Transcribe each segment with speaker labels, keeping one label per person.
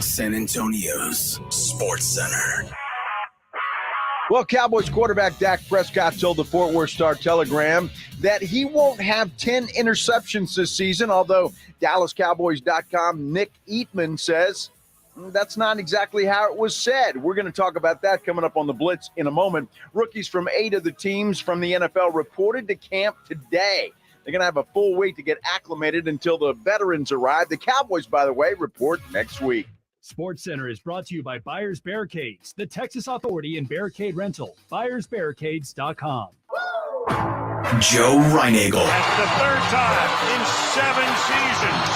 Speaker 1: San Antonio's Sports Center.
Speaker 2: Well, Cowboys quarterback Dak Prescott told the Fort Worth Star-Telegram that he won't have 10 interceptions this season, although DallasCowboys.com Nick Eatman says that's not exactly how it was said. We're going to talk about that coming up on the Blitz in a moment. Rookies from 8 of the teams from the NFL reported to camp today. They're going to have a full week to get acclimated until the veterans arrive. The Cowboys, by the way, report next week.
Speaker 3: Sports Center is brought to you by Buyers Barricades, the Texas Authority in Barricade Rental. BuyersBarricades.com.
Speaker 1: Joe Reinagel.
Speaker 4: And for the third time in 7 seasons,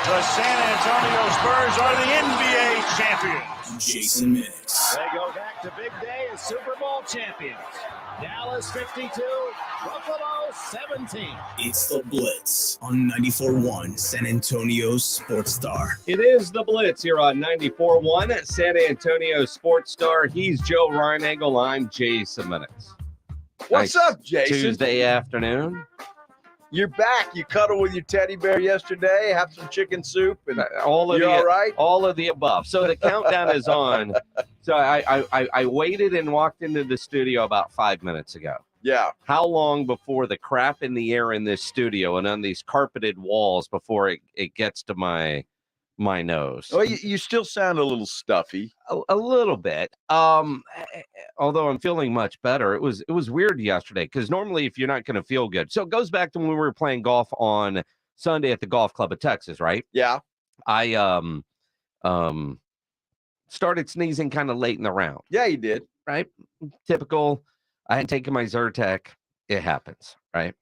Speaker 4: the San Antonio Spurs are the NBA champions.
Speaker 1: Jason Minix.
Speaker 5: They go back to big day as Super Bowl champions. Dallas 52, Buffalo 17.
Speaker 1: It's the Blitz on 94.1 San Antonio's Sports Star.
Speaker 6: It is the Blitz here on 94.1 San Antonio Sports Star. He's Joe Reinagel. I'm Jason Minix.
Speaker 2: What's up, Jason?
Speaker 6: Tuesday afternoon.
Speaker 2: You're back. You cuddled with your teddy bear yesterday, have some chicken soup, and
Speaker 6: all of the above. So the countdown is on. So I waited and walked into the studio about 5 minutes ago.
Speaker 2: Yeah.
Speaker 6: How long before the crap in the air in this studio and on these carpeted walls before it gets to my nose?
Speaker 2: Well, you still sound a little stuffy.
Speaker 6: A little bit. Although I'm feeling much better. It was weird yesterday because normally if you're not going to feel good. So it goes back to when we were playing golf on Sunday at the Golf Club of Texas, right?
Speaker 2: Yeah.
Speaker 6: I started sneezing kind of late in the round.
Speaker 2: Yeah, you did.
Speaker 6: Right? Typical. I hadn't taken my Zyrtec. It happens, right?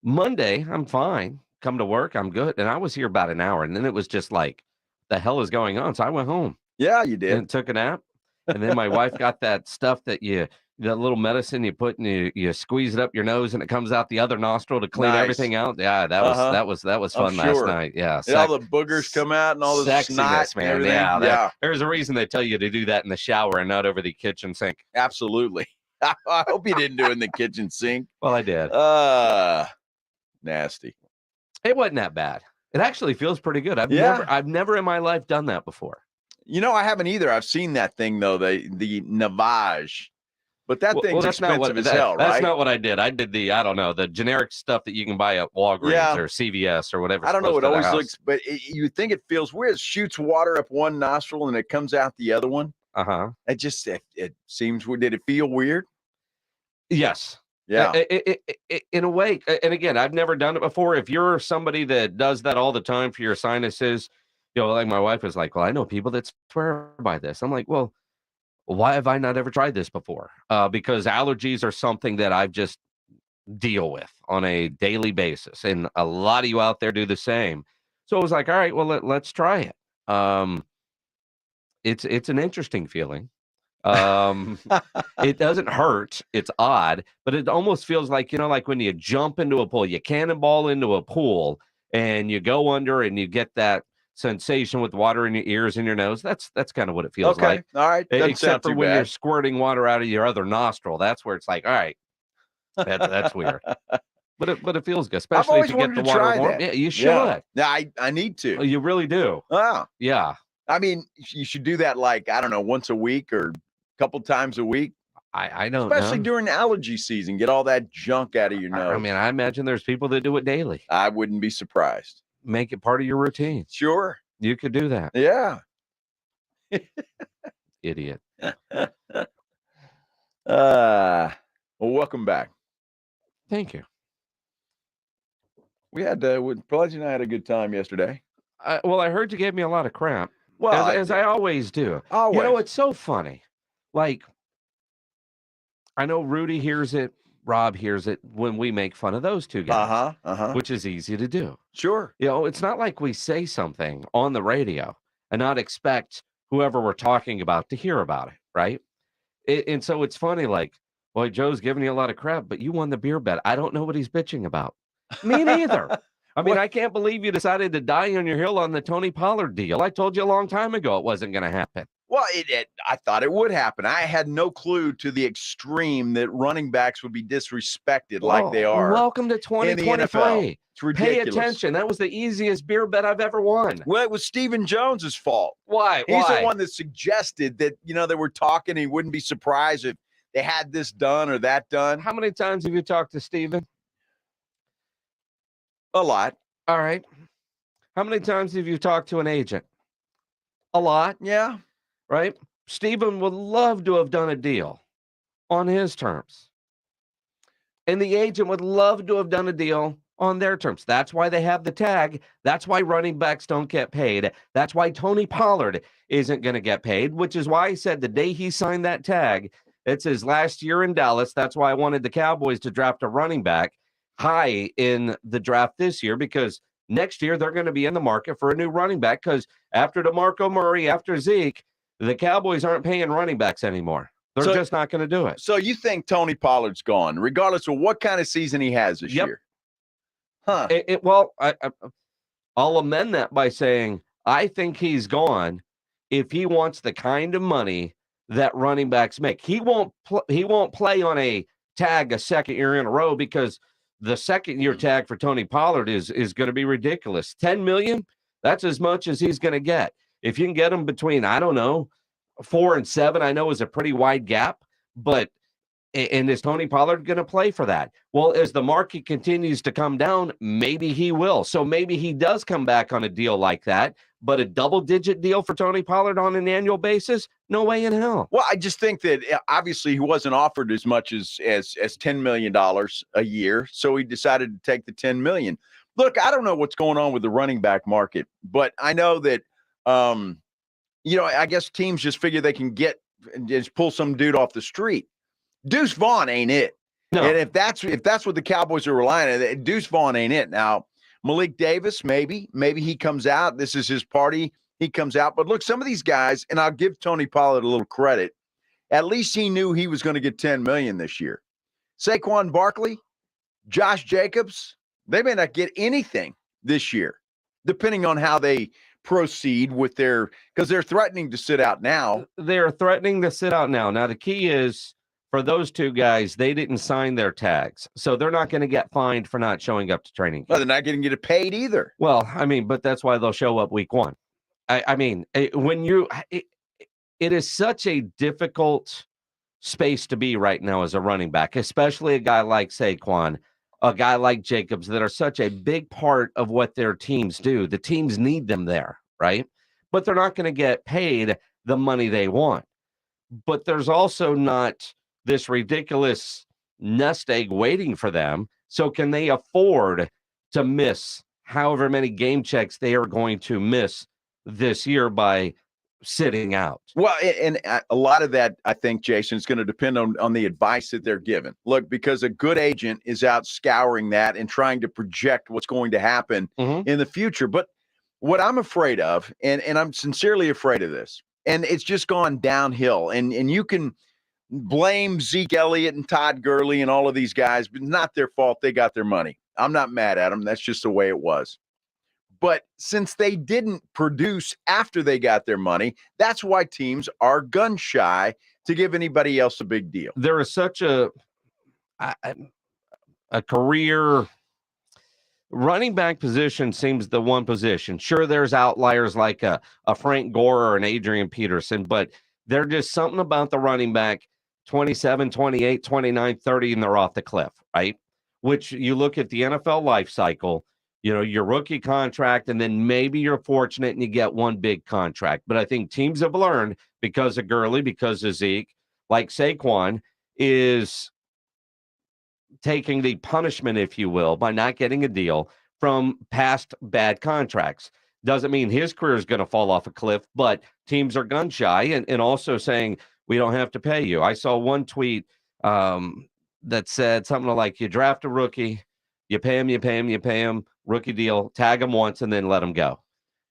Speaker 6: Monday, I'm fine. Come to work, I'm good. And I was here about an hour, and then it was just like, the hell is going on? So I went home.
Speaker 2: Yeah, you did.
Speaker 6: And took a nap. And then my wife got that stuff that that little medicine you put and you squeeze it up your nose and it comes out the other nostril to clean everything out. Yeah, that was fun last night. Yeah.
Speaker 2: All the boogers come out and all the snot,
Speaker 6: man. Yeah. There's a reason they tell you to do that in the shower and not over the kitchen sink.
Speaker 2: Absolutely. I hope you didn't do it in the kitchen sink.
Speaker 6: Well, I did.
Speaker 2: Nasty.
Speaker 6: It wasn't that bad. It actually feels pretty good. I've never in my life done that before.
Speaker 2: You know, I haven't either. I've seen that thing though, the Navage. But that thing's expensive as hell, right?
Speaker 6: That's not what I did. I did the generic stuff that you can buy at Walgreens or CVS or whatever.
Speaker 2: I don't know. It always looks, but you think it feels weird. It shoots water up one nostril and it comes out the other one.
Speaker 6: Uh-huh.
Speaker 2: It seems weird. Did it feel weird?
Speaker 6: Yes.
Speaker 2: Yeah.
Speaker 6: In a way. And again, I've never done it before. If you're somebody that does that all the time for your sinuses, like my wife is like, well, I know people that swear by this. I'm like, well, why have I not ever tried this before? Because allergies are something that I've just deal with on a daily basis. And a lot of you out there do the same. So I was like, all right, well, let's try it. It's an interesting feeling. It doesn't hurt. It's odd, but it almost feels like, like when you jump into a pool, you cannonball into a pool and you go under and you get that sensation with water in your ears and your nose. That's kind of what it feels like.
Speaker 2: All right.
Speaker 6: Except for when you're squirting water out of your other nostril. That's where it's like, all right, that's weird. But it feels good, especially if you get the water warm. Yeah, you should.
Speaker 2: Yeah, I need to.
Speaker 6: You really do.
Speaker 2: Oh.
Speaker 6: Yeah.
Speaker 2: I mean, you should do that once a week or a couple times a week.
Speaker 6: I don't
Speaker 2: Especially
Speaker 6: know.
Speaker 2: during allergy season. Get all that junk out of your nose.
Speaker 6: I mean, I imagine there's people that do it daily.
Speaker 2: I wouldn't be surprised.
Speaker 6: Make it part of your routine.
Speaker 2: Sure.
Speaker 6: You could do that.
Speaker 2: Yeah.
Speaker 6: Idiot.
Speaker 2: Well, welcome back.
Speaker 6: Thank you.
Speaker 2: We had Pledge and I had a good time yesterday.
Speaker 6: Well, I heard you gave me a lot of crap.
Speaker 2: Well,
Speaker 6: as I always do.
Speaker 2: Always.
Speaker 6: It's so funny. Like, I know Rudy hears it, Rob hears it when we make fun of those two guys, which is easy to do.
Speaker 2: Sure.
Speaker 6: It's not like we say something on the radio and not expect whoever we're talking about to hear about it, right? And so it's funny, like, well, Joe's giving you a lot of crap, but you won the beer bet. I don't know what he's bitching about. Me neither. I mean, I can't believe you decided to die on your hill on the Tony Pollard deal. I told you a long time ago it wasn't going to happen.
Speaker 2: Well, I thought it would happen. I had no clue to the extreme that running backs would be disrespected like they are.
Speaker 6: Welcome to
Speaker 2: in the
Speaker 6: 2023.
Speaker 2: NFL. It's ridiculous.
Speaker 6: Pay attention. That was the easiest beer bet I've ever won.
Speaker 2: Well, it was Stephen Jones's fault.
Speaker 6: Why?
Speaker 2: He's
Speaker 6: Why?
Speaker 2: the one that suggested that, they were talking. He wouldn't be surprised if they had this done or that done.
Speaker 6: How many times have you talked to Stephen?
Speaker 2: A lot.
Speaker 6: All right. How many times have you talked to an agent? A lot.
Speaker 2: Yeah.
Speaker 6: Right? Stephen would love to have done a deal on his terms. And the agent would love to have done a deal on their terms. That's why they have the tag. That's why running backs don't get paid. That's why Tony Pollard isn't going to get paid, which is why I said the day he signed that tag, it's his last year in Dallas. That's why I wanted the Cowboys to draft a running back high in the draft this year, because next year they're going to be in the market for a new running back, because after DeMarco Murray, after Zeke, the Cowboys aren't paying running backs anymore. They're just not going to do it.
Speaker 2: So you think Tony Pollard's gone, regardless of what kind of season he has this year? Huh.
Speaker 6: I'll amend that by saying I think he's gone if he wants the kind of money that running backs make. He won't play on a tag a second year in a row, because the second year tag for Tony Pollard is going to be ridiculous. $10 million, that's as much as he's going to get. If you can get him between, I don't know, 4 and 7, I know is a pretty wide gap, but and is Tony Pollard going to play for that? Well, as the market continues to come down, maybe he will. So maybe he does come back on a deal like that, but a double-digit deal for Tony Pollard on an annual basis? No way in hell.
Speaker 2: Well, I just think that obviously he wasn't offered as much as $10 million a year, so he decided to take the $10 million. Look, I don't know what's going on with the running back market, but I know that I guess teams just figure they can just pull some dude off the street. Deuce Vaughn ain't it.
Speaker 6: No.
Speaker 2: And if that's what the Cowboys are relying on, Deuce Vaughn ain't it. Now, Malik Davis, maybe he comes out. This is his party. He comes out. But look, some of these guys, and I'll give Tony Pollard a little credit, at least he knew he was going to get $10 million this year. Saquon Barkley, Josh Jacobs, they may not get anything this year, depending on how they proceed with because they're threatening to sit out now.
Speaker 6: They're threatening to sit out now. Now, the key is, for those two guys, they didn't sign their tags, so they're not going to get fined for not showing up to training camp.
Speaker 2: Well, they're not going to get paid either.
Speaker 6: Well, but that's why they'll show up week 1. It is such a difficult space to be right now as a running back, especially a guy like Saquon, a guy like Jacobs, that are such a big part of what their teams do. The teams need them there, right? But they're not going to get paid the money they want. But there's also not this ridiculous nest egg waiting for them. So can they afford to miss however many game checks they are going to miss this year by sitting out?
Speaker 2: Well, and a lot of that, I think, Jason, is going to depend on the advice that they're given. Look, because a good agent is out scouring that and trying to project what's going to happen in the future. But what I'm afraid of, and I'm sincerely afraid of this, and it's just gone downhill, and you can blame Zeke Elliott and Todd Gurley and all of these guys, but not their fault. They got their money. I'm not mad at them. That's just the way it was. But since they didn't produce after they got their money, that's why teams are gun shy to give anybody else a big deal.
Speaker 6: There is such a career running back position seems the one position. Sure, there's outliers like a Frank Gore or an Adrian Peterson, but there's just something about the running back 27, 28, 29, 30, and they're off the cliff, right? Which you look at the NFL life cycle, your rookie contract, and then maybe you're fortunate and you get one big contract. But I think teams have learned, because of Gurley, because of Zeke, like Saquon, is taking the punishment, if you will, by not getting a deal from past bad contracts. Doesn't mean his career is going to fall off a cliff, but teams are gun shy and also saying, we don't have to pay you. I saw one tweet that said something like, you draft a rookie, you pay him, rookie deal, tag him once, and then let him go.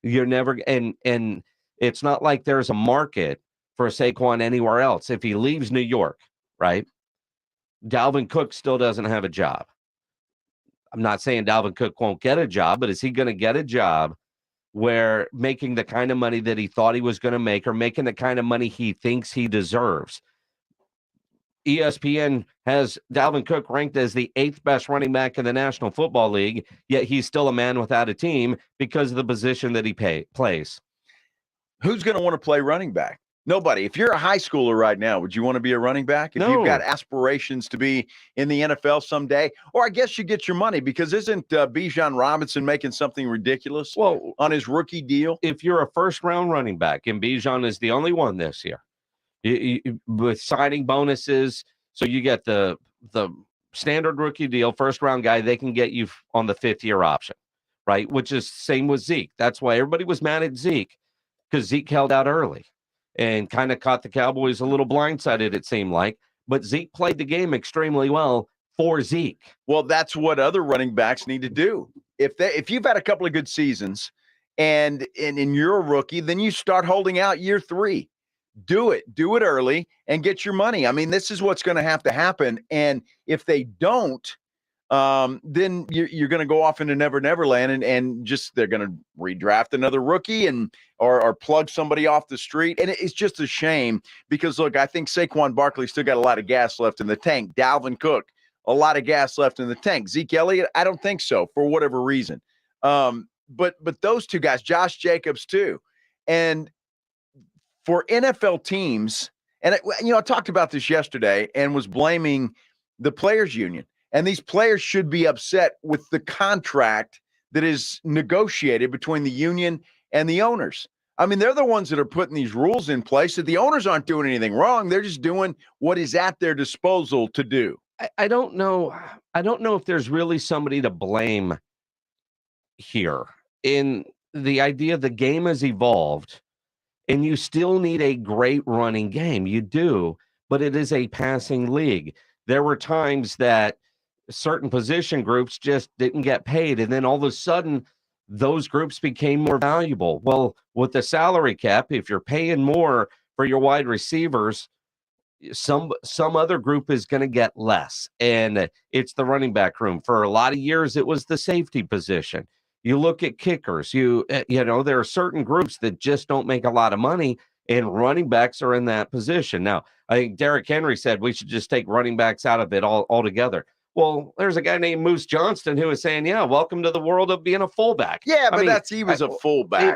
Speaker 6: You're never, and it's not like there's a market for Saquon anywhere else. If he leaves New York, right, Dalvin Cook still doesn't have a job. I'm not saying Dalvin Cook won't get a job, but is he going to get a job where making the kind of money that he thought he was going to make or making the kind of money he thinks he deserves. ESPN has Dalvin Cook ranked as the 8th best running back in the National Football League, yet he's still a man without a team because of the position that he plays.
Speaker 2: Who's going to want to play running back? Nobody. If you're a high schooler right now, would you want to be a running back? If you've got aspirations to be in the NFL someday, or I guess you get your money, because isn't Bijan Robinson making something ridiculous on his rookie deal?
Speaker 6: If you're a first-round running back, and Bijan is the only one this year, with signing bonuses, so you get the standard rookie deal, first-round guy, they can get you on the 5th-year option, right? Which is same with Zeke. That's why everybody was mad at Zeke, because Zeke held out early and kind of caught the Cowboys a little blindsided, it seemed like. But Zeke played the game extremely well for Zeke.
Speaker 2: Well, that's what other running backs need to do. If you've had a couple of good seasons and you're a rookie, then you start holding out year 3. Do it early and get your money. I mean, this is what's going to have to happen. And if they don't, then you're going to go off into Never Land and just they're going to redraft another rookie or plug somebody off the street. And it's just a shame because, look, I think Saquon Barkley still got a lot of gas left in the tank. Dalvin Cook, a lot of gas left in the tank. Zeke Elliott, I don't think so for whatever reason. But those two guys, Josh Jacobs too. And for NFL teams, and I talked about this yesterday and was blaming the players union. And these players should be upset with the contract that is negotiated between the union and the owners. I mean, they're the ones that are putting these rules in place. That the owners aren't doing anything wrong. They're just doing what is at their disposal to do.
Speaker 6: I don't know. I don't know if there's really somebody to blame here. In the idea the game has evolved, and you still need a great running game. You do, but it is a passing league. There were times that certain position groups just didn't get paid, and then all of a sudden those groups became more valuable. Well, with the salary cap, if you're paying more for your wide receivers, some other group is going to get less, and it's the running back room. For a lot of years it was the safety position. You look at kickers, there are certain groups that just don't make a lot of money, and running backs are in that position. Now, I think Derrick Henry said we should just take running backs out of it altogether. Well, there's a guy named Moose Johnston who was saying, yeah, welcome to the world of being a fullback.
Speaker 2: Yeah, but he was a fullback.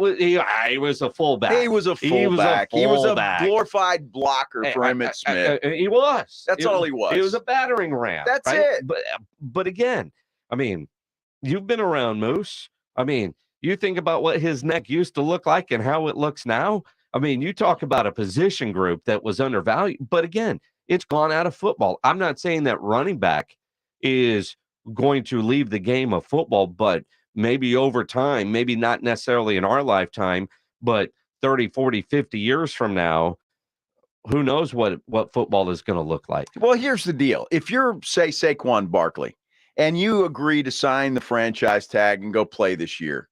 Speaker 6: He was a fullback.
Speaker 2: He was a fullback. He was a glorified blocker for Emmitt Smith.
Speaker 6: He was.
Speaker 2: That's all he was.
Speaker 6: He was a battering ram.
Speaker 2: That's it.
Speaker 6: But again, I mean, you've been around Moose. I mean, you think about what his neck used to look like and how it looks now. I mean, you talk about a position group that was undervalued. But again, it's gone out of football. I'm not saying that running back is going to leave the game of football, but maybe over time, maybe not necessarily in our lifetime, but 30, 40, 50 years from now, who knows what football is going to look like.
Speaker 2: Well, here's the deal. If you're, say, Saquon Barkley, and you agree to sign the franchise tag and go play this year,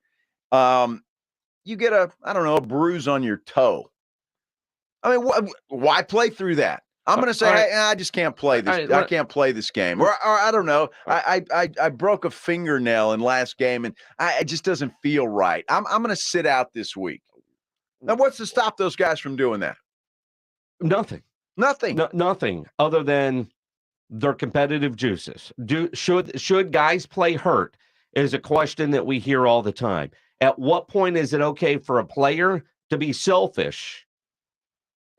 Speaker 2: you get a bruise on your toe. I mean, why play through that? I'm going to say, hey, I just can't play this. I can't play this game. Or I don't know. I broke a fingernail in last game, and it just doesn't feel right. I'm going to sit out this week. Now, what's to stop those guys from doing that?
Speaker 6: Nothing. Nothing other than their competitive juices. Should guys play hurt is a question that we hear all the time. At what point is it okay for a player to be selfish?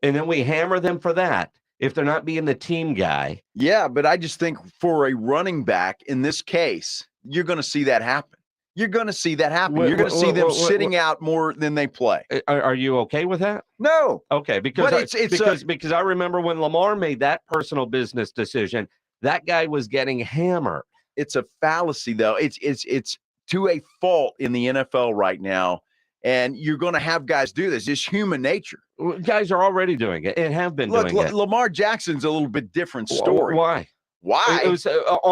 Speaker 6: And then we hammer them for that if they're not being the team guy.
Speaker 2: Yeah, but I just think for a running back in this case, you're going to see that happen. You're going to see that happen. You're going to see them sitting out more than they play.
Speaker 6: Are you okay with that?
Speaker 2: No.
Speaker 6: Okay, because I remember when Lamar made that personal business decision, that guy was getting hammered.
Speaker 2: It's a fallacy, though. It's to a fault in the NFL right now, and you're going to have guys do this. It's human nature.
Speaker 6: Guys are already doing it and have been doing it.
Speaker 2: Lamar Jackson's a little bit different story.
Speaker 6: Why?
Speaker 2: It was,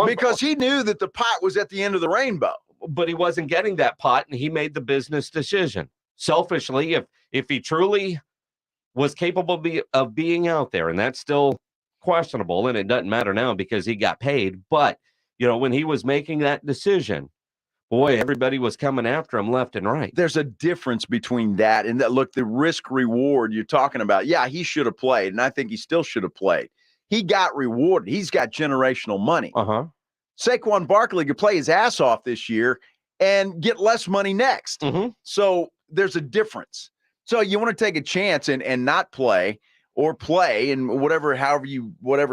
Speaker 2: because he knew that the pot was at the end of the rainbow.
Speaker 6: But he wasn't getting that pot, and he made the business decision. Selfishly, if he truly was capable of being out there, and that's still questionable, and it doesn't matter now because he got paid. But, when he was making that decision, boy, everybody was coming after him left and right.
Speaker 2: There's a difference between that and that. Look, the risk reward you're talking about. Yeah, he should have played, and I think he still should have played. He got rewarded. He's got generational money. Saquon Barkley could play his ass off this year and get less money next. So there's a difference. So you want to take a chance and not play or play and whatever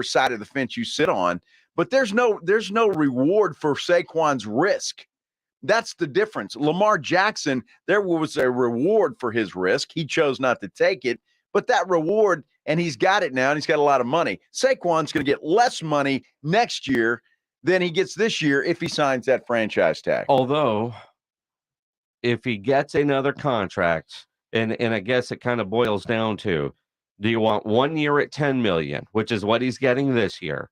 Speaker 2: side of the fence you sit on. But there's no reward for Saquon's risk. That's the difference. Lamar Jackson, there was a reward for his risk. He chose not to take it, but that reward, and he's got it now, and he's got a lot of money. Saquon's going to get less money next year than he gets this year if he signs that franchise tag.
Speaker 6: Although, if he gets another contract, and I guess it kind of boils down to, do you want 1 year at $10 million, which is what he's getting this year?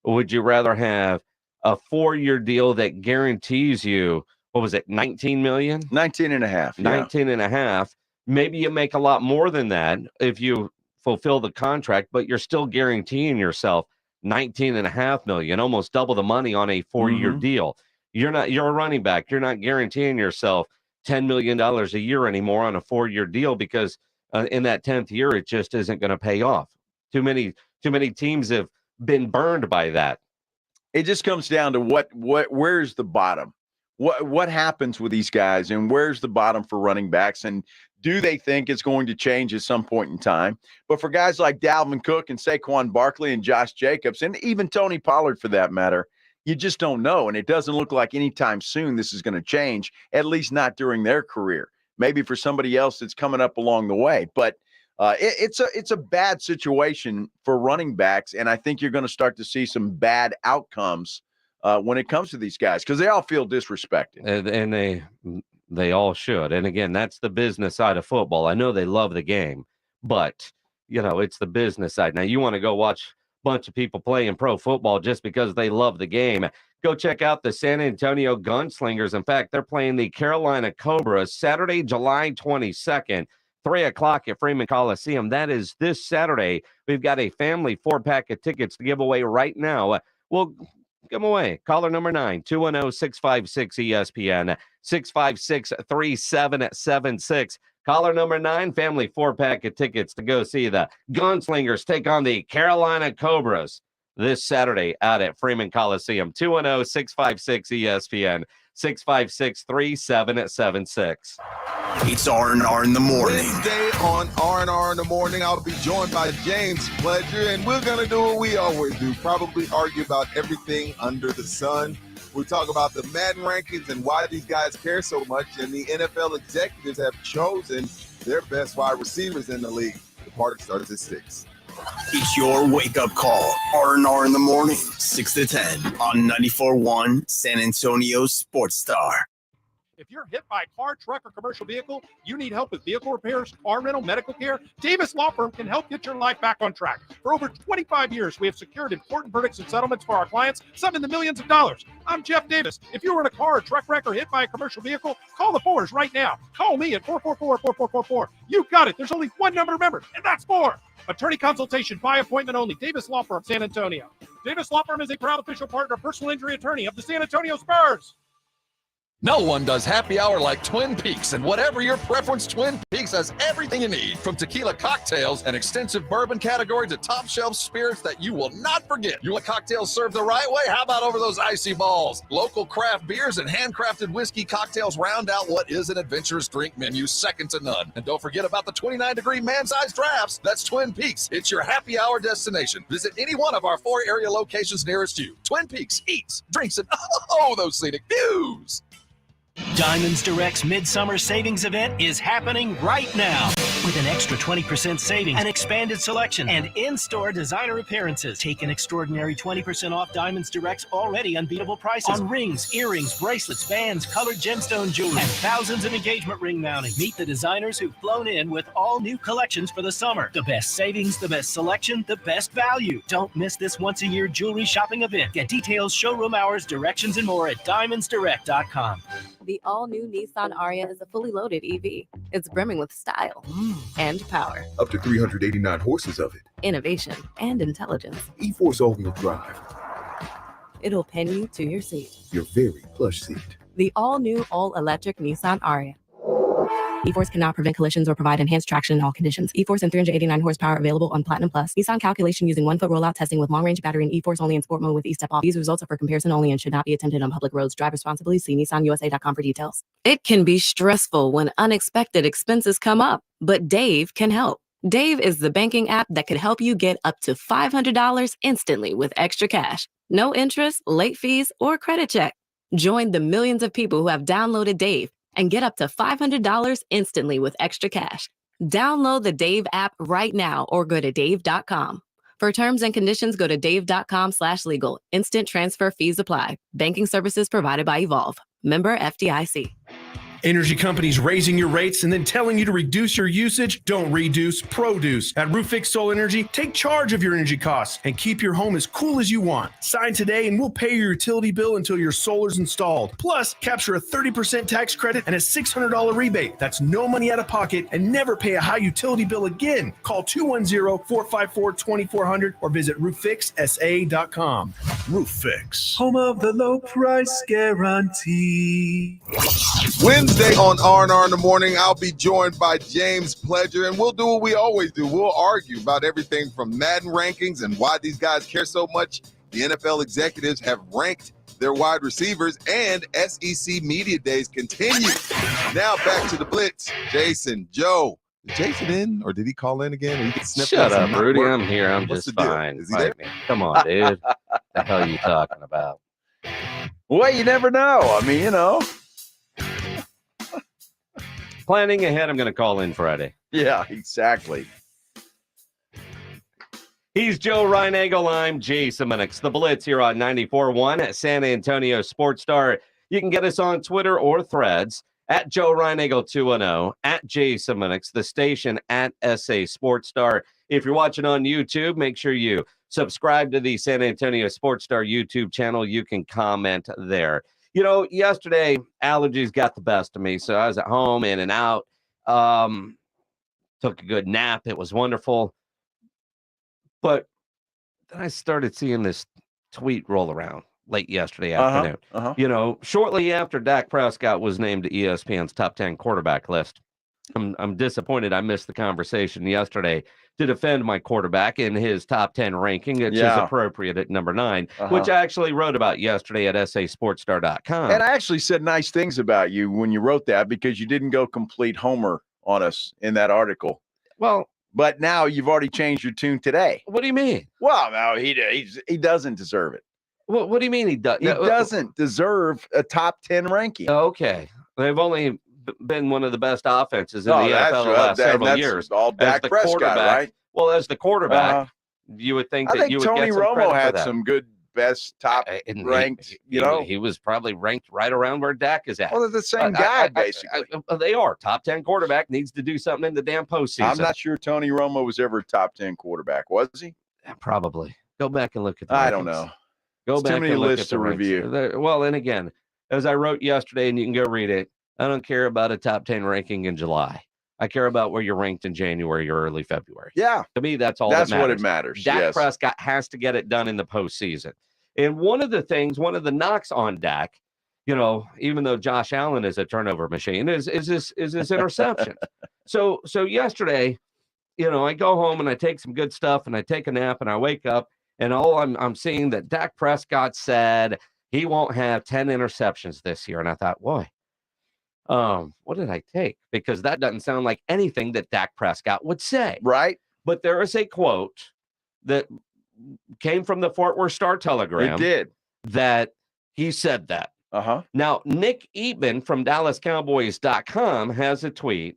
Speaker 6: Or would you rather have a 4-year deal that guarantees you, what was it, $19 million?
Speaker 2: 19 and a half.
Speaker 6: 19 and a half. Maybe you make a lot more than that if you fulfill the contract, but you're still guaranteeing yourself $19.5 million, almost double the money on a 4-year deal. You're a running back. You're not guaranteeing yourself $10 million a year anymore on a 4-year deal because in that 10th year, it just isn't going to pay off. Too many teams have been burned by that.
Speaker 2: It just comes down to where's the bottom? What happens with these guys, and where's the bottom for running backs? And do they think it's going to change at some point in time? But for guys like Dalvin Cook and Saquon Barkley and Josh Jacobs, and even Tony Pollard for that matter, you just don't know. And it doesn't look like anytime soon this is going to change, at least not during their career. Maybe for somebody else that's coming up along the way. But it's a bad situation for running backs, and I think you're going to start to see some bad outcomes when it comes to these guys because they all feel disrespected.
Speaker 6: And they all should. And again, that's the business side of football. I know they love the game, but it's the business side. Now you want to go watch a bunch of people playing pro football just because they love the game. Go check out the San Antonio Gunslingers. In fact, they're playing the Carolina Cobras Saturday, July 22nd, 3:00 at Freeman Coliseum. That is this Saturday. We've got a family 4-pack of tickets to give away right now. We'll give them away. Caller number 9, 210-656-ESPN, 656-3776. Caller number 9, family 4-pack of tickets to go see the Gunslingers take on the Carolina Cobras this Saturday out at Freeman Coliseum. 210-656-ESPN, 656-3776.
Speaker 1: It's R&R in the morning.
Speaker 7: Wednesday on R&R in the morning, I'll be joined by James Pledger, and we're going to do what we always do, probably argue about everything under the sun. We talk about the Madden rankings and why these guys care so much, and the NFL executives have chosen their best wide receivers in the league. The party starts at 6.
Speaker 1: It's your wake-up call. R&R in the morning, 6 to 10 on 94.1 San Antonio Sports Star.
Speaker 8: If you're hit by a car, truck, or commercial vehicle, you need help with vehicle repairs, car rental, medical care, Davis Law Firm can help get your life back on track. For over 25 years, we have secured important verdicts and settlements for our clients, some in the millions of dollars. I'm Jeff Davis. If you were in a car or truck wreck or hit by a commercial vehicle, call the Fours right now. Call me at 444-4444. You got it. There's only one number to remember, and that's 4. Attorney consultation by appointment only. Davis Law Firm, San Antonio. Davis Law Firm is a proud official partner, personal injury attorney of the San Antonio Spurs.
Speaker 9: No one does happy hour like Twin Peaks, and whatever your preference, Twin Peaks has everything you need, from tequila cocktails and extensive bourbon category to top shelf spirits that you will not forget. You want cocktails served the right way? How about over those icy balls? Local craft beers and handcrafted whiskey cocktails round out what is an adventurous drink menu second to none. And don't forget about the 29-degree man-sized drafts. That's Twin Peaks. It's your happy hour destination. Visit any one of our 4 area locations nearest you. Twin Peaks eats, drinks, and those scenic views.
Speaker 10: Diamonds Direct's Midsummer Savings Event is happening right now. With an extra 20% savings, an expanded selection, and in-store designer appearances. Take an extraordinary 20% off Diamonds Direct's already unbeatable prices on rings, earrings, bracelets, bands, colored gemstone jewelry, and thousands of engagement ring mountings. Meet the designers who've flown in with all new collections for the summer. The best savings, the best selection, the best value. Don't miss this once-a-year jewelry shopping event. Get details, showroom hours, directions, and more at diamondsdirect.com.
Speaker 11: The all-new Nissan Ariya is a fully loaded EV. It's brimming with style and power.
Speaker 12: Up to 389 horses of it.
Speaker 11: Innovation and intelligence.
Speaker 12: E-Force all-wheel drive.
Speaker 11: It'll pin you to your seat.
Speaker 12: Your very plush seat.
Speaker 11: the all-new, all-electric Nissan Ariya. E-Force cannot prevent collisions or provide enhanced traction in all conditions. E-Force and 389 horsepower available on Platinum Plus. Nissan calculation using 1-foot rollout testing with long-range battery and E-Force only in sport mode with E-Step off. These results are for comparison only and should not be attempted on public roads. Drive responsibly. See NissanUSA.com for details. It can be stressful when unexpected expenses come up, but Dave can help. Dave is the banking app that could help you get up to $500 instantly with extra cash. No interest, late fees, or credit check. Join the millions of people who have downloaded Dave and get up to $500 instantly with extra cash. Download the Dave app right now or go to dave.com. For terms and conditions, go to dave.com/legal. Instant transfer fees apply. Banking services provided by Evolve. Member FDIC.
Speaker 13: Energy companies raising your rates and then telling you to reduce your usage? Don't reduce, produce. At Roofix Solar Energy, take charge of your energy costs and keep your home as cool as you want. Sign today and we'll pay your utility bill until your solar's installed. Plus, capture a 30% tax credit and a $600 rebate. That's no money out of pocket and never pay a high utility bill again. Call 210-454-2400 or visit roofixsa.com. Roofix, home of the low price guarantee.
Speaker 7: Wednesday on R&R in the morning, I'll be joined by James Pledger, and we'll do what we always do. We'll argue about everything from Madden rankings and why these guys care so much. The NFL executives have ranked their wide receivers, and SEC Media Days continue. Now back to the Blitz. Jason, Joe. Is Jason in, or did he call in again? He can sniff.
Speaker 6: Shut up, Rudy. I'm here. I'm just fine.
Speaker 7: Is he there?
Speaker 6: Come on, dude. What the hell are you talking about?
Speaker 2: Well, you never know. I mean, you know.
Speaker 6: Planning ahead, I'm going to call in Friday.
Speaker 2: Yeah, exactly.
Speaker 6: He's Joe Reinagel. I'm Jason Minix. The Blitz here on 94.1 at San Antonio Sports Star. You can get us on Twitter or Threads at Joe Reinagel 210, at Jason Minix, the station at SA Sports Star. If you're watching on YouTube, make sure you subscribe to the San Antonio Sports Star YouTube channel. You can comment there. You know, yesterday, allergies got the best of me, so I was at home, in and out, took a good nap. It was wonderful. But then I started seeing this tweet roll around late yesterday afternoon. You know, shortly after Dak Prescott was named to ESPN's top 10 quarterback list. I'm disappointed I missed the conversation yesterday to defend my quarterback in his top 10 ranking, which is appropriate at number 9, which I actually wrote about yesterday at sasportstar.com.
Speaker 2: And I actually said nice things about you when you wrote that because you didn't go complete homer on us in that article.
Speaker 6: Well,
Speaker 2: but now you've already changed your tune today.
Speaker 6: What do you mean?
Speaker 2: Well, no, he doesn't deserve it.
Speaker 6: What do you mean he does?
Speaker 2: He doesn't deserve a top 10 ranking.
Speaker 6: Okay. They've only been one of the best offenses in the NFL the last several years.
Speaker 2: All Dak Prescott, right?
Speaker 6: Well, as the quarterback, you would think that you would
Speaker 2: Tony
Speaker 6: get some
Speaker 2: Romo had
Speaker 6: that.
Speaker 2: some good best top ranked.
Speaker 6: He was probably ranked right around where Dak is at.
Speaker 2: Well, they're the same guy, basically.
Speaker 6: They are. Top 10 quarterback needs to do something in the damn postseason.
Speaker 2: I'm not sure Tony Romo was ever a top 10 quarterback, was he?
Speaker 6: Probably. Go back and look at the
Speaker 2: I
Speaker 6: rankings.
Speaker 2: don't know.
Speaker 6: Go back
Speaker 2: too many
Speaker 6: and look
Speaker 2: lists
Speaker 6: at the
Speaker 2: to review.
Speaker 6: Well, and again, as I wrote yesterday, and you can go read it, I don't care about a top 10 ranking in July. I care about where you're ranked in January or early February.
Speaker 2: Yeah.
Speaker 6: To me, that's all
Speaker 2: that's
Speaker 6: that matters.
Speaker 2: what it matters.
Speaker 6: Dak Prescott has to get it done in the postseason. And one of the knocks on Dak, you know, even though Josh Allen is a turnover machine, is his interception. So yesterday, you know, I go home and I take some good stuff and I take a nap and I wake up and all I'm seeing that Dak Prescott said he won't have 10 interceptions this year. And I thought, boy, what did I take? Because that doesn't sound like anything that Dak Prescott would say.
Speaker 2: Right.
Speaker 6: But there is a quote that came from the Fort Worth Star-Telegram.
Speaker 2: It did.
Speaker 6: That he said that. Now, Nick Eatman from DallasCowboys.com has a tweet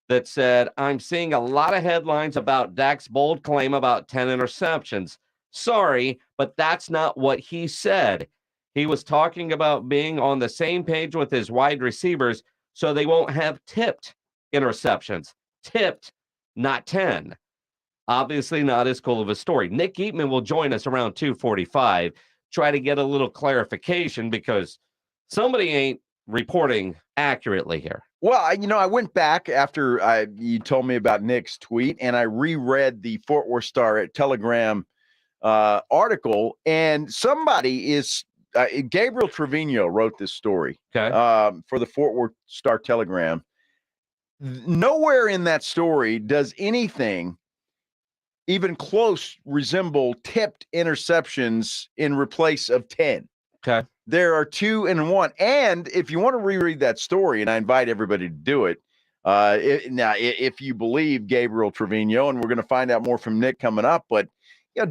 Speaker 6: that said, I'm seeing a lot of headlines about Dak's bold claim about 10 interceptions. Sorry, but that's not what he said. He was talking about being on the same page with his wide receivers so they won't have tipped interceptions. Tipped, not 10. Obviously not as cool of a story. Nick Eatman will join us around 2:45, try to get a little clarification because somebody ain't reporting accurately here.
Speaker 2: Well, you know, I went back after you told me about Nick's tweet and I reread the Fort Worth Star Telegram article, and somebody is Gabriel Trevino wrote this story for the Fort Worth Star-Telegram. Nowhere in that story does anything even close resemble tipped interceptions in replace of 10.
Speaker 6: Okay.
Speaker 2: There are 2 and 1. And if you want to reread that story, and I invite everybody to do it, if you believe Gabriel Trevino, and we're going to find out more from Nick coming up, but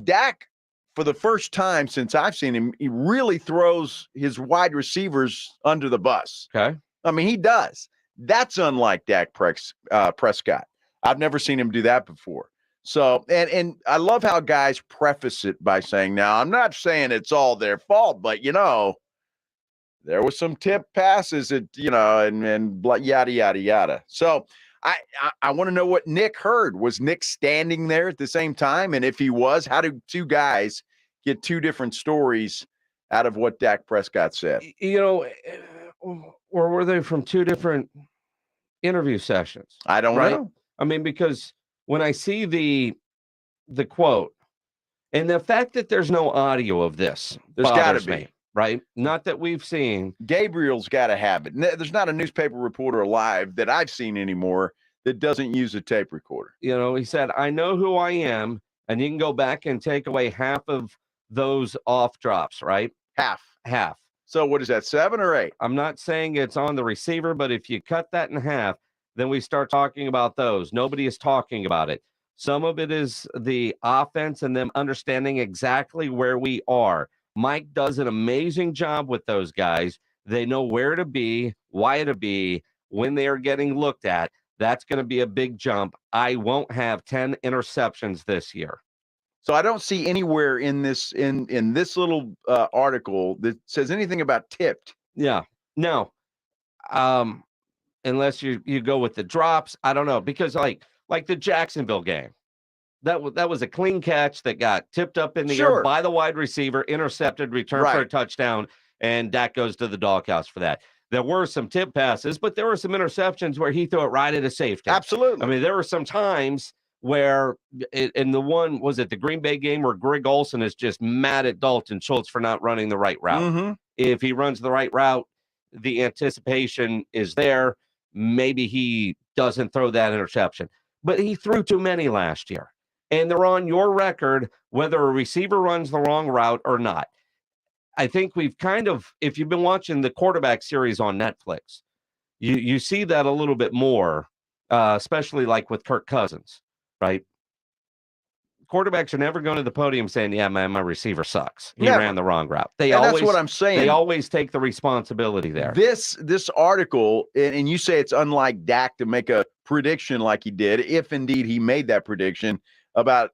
Speaker 2: Dak, for the first time since I've seen him, he really throws his wide receivers under the bus.
Speaker 6: Okay.
Speaker 2: I mean, he does. That's unlike Dak Prescott. I've never seen him do that before. So, and I love how guys preface it by saying, now, I'm not saying it's all their fault, but, there was some tip passes that, and yada, yada, yada. So I want to know what Nick heard. Was Nick standing there at the same time? And if he was, how do 2 guys get 2 different stories out of what Dak Prescott said?
Speaker 6: Or were they from 2 different interview sessions?
Speaker 2: I don't know.
Speaker 6: I mean, because when I see the quote and the fact that there's no audio of this,
Speaker 2: there's got to be.
Speaker 6: Me, right? Not that we've seen.
Speaker 2: Gabriel's got to have it. There's not a newspaper reporter alive that I've seen anymore that doesn't use a tape recorder.
Speaker 6: He said, I know who I am, and you can go back and take away half of those off drops, right?
Speaker 2: Half.
Speaker 6: So
Speaker 2: what is that, 7 or 8?
Speaker 6: I'm not saying it's on the receiver, but if you cut that in half, then we start talking about those. Nobody is talking about it. Some of it is the offense and them understanding exactly where we are. Mike does an amazing job with those guys. They know where to be, why to be, when they are getting looked at. That's going to be a big jump. I won't have 10 interceptions this year.
Speaker 2: So I don't see anywhere in this little article that says anything about tipped.
Speaker 6: Yeah, no. Unless you go with the drops, I don't know, because like the Jacksonville game, that was a clean catch that got tipped up in the air by the wide receiver, intercepted, returned for a touchdown, and Dak goes to the doghouse for that. There were some tip passes, but there were some interceptions where he threw it right at a safety.
Speaker 2: Absolutely.
Speaker 6: I mean, there were some times where, in the one, was it the Green Bay game where Greg Olsen is just mad at Dalton Schultz for not running the right route.
Speaker 2: Mm-hmm.
Speaker 6: If he runs the right route, the anticipation is there. Maybe he doesn't throw that interception, but he threw too many last year. And they're on your record, whether a receiver runs the wrong route or not. I think we've kind of, if you've been watching the quarterback series on Netflix, you see that a little bit more, especially like with Kirk Cousins, right? Quarterbacks are never going to the podium saying, yeah, man, my receiver sucks. He ran the wrong route.
Speaker 2: That's what I'm saying.
Speaker 6: They always take the responsibility there.
Speaker 2: This article, and you say it's unlike Dak to make a prediction like he did, if indeed he made that prediction about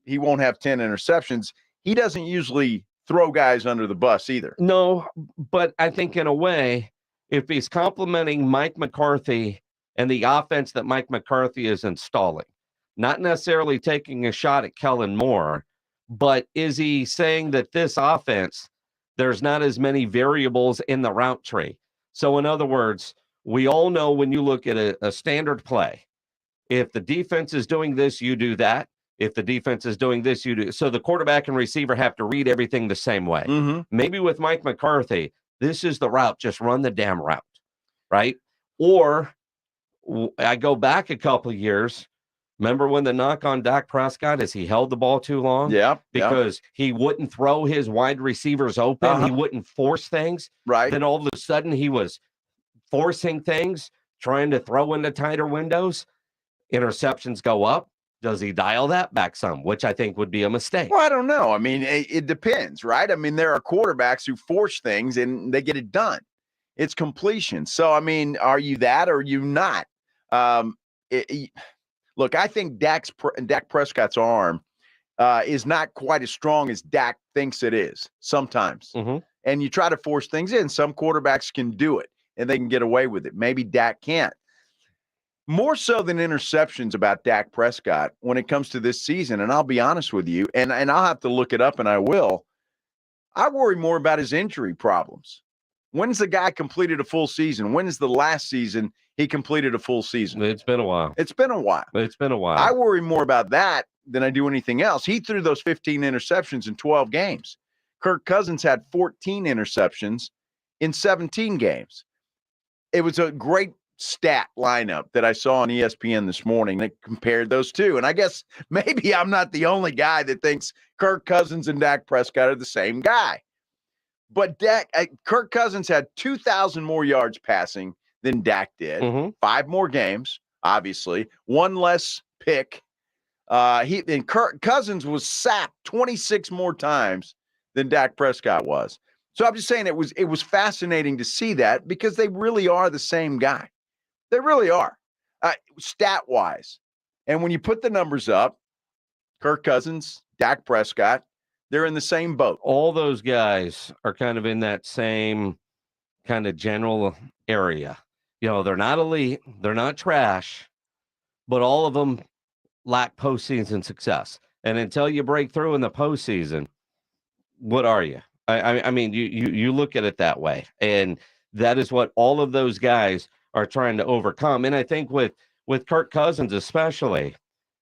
Speaker 2: he won't have 10 interceptions. He doesn't usually throw guys under the bus either.
Speaker 6: No, but I think in a way, if he's complimenting Mike McCarthy and the offense that Mike McCarthy is installing, not necessarily taking a shot at Kellen Moore, but is he saying that this offense, there's not as many variables in the route tree? So in other words, we all know when you look at a standard play, if the defense is doing this, you do that. If the defense is doing this, you do. So the quarterback and receiver have to read everything the same way.
Speaker 2: Mm-hmm.
Speaker 6: Maybe with Mike McCarthy, this is the route. Just run the damn route, right? Or I go back a couple of years. Remember when the knock on Dak Prescott is he held the ball too long?
Speaker 2: Yeah.
Speaker 6: Because he wouldn't throw his wide receivers open. He wouldn't force things.
Speaker 2: Right.
Speaker 6: Then all of a sudden he was forcing things, trying to throw into tighter windows. Interceptions go up. Does he dial that back some, which I think would be a mistake?
Speaker 2: Well, I don't know. I mean, it depends, right? I mean, there are quarterbacks who force things and they get it done. It's completion. So, I mean, are you that or are you not? Look, I think Dak Prescott's arm is not quite as strong as Dak thinks it is sometimes.
Speaker 6: Mm-hmm.
Speaker 2: And you try to force things in. Some quarterbacks can do it and they can get away with it. Maybe Dak can't. More so than interceptions about Dak Prescott when it comes to this season, and I'll be honest with you, and I'll have to look it up, and I will. I worry more about his injury problems. When's the guy completed a full season? When is the last season he completed a full season?
Speaker 6: It's been a while.
Speaker 2: It's been a while. I worry more about that than I do anything else. He threw those 15 interceptions in 12 games. Kirk Cousins had 14 interceptions in 17 games. It was a great stat lineup that I saw on ESPN this morning that compared those two. And I guess maybe I'm not the only guy that thinks Kirk Cousins and Dak Prescott are the same guy. But Kirk Cousins had 2,000 more yards passing than Dak did. 5 more games, obviously. 1 less pick. Kirk Cousins was sacked 26 more times than Dak Prescott was. So I'm just saying it was fascinating to see that because they really are the same guy. They really are, stat-wise. And when you put the numbers up, Kirk Cousins, Dak Prescott, they're in the same boat.
Speaker 6: All those guys are kind of in that same kind of general area. You know, they're not elite, they're not trash, but all of them lack postseason success. And until you break through in the postseason, what are you? I mean, you look at it that way. And that is what all of those guys are trying to overcome. And I think with Kirk Cousins especially,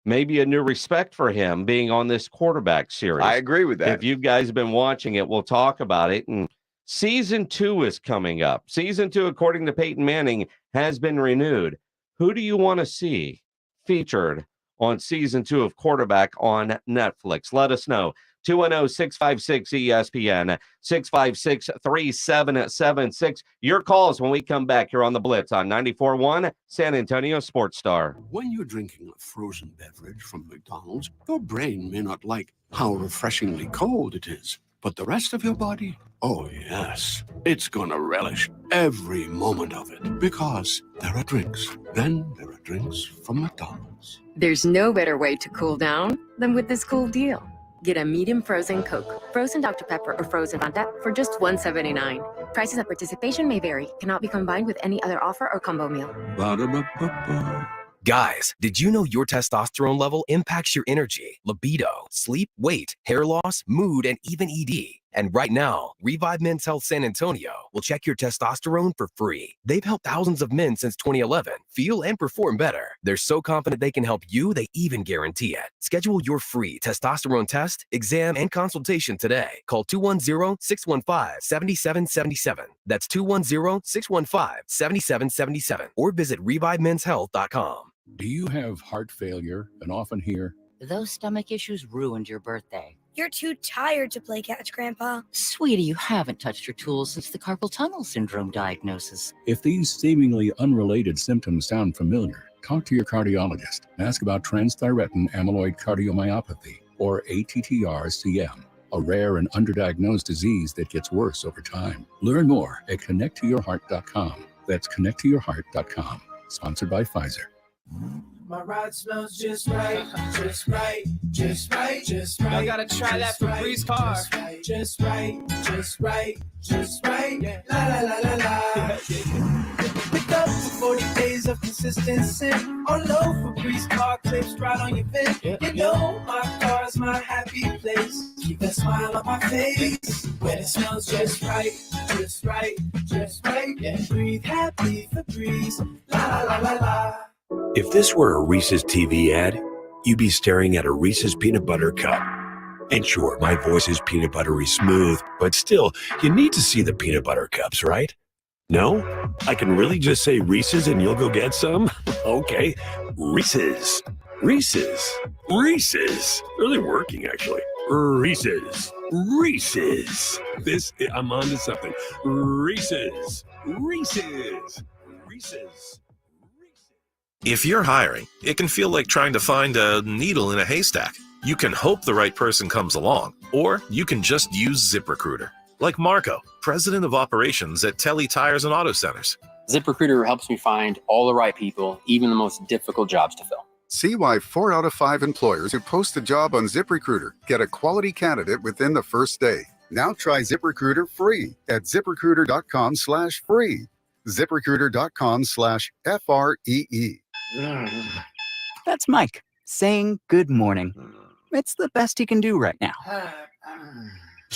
Speaker 6: maybe a new respect for him being on this quarterback series.
Speaker 2: I agree with that.
Speaker 6: If you guys have been watching it, we'll talk about it. And season 2 is coming up. Season 2, according to Peyton Manning, has been renewed. Who do you want to see featured on season 2 of Quarterback on Netflix? Let us know. 210-656-ESPN, 656-3776. Your calls when we come back here on the Blitz on 94.1 San Antonio Sports Star.
Speaker 14: When you're drinking a frozen beverage from McDonald's, your brain may not like how refreshingly cold it is, but the rest of your body, oh yes, it's gonna relish every moment of it because there are drinks. Then there are drinks from McDonald's.
Speaker 15: There's no better way to cool down than with this cool deal. Get a medium frozen Coke, frozen Dr. Pepper, or frozen Fanta for just $1.79. Prices at participation may vary. Cannot be combined with any other offer or combo meal.
Speaker 14: Ba-da-ba-ba-ba.
Speaker 16: Guys, did you know your testosterone level impacts your energy, libido, sleep, weight, hair loss, mood, and even ED? And right now, Revive Men's Health San Antonio will check your testosterone for free. They've helped thousands of men since 2011 feel and perform better. They're so confident they can help you, they even guarantee it. Schedule your free testosterone test, exam, and consultation today. Call 210-615-7777. That's 210-615-7777. Or visit ReviveMen'sHealth.com.
Speaker 17: Do you have heart failure and often hear,
Speaker 18: "Those stomach issues ruined your birthday"?
Speaker 19: "You're too tired to play catch, Grandpa."
Speaker 18: Sweetie, you haven't touched your tools since the carpal tunnel syndrome diagnosis.
Speaker 17: If these seemingly unrelated symptoms sound familiar, talk to your cardiologist. Ask about transthyretin amyloid cardiomyopathy, or ATTR-CM, a rare and underdiagnosed disease that gets worse over time. Learn more at connecttoyourheart.com. That's connecttoyourheart.com. Sponsored by Pfizer.
Speaker 20: My ride smells just right, just right, just right, just right. I gotta try that Febreze car. Just right, just right, just right. Yeah. La la la la la. Pick up for 40 days of consistency. Oh no, Febreze car clips right on your vent. Yeah. You know my car's my happy place. Keep that smile on my face. When it smells just right, just right, just right. Yeah. Breathe happy Febreze. La la la la la.
Speaker 21: If this were a Reese's TV ad, you'd be staring at a Reese's peanut butter cup. And sure, my voice is peanut buttery smooth, but still, you need to see the peanut butter cups, right? No? I can really just say Reese's and you'll go get some? Okay, Reese's. Reese's. Reese's. Really working, actually. Reese's. Reese's. I'm on to something. Reese's. Reese's. Reese's.
Speaker 22: If you're hiring, it can feel like trying to find a needle in a haystack. You can hope the right person comes along, or you can just use ZipRecruiter. Like Marco, president of operations at Telly Tires and Auto Centers.
Speaker 23: ZipRecruiter helps me find all the right people, even the most difficult jobs to fill.
Speaker 24: See why 4 out of 5 employers who post a job on ZipRecruiter get a quality candidate within the first day. Now try ZipRecruiter free at ZipRecruiter.com/free. ZipRecruiter.com/FREE.
Speaker 25: That's Mike saying good morning. It's the best he can do right now.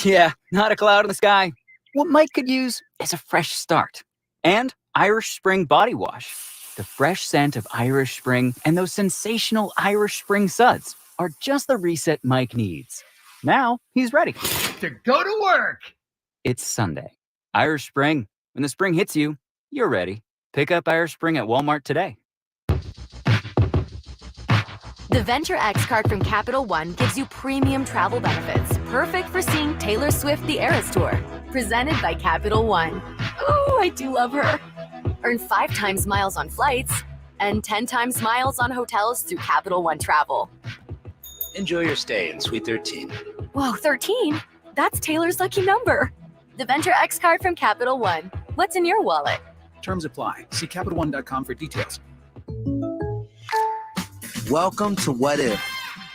Speaker 25: Yeah, not a cloud in the sky. What Mike could use is a fresh start. And Irish Spring Body Wash. The fresh scent of Irish Spring and those sensational Irish Spring suds are just the reset Mike needs. Now he's ready
Speaker 1: to go to work.
Speaker 25: It's Sunday. Irish Spring. When the spring hits you, you're ready. Pick up Irish Spring at Walmart today.
Speaker 3: The Venture X card from Capital One gives you premium travel benefits, perfect for seeing Taylor Swift The Eras Tour. Presented by Capital One. Ooh, I do love her. Earn 5 times miles on flights and 10 times miles on hotels through Capital One Travel.
Speaker 4: Enjoy your stay in Suite 13.
Speaker 3: Whoa, 13? That's Taylor's lucky number. The Venture X card from Capital One. What's in your wallet?
Speaker 4: Terms apply. See CapitalOne.com for details.
Speaker 5: Welcome to What If,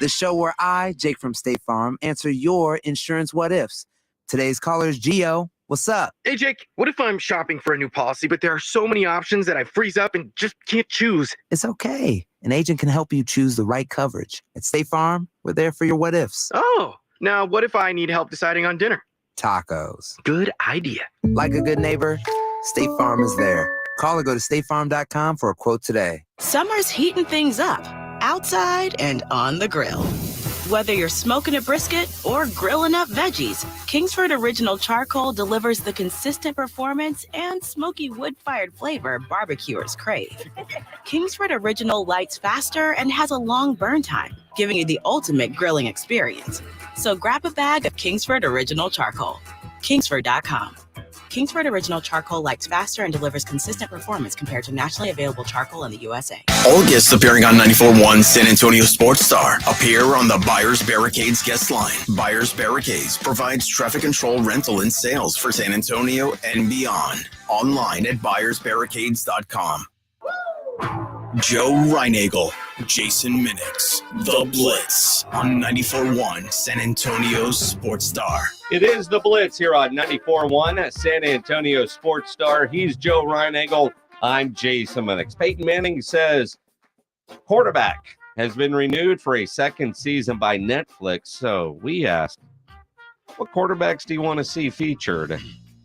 Speaker 5: the show where I, Jake from State Farm, answer your insurance what ifs. Today's caller is Gio. What's up?
Speaker 8: Hey, Jake, what if I'm shopping for a new policy, but there are so many options that I freeze up and just can't choose?
Speaker 5: It's okay. An agent can help you choose the right coverage. At State Farm, we're there for your what ifs.
Speaker 8: Oh, now what if I need help deciding on dinner?
Speaker 5: Tacos.
Speaker 8: Good idea.
Speaker 5: Like a good neighbor, State Farm is there. Call or go to statefarm.com for a quote today.
Speaker 26: Summer's heating things up, outside and on the grill. Whether you're smoking a brisket or grilling up veggies, Kingsford Original Charcoal delivers the consistent performance and smoky wood-fired flavor barbecuers crave. Kingsford Original lights faster and has a long burn time, giving you the ultimate grilling experience. So grab a bag of Kingsford Original Charcoal. Kingsford.com. Kingsford Original Charcoal lights faster and delivers consistent performance compared to nationally available charcoal in the USA.
Speaker 27: All guests appearing on 94.1 San Antonio Sports Star appear on the Buyers Barricades guest line. Buyers Barricades provides traffic control, rental, and sales for San Antonio and beyond. Online at buyersbarricades.com. Joe Reinagel, Jason Minix, The Blitz on 94.1 San Antonio Sports Star.
Speaker 6: It is The Blitz here on 94.1 San Antonio Sports Star. He's Joe Reinagel. I'm Jason Minix. Peyton Manning says quarterback has been renewed for a second season by Netflix. So we asked, what quarterbacks do you want to see featured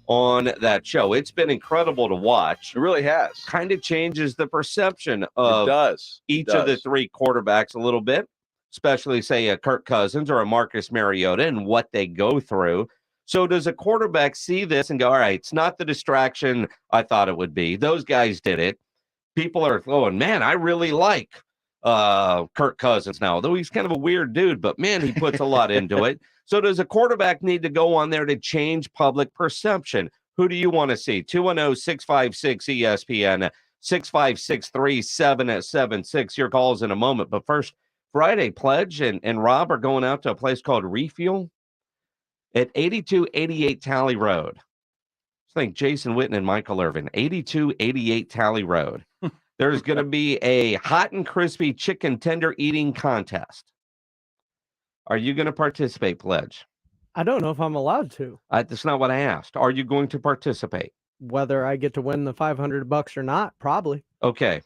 Speaker 6: on that show? It's been incredible to watch.
Speaker 2: It really has.
Speaker 6: Kind of changes the perception of each of the 3 quarterbacks a little bit, especially, say, a Kirk Cousins or a Marcus Mariota and what they go through. So does a quarterback see this and go, all right, it's not the distraction I thought it would be. Those guys did it. People are going, man, I really like Kirk Cousins now, though he's kind of a weird dude, but man, he puts a lot into it. So does a quarterback need to go on there to change public perception? Who do you want to see? 210-656-ESPN, 656-3776. Your calls in a moment. But first, Friday, Pledge and Rob are going out to a place called Refuel at 8288 Tally Road. I think Jason Witten and Michael Irvin, 8288 Tally Road. There's going to be a hot and crispy chicken tender eating contest. Are you going to participate, Pledge?
Speaker 28: I don't know if I'm allowed to.
Speaker 6: That's not what I asked. Are you going to participate?
Speaker 28: Whether I get to win the $500 or not, probably.
Speaker 6: Okay.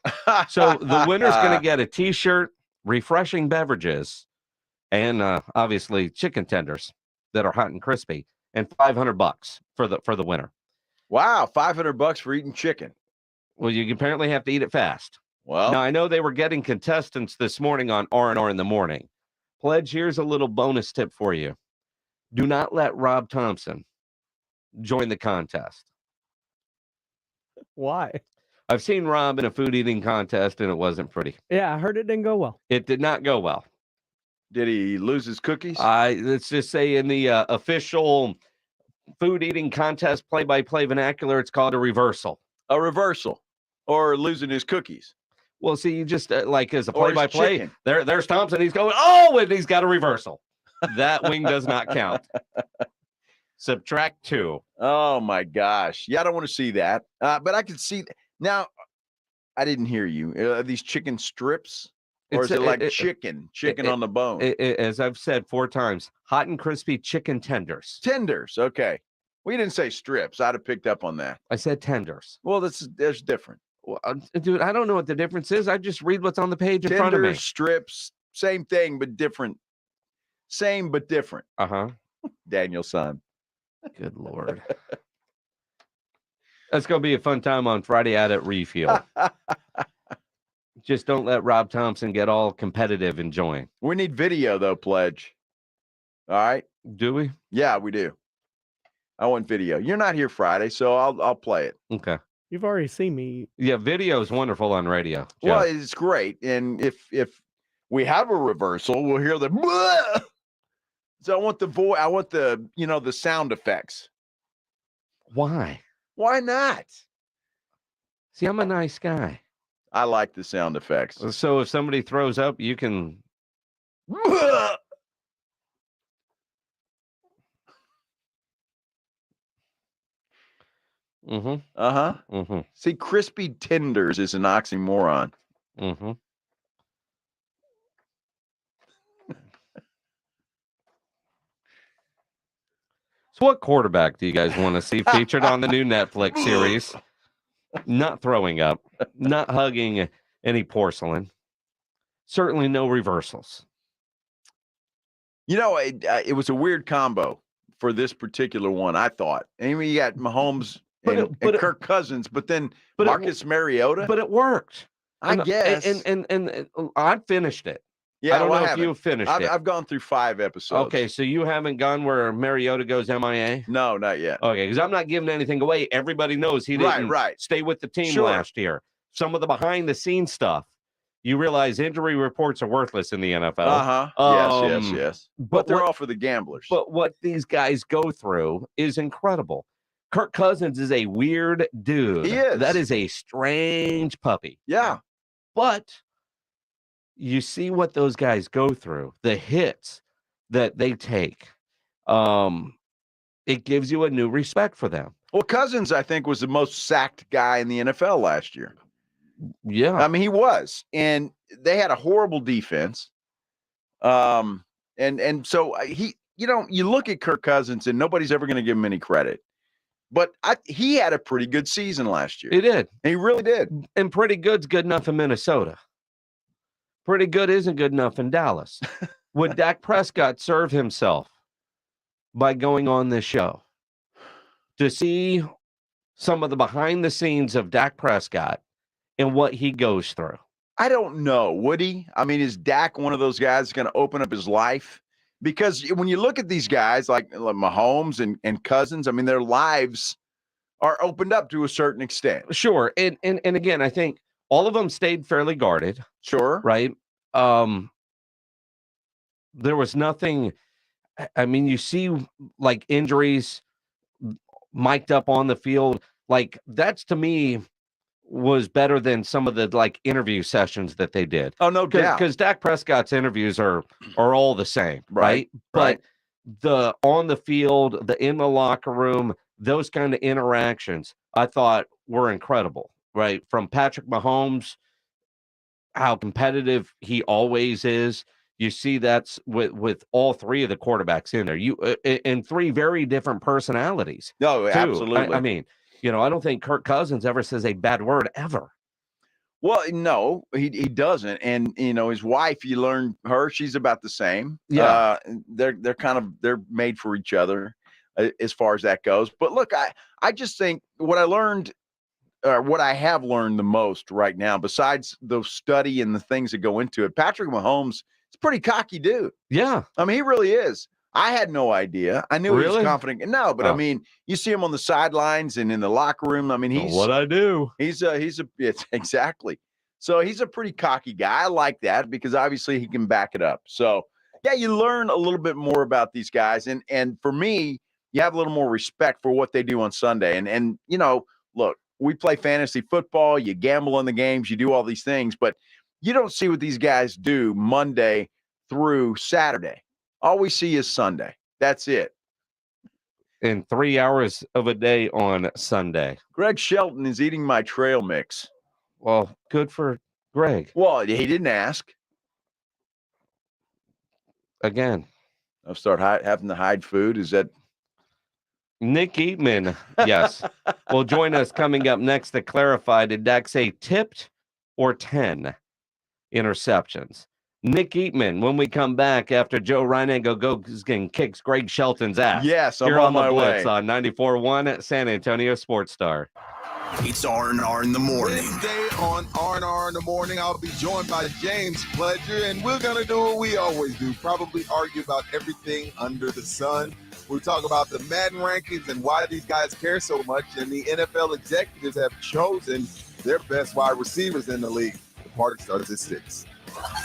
Speaker 6: So the winner's going to get a T-shirt, refreshing beverages, and obviously chicken tenders that are hot and crispy, and $500 for the winner.
Speaker 2: Wow, $500 for eating chicken.
Speaker 6: Well, you apparently have to eat it fast.
Speaker 2: Well,
Speaker 6: now I know they were getting contestants this morning on R&R in the morning. Pledge, here's a little bonus tip for you. Do not let Rob Thompson join the contest.
Speaker 28: Why?
Speaker 6: I've seen Rob in a food eating contest, and it wasn't pretty.
Speaker 28: Yeah, I heard it didn't go well.
Speaker 6: It did not go well.
Speaker 2: Did he lose his cookies?
Speaker 6: Let's just say in the official food eating contest play-by-play vernacular, it's called a reversal.
Speaker 2: A reversal, or losing his cookies.
Speaker 6: Well, see, you just like as a play-by-play, there's Thompson. He's going, oh, and he's got a reversal. That wing does not count. Subtract 2.
Speaker 2: Oh, my gosh. Yeah, I don't want to see that. But I can see. Now, I didn't hear you. Are these chicken strips? Or is it like chicken on the bone?
Speaker 6: As I've said 4 times, hot and crispy chicken tenders.
Speaker 2: Tenders, okay. We didn't say strips. I'd have picked up on that.
Speaker 6: I said tenders.
Speaker 2: Well, there's different.
Speaker 6: Well, dude, I don't know what the difference is. I just read what's on the page in front of me.
Speaker 2: Strips, same thing, but different. Same, but different.
Speaker 6: Uh-huh.
Speaker 2: Daniel's son.
Speaker 6: Good Lord. That's going to be a fun time on Friday out at Refuel. Just don't let Rob Thompson get all competitive and join.
Speaker 2: We need video, though, Pledge. All right.
Speaker 6: Do we?
Speaker 2: Yeah, we do. I want video. You're not here Friday, so I'll play it.
Speaker 6: Okay.
Speaker 28: You've already seen me.
Speaker 6: Yeah, video is wonderful on radio. Joe.
Speaker 2: Well, it's great. And if we have a reversal, we'll hear the Bleh! So I want the voice, I want the, the sound effects.
Speaker 6: Why?
Speaker 2: Why not?
Speaker 6: See, I'm a nice guy.
Speaker 2: I like the sound effects.
Speaker 6: So if somebody throws up, you can.
Speaker 2: Bleh!
Speaker 6: Mm-hmm.
Speaker 2: Uh-huh.
Speaker 6: Mm-hmm.
Speaker 2: See, crispy tenders is an oxymoron.
Speaker 6: Mm-hmm. So what quarterback do you guys want to see featured on the new Netflix series? Not throwing up, not hugging any porcelain, certainly no reversals.
Speaker 2: It was a weird combo for this particular one, I thought. I mean, you got Mahomes and Kirk Cousins, but then Marcus Mariota.
Speaker 6: But it worked.
Speaker 2: I guess.
Speaker 6: And I finished it.
Speaker 2: Yeah,
Speaker 6: I don't know
Speaker 2: I
Speaker 6: if
Speaker 2: haven't.
Speaker 6: you finished it.
Speaker 2: I've gone through 5 episodes.
Speaker 6: Okay, so you haven't gone where Mariota goes MIA?
Speaker 2: No, not yet.
Speaker 6: Okay, because I'm not giving anything away. Everybody knows he didn't stay with the team last year. Some of the behind-the-scenes stuff, you realize injury reports are worthless in the NFL.
Speaker 2: Uh-huh. Yes. But they're all for the gamblers.
Speaker 6: But what these guys go through is incredible. Kirk Cousins is a weird dude.
Speaker 2: He is.
Speaker 6: That is a strange puppy.
Speaker 2: Yeah.
Speaker 6: But you see what those guys go through, the hits that they take. It gives you a new respect for them.
Speaker 2: Well, Cousins, I think, was the most sacked guy in the NFL last year.
Speaker 6: Yeah.
Speaker 2: I mean, he was. And they had a horrible defense. And so you look at Kirk Cousins and nobody's ever going to give him any credit. But he had a pretty good season last year.
Speaker 6: He did.
Speaker 2: He really did.
Speaker 6: And pretty good's good enough in Minnesota. Pretty good isn't good enough in Dallas. Would Dak Prescott serve himself by going on this show to see some of the behind the scenes of Dak Prescott and what he goes through?
Speaker 2: I don't know. Would he? I mean, is Dak one of those guys that's going to open up his life? Because when you look at these guys like Mahomes and Cousins, I mean, their lives are opened up to a certain extent.
Speaker 6: Sure. And again, I think all of them stayed fairly guarded.
Speaker 2: Sure.
Speaker 6: Right. There was nothing. I mean, you see like injuries mic'd up on the field. Like that's to me was better than some of the like interview sessions that they did.
Speaker 2: Oh, no doubt.
Speaker 6: Because Dak Prescott's interviews are all the same. Right. But the on the field, the in the locker room, those kind of interactions, I thought were incredible. Right. From Patrick Mahomes, how competitive he always is. You see that's with all 3 of the quarterbacks in there. You and 3 very different personalities.
Speaker 2: No,
Speaker 6: too.
Speaker 2: absolutely.
Speaker 6: I mean, I don't think Kirk Cousins ever says a bad word ever.
Speaker 2: Well, no, he doesn't. And his wife, you learn her, she's about the same.
Speaker 6: Yeah.
Speaker 2: They're made for each other as far as that goes. But look, I just think what I learned, or what I have learned the most right now, besides the study and the things that go into it, Patrick Mahomes is a pretty cocky dude.
Speaker 6: Yeah.
Speaker 2: I mean, he really is. I had no idea. I knew he was confident. No, but I mean, you see him on the sidelines and in the locker room. I mean, he's
Speaker 6: what I do.
Speaker 2: It's exactly. So he's a pretty cocky guy. I like that because obviously he can back it up. So yeah, you learn a little bit more about these guys. And for me, you have a little more respect for what they do on Sunday. And look, we play fantasy football, you gamble on the games, you do all these things, but you don't see what these guys do Monday through Saturday. All we see is Sunday. That's it.
Speaker 6: And 3 hours of a day on Sunday.
Speaker 2: Greg Shelton is eating my trail mix.
Speaker 6: Well, good for Greg.
Speaker 2: Well, he didn't ask.
Speaker 6: Again.
Speaker 2: I'll start having to hide food. Is that
Speaker 6: Nick Eatman? Yes. Will join us coming up next to clarify, did Dak say tipped or 10 interceptions? Nick Eatman, when we come back after Joe Reinango goes and kicks Greg Shelton's ass.
Speaker 2: Yes, I'm
Speaker 6: Here
Speaker 2: on
Speaker 6: on the
Speaker 2: my
Speaker 6: Blitz
Speaker 2: way.
Speaker 6: on 94.1 San Antonio Sports Star.
Speaker 27: It's R&R in the morning.
Speaker 7: Wednesday on R&R in the morning, I'll be joined by James Pledger, and we're going to do what we always do, probably argue about everything under the sun. We'll talk about the Madden rankings and why these guys care so much, and the NFL executives have chosen their best wide receivers in the league. The party starts at 6.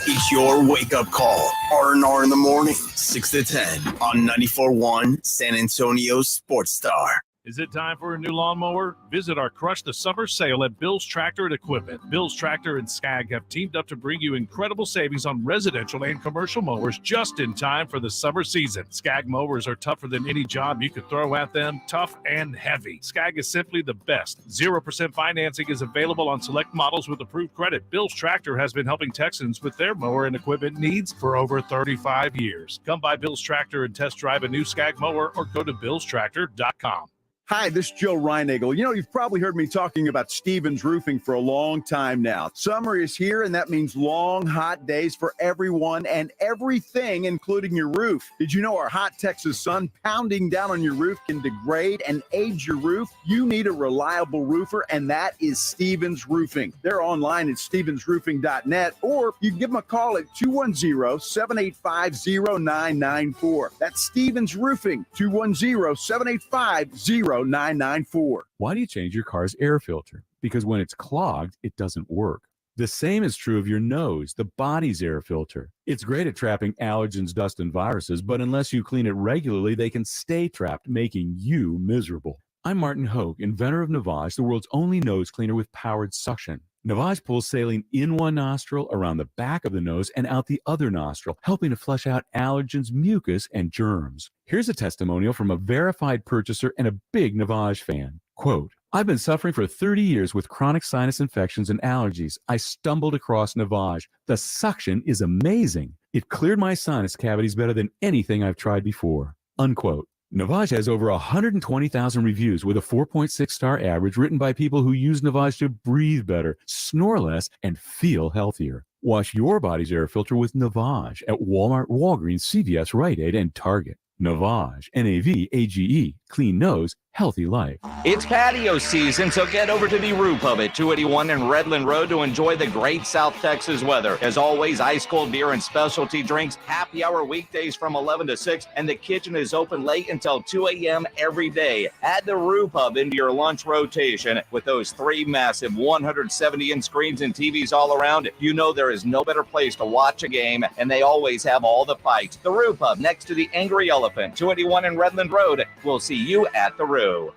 Speaker 27: It's your wake-up call. R&R in the morning, 6 to 10 on 94.1 San Antonio Sports Star.
Speaker 9: Is it time for a new lawnmower? Visit our Crush the Summer sale at Bill's Tractor and Equipment. Bill's Tractor and Skag have teamed up to bring you incredible savings on residential and commercial mowers just in time for the summer season. Skag mowers are tougher than any job you could throw at them, tough and heavy. Skag is simply the best. 0% financing is available on select models with approved credit. Bill's Tractor has been helping Texans with their mower and equipment needs for over 35 years. Come by Bill's Tractor and test drive a new Skag mower or go to billstractor.com.
Speaker 2: Hi, this is Joe Reinagel. You know, you've probably heard me talking about Stevens Roofing for a long time now. Summer is here, and that means long, hot days for everyone and everything, including your roof. Did you know our hot Texas sun pounding down on your roof can degrade and age your roof? You need a reliable roofer, and that is Stevens Roofing. They're online at stevensroofing.net, or you can give them a call at 210-785-0994. That's Stevens Roofing, 210-785-0994.
Speaker 10: Why do you change your car's air filter? Because when it's clogged, it doesn't work. The same is true of your nose, the body's air filter. It's great at trapping allergens, dust, and viruses, but unless you clean it regularly, they can stay trapped, making you miserable. I'm Martin Hogue, inventor of Navage, the world's only nose cleaner with powered suction. Navage pulls saline in one nostril, around the back of the nose, and out the other nostril, helping to flush out allergens, mucus, and germs. Here's a testimonial from a verified purchaser and a big Navage fan. Quote, I've been suffering for 30 years with chronic sinus infections and allergies. I stumbled across Navage. The suction is amazing. It cleared my sinus cavities better than anything I've tried before. Unquote. Navage has over 120,000 reviews with a 4.6-star average written by people who use Navage to breathe better, snore less, and feel healthier. Wash your body's air filter with Navage at Walmart, Walgreens, CVS, Rite Aid, and Target. Navage, N-A-V-A-G-E, clean nose, healthy life.
Speaker 11: It's patio season, so get over to the Roo Pub at 281 and Redland Road to enjoy the great South Texas weather. As always, ice cold beer and specialty drinks, happy hour weekdays from 11 to 6, and the kitchen is open late until 2 a.m. every day. Add the Roo Pub into your lunch rotation with those 3 massive 170-inch screens and TVs all around. You know there is no better place to watch a game, and they always have all the fights. The Roo Pub next to the Angry Elephant, 281 and Redland Road. We'll see you at the Roo.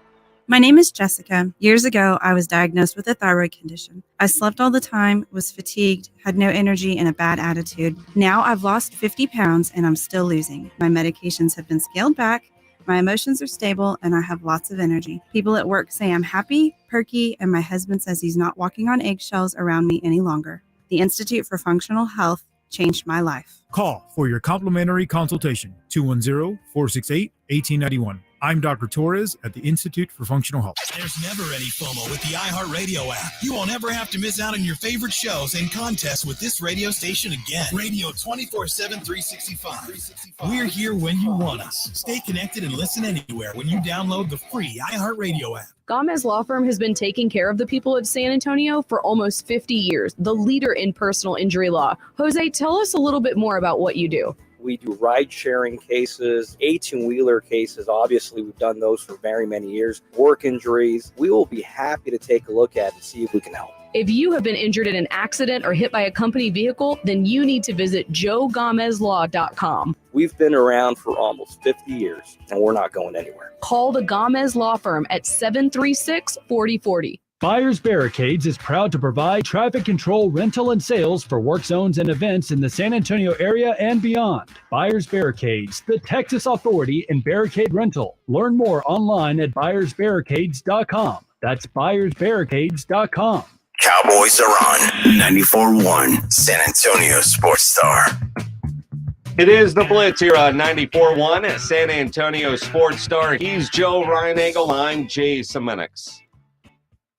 Speaker 12: My name is Jessica. Years ago, I was diagnosed with a thyroid condition. I slept all the time, was fatigued, had no energy, and a bad attitude. Now I've lost 50 pounds and I'm still losing. My medications have been scaled back, my emotions are stable, and I have lots of energy. People at work say I'm happy, perky, and my husband says he's not walking on eggshells around me any longer. The Institute for Functional Health changed my life.
Speaker 13: Call for your complimentary consultation, 210-468-1891. I'm Dr. Torres at the Institute for Functional Health.
Speaker 14: There's never any FOMO with the iHeartRadio app. You won't ever have to miss out on your favorite shows and contests with this radio station again. Radio 24/7, 365. We're here when you want us. Stay connected and listen anywhere when you download the free iHeartRadio app.
Speaker 15: Gomez Law Firm has been taking care of the people of San Antonio for almost 50 years, the leader in personal injury law. Jose, tell us a little bit more about what you do.
Speaker 29: We do ride-sharing cases, 18-wheeler cases. Obviously, we've done those for very many years. Work injuries. We will be happy to take a look at and see if we can help.
Speaker 15: If you have been injured in an accident or hit by a company vehicle, then you need to visit joegomezlaw.com.
Speaker 29: We've been around for almost 50 years, and we're not going anywhere.
Speaker 15: Call the Gomez Law Firm at 736-4040.
Speaker 30: Buyers Barricades is proud to provide traffic control, rental, and sales for work zones and events in the San Antonio area and beyond. Buyers Barricades, the Texas authority in barricade rental. Learn more online at buyersbarricades.com. That's buyersbarricades.com.
Speaker 27: Cowboys are on 94.1 San Antonio Sports Star.
Speaker 6: It is the Blitz here on 94.1 San Antonio Sports Star. He's Joe Reinagel. I'm Jay Semenix.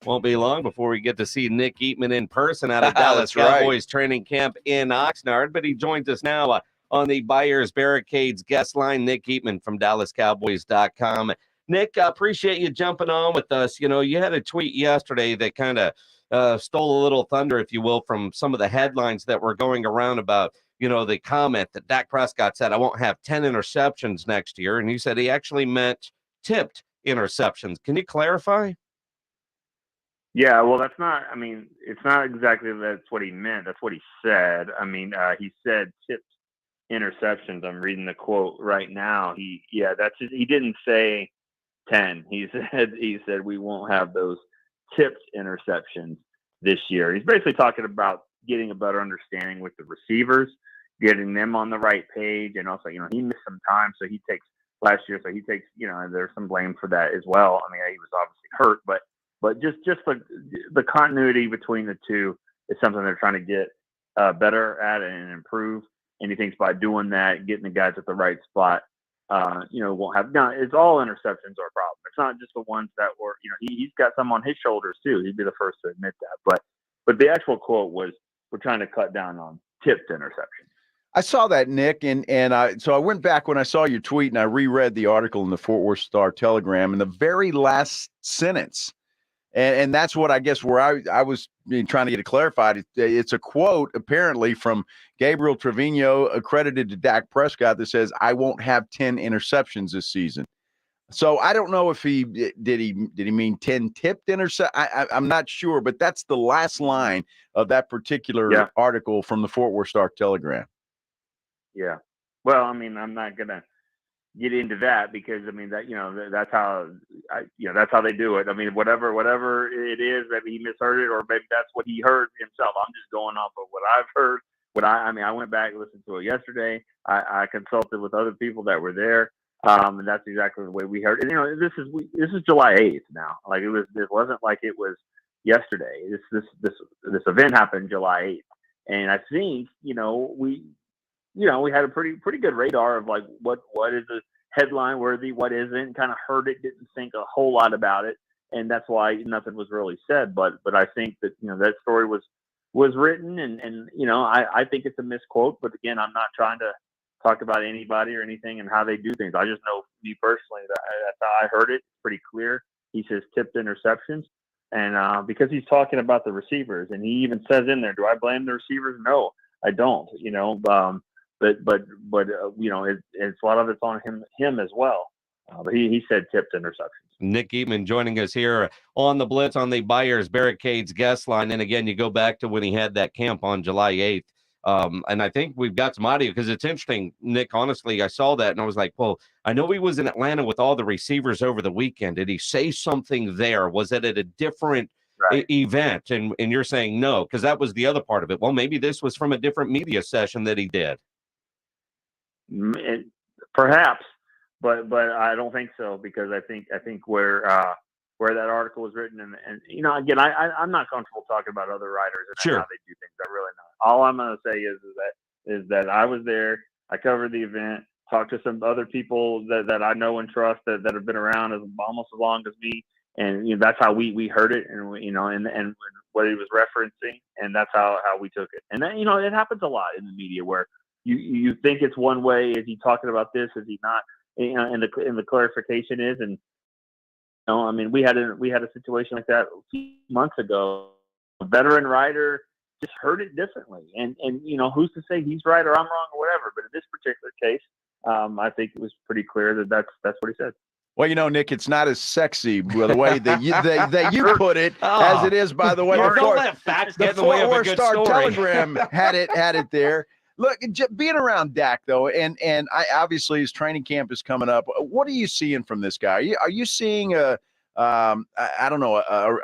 Speaker 6: Won't be long before we get to see Nick Eatman in person out of Dallas Cowboys training camp in Oxnard, but he joins us now on the Buyers Barricades guest line. Nick Eatman from DallasCowboys.com. Nick, I appreciate you jumping on with us. You had a tweet yesterday that kind of stole a little thunder, if you will, from some of the headlines that were going around about, the comment that Dak Prescott said, I won't have 10 interceptions next year. And he said he actually meant tipped interceptions. Can you clarify?
Speaker 1: Yeah, well, that's not, it's not exactly that's what he meant. That's what he said. He said tipped interceptions. I'm reading the quote right now. He didn't say 10. He said we won't have those tipped interceptions this year. He's basically talking about getting a better understanding with the receivers, getting them on the right page. And also, he missed some time. So he takes last year. So he takes, there's some blame for that as well. He was obviously hurt, but just the continuity between the two is something they're trying to get better at and improve. And he thinks by doing that, getting the guys at the right spot, won't have. Now, it's all interceptions are a problem. It's not just the ones that were, he's got some on his shoulders too. He'd be the first to admit that. But the actual quote was, "We're trying to cut down on tipped interceptions."
Speaker 2: I saw that, Nick, and so I went back when I saw your tweet and I reread the article in the Fort Worth Star-Telegram, and the very last sentence. And that's what I guess where I was trying to get it clarified. It's a quote apparently from Gabriel Trevino accredited to Dak Prescott that says, I won't have 10 interceptions this season. So I don't know if he did he mean 10 tipped intercept. I'm not sure, but that's the last line of that particular article from the Fort Worth Star-Telegram.
Speaker 1: Yeah. Well, I'm not going to get into that because that that's how that's how they do it. Whatever it is that he misheard it, or maybe that's what he heard himself. I'm just going off of what I've heard. I went back and listened to it yesterday. I consulted with other people that were there, and that's exactly the way we heard it. This is July 8th now. It wasn't like it was yesterday. This event happened July 8th, and I think we had a pretty good radar of what is a headline worthy, what isn't. Kind of heard it, didn't think a whole lot about it, and that's why nothing was really said. But I think that that story was written, and I think it's a misquote. But again, I'm not trying to talk about anybody or anything and how they do things. I just know me personally that's how I heard it. It's pretty clear. He says tipped interceptions, and because he's talking about the receivers, and he even says in there, "Do I blame the receivers?" No, I don't. But it's a lot of it's on him as well. But he said tipped interceptions.
Speaker 6: Nick Eatman joining us here on the Blitz on the Buyers Barricades guest line. And again, you go back to when he had that camp on July 8th. And I think we've got some audio because it's interesting, Nick. Honestly, I saw that and I was like, well, I know he was in Atlanta with all the receivers over the weekend. Did he say something there? Was it at a different event? And you're saying no, because that was the other part of it. Well, maybe this was from a different media session that he did.
Speaker 1: Perhaps, but I don't think so, because I think where that article was written, and again, I'm not comfortable talking about other writers and how they do things. I'm really not. All I'm going to say is that I was there, I covered the event, talked to some other people that I know and trust that have been around almost as long as me, and that's how we heard it, and and what he was referencing, and that's how we took it. And then it happens a lot in the media where you think it's one way. Is he talking about this? Is he not? And the clarification is, and we had a situation like that a few months ago. A veteran writer just heard it differently, and who's to say he's right or I'm wrong or whatever. But in this particular case, I think it was pretty clear that that's what he said.
Speaker 2: Well, Nick, it's not as sexy the way that you put it as it is, by the way.
Speaker 6: Don't let facts get in the way of a good story.
Speaker 2: Telegram had it there. Look, being around Dak, though, and obviously his training camp is coming up. What are you seeing from this guy? Are you seeing a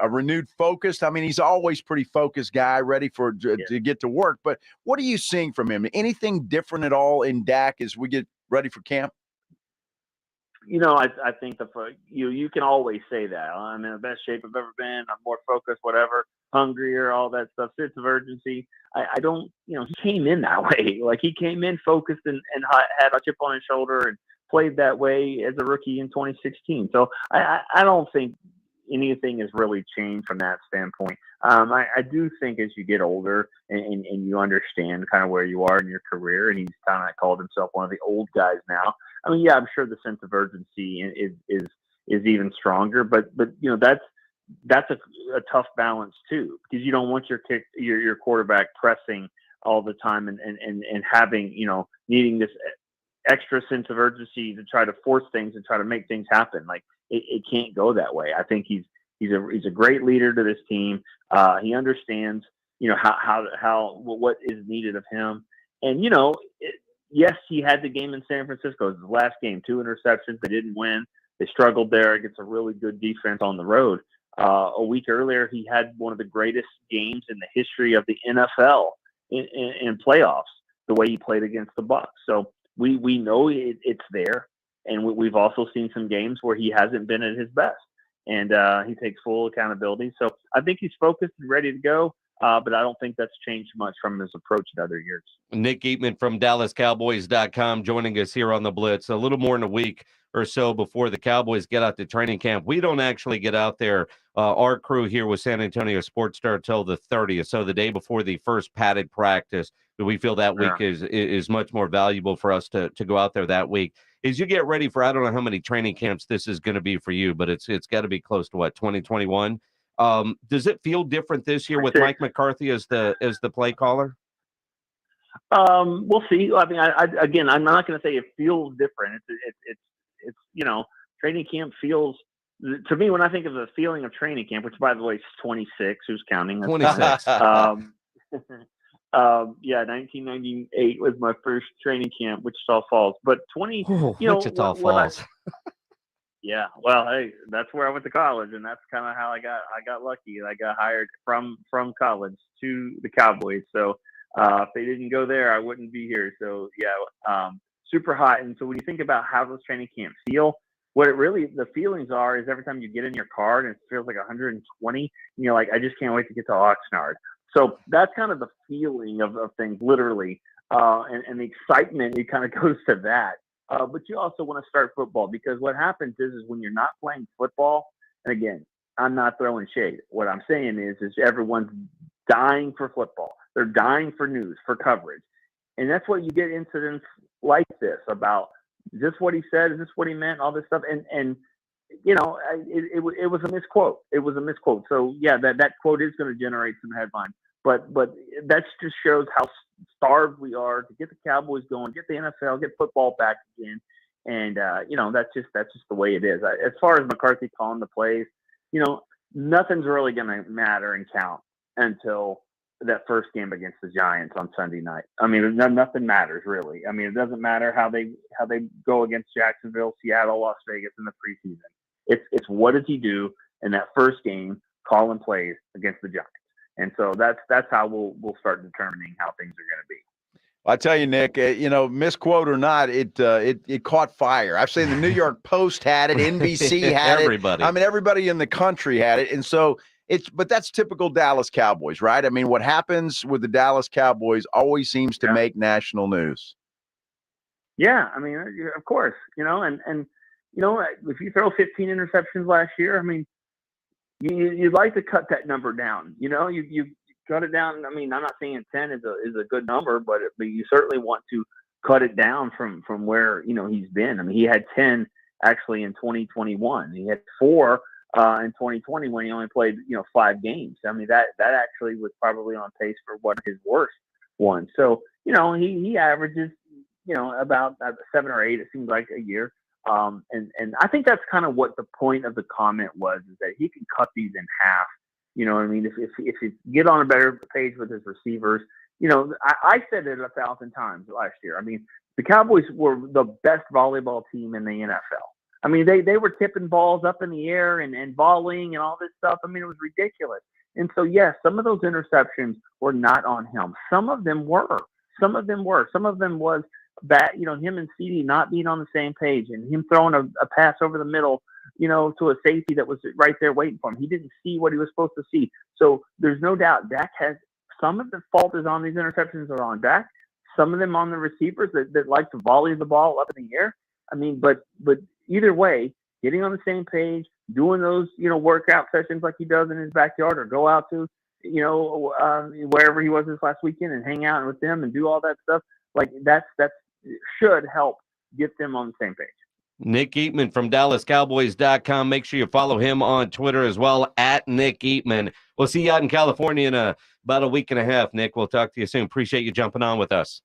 Speaker 2: renewed focus? He's always pretty focused guy, ready to get to work. But what are you seeing from him? Anything different at all in Dak as we get ready for camp?
Speaker 1: I think you can always say that. I'm in the best shape I've ever been. I'm more focused, whatever, hungrier, all that stuff, sense of urgency. I don't, he came in that way. He came in focused and had a chip on his shoulder and played that way as a rookie in 2016. So I don't think anything has really changed from that standpoint. I do think as you get older and you understand kind of where you are in your career, and he's kind of called himself one of the old guys now. I'm sure the sense of urgency is is even stronger. But that's a tough balance too, because you don't want your quarterback pressing all the time and having, needing this extra sense of urgency to try to force things and try to make things happen. Like it can't go that way. I think he's a great leader to this team. He understands, what is needed of him. And, yes, he had the game in San Francisco. It was his last game, 2 interceptions. They didn't win. They struggled there against a really good defense on the road. A week earlier, he had one of the greatest games in the history of the NFL in playoffs, the way he played against the Bucs. So we know it's there. And we've also seen some games where he hasn't been at his best. And he takes full accountability. So I think he's focused and ready to go. But I don't think that's changed much from his approach in other years.
Speaker 6: Nick Eatman from DallasCowboys.com joining us here on the Blitz. A little more than a week or so before the Cowboys get out to training camp. We don't actually get out there. Our crew here with San Antonio Sports Star till the 30th, so the day before the first padded practice. We feel that week is much more valuable for us to go out there that week. As you get ready for, I don't know how many training camps this is going to be for you, but it's got to be close to 2021. Does it feel different this year with Mike McCarthy as the play caller?
Speaker 1: We'll see. I mean, again, I'm not going to say it feels different. It's training camp feels, to me, when I think of the feeling of training camp, which by the way is 26, who's counting?
Speaker 6: 26.
Speaker 1: 1998 was my first training camp, Wichita Falls. But
Speaker 6: Wichita Falls.
Speaker 1: Yeah, well, hey, that's where I went to college, and that's kind of how I got lucky. I got hired from college to the Cowboys. So if they didn't go there, I wouldn't be here. So yeah, super hot. And so when you think about how those training camps feel, what the feelings are is every time you get in your car and it feels like 120, and you're like, I just can't wait to get to Oxnard. So that's kind of the feeling of things, literally, and the excitement. It kind of goes to that. But you also want to start football, because what happens is when you're not playing football, and again, I'm not throwing shade. What I'm saying is everyone's dying for football. They're dying for news, for coverage. And that's what you get incidents like this about, is this what he said? Is this what he meant? All this stuff. And it was a misquote. It was a misquote. So yeah, that quote is going to generate some headlines. But that just shows how starved we are to get the Cowboys going, get the NFL, get football back again. And that's just the way it is. As far as McCarthy calling the plays, nothing's really going to matter and count until that first game against the Giants on Sunday night. I mean, nothing matters really. I mean, it doesn't matter how they go against Jacksonville, Seattle, Las Vegas in the preseason. It's what does he do in that first game, calling plays against the Giants. And so that's how we'll start determining how things are going to be.
Speaker 2: I tell you, Nick, misquote or not, it caught fire. I've seen the New York Post had it, NBC had
Speaker 6: everybody.
Speaker 2: it. I mean, everybody in the country had it. And so but that's typical Dallas Cowboys, right? I mean, what happens with the Dallas Cowboys always seems to make national news.
Speaker 1: Yeah, I mean, of course, and if you throw 15 interceptions last year, I mean, you'd like to cut that number down. You cut it down. I mean, I'm not saying 10 is a good number, but you certainly want to cut it down from where he's been. I mean, he had 10 actually in 2021. He had 4 in 2020 when he only played 5 games. I mean, that actually was probably on pace for one of his worst ones. So he averages about 7 or 8. It seems like a year. And I think that's kind of what the point of the comment was, is that he can cut these in half. You know what I mean? If you get on a better page with his receivers, I said it 1,000 times last year. I mean, the Cowboys were the best volleyball team in the NFL. I mean, they were tipping balls up in the air and volleying and all this stuff. I mean, it was ridiculous. And so, yes, some of those interceptions were not on him. Some of them were. Some of them was that, him and CD not being on the same page and him throwing a pass over the middle, to a safety that was right there waiting for him. He didn't see what he was supposed to see. So there's no doubt Dak has some of the fault is on these interceptions are on Dak. Some of them on the receivers that like to volley the ball up in the air. I mean, but either way, getting on the same page, doing those, workout sessions like he does in his backyard, or go out to, wherever he was this last weekend and hang out with them and do all that stuff. Like that should help get them on the same page.
Speaker 6: Nick Eatman from DallasCowboys.com. Make sure you follow him on Twitter as well, at Nick Eatman. We'll see you out in California in about a week and a half, Nick. We'll talk to you soon. Appreciate you jumping on with us.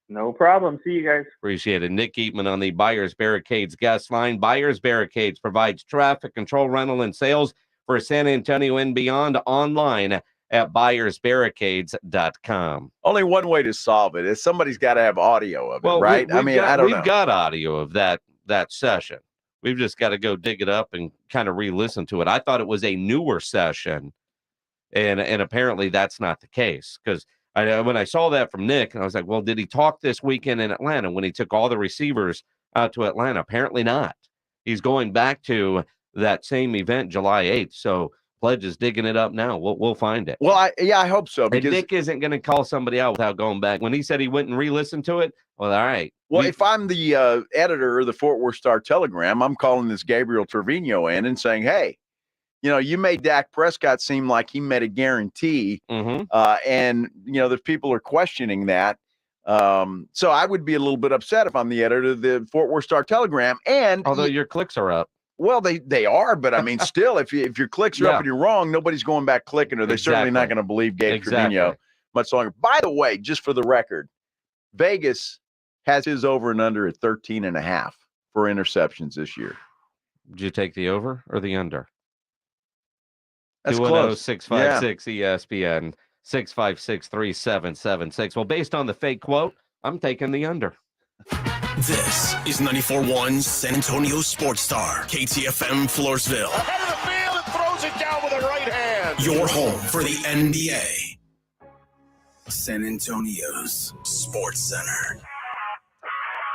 Speaker 1: No problem. See you guys.
Speaker 6: Appreciate it. Nick Eatman on the Buyers Barricades guest line. Buyers Barricades provides traffic control, rental, and sales for San Antonio and beyond online at buyersbarricades.com.
Speaker 2: Only one way to solve it is somebody's got to have audio of it, right? I don't know.
Speaker 6: We've got audio of that session. We've just got to go dig it up and kind of re-listen to it. I thought it was a newer session, and apparently that's not the case, because when I saw that from Nick, I was like, well, did he talk this weekend in Atlanta when he took all the receivers out to Atlanta? Apparently not. He's going back to that same event July 8th. So Pledge is digging it up now. We'll find it.
Speaker 2: Well, I hope so. Because
Speaker 6: and Nick isn't going to call somebody out without going back. When he said he went and re-listened to it, well, all right.
Speaker 2: Well, if I'm the editor of the Fort Worth Star-Telegram, I'm calling this Gabriel Trevino in and saying, hey, you made Dak Prescott seem like he made a guarantee.
Speaker 6: Mm-hmm.
Speaker 2: And, the people are questioning that. So I would be a little bit upset if I'm the editor of the Fort Worth Star-Telegram. And
Speaker 6: although your clicks are up.
Speaker 2: Well, they are, but I mean, still, if your clicks are up and you're wrong, nobody's going back clicking, or they're certainly not going to believe Gabe Trevino much longer. By the way, just for the record, Vegas has his over and under at 13.5 for interceptions this year.
Speaker 6: Did you take the over or the under?
Speaker 2: That's close.
Speaker 6: 656 ESPN 656-3776. Well, based on the fake quote, I'm taking the under.
Speaker 27: This is 94.1 San Antonio Sports Star, KTFM Floresville.
Speaker 16: Ahead of the field and throws it down with a right hand.
Speaker 27: Your home for the NBA. San Antonio's Sports Center.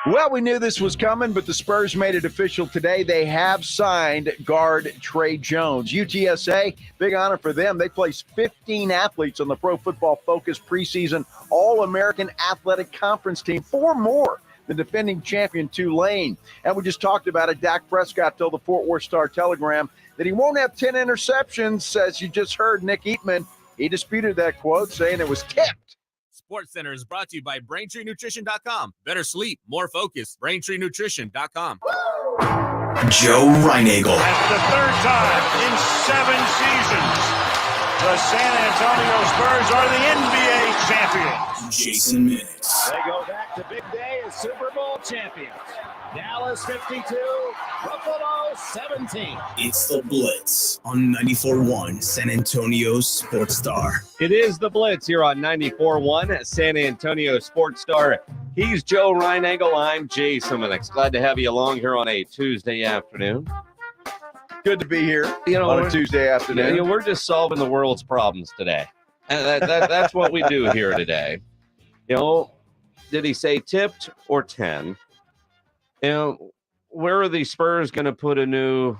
Speaker 2: Well, we knew this was coming, but the Spurs made it official today. They have signed guard Trey Jones. UTSA, big honor for them. They placed 15 athletes on the Pro Football Focus preseason All-American Athletic Conference team, 4 more. The defending champion Tulane. And we just talked about it. Dak Prescott told the Fort Worth Star-Telegram that he won't have 10 interceptions, as you just heard Nick Eatman. He disputed that quote, saying it was tipped.
Speaker 17: Sports Center is brought to you by BraintreeNutrition.com. Better sleep, more focus. BraintreeNutrition.com.
Speaker 27: Joe Reinagel.
Speaker 16: That's the third time in 7 seasons the San Antonio Spurs are the NBA champions.
Speaker 27: Jason Minutes.
Speaker 18: They go back to big day as Super Bowl champions. Dallas 52, Buffalo 17.
Speaker 27: It's the Blitz on 94.1 San Antonio Sports Star.
Speaker 6: It is the Blitz here on 94.1 San Antonio Sports Star. He's Joe Reinagel. I'm Jason Minix. Glad to have you along here on a Tuesday afternoon.
Speaker 2: Good to be here on a Tuesday afternoon.
Speaker 6: We're just solving the world's problems today. And that's what we do here today. Did he say tipped or 10? Where are the Spurs going to put a new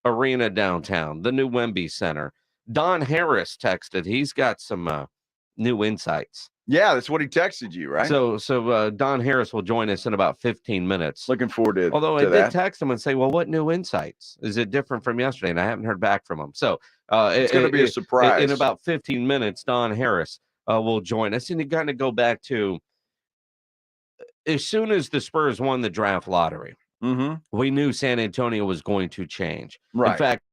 Speaker 6: arena downtown, the new Wemby Center? Don Harris texted. He's got some new insights.
Speaker 2: Yeah, that's what he texted you, right?
Speaker 6: So Don Harris will join us in about 15 minutes.
Speaker 2: Looking forward to
Speaker 6: Although
Speaker 2: to
Speaker 6: I did text him and say, well, what new insights? Is it different from yesterday? And I haven't heard back from him. So
Speaker 2: it's going to be a surprise.
Speaker 6: In about 15 minutes, Don Harris will join us. And you got to go back to, as soon as the Spurs won the draft lottery, we knew San Antonio was going to change.
Speaker 2: Right.
Speaker 6: In fact,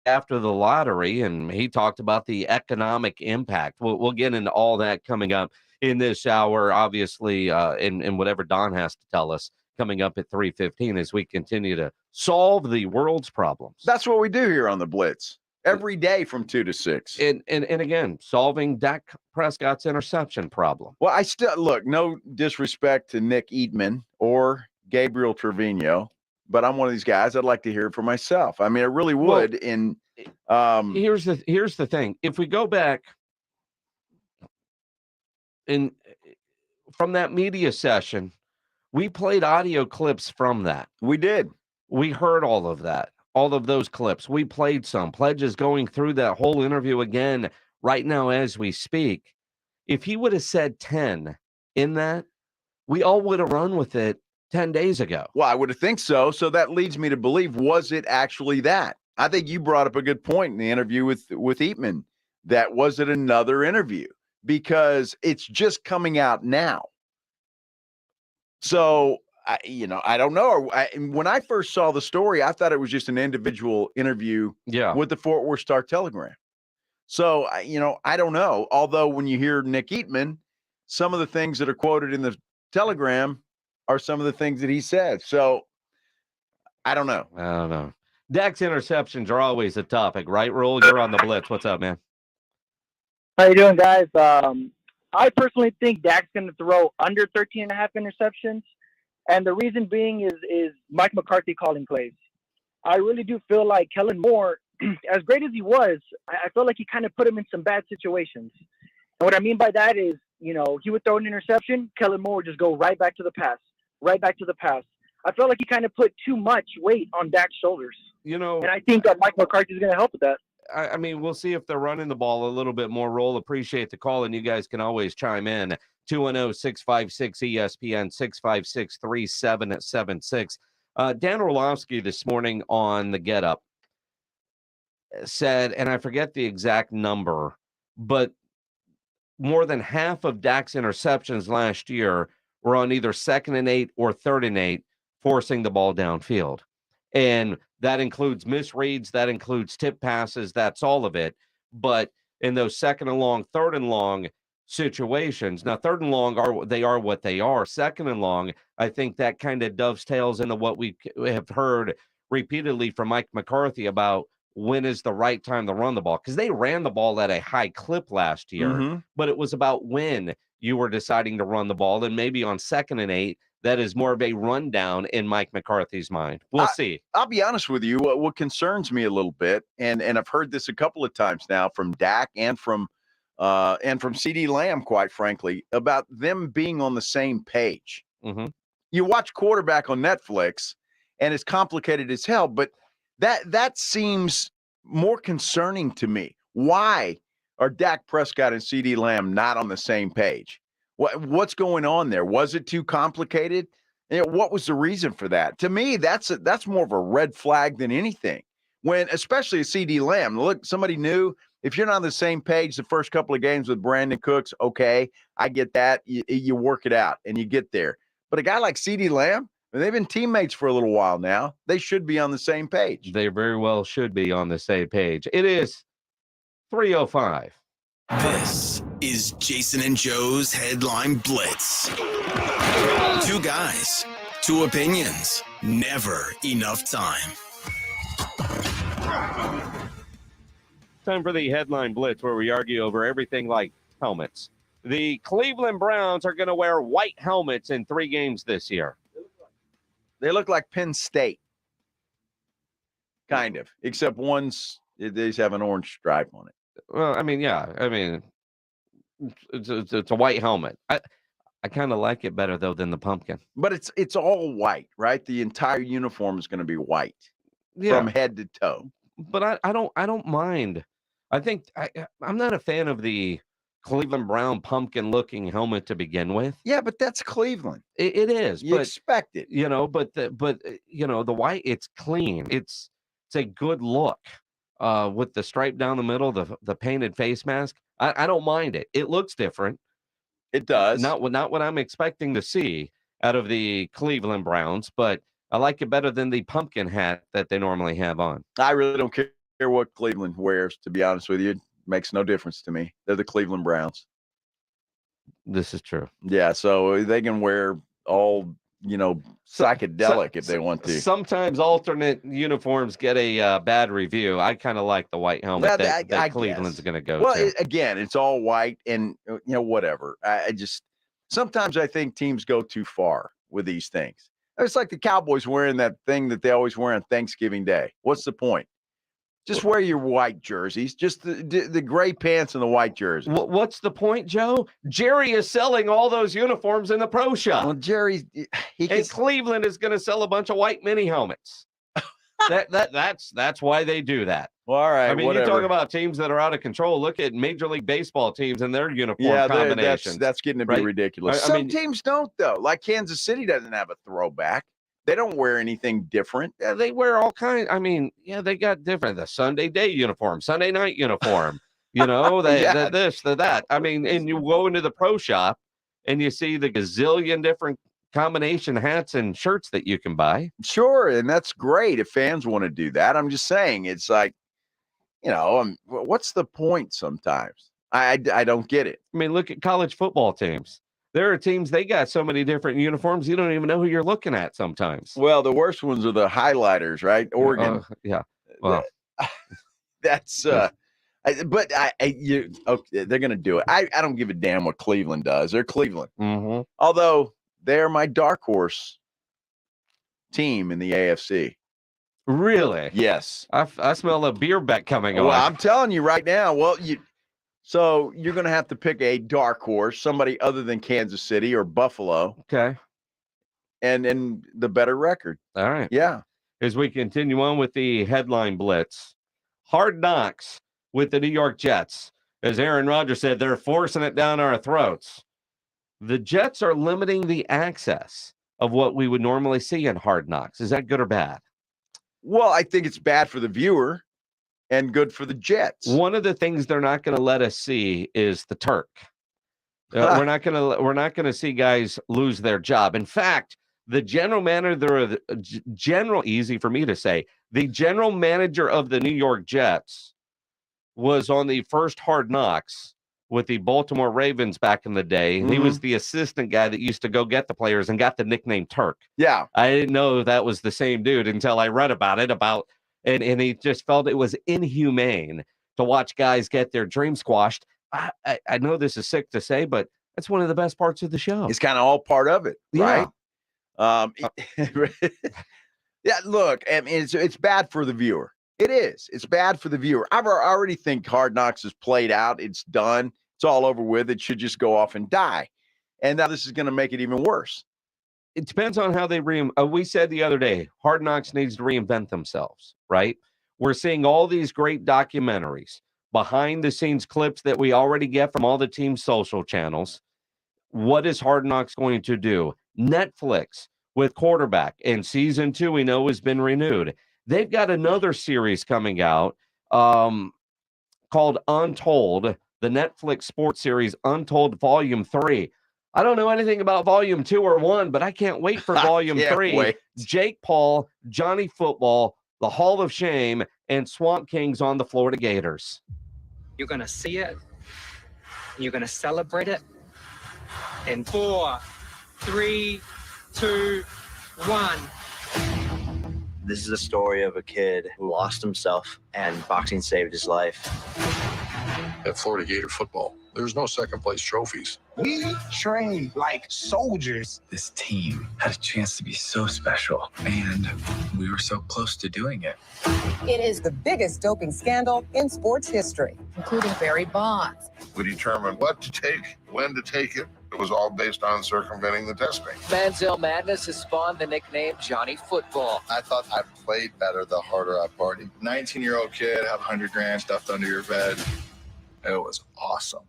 Speaker 6: after the lottery, and he talked about the economic impact. We'll get into all that coming up in this hour, obviously, in whatever Don has to tell us coming up at 3:15 as we continue to solve the world's problems.
Speaker 2: That's what we do here on the Blitz every day from 2 to 6.
Speaker 6: And again, solving Dak Prescott's interception problem.
Speaker 2: Well, I still look, no disrespect to Nick Eatman or Gabriel Trevino, but I'm one of these guys. I'd like to hear it for myself. I mean, I really would.
Speaker 6: Here's the thing. If we go back from that media session, we played audio clips from that.
Speaker 2: We did.
Speaker 6: We heard all of that, all of those clips. We played some. Pledge is going through that whole interview again right now as we speak. If he would have said 10 in that, we all would have run with it 10 days ago.
Speaker 2: Well, I would have think so. So that leads me to believe, was it actually that? I think you brought up a good point in the interview with Eatman. That was it another interview? Because it's just coming out now. So, I don't know. When I first saw the story, I thought it was just an individual interview with the Fort Worth Star-Telegram. So, I don't know. Although when you hear Nick Eatman, some of the things that are quoted in the Telegram are some of the things that he said. So, I don't know.
Speaker 6: Dak's interceptions are always a topic, right, Roll? You're on the Blitz. What's up, man?
Speaker 3: How you doing, guys? I personally think Dak's going to throw under 13.5 interceptions. And the reason being is Mike McCarthy calling plays. I really do feel like Kellen Moore, as great as he was, I feel like he kind of put him in some bad situations. And what I mean by that is, he would throw an interception, Kellen Moore would just go right back to the pass. I feel like he kind of put too much weight on Dak's shoulders. And I think that Mike McCarthy is going to help with that.
Speaker 6: I mean, we'll see if they're running the ball a little bit more. Roll. Appreciate the call, and you guys can always chime in. 210-656-ESPN, 656-3776. Dan Orlovsky this morning on the Get Up said, and I forget the exact number, but more than half of Dak's interceptions last year were on either 2nd and 8 or 3rd and 8, forcing the ball downfield. And that includes misreads, that includes tip passes, that's all of it. But in those 2nd and long, 3rd and long situations, now 3rd and long are what they are. 2nd and long, I think that kind of dovetails into what we have heard repeatedly from Mike McCarthy about when is the right time to run the ball. Because they ran the ball at a high clip last year, but it was about when you were deciding to run the ball. And maybe on 2nd and 8, that is more of a rundown in Mike McCarthy's mind. We'll see.
Speaker 2: I'll be honest with you. What concerns me a little bit, and I've heard this a couple of times now from Dak and from CeeDee Lamb, quite frankly, about them being on the same page. You watch quarterback on Netflix, and it's complicated as hell, but that seems more concerning to me. Why are Dak Prescott and CeeDee Lamb not on the same page? What's going on there? Was it too complicated? What was the reason for that? To me, that's more of a red flag than anything. When, especially a CeeDee Lamb, look, somebody new. If you're not on the same page the first couple of games with Brandon Cooks, okay, I get that. You work it out and you get there. But a guy like CeeDee Lamb, they've been teammates for a little while now. They should be on the same page.
Speaker 6: They very well should be on the same page. It is 3:05.
Speaker 27: This is Jason and Joe's Headline Blitz. 2 guys, 2 opinions, never enough time.
Speaker 6: Time for the Headline Blitz, where we argue over everything like helmets. The Cleveland Browns are going to wear white helmets in 3 games this year.
Speaker 2: They look like Penn State. Kind of. Except one's, they just have an orange stripe on it.
Speaker 6: Well, I mean, yeah. I mean, it's a white helmet. I kind of like it better, though, than the pumpkin.
Speaker 2: But it's all white, right? The entire uniform is going to be white from head to toe.
Speaker 6: But I don't mind. I think I'm not a fan of the Cleveland Brown pumpkin-looking helmet to begin with.
Speaker 2: Yeah, but that's Cleveland.
Speaker 6: It is.
Speaker 2: You expect it.
Speaker 6: But the white, it's clean. It's a good look. With the stripe down the middle, the painted face mask, I don't mind it. It looks different.
Speaker 2: It does.
Speaker 6: Not what I'm expecting to see out of the Cleveland Browns, but I like it better than the pumpkin hat that they normally have on.
Speaker 2: I really don't care what Cleveland wears, to be honest with you. It makes no difference to me. They're the Cleveland Browns.
Speaker 6: This is true.
Speaker 2: Yeah, so they can wear all, psychedelic if they want to.
Speaker 6: Sometimes alternate uniforms get a bad review. I kind of like the white helmet that Cleveland's going to go to.
Speaker 2: Again, it's all white and, whatever. Sometimes I think teams go too far with these things. It's like the Cowboys wearing that thing that they always wear on Thanksgiving Day. What's the point? Just wear your white jerseys, just the gray pants and the white jersey.
Speaker 6: What's the point, Joe? Jerry is selling all those uniforms in the pro shop.
Speaker 2: Well, Jerry,
Speaker 6: Cleveland is going to sell a bunch of white mini helmets. That's why they do that.
Speaker 2: Well, all right.
Speaker 6: I mean,
Speaker 2: whatever.
Speaker 6: You talk about teams that are out of control. Look at Major League Baseball teams and their uniform combinations.
Speaker 2: That's getting to be ridiculous. Some teams don't, though. Like Kansas City doesn't have a throwback. They don't wear anything different.
Speaker 6: Yeah, they wear all kinds. I mean, they got different. The Sunday day uniform, Sunday night uniform, this, that. I mean, and you go into the pro shop and you see the gazillion different combination hats and shirts that you can buy.
Speaker 2: Sure, and that's great if fans want to do that. I'm just saying, it's like, what's the point sometimes? I don't get it.
Speaker 6: I mean, look at college football teams. There are teams, they got so many different uniforms, you don't even know who you're looking at sometimes.
Speaker 2: Well, the worst ones are the highlighters, right? Oregon.
Speaker 6: Yeah. Well,
Speaker 2: that's but they're going to do it. I don't give a damn what Cleveland does. They're Cleveland.
Speaker 6: Mm-hmm.
Speaker 2: Although they're my dark horse team in the AFC.
Speaker 6: Really?
Speaker 2: Yes.
Speaker 6: I smell a beer bet coming on.
Speaker 2: Well, I'm telling you right now. So you're going to have to pick a dark horse, somebody other than Kansas City or Buffalo.
Speaker 6: Okay.
Speaker 2: And the better record.
Speaker 6: All right.
Speaker 2: Yeah.
Speaker 6: As we continue on with the headline blitz, Hard Knocks with the New York Jets. As Aaron Rodgers said, they're forcing it down our throats. The Jets are limiting the access of what we would normally see in Hard Knocks. Is that good or bad?
Speaker 2: Well, I think it's bad for the viewer and good for the Jets.
Speaker 6: One of the things they're not going to let us see is the Turk. We're not going to see guys lose their job. In fact, the general manager, easy for me to say, the general manager of the New York Jets was on the first Hard Knocks with the Baltimore Ravens back in the day. Mm-hmm. He was the assistant guy that used to go get the players and got the nickname Turk.
Speaker 2: Yeah.
Speaker 6: I didn't know that was the same dude until I read about it, and he just felt it was inhumane to watch guys get their dreams squashed. I know this is sick to say, but that's one of the best parts of the show.
Speaker 2: It's kind of all part of it, right? Yeah. Yeah, look, I mean, it's bad for the viewer. It is. It's bad for the viewer. I already think Hard Knocks is played out. It's done. It's all over with. It should just go off and die. And now this is going to make it even worse.
Speaker 6: It depends on how they we said the other day, Hard Knocks needs to reinvent themselves, right? We're seeing all these great documentaries, behind-the-scenes clips that we already get from all the team's social channels. What is Hard Knocks going to do? Netflix with Quarterback, and season 2 we know has been renewed. They've got another series coming out called Untold, the Netflix sports series Untold Volume 3. I don't know anything about Volume 2 or 1, but I can't wait for Volume 3.
Speaker 2: Wait.
Speaker 6: Jake Paul, Johnny Football, the Hall of Shame, and Swamp Kings on the Florida Gators.
Speaker 4: You're going to see it, and you're going to celebrate it. In 4, 3, 2, 1.
Speaker 5: This is a story of a kid who lost himself and boxing saved his life.
Speaker 8: At Florida Gator football, there's no second place trophies.
Speaker 19: We trained like soldiers. This team had a chance to be so special, and we were so close to doing it.
Speaker 20: It is the biggest doping scandal in sports history, including Barry Bonds.
Speaker 8: We determined what to take, when to take it. It was all based on circumventing the testing.
Speaker 4: Manziel Madness has spawned the nickname Johnny Football.
Speaker 8: I thought I played better the harder I partied. 19-year-old kid, have $100,000 stuffed under your bed. It was awesome.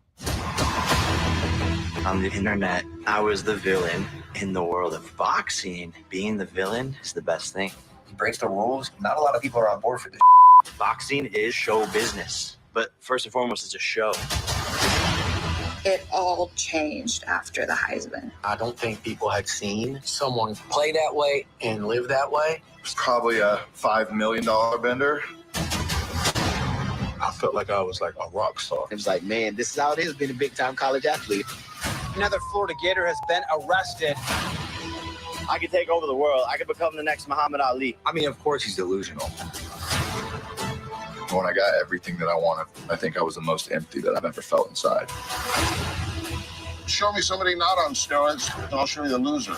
Speaker 5: On the internet, I was the villain. In the world of boxing, being the villain is the best thing.
Speaker 19: He breaks the rules. Not a lot of people are on board for this.
Speaker 5: Boxing is show business, but first and foremost, it's a show.
Speaker 20: It all changed after the Heisman.
Speaker 19: I don't think people had seen someone play that way and live that way.
Speaker 8: It's probably a $5 million bender. I felt like I was like a rock star.
Speaker 19: It was like, man, this is how it is being a big-time college athlete.
Speaker 4: Another Florida Gator has been arrested.
Speaker 5: I could take over the world. I could become the next Muhammad Ali.
Speaker 19: I mean, of course he's delusional.
Speaker 8: When I got everything that I wanted, I think I was the most empty that I've ever felt inside. Show me somebody not on steroids, and I'll show you the loser.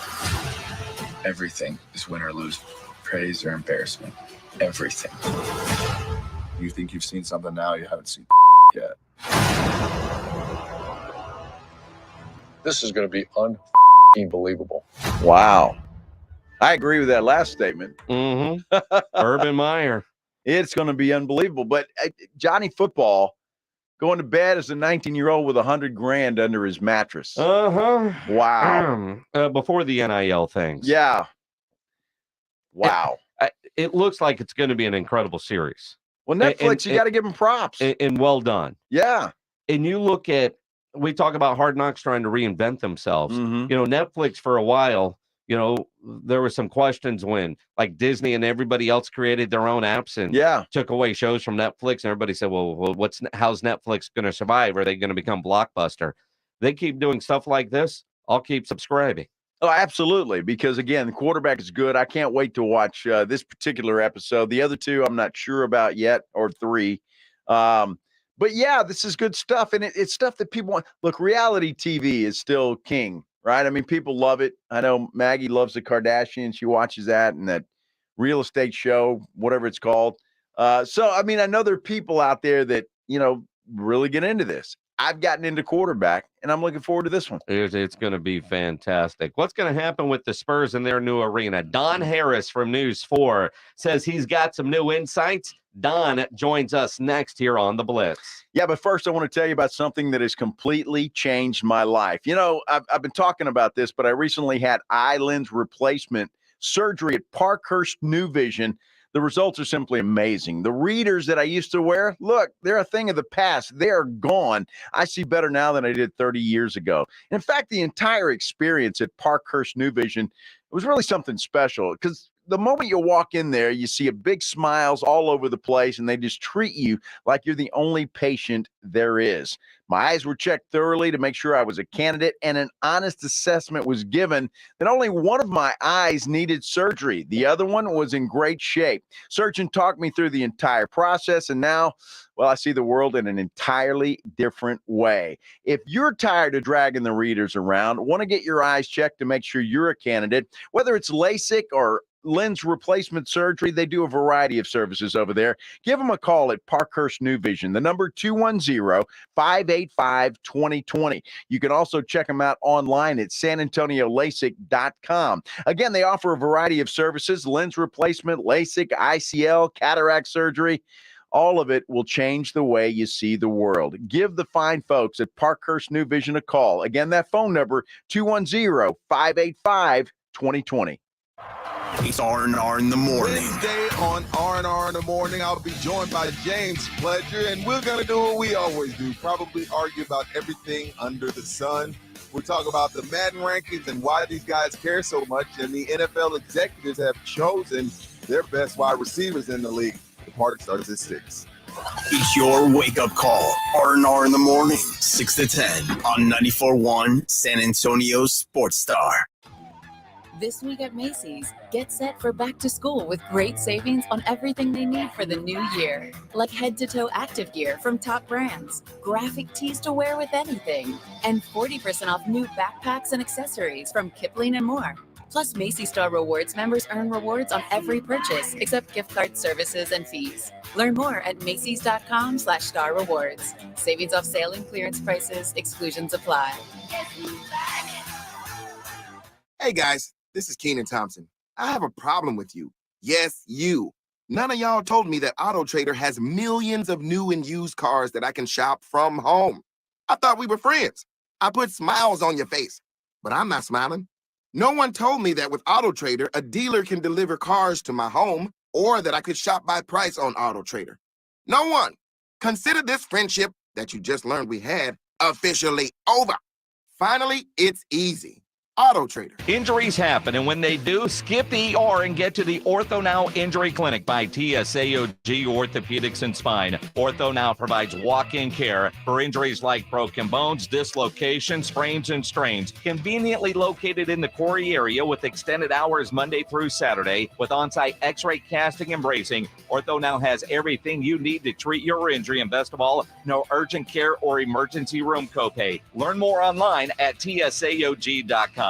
Speaker 19: Everything is win or lose, praise or embarrassment. Everything.
Speaker 8: You think you've seen something now you haven't seen yet. This is going to be unbelievable.
Speaker 2: Wow. I agree with that last statement.
Speaker 6: Mm-hmm. Urban Meyer.
Speaker 2: It's going to be unbelievable. But Johnny Football going to bed as a 19-year-old with $100,000 under his mattress.
Speaker 6: Uh-huh.
Speaker 2: Wow.
Speaker 6: Before the NIL things.
Speaker 2: Yeah. Wow.
Speaker 6: It looks like it's going to be an incredible series.
Speaker 2: Well, Netflix, you got to give them props.
Speaker 6: And well done.
Speaker 2: Yeah.
Speaker 6: And you look at, we talk about Hard Knocks trying to reinvent themselves.
Speaker 2: Mm-hmm.
Speaker 6: You know, Netflix for a while there were some questions when like Disney and everybody else created their own apps and took away shows from Netflix. And everybody said, well, how's Netflix going to survive? Are they going to become Blockbuster? They keep doing stuff like this. I'll keep subscribing.
Speaker 2: Oh, absolutely. Because again, the quarterback is good. I can't wait to watch this particular episode. The other two, I'm not sure about yet, or three. But yeah, this is good stuff. And it's stuff that people want. Look, reality TV is still king, right? I mean, people love it. I know Maggie loves the Kardashians. She watches that and that real estate show, whatever it's called. So, I mean, I know there are people out there that, really get into this. I've gotten into quarterback, and I'm looking forward to this one.
Speaker 6: It's going to be fantastic. What's going to happen with the Spurs in their new arena? Don Harris from News 4 says he's got some new insights. Don joins us next here on The Blitz.
Speaker 2: Yeah, but first I want to tell you about something that has completely changed my life. I've been talking about this, but I recently had eye lens replacement surgery at Parkhurst New Vision. The results are simply amazing. The readers that I used to wear, look, they're a thing of the past. They are gone. I see better now than I did 30 years ago. In fact, the entire experience at Parkhurst New Vision, it was really something special because the moment you walk in there, you see a big smiles all over the place, and they just treat you like you're the only patient there is. My eyes were checked thoroughly to make sure I was a candidate, and an honest assessment was given that only one of my eyes needed surgery. The other one was in great shape. Surgeon talked me through the entire process, and now, well, I see the world in an entirely different way. If you're tired of dragging the readers around, want to get your eyes checked to make sure you're a candidate, whether it's LASIK or lens replacement surgery, they do a variety of services over there. Give them a call at Parkhurst New Vision. The number 210-585-2020. You can also check them out online at sanantoniolasik.com. Again, they offer a variety of services: lens replacement, LASIK, ICL, cataract surgery. All of it will change the way you see the world. Give the fine folks at Parkhurst New Vision a call. Again, that phone number, 210-585-2020.
Speaker 27: It's R&R in the morning.
Speaker 7: Wednesday on R&R in the morning, I'll be joined by James Pledger, and we're going to do what we always do, probably argue about everything under the sun. We'll talk about the Madden rankings and why these guys care so much, and the NFL executives have chosen their best wide receivers in the league. The party starts at 6.
Speaker 27: It's your wake-up call. R&R in the morning, 6 to 10 on 94.1 San Antonio Sports Star.
Speaker 9: This week at Macy's, get set for back to school with great savings on everything they need for the new year. Like head-to-toe active gear from top brands, graphic tees to wear with anything, and 40% off new backpacks and accessories from Kipling and more. Plus, Macy's Star Rewards members earn rewards on every purchase except gift card services and fees. Learn more at Macys.com/Star Rewards. Savings off sale and clearance prices. Exclusions apply.
Speaker 7: Hey guys, this is Keenan Thompson. I have a problem with you. Yes, you. None of y'all told me that AutoTrader has millions of new and used cars that I can shop from home. I thought we were friends. I put smiles on your face, but I'm not smiling. No one told me that with AutoTrader, a dealer can deliver cars to my home, or that I could shop by price on AutoTrader. No one. Consider this friendship that you just learned we had officially over. Finally, it's easy. AutoTrader.
Speaker 11: Injuries happen, and when they do, skip the ER and get to the Ortho Now Injury Clinic by TSAOG Orthopedics and Spine. Ortho Now provides walk-in care for injuries like broken bones, dislocations, sprains, and strains. Conveniently located in the Quarry area with extended hours Monday through Saturday with on-site x-ray casting and bracing, Ortho Now has everything you need to treat your injury, and best of all, no urgent care or emergency room copay. Learn more online at tsaog.com.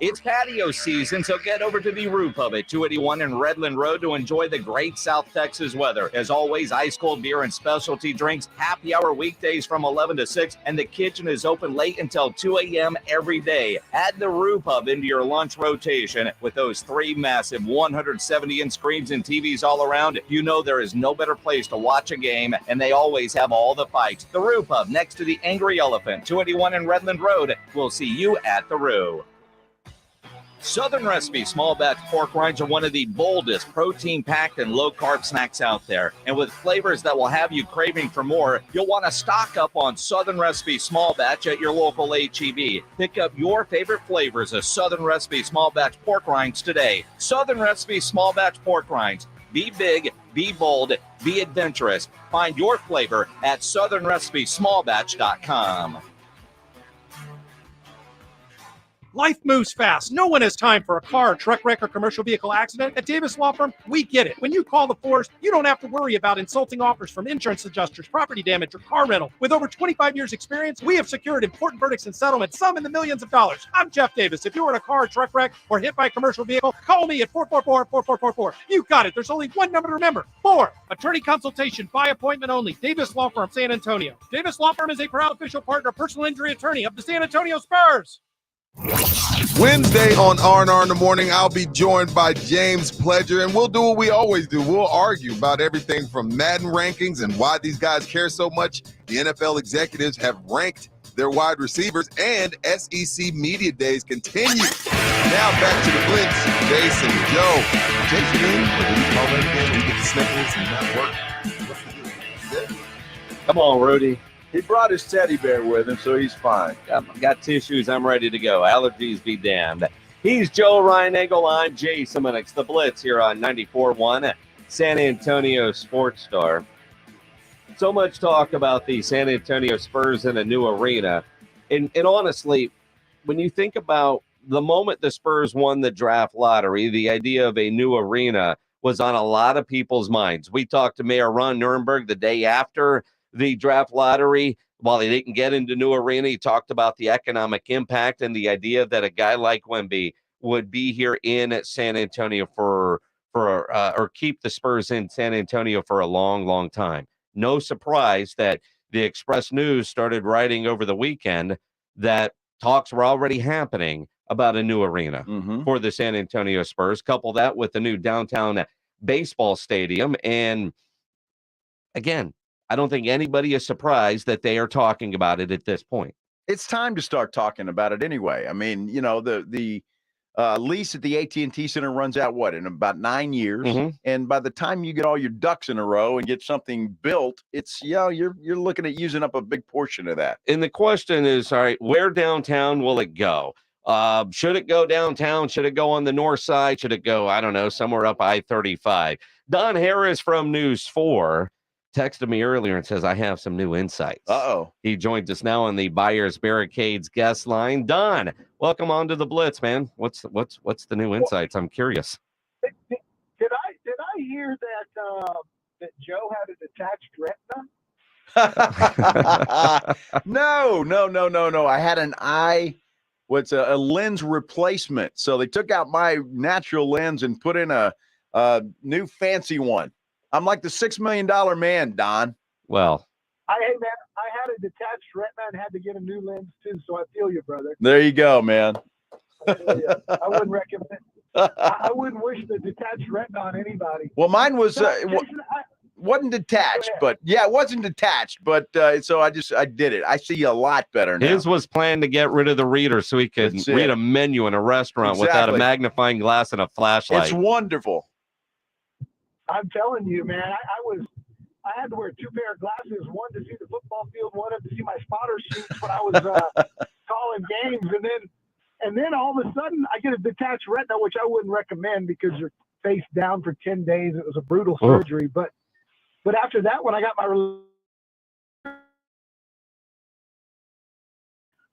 Speaker 11: It's patio season, so get over to the Roo Pub at 281 and Redland Road to enjoy the great South Texas weather. As always, ice cold beer and specialty drinks, happy hour weekdays from 11 to 6, and the kitchen is open late until 2 a.m. every day. Add the Roo Pub into your lunch rotation with those 3 massive 170-inch screens and TVs all around. You know there is no better place to watch a game, and they always have all the fights. The Roo Pub next to the Angry Elephant, 281 and Redland Road. We'll see you at the Roo. Southern Recipe small batch pork rinds are one of the boldest, protein-packed, and low-carb snacks out there. And with flavors that will have you craving for more, you'll want to stock up on Southern Recipe small batch at your local H-E-B. Pick up your favorite flavors of Southern Recipe small batch pork rinds today. Southern Recipe small batch pork rinds. Be big, be bold, be adventurous. Find your flavor at southernrecipesmallbatch.com.
Speaker 10: Life moves fast. No one has time for a car, truck wreck, or commercial vehicle accident. At Davis Law Firm, we get it. When you call the force, you don't have to worry about insulting offers from insurance adjusters, property damage, or car rental. With over 25 years experience, we have secured important verdicts and settlements, some in the millions of dollars. I'm Jeff Davis. If you're in a car, truck wreck, or hit by a commercial vehicle, call me at 444-4444. You got it. There's only one number to remember. 4. Attorney consultation by appointment only. Davis Law Firm, San Antonio. Davis Law Firm is a proud official partner, personal injury attorney of the San Antonio Spurs.
Speaker 12: Wednesday on R&R in the Morning, I'll be joined by James Pledger, and we'll do what we always do. We'll argue about everything from Madden rankings and why these guys care so much. The NFL executives have ranked their wide receivers, and SEC Media Days continue. Now back to the Blitz, Jason, Joe. Jason, what do you call that again? You get the sniffles and not work?
Speaker 6: Come on, Rudy.
Speaker 2: He brought his teddy bear with him, so he's fine.
Speaker 6: Got tissues. I'm ready to go. Allergies be damned. He's Joe Ryan Engel. I'm Jason Minix. The Blitz here on 94.1 San Antonio Sports Star. So much talk about the San Antonio Spurs in a new arena. And honestly, when you think about the moment the Spurs won the draft lottery, the idea of a new arena was on a lot of people's minds. We talked to Mayor Ron Nirenberg the day after the draft lottery. While he didn't get into new arena, he talked about the economic impact and the idea that a guy like Wemby would be here in San Antonio or keep the Spurs in San Antonio for a long, long time. No surprise that the Express News started writing over the weekend that talks were already happening about a new arena for the San Antonio Spurs. Couple that with the new downtown baseball stadium. And again, I don't think anybody is surprised that they are talking about it at this point.
Speaker 2: It's time to start talking about it anyway. I mean, you know, the lease at the AT&T Center runs out, in about 9 years? And by the time you get all your ducks in a row and get something built, it's, you're looking at using up a big portion of that.
Speaker 6: And the question is, all right, where downtown will it go? Should it go downtown? Should it go on the north side? Should it go, I don't know, somewhere up I-35? Don Harris from News 4 texted me earlier and says, I have some new insights. He joins us now on the Buyers Barricades guest line. Don, welcome on to the Blitz, man. What's the new insights? I'm curious.
Speaker 13: Did I hear that Joe had a detached retina?
Speaker 2: No. I had a lens replacement. So they took out my natural lens and put in a new fancy one. I'm like the $6 million man, Don.
Speaker 6: Well,
Speaker 13: I had a detached retina and had to get a new lens too, so I feel you, brother.
Speaker 2: There you go, man.
Speaker 13: I wouldn't recommend. I wouldn't wish the detached retina on anybody.
Speaker 2: Well, mine was wasn't detached, but it wasn't detached. But so I did it. I see a lot better now.
Speaker 6: His was planned to get rid of the reader so he could read a menu in a restaurant without a magnifying glass and a flashlight.
Speaker 2: It's wonderful.
Speaker 13: I'm telling you, man, I had to wear 2 pair of glasses, one to see the football field, one to see my spotter sheets when I was calling games, and then all of a sudden I get a detached retina, which I wouldn't recommend because you're face down for 10 days. It was a brutal surgery, but after that, when I got my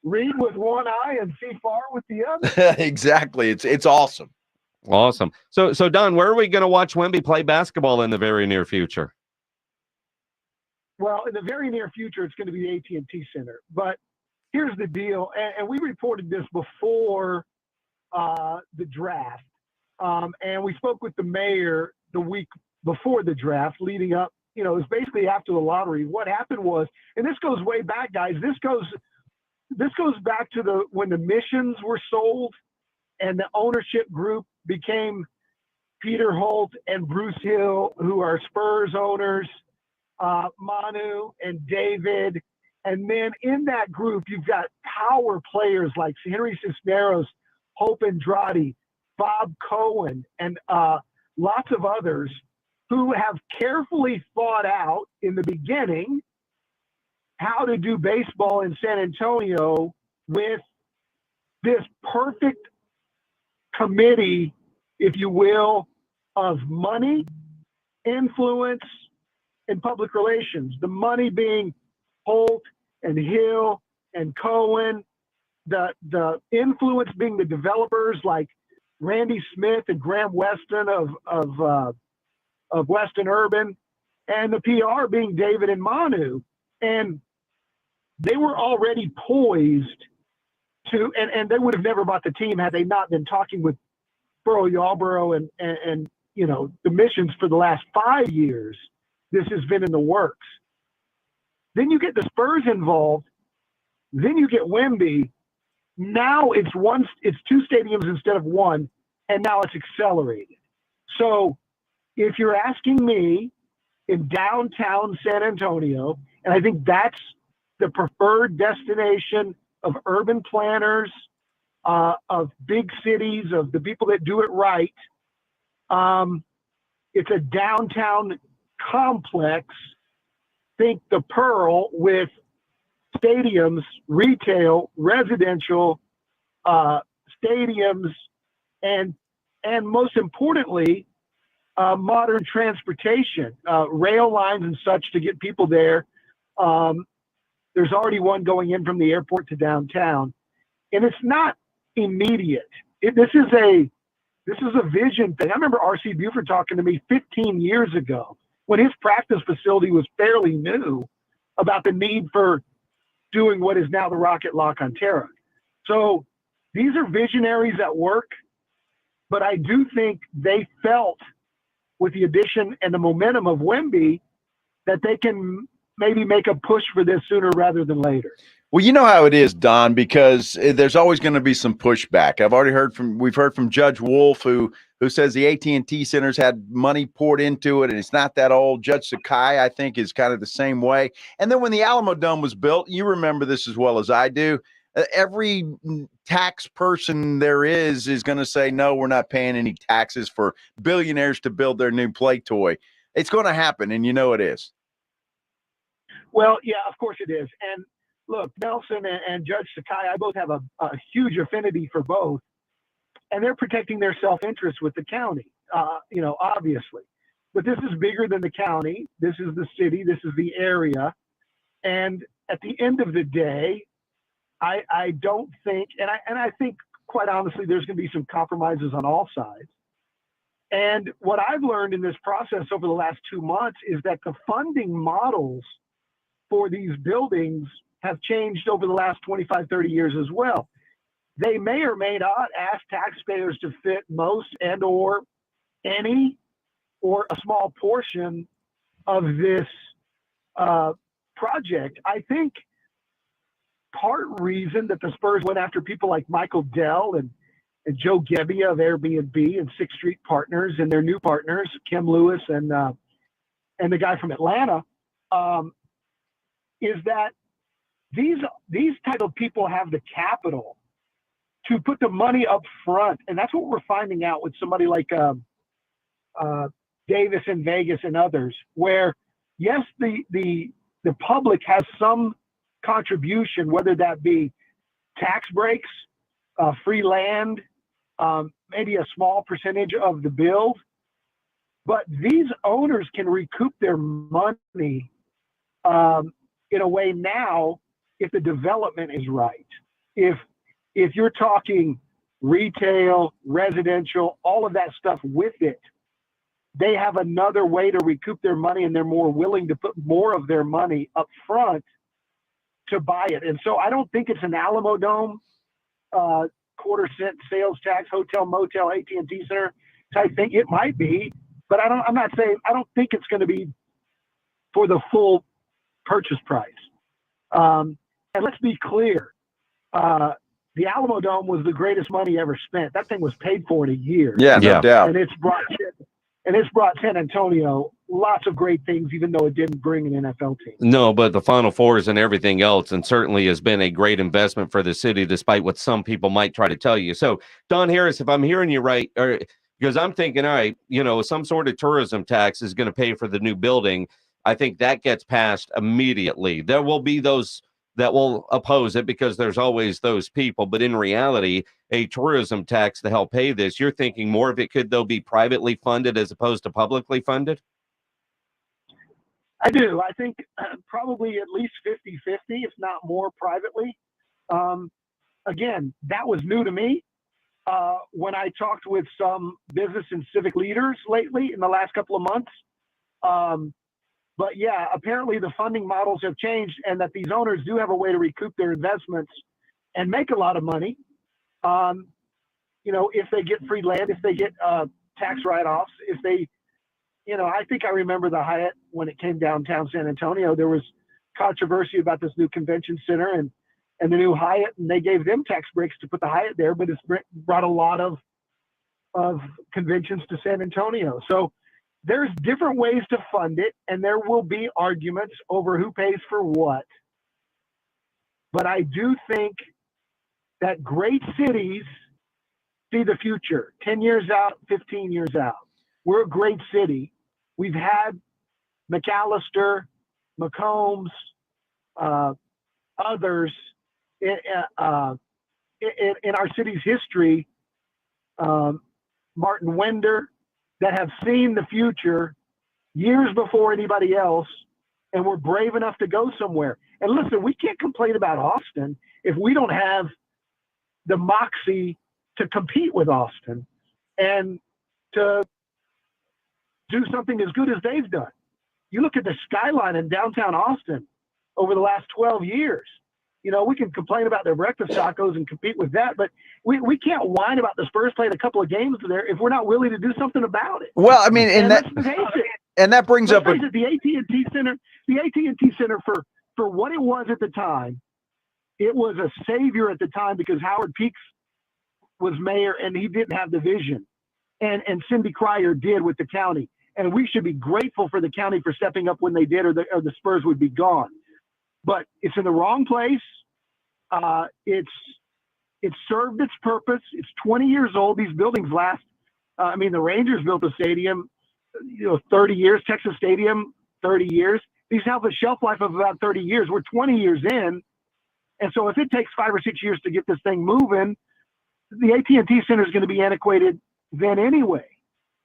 Speaker 13: read with one eye and see far with the other.
Speaker 2: Exactly, it's awesome.
Speaker 6: Awesome. So Don, where are we going to watch Wemby play basketball in the very near future?
Speaker 13: Well, in the very near future, it's going to be the AT&T Center. But here's the deal, and we reported this before the draft, and we spoke with the mayor the week before the draft, leading up. It was basically after the lottery. What happened was, and this goes way back, guys. This goes back to when the Missions were sold, and the ownership group became Peter Holt and Bruce Hill, who are Spurs owners, Manu and David. And then in that group, you've got power players like Henry Cisneros, Hope Andrade, Bob Cohen, and lots of others who have carefully thought out in the beginning how to do baseball in San Antonio with this perfect committee, if you will, of money, influence, and public relations. The money being Holt and Hill and Cohen, the influence being the developers like Randy Smith and Graham Weston of Weston Urban, and the PR being David and Manu. And they were already poised to, and they would have never bought the team had they not been talking with Burrow Yarborough and you know, the Missions for the last 5 years. This has been in the works. Then you get the Spurs involved. Then you get Wemby. Now it's two stadiums instead of one, and now it's accelerated. So if you're asking me, in downtown San Antonio, and I think that's the preferred destination of urban planners, of big cities, of the people that do it right. It's a downtown complex. Think the Pearl with stadiums, retail, residential, stadiums, and most importantly, modern transportation, rail lines and such to get people there. There's already one going in from the airport to downtown, and it's not immediate. This is a vision thing. I remember R.C. Buford talking to me 15 years ago when his practice facility was fairly new about the need for doing what is now the Rocket Lock on Terra. So these are visionaries at work, but I do think they felt with the addition and the momentum of Wemby that they can maybe make a push for this sooner rather than later.
Speaker 2: Well, you know how it is, Don, because there's always going to be some pushback. We've heard from Judge Wolf, who says the AT&T Center's had money poured into it, and it's not that old. Judge Sakai, I think, is kind of the same way. And then when the Alamo Dome was built, you remember this as well as I do, every tax person there is going to say, no, we're not paying any taxes for billionaires to build their new play toy. It's going to happen, and you know it is.
Speaker 13: Well, yeah, of course it is. And look, Nelson and Judge Sakai, I both have a huge affinity for both, and they're protecting their self-interest with the county, obviously. But this is bigger than the county. This is the city. This is the area. And at the end of the day, I don't think, and I think, quite honestly, there's going to be some compromises on all sides. And what I've learned in this process over the last 2 months is that the funding models for these buildings have changed over the last 25, 30 years as well. They may or may not ask taxpayers to fit most and or any or a small portion of this project. I think part reason that the Spurs went after people like Michael Dell and Joe Gebbia of Airbnb and Sixth Street Partners and their new partners, Kim Lewis and the guy from Atlanta, is that these type of people have the capital to put the money up front. And that's what we're finding out with somebody like Davis in Vegas and others, where yes, the public has some contribution, whether that be tax breaks, free land, maybe a small percentage of the build, but these owners can recoup their money in a way now if the development is right. If you're talking retail, residential, all of that stuff with it, they have another way to recoup their money, and they're more willing to put more of their money up front to buy it. And so I don't think it's an Alamo Dome, quarter-cent sales tax, hotel, motel, AT&T Center type thing. It might be, but I don't think it's going to be for the full purchase price. And let's be clear, the Alamo Dome was the greatest money ever spent. That thing was paid for in a year.
Speaker 2: Yeah, no doubt.
Speaker 13: And it's brought San Antonio lots of great things, even though it didn't bring an NFL team.
Speaker 6: No, but the Final Fours and everything else, and certainly has been a great investment for the city, despite what some people might try to tell you. So, Don Harris, if I'm hearing you right, because I'm thinking, all right, some sort of tourism tax is going to pay for the new building. I think that gets passed immediately. There will be those that will oppose it because there's always those people. But in reality, a tourism tax to help pay this, you're thinking more of it could, though, be privately funded as opposed to publicly funded?
Speaker 13: I do. I think probably at least 50-50, if not more privately. Again, that was new to me. When I talked with some business and civic leaders lately in the last couple of months. But yeah, apparently the funding models have changed, and that these owners do have a way to recoup their investments and make a lot of money. If they get free land, if they get tax write-offs, if they, I think I remember the Hyatt when it came downtown San Antonio. There was controversy about this new convention center and the new Hyatt, and they gave them tax breaks to put the Hyatt there, but it's brought a lot of conventions to San Antonio. So there's different ways to fund it, and there will be arguments over who pays for what. But I do think that great cities see the future, 10 years out, 15 years out. We're a great city. We've had McAllister, McCombs, others in our city's history, Martin Wender, that have seen the future years before anybody else, and we're brave enough to go somewhere. And listen, we can't complain about Austin if we don't have the moxie to compete with Austin and to do something as good as they've done. You look at the skyline in downtown Austin over the last 12 years. We can complain about their breakfast tacos and compete with that, but we can't whine about the Spurs playing a couple of games there if we're not willing to do something about it.
Speaker 2: Well, I mean,
Speaker 13: and let's face it.
Speaker 2: And that brings up
Speaker 13: the AT&T Center for what it was at the time. It was a savior at the time because Howard Peaks was mayor and he didn't have the vision, and Cindy Cryer did with the county. And we should be grateful for the county for stepping up when they did, or the Spurs would be gone. But it's in the wrong place. It's served its purpose. It's 20 years old. These buildings last. The Rangers built a stadium, 30 years. Texas Stadium, 30 years. These have a shelf life of about 30 years. We're 20 years in, and so if it takes 5 or 6 years to get this thing moving, the AT&T Center is going to be antiquated then anyway.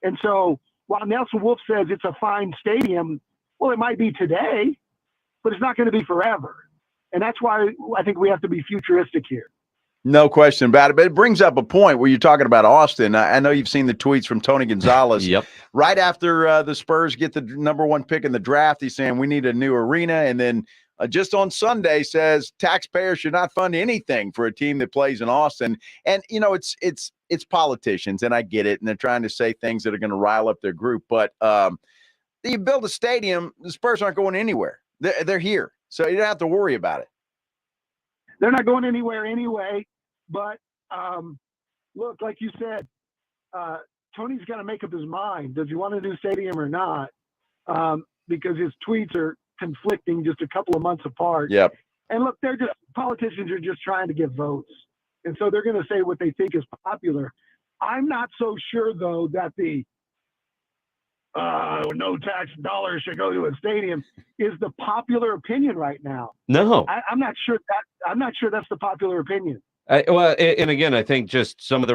Speaker 13: And so while Nelson Wolff says it's a fine stadium, well, it might be today, but it's not going to be forever. And that's why I think we have to be futuristic here.
Speaker 2: No question about it. But it brings up a point where you're talking about Austin. I know you've seen the tweets from Tony Gonzalez.
Speaker 6: Yep.
Speaker 2: Right after the Spurs get the number 1 pick in the draft, he's saying we need a new arena. And then just on Sunday says taxpayers should not fund anything for a team that plays in Austin. And, it's politicians, and I get it. And they're trying to say things that are going to rile up their group. But you build a stadium, the Spurs aren't going anywhere. They're here. So you don't have to worry about it.
Speaker 13: They're not going anywhere anyway. But look, like you said, Tony's got to make up his mind. Does he want a new stadium or not? Because his tweets are conflicting just a couple of months apart.
Speaker 2: Yep.
Speaker 13: And look, politicians are just trying to get votes. And so they're going to say what they think is popular. I'm not so sure, though, that the no tax dollars should go to a stadium is the popular opinion right now.
Speaker 6: No,
Speaker 13: I'm not sure that's the popular opinion.
Speaker 6: And again, I think just some of the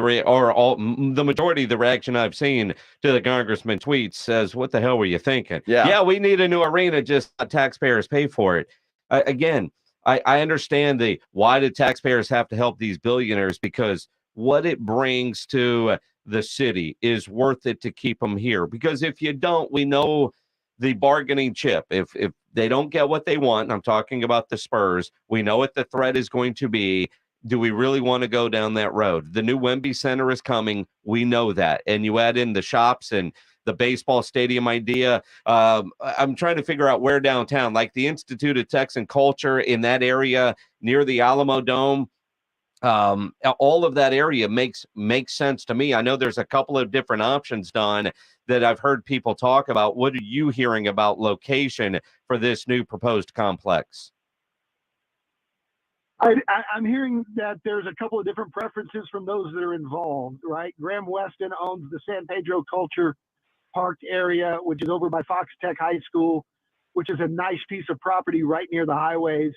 Speaker 6: the majority of the reaction I've seen to the congressman tweets says, "What the hell were you thinking? Yeah, we need a new arena. Just taxpayers pay for it." Again, I understand why do taxpayers have to help these billionaires, because what it brings to the city is worth it to keep them here. Because if you don't, we know the bargaining chip. If they don't get what they want, and I'm talking about the Spurs, we know what the threat is going to be. Do we really want to go down that road? The new Wemby Center is coming. We know that. And you add in the shops and the baseball stadium idea. I'm trying to figure out where downtown, like the Institute of Texan Culture in that area near the Alamo Dome. all of that area makes sense to me. I know there's a couple of different options, Don, that I've heard people talk about. What are you hearing about location for this new proposed complex?
Speaker 13: I'm hearing that there's a couple of different preferences from those that are involved, right? Graham Weston owns the San Pedro Culture Park area, which is over by Fox Tech High School, which is a nice piece of property right near the highways.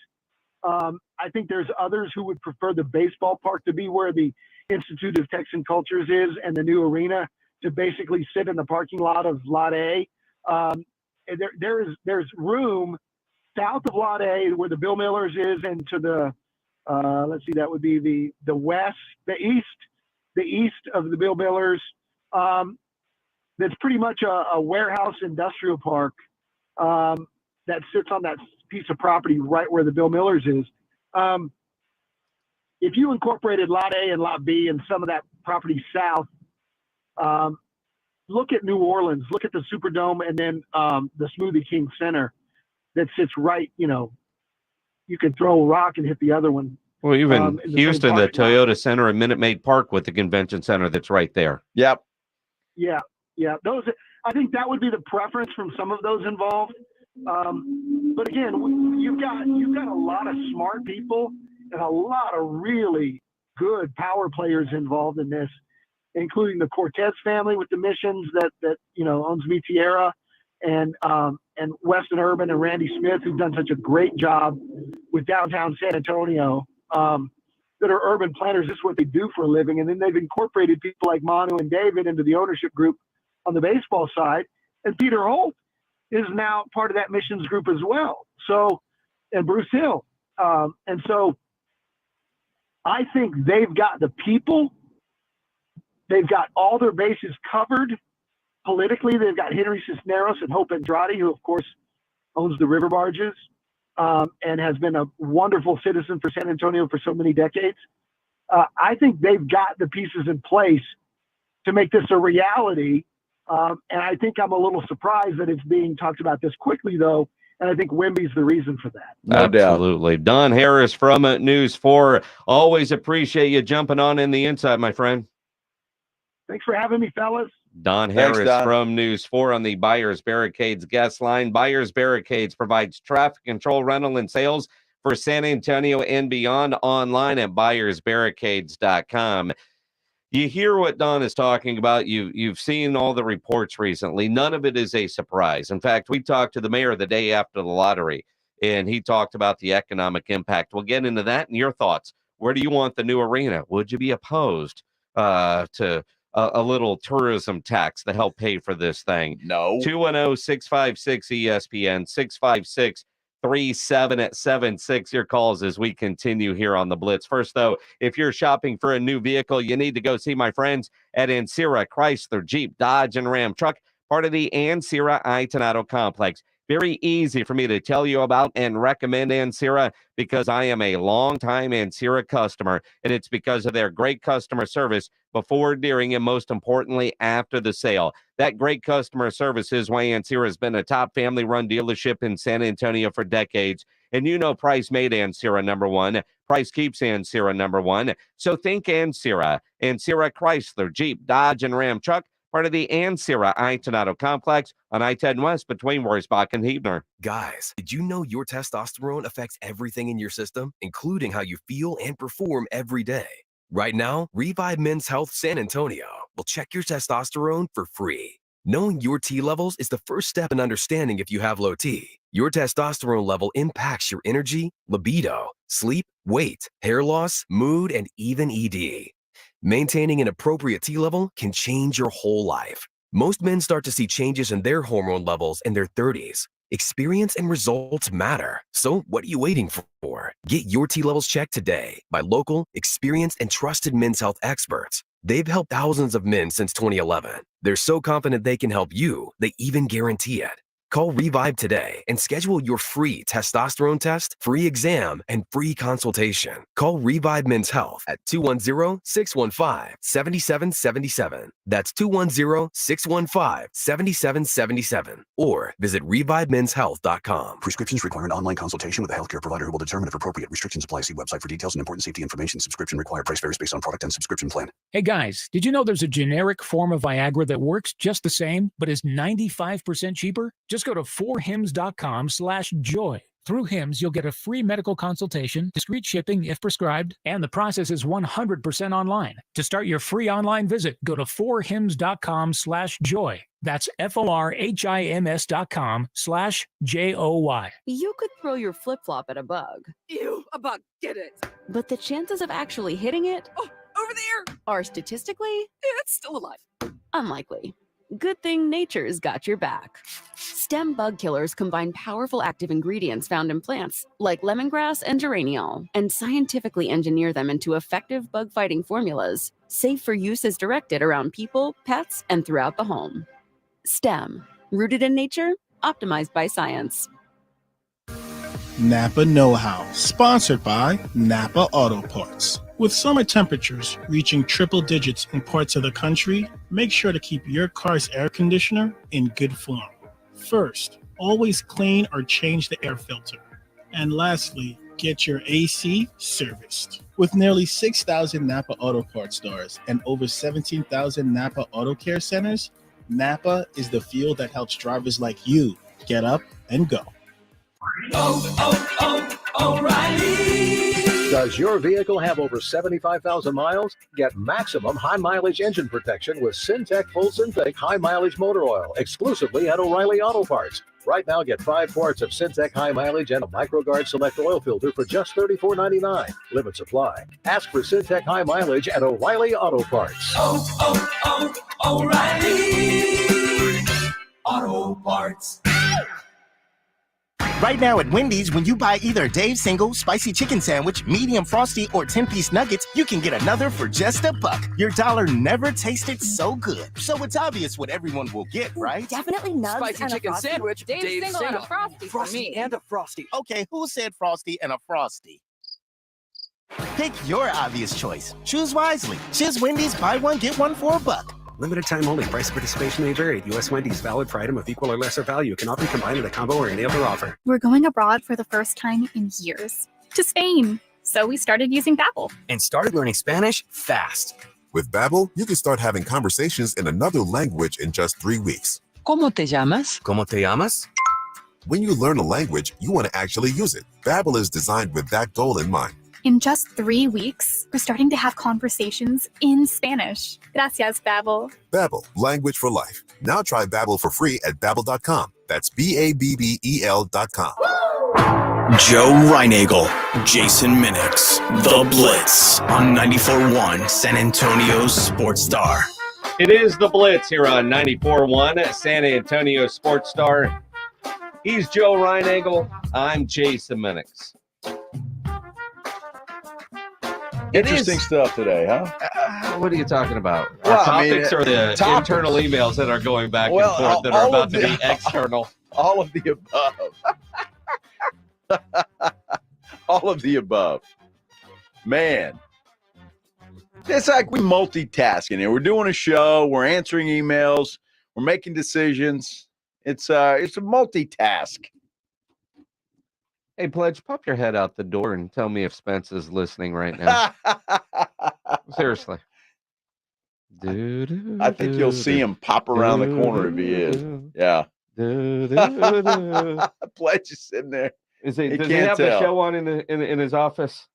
Speaker 13: I think there's others who would prefer the baseball park to be where the Institute of Texan Cultures is, and the new arena to basically sit in the parking lot of Lot A. There's room south of Lot A where the Bill Millers is, and to the let's see, that would be the east of the Bill Millers. That's pretty much a warehouse industrial park that sits on that piece of property right where the Bill Millers is. If you incorporated Lot A and Lot B and some of that property south, look at New Orleans, look at the Superdome, and then the Smoothie King Center that sits right, you can throw a rock and hit the other one.
Speaker 6: Well, even Houston, the Toyota Center and Minute Maid Park with the convention center that's right there.
Speaker 2: Yep.
Speaker 13: Yeah. I think that would be the preference from some of those involved. But again, you've got a lot of smart people and a lot of really good power players involved in this, including the Cortez family with the missions that owns Mi Tierra, and Weston Urban and Randy Smith, who've done such a great job with downtown San Antonio, that are urban planners. This is what they do for a living. And then they've incorporated people like Manu and David into the ownership group on the baseball side. And Peter Holt is now part of that missions group as well. So, and Bruce Hill. And so I think they've got the people, they've got all their bases covered politically. They've got Henry Cisneros and Hope Andrade, who of course owns the river barges, and has been a wonderful citizen for San Antonio for so many decades. I think they've got the pieces in place to make this a reality. And I think I'm a little surprised that it's being talked about this quickly, though. And I think Wemby's the reason for that.
Speaker 2: No doubt.
Speaker 6: Absolutely. Don Harris from News 4. Always appreciate you jumping on in the inside, my friend.
Speaker 13: Thanks for having me, fellas.
Speaker 6: Don Harris from News 4 on the Buyers Barricades guest line. Buyers Barricades provides traffic control, rental, and sales for San Antonio and beyond, online at buyersbarricades.com. You hear what Don is talking about. You've seen all the reports recently. None of it is a surprise. In fact, we talked to the mayor the day after the lottery, and he talked about the economic impact. We'll get into that and your thoughts. Where do you want the new arena? Would you be opposed to a little tourism tax to help pay for this thing?
Speaker 2: No.
Speaker 6: 210-656-ESPN, 656-3776. Your calls as we continue here on the Blitz. First, though, if you're shopping for a new vehicle, you need to go see my friends at Ancira Chrysler, Jeep, Dodge, and Ram Truck, part of the Ancira Itonado complex. Very easy for me to tell you about and recommend Ancira because I am a longtime Ancira customer, and it's because of their great customer service before, during, and most importantly, after the sale. That great customer service is why Ancira has been a top family-run dealership in San Antonio for decades. And you know Price made Ancira number one. Price keeps Ancira number one. So think Ancira. Ancira Chrysler, Jeep, Dodge, and Ram Truck, part of the Ancira Itonado complex on I-10 West between Worsbach and Heebner.
Speaker 14: Guys, did you know your testosterone affects everything in your system, including how you feel and perform every day? Right now, Revive Men's Health San Antonio will check your testosterone for free. Knowing your T levels is the first step in understanding if you have low T. Your testosterone level impacts your energy, libido, sleep, weight, hair loss, mood, and even ED. Maintaining an appropriate T level can change your whole life. Most men start to see changes in their hormone levels in their 30s. Experience and results matter. So what are you waiting for? Get your T levels checked today by local, experienced, and trusted men's health experts. They've helped thousands of men since 2011. They're so confident they can help you, they even guarantee it. Call Revive today and schedule your free testosterone test, free exam, and free consultation. Call Revive Men's Health at 210-615-7777. That's 210-615-7777. Or visit ReviveMen'sHealth.com.
Speaker 15: Prescriptions require an online consultation with a healthcare provider who will determine if appropriate. Restrictions apply. See website for details and important safety information. Subscription required. Price varies based on product and subscription plan.
Speaker 21: Hey guys, did you know there's a generic form of Viagra that works just the same, but is 95% cheaper? Just go to 4hims.com/joy. Through Hims, you'll get a free medical consultation, discreet shipping if prescribed, and the process is 100% online. To start your free online visit, go to 4hims.com/joy. That's FORHIMS.com/JOY.
Speaker 22: You could throw your flip-flop at a bug.
Speaker 23: Ew, a bug, get it.
Speaker 22: But the chances of actually hitting it
Speaker 23: Over there.
Speaker 22: are statistically
Speaker 23: It's still alive.
Speaker 22: unlikely. Good thing nature's got your back. Stem bug killers combine powerful active ingredients found in plants, like lemongrass and geraniol, and scientifically engineer them into effective bug-fighting formulas, safe for use as directed around people, pets, and throughout the home. Stem, rooted in nature, optimized by science.
Speaker 24: Napa Know-How, sponsored by Napa Auto Parts. With summer temperatures reaching triple digits in parts of the country, make sure to keep your car's air conditioner in good form. First, always clean or change the air filter. And lastly, get your AC serviced. With nearly 6,000 Napa Auto Parts stores and over 17,000 Napa Auto Care centers, Napa is the fuel that helps drivers like you get up and go.
Speaker 25: O'Reilly. Does your vehicle have over 75,000 miles? Get maximum high mileage engine protection with Syntec Full Synthetic High Mileage Motor Oil exclusively at O'Reilly Auto Parts. Right now, get 5 quarts of Syntec High Mileage and a MicroGuard Select Oil Filter for just $34.99. Limit supply. Ask for Syntec High Mileage at O'Reilly Auto Parts.
Speaker 26: O'Reilly Auto Parts.
Speaker 28: Right now at Wendy's, when you buy either a Dave's Single, Spicy Chicken Sandwich, Medium Frosty, or 10-piece nuggets, you can get another for just $1. Your dollar never tasted so good. So it's obvious what everyone will get, right?
Speaker 23: Definitely nugs
Speaker 28: Spicy
Speaker 23: and
Speaker 28: chicken
Speaker 23: a frosty.
Speaker 28: sandwich,
Speaker 23: Dave's
Speaker 28: Dave's
Speaker 23: single and a
Speaker 28: single.
Speaker 23: frosty, for me.
Speaker 28: And a Frosty. Okay, who said Frosty and a Frosty? Pick your obvious choice. Choose wisely. Choose Wendy's, buy one, get one for $1.
Speaker 29: Limited time only. Price participation may vary. U.S. Wendy's valid for item of equal or lesser value. Cannot be combined with a combo or any other offer.
Speaker 30: We're going abroad for the first time in years. To Spain. So we started using Babbel.
Speaker 29: And started learning Spanish fast.
Speaker 31: With Babbel, you can start having conversations in another language in just 3 weeks.
Speaker 29: ¿Cómo te llamas? ¿Cómo te llamas?
Speaker 31: When you learn a language, you want to actually use it. Babbel is designed with that goal in mind.
Speaker 30: In just 3 weeks, we're starting to have conversations in Spanish. Gracias, Babbel.
Speaker 31: Babbel, language for life. Now try Babbel for free at Babbel.com. That's BABBEL.com.
Speaker 27: Joe Reinagel, Jason Minix, The Blitz on 94.1 San Antonio Sports Star.
Speaker 6: It is The Blitz here on 94.1 San Antonio Sports Star. He's Joe Reinagel. I'm Jason Minix.
Speaker 2: Interesting stuff today, huh?
Speaker 6: What are you talking about?
Speaker 2: Well,
Speaker 6: Our topics or the
Speaker 2: topics.
Speaker 6: internal emails that are going back and forth that are about to be external?
Speaker 2: All of the above. All of the above. Man. It's like we multitasking here. We're doing a show. We're answering emails. We're making decisions. It's a multitask.
Speaker 6: Hey, Pledge, pop your head out the door and tell me if Spence is listening right now. Seriously.
Speaker 2: I think you'll see him pop around the corner if he is. Yeah. Pledge is sitting there.
Speaker 6: Does he
Speaker 2: can't
Speaker 6: have
Speaker 2: tell.
Speaker 6: the show on in his office?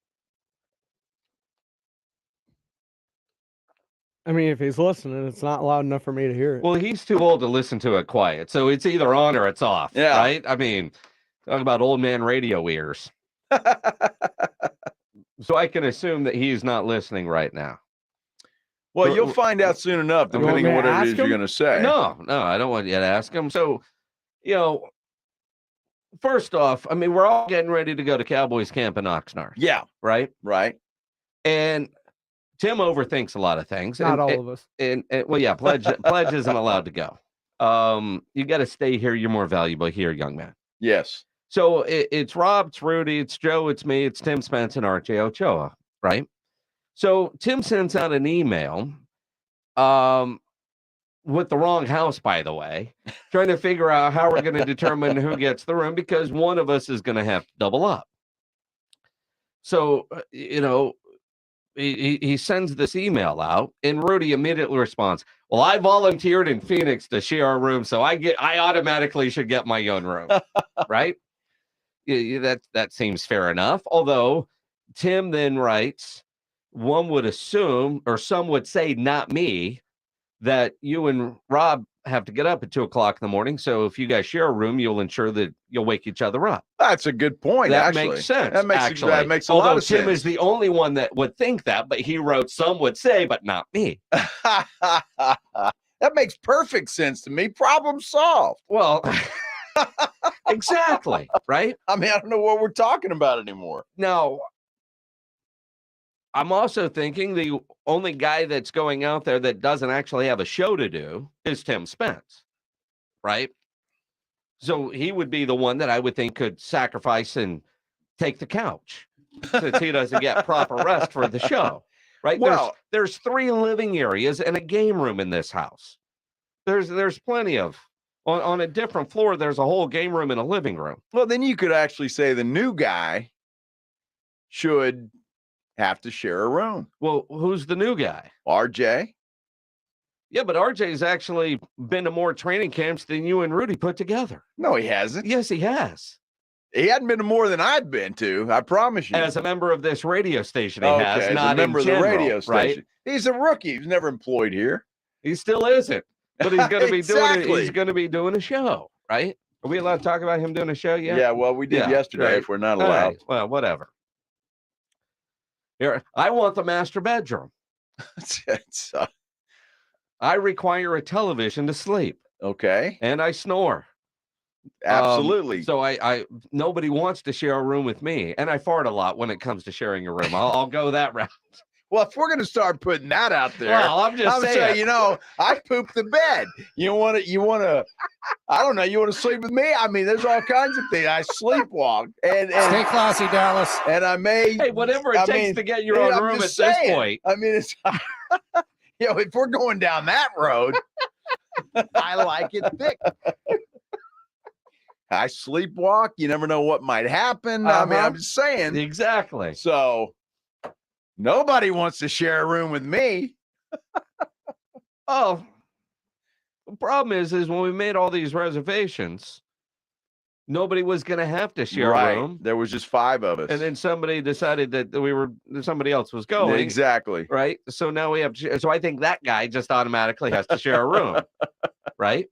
Speaker 32: I mean, if he's listening, it's not loud enough for me to hear it.
Speaker 6: Well, he's too old to listen to it quiet, so it's either on or it's off.
Speaker 32: Yeah.
Speaker 6: Right? I mean, talk about old man radio ears. So I can assume that he's not listening right now.
Speaker 2: Well, you'll find out soon enough, depending on what it is you're going to say.
Speaker 6: No, I don't want you to ask him. So, first off, I mean, we're all getting ready to go to Cowboys camp in Oxnard.
Speaker 2: Yeah.
Speaker 6: Right?
Speaker 2: Right.
Speaker 6: And Tim overthinks a lot of things.
Speaker 32: Not all of us.
Speaker 6: And well, yeah, Pledge isn't allowed to go. You got to stay here. You're more valuable here, young man.
Speaker 2: Yes.
Speaker 6: So it's Rob, it's Rudy, it's Joe, it's me, it's Tim Spence, and RJ Ochoa, right? So Tim sends out an email with the wrong house, by the way, trying to figure out how we're going to determine who gets the room because one of us is going to have to double up. So, he sends this email out, and Rudy immediately responds, well, I volunteered in Phoenix to share a room, so I automatically should get my own room, right? That seems fair enough. Although Tim then writes, one would assume, or some would say, not me, that you and Rob have to get up at 2:00 in the morning. So if you guys share a room, you'll ensure that you'll wake each other up.
Speaker 2: That's a good point.
Speaker 6: That
Speaker 2: actually.
Speaker 6: makes sense.
Speaker 2: That makes a lot of sense.
Speaker 6: Although Tim is the only one that would think that, but he wrote, some would say, but not me.
Speaker 2: That makes perfect sense to me. Problem solved.
Speaker 6: Well, exactly. Right.
Speaker 2: I mean, I don't know what we're talking about anymore.
Speaker 6: Now, I'm also thinking the only guy that's going out there that doesn't actually have a show to do is Tim Spence, right? So he would be the one that I would think could sacrifice and take the couch since he doesn't get proper rest for the show, right?
Speaker 2: Well,
Speaker 6: there's 3 living areas and a game room in this house. There's plenty of, on a different floor, there's a whole game room and a living room.
Speaker 2: Well, then you could actually say the new guy should have to share a room.
Speaker 6: Well, who's the new guy?
Speaker 2: RJ.
Speaker 6: Yeah, but RJ's actually been to more training camps than you and Rudy put together.
Speaker 2: No, he hasn't.
Speaker 6: Yes, he has.
Speaker 2: He hadn't been to more than I've been to. I promise you.
Speaker 6: As a member of this radio station, he has.
Speaker 2: As
Speaker 6: Not
Speaker 2: a member
Speaker 6: in
Speaker 2: of the
Speaker 6: general,
Speaker 2: radio station.
Speaker 6: right?
Speaker 2: He's a rookie. He's never employed here.
Speaker 6: He still isn't. But he's going to be
Speaker 2: Exactly.
Speaker 6: doing. He's going to be doing a show, right? Are we allowed to talk about him doing a show yet?
Speaker 2: Yeah. Well, we did yesterday.
Speaker 6: Right.
Speaker 2: If we're not
Speaker 6: All
Speaker 2: allowed.
Speaker 6: right, well, whatever. Here, I want the master bedroom. I require a television to sleep.
Speaker 2: Okay.
Speaker 6: And I snore.
Speaker 2: Absolutely.
Speaker 6: So I nobody wants to share a room with me, and I fart a lot when it comes to sharing a room. I'll go that route.
Speaker 2: Well, if we're going to start putting that out there,
Speaker 6: well, I'm saying,
Speaker 2: I poop the bed. You want to, I don't know. You want to sleep with me? I mean, there's all kinds of things. I sleepwalk and
Speaker 1: stay classy, Dallas.
Speaker 2: And I may,
Speaker 6: hey, whatever it takes to get your own room at this point.
Speaker 2: I mean, it's, if we're going down that road, I like it thick. I sleepwalk. You never know what might happen. I mean, I'm just saying.
Speaker 6: Exactly.
Speaker 2: So nobody wants to share a room with me.
Speaker 6: Oh, the problem is when we made all these reservations, nobody was going to have to share a room.
Speaker 2: There was just 5 of us.
Speaker 6: And then somebody decided that somebody else was going.
Speaker 2: Exactly.
Speaker 6: Right. So now we have, so I think that guy just automatically has to share a room. Right.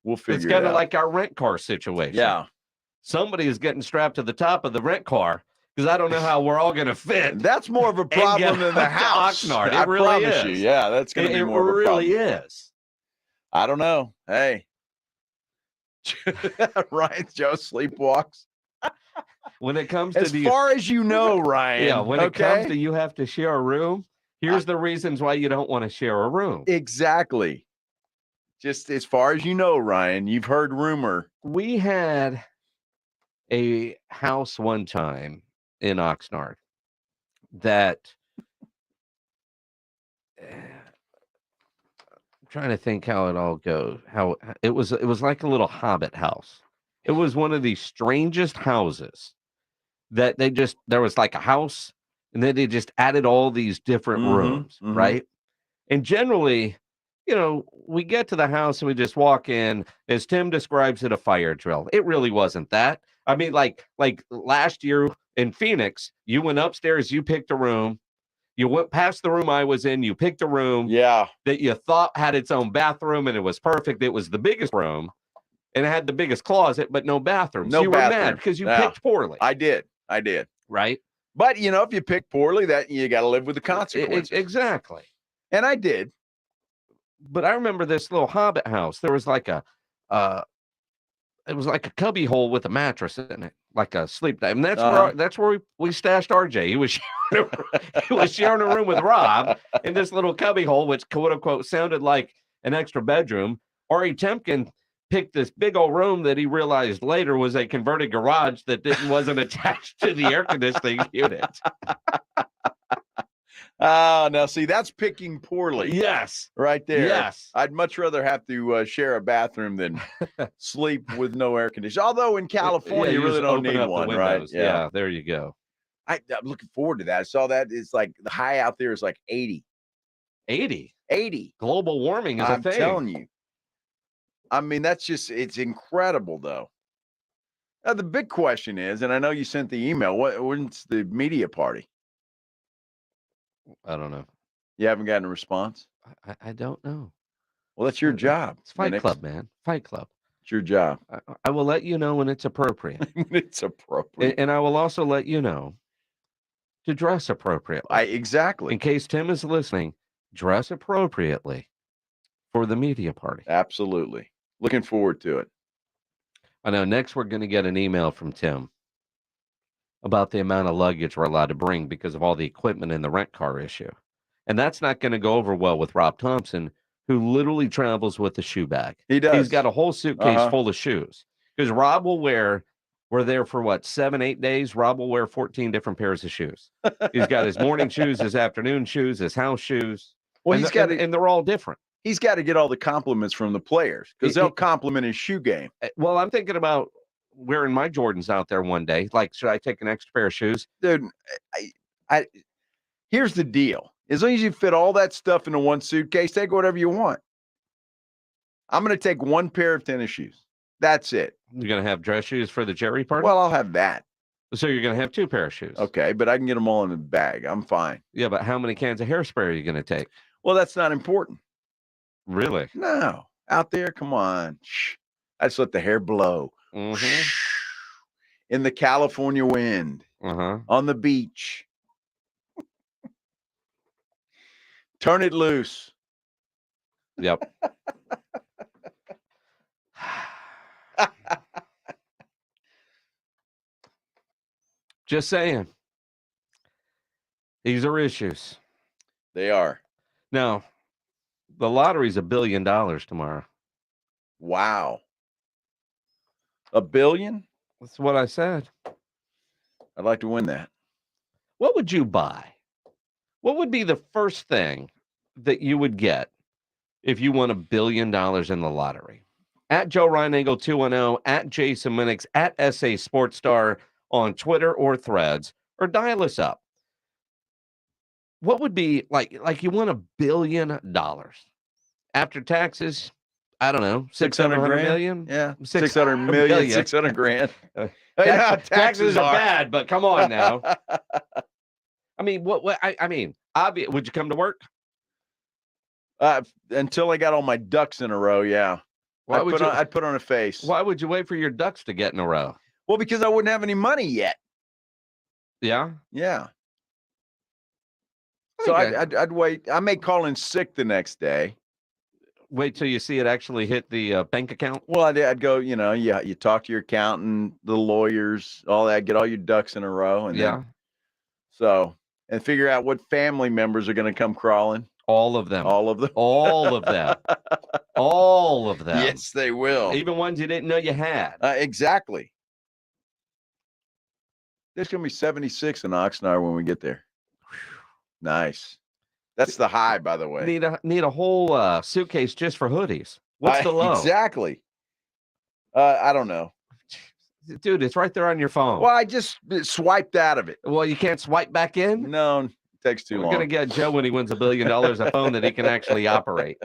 Speaker 2: We'll figure it out.
Speaker 6: It's kind of like our rent car situation.
Speaker 2: Yeah.
Speaker 6: Somebody is getting strapped to the top of the rent car because I don't know how we're all going to fit.
Speaker 2: That's more of a problem than the house.
Speaker 6: Oxnard.
Speaker 2: I
Speaker 6: It really
Speaker 2: promise
Speaker 6: is.
Speaker 2: you. Yeah, that's going to be more of a problem.
Speaker 6: It really is.
Speaker 2: I don't know. Hey. Ryan, Joe sleepwalks.
Speaker 6: When it comes
Speaker 2: to far as you know, Ryan.
Speaker 6: Yeah, when it comes to you have to share a room, here's the reasons why you don't want to share a room.
Speaker 2: Exactly. Just as far as you know, Ryan, you've heard rumor.
Speaker 6: We had a house one time in Oxnard that I'm trying to think how it all goes. How it was like a little hobbit house. It was one of the strangest houses that there was like a house and then they just added all these different rooms, right? And generally, we get to the house and we just walk in, as Tim describes it, a fire drill. It really wasn't that. I mean, like last year in Phoenix, you went upstairs, you picked a room, you went past the room I was in, you picked a room that you thought had its own bathroom and it was perfect. It was the biggest room and it had the biggest closet, but no bathroom. So you were mad because you picked poorly.
Speaker 2: I did.
Speaker 6: Right.
Speaker 2: But, if you pick poorly, that you got to live with the consequences.
Speaker 6: Exactly.
Speaker 2: And I did.
Speaker 6: But I remember this little hobbit house. There was like it was like a cubby hole with a mattress in it, like a sleep dive. And that's where we stashed RJ. He was sharing a room with Rob in this little cubby hole, which quote unquote sounded like an extra bedroom. Ari Temkin picked this big old room that he realized later was a converted garage that wasn't attached to the air conditioning unit.
Speaker 2: Now see, that's picking poorly.
Speaker 6: Yes.
Speaker 2: Right there.
Speaker 6: Yes.
Speaker 2: I'd much rather have to share a bathroom than sleep with no air conditioning. Although in California, you really don't need one, right?
Speaker 6: Yeah, there you go.
Speaker 2: I'm looking forward to that. I saw that. It's like the high out there is like 80.
Speaker 6: 80?
Speaker 2: 80.
Speaker 6: Global warming is a thing.
Speaker 2: I'm telling you. I mean, it's incredible, though. Now, the big question is, and I know you sent the email, when's the media party?
Speaker 6: I don't know.
Speaker 2: You haven't gotten a response?
Speaker 6: I don't know.
Speaker 2: Well, that's your job.
Speaker 6: It's Fight Club, man. Fight Club.
Speaker 2: It's your job.
Speaker 6: I will let you know when it's appropriate.
Speaker 2: When it's appropriate.
Speaker 6: And I will also let you know to dress appropriately.
Speaker 2: Exactly.
Speaker 6: In case Tim is listening, dress appropriately for the media party.
Speaker 2: Absolutely. Looking forward to it.
Speaker 6: I know next we're going to get an email from Tim about the amount of luggage we're allowed to bring because of all the equipment in the rent car issue. And that's not going to go over well with Rob Thompson, who literally travels with a shoe bag.
Speaker 2: He does.
Speaker 6: He's got a whole suitcase full of shoes. Because Rob will wear, we're there for 7-8 days. Rob will wear 14 different pairs of shoes. He's got his morning shoes, his afternoon shoes, his house shoes.
Speaker 2: Well,
Speaker 6: and they're all different.
Speaker 2: He's got to get all the compliments from the players because they'll compliment his shoe game.
Speaker 6: Well, I'm thinking about wearing my Jordans out there one day. Like, should I take an extra pair of shoes?
Speaker 2: Dude, here's the deal. As long as you fit all that stuff into one suitcase, take whatever you want. I'm going to take one pair of tennis shoes. That's it.
Speaker 6: You're going to have dress shoes for the Jerry party?
Speaker 2: Well, I'll have that.
Speaker 6: So you're going to have 2 pair of shoes.
Speaker 2: Okay, but I can get them all in the bag. I'm fine.
Speaker 6: Yeah, but how many cans of hairspray are you going to take?
Speaker 2: Well, that's not important.
Speaker 6: Really?
Speaker 2: No. Out there, come on. Shh. I just let the hair blow.
Speaker 6: Mm-hmm.
Speaker 2: In the California wind. On the beach. Turn it loose.
Speaker 6: Yep. Just saying. These are issues.
Speaker 2: They are.
Speaker 6: Now, the lottery's $1 billion tomorrow.
Speaker 2: Wow. $1 billion?
Speaker 6: That's what I said.
Speaker 2: I'd like to win that.
Speaker 6: What would you buy? What would be the first thing that you would get if you won $1 billion in the lottery? At Joe Reinagle 210, at Jason Minix, at SA Sports Star on Twitter or Threads, or dial us up. What would be like you won $1 billion after taxes? I don't know, 600 million.
Speaker 2: Yeah, 600 million, 600 grand.
Speaker 6: Taxes are bad, but come on now. I mean, would you come to work?
Speaker 2: Until I got all my ducks in a row, yeah. I'd put on a face.
Speaker 6: Why would you wait for your ducks to get in a row?
Speaker 2: Well, because I wouldn't have any money yet.
Speaker 6: Yeah?
Speaker 2: Yeah. So I'd wait. I may call in sick the next day.
Speaker 6: Wait till you see it actually hit the bank account?
Speaker 2: Well, I'd go, you talk to your accountant, the lawyers, all that, get all your ducks in a row. And and figure out what family members are going to come crawling.
Speaker 6: All of them.
Speaker 2: All of them.
Speaker 6: All of them. All of them.
Speaker 2: Yes, they will.
Speaker 6: Even ones you didn't know you had.
Speaker 2: Exactly. There's going to be 76 in Oxnard when we get there. Nice. That's the high, by the way.
Speaker 6: Need a whole suitcase just for hoodies. What's the low?
Speaker 2: Exactly. I don't know.
Speaker 6: Dude, it's right there on your phone.
Speaker 2: Well, I just swiped out of it.
Speaker 6: Well, you can't swipe back in?
Speaker 2: No, it takes too long.
Speaker 6: We're going to get Joe when he wins $1 billion a phone that he can actually operate.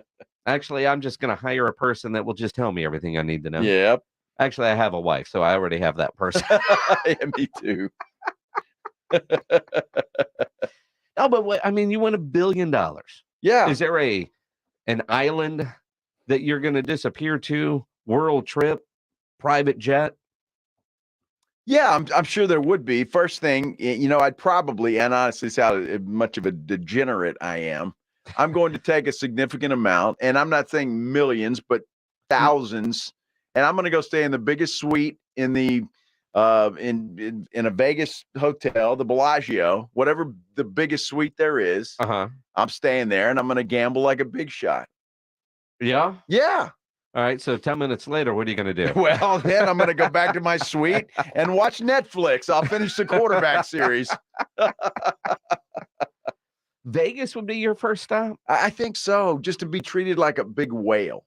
Speaker 6: Actually, I'm just going to hire a person that will just tell me everything I need to know.
Speaker 2: Yep.
Speaker 6: Actually, I have a wife, so I already have that person.
Speaker 2: Yeah, me too.
Speaker 6: No, but you won $1 billion.
Speaker 2: Yeah.
Speaker 6: Is there an island that you're going to disappear to? World trip? Private jet?
Speaker 2: Yeah, I'm sure there would be. First thing, I'd probably, and honestly, it's how much of a degenerate I am. I'm going to take a significant amount, and I'm not saying millions, but thousands, and I'm going to go stay in the biggest suite in the in a Vegas hotel, the Bellagio, whatever the biggest suite there is.
Speaker 6: Uh-huh.
Speaker 2: I'm staying there, and I'm going to gamble like a big shot.
Speaker 6: Yeah?
Speaker 2: Yeah.
Speaker 6: All right, so 10 minutes later, what are you going to do?
Speaker 2: Well, then I'm going to go back to my suite and watch Netflix. I'll finish the quarterback series.
Speaker 6: Vegas would be your first stop?
Speaker 2: I think so, just to be treated like a big whale.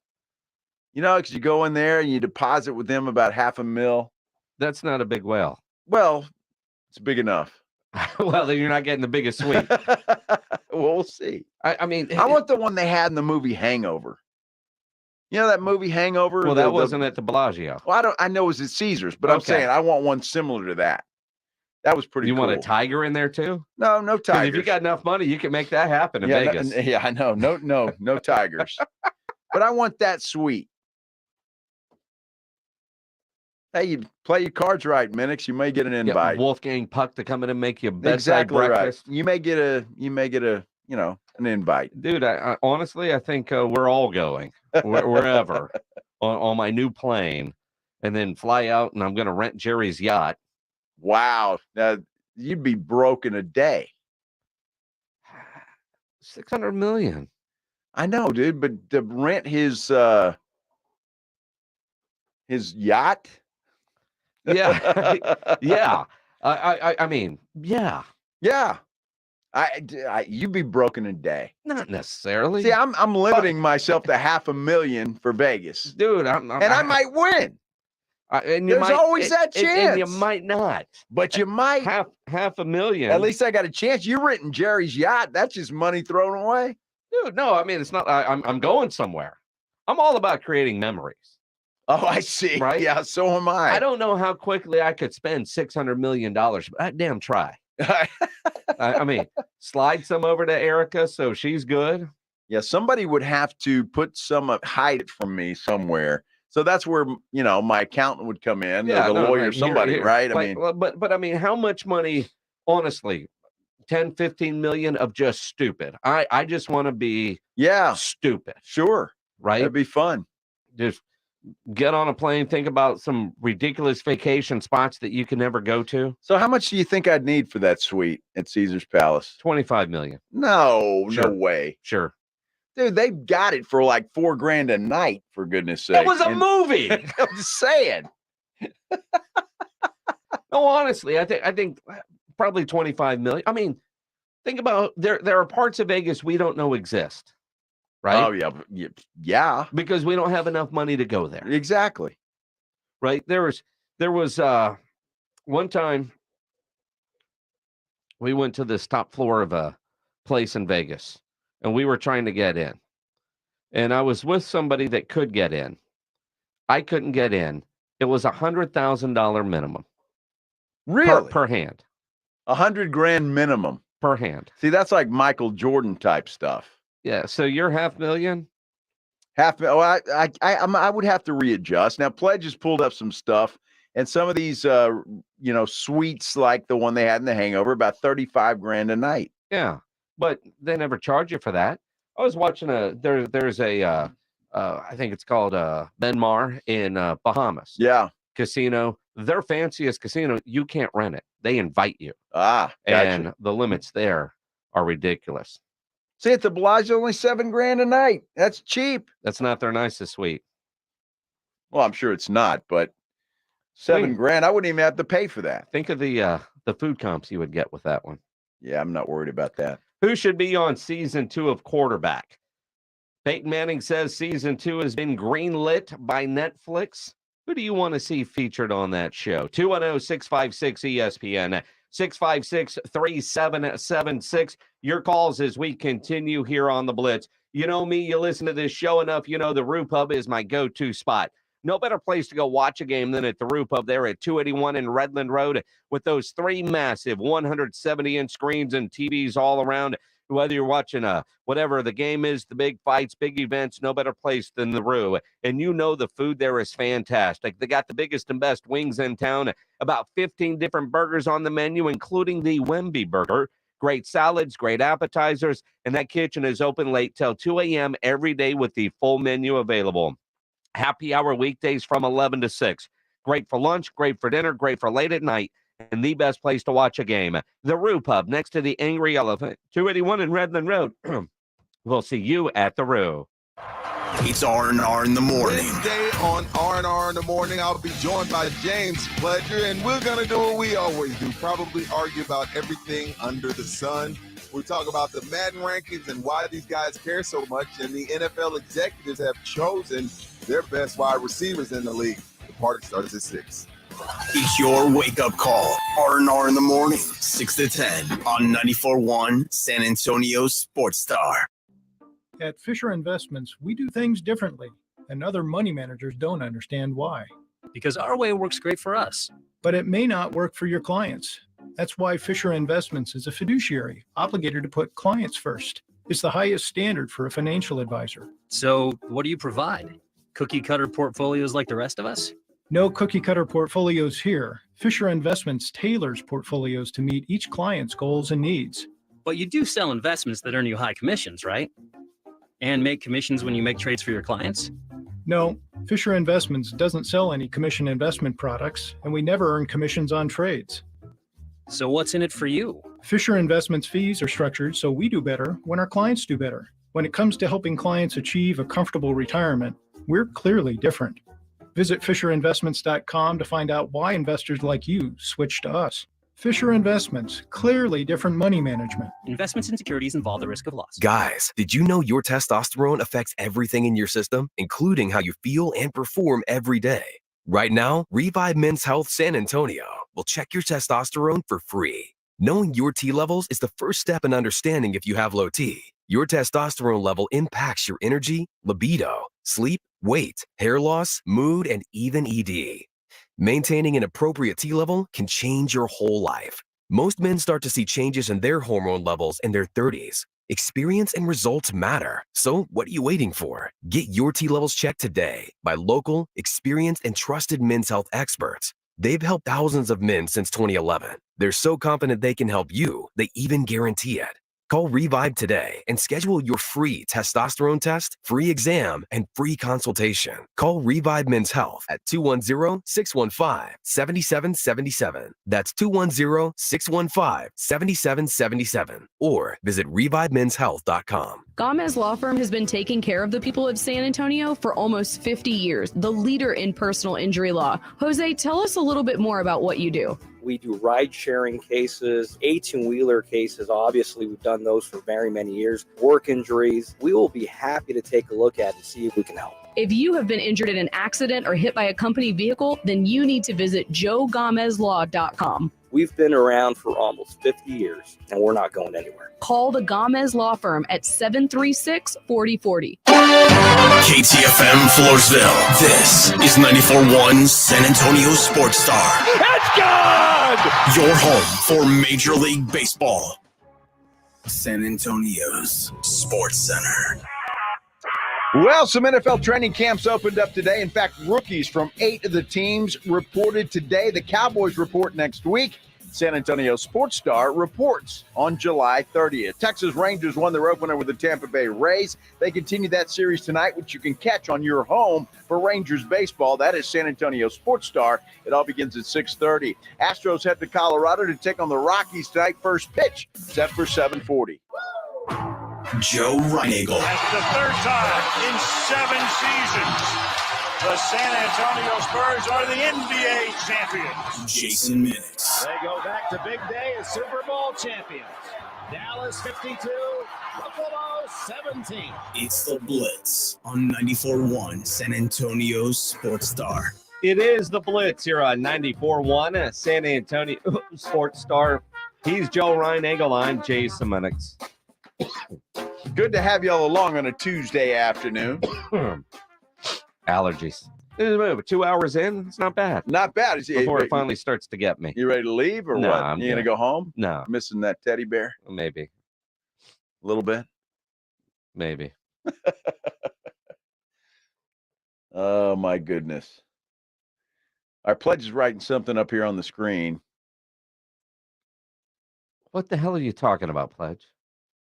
Speaker 2: You know, because you go in there and you deposit with them about $500,000.
Speaker 6: That's not a big whale.
Speaker 2: Well, it's big enough.
Speaker 6: Well, then you're not getting the biggest suite.
Speaker 2: Well, we'll see.
Speaker 6: I mean,
Speaker 2: I want the one they had in the movie Hangover. You know that movie Hangover?
Speaker 6: Well, that wasn't at the Bellagio.
Speaker 2: Well, I know it was at Caesars, but I'm saying I want one similar to that. That was pretty cool.
Speaker 6: You want a tiger in there too?
Speaker 2: No tigers.
Speaker 6: If you got enough money, you can make that happen in
Speaker 2: yeah,
Speaker 6: Vegas.
Speaker 2: Yeah, I know. No tigers. But I want that suite. Hey, you play your cards right, Minix. You may get an invite.
Speaker 6: Wolfgang Puck to come in and make you a bedside breakfast.
Speaker 2: Right. You may get a an invite.
Speaker 6: Dude, I honestly, I think we're all going wherever on my new plane, and then fly out, and I'm going to rent Jerry's yacht.
Speaker 2: Wow. Now, you'd be broke in a day.
Speaker 6: $600 million.
Speaker 2: I know, dude, but to rent his yacht.
Speaker 6: Yeah. Yeah. I mean, yeah.
Speaker 2: Yeah. You'd be broken a day.
Speaker 6: Not necessarily.
Speaker 2: See, I'm limiting myself to $500,000 for Vegas,
Speaker 6: dude. I
Speaker 2: might win.
Speaker 6: And
Speaker 2: there's always that chance.
Speaker 6: And you might not,
Speaker 2: but you might.
Speaker 6: $500,000.
Speaker 2: At least I got a chance. You renting Jerry's yacht? That's just money thrown away,
Speaker 6: dude. No, I mean it's not. I'm going somewhere. I'm all about creating memories.
Speaker 2: Oh, I see.
Speaker 6: Right?
Speaker 2: Yeah, so am I.
Speaker 6: I don't know how quickly I could spend $600 million, but I'd damn try. I mean, slide some over to Erica so she's good.
Speaker 2: Yeah, somebody would have to put hide it from me somewhere. So that's where, my accountant would come in, or the lawyer, somebody, right?
Speaker 6: But I mean, how much money, honestly, 10, 15 million of just stupid. I just want to be stupid.
Speaker 2: Sure.
Speaker 6: Right?
Speaker 2: That'd be fun.
Speaker 6: Just get on a plane, think about some ridiculous vacation spots that you can never go to.
Speaker 2: So how much do you think I'd need for that suite at Caesar's Palace?
Speaker 6: $25 million.
Speaker 2: No,
Speaker 6: Sure.
Speaker 2: no way.
Speaker 6: Sure.
Speaker 2: Dude, they've got it for like $4,000 a night, for goodness sake.
Speaker 6: It was a movie.
Speaker 2: I'm just saying.
Speaker 6: No, honestly, I think probably 25 million. I mean, think about there are parts of Vegas we don't know exist. Right?
Speaker 2: Oh, yeah. Yeah.
Speaker 6: Because we don't have enough money to go there.
Speaker 2: Exactly.
Speaker 6: Right? There was one time we went to this top floor of a place in Vegas, and we were trying to get in. And I was with somebody that could get in. I couldn't get in. It was $100,000 minimum.
Speaker 2: Really?
Speaker 6: Per hand.
Speaker 2: $100,000 minimum
Speaker 6: per hand.
Speaker 2: See, that's like Michael Jordan type stuff.
Speaker 6: Yeah. So you're $500,000.
Speaker 2: I would have to readjust. Now, Pledge has pulled up some stuff, and some of these, suites like the one they had in the Hangover, about $35,000 a night.
Speaker 6: Yeah, but they never charge you for that. I was watching there's a I think it's called Benmar in Bahamas.
Speaker 2: Yeah.
Speaker 6: Casino. Their fanciest casino, you can't rent it. They invite you.
Speaker 2: Gotcha.
Speaker 6: And the limits there are ridiculous.
Speaker 2: See, at the Bellagio, only $7,000 a night. That's cheap.
Speaker 6: That's not their nicest suite.
Speaker 2: Well, I'm sure it's not, but $7,000, I wouldn't even have to pay for that.
Speaker 6: Think of the food comps you would get with that one.
Speaker 2: Yeah, I'm not worried about that.
Speaker 6: Who should be on season 2 of Quarterback? Peyton Manning says season 2 has been greenlit by Netflix. Who do you want to see featured on that show? 210-656-ESPN, 656-3776. Your calls as we continue here on the Blitz. You know me, you listen to this show enough, you know the Roo Pub is my go-to spot. No better place to go watch a game than at the Roo Pub there at 281 in Redland Road with those 3 massive 170-inch screens and TVs all around. Whether you're watching whatever the game is, the big fights, big events, no better place than the Roo. And you know the food there is fantastic. They got the biggest and best wings in town, about 15 different burgers on the menu, including the Wemby burger. Great salads, great appetizers, and that kitchen is open late till 2 a.m. every day with the full menu available. Happy hour weekdays from 11 to 6. Great for lunch, great for dinner, great for late at night, and the best place to watch a game. The Roo Pub next to the Angry Elephant, 281 in Redland Road. We'll see you at the Roo.
Speaker 27: It's R&R in the morning.
Speaker 12: Wednesday on R&R in the morning, I'll be joined by James Pledger, and we're going to do what we always do, probably argue about everything under the sun. We'll talk about the Madden rankings and why these guys care so much, and the NFL executives have chosen their best wide receivers in the league. The party starts at 6.
Speaker 27: It's your wake-up call. R&R in the morning, 6 to 10 on 94.1 San Antonio Sports Star.
Speaker 1: At Fisher Investments, we do things differently, and other money managers don't understand why.
Speaker 3: Because our way works great for us.
Speaker 1: But it may not work for your clients. That's why Fisher Investments is a fiduciary, obligated to put clients first. It's the highest standard for a financial advisor.
Speaker 3: So what do you provide? Cookie cutter portfolios like the rest of us?
Speaker 1: No cookie cutter portfolios here. Fisher Investments tailors portfolios to meet each client's goals and needs.
Speaker 3: But you do sell investments that earn you high commissions, right? And make commissions when you make trades for your clients?
Speaker 1: No, Fisher Investments doesn't sell any commission investment products, and we never earn commissions on trades.
Speaker 3: So what's in it for you?
Speaker 1: Fisher Investments fees are structured so we do better when our clients do better. When it comes to helping clients achieve a comfortable retirement, we're clearly different. Visit FisherInvestments.com to find out why investors like you switch to us. Fisher Investments, clearly different money management.
Speaker 3: Investments in securities involve the risk of loss.
Speaker 14: Guys, did you know your testosterone affects everything in your system, including how you feel and perform every day? Right now, Revive Men's Health San Antonio will check your testosterone for free. Knowing your T levels is the first step in understanding if you have low T. Your testosterone level impacts your energy, libido, sleep, weight, hair loss, mood, and even ED. Maintaining an appropriate T level can change your whole life. Most men start to see changes in their hormone levels in their 30s. Experience and results matter. So what are you waiting for? Get your T levels checked today by local, experienced, and trusted men's health experts. They've helped thousands of men since 2011. They're so confident they can help you, they even guarantee it. Call Revive today and schedule your free testosterone test, free exam, and free consultation. Call Revive Men's Health at 210-615-7777. That's 210-615-7777. Or visit ReviveMen'sHealth.com.
Speaker 4: Gomez Law Firm has been taking care of the people of San Antonio for almost 50 years, the leader in personal injury law. Jose, tell us a little bit more about what you do.
Speaker 5: We do ride-sharing cases, 18-wheeler cases. Obviously, we've done those for very many years. Work injuries. We will be happy to take a look at and see if we can help.
Speaker 4: If you have been injured in an accident or hit by a company vehicle, then you need to visit JoeGomezLaw.com.
Speaker 5: We've been around for almost 50 years, and we're not going anywhere.
Speaker 4: Call the Gomez Law Firm at 736-4040.
Speaker 27: KTFM Floresville. This is 94.1 San Antonio Sports Star.
Speaker 2: It's good!
Speaker 27: Your home for Major League Baseball. San Antonio's Sports Center.
Speaker 2: Well, some NFL training camps opened up today. In fact, rookies from 8 of the teams reported today. The Cowboys report next week. San Antonio Sports Star reports on July 30th. Texas Rangers won their opener with the Tampa Bay Rays. They continue that series tonight, which you can catch on your home for Rangers baseball. That is San Antonio Sports Star. It all begins at 6:30. Astros head to Colorado to take on the Rockies tonight. First pitch set for 7:40.
Speaker 27: Joe Reinagle.
Speaker 7: That's the third time in 7 seasons the San Antonio Spurs are the NBA champions.
Speaker 27: Jason Minix.
Speaker 8: They go back to big day as Super Bowl champions. Dallas 52, Buffalo 17.
Speaker 27: It's the Blitz on 94.1 San Antonio Sports Star.
Speaker 6: It is the Blitz here on 94.1 San Antonio Sports Star. He's Joe Reinagle. I'm Jason Minix.
Speaker 2: Good to have you all along on a Tuesday afternoon.
Speaker 6: Allergies. 2 hours in, it's not bad.
Speaker 2: Not bad.
Speaker 6: Before it finally starts to get me.
Speaker 2: You ready to leave or
Speaker 6: No,
Speaker 2: what?
Speaker 6: I'm
Speaker 2: You going to
Speaker 6: good.
Speaker 2: go home?
Speaker 6: No.
Speaker 2: Missing that teddy bear?
Speaker 6: Maybe.
Speaker 2: A little bit?
Speaker 6: Maybe.
Speaker 2: Oh, my goodness. Our pledge is writing something up here on the screen.
Speaker 6: What the hell are you talking about, Pledge?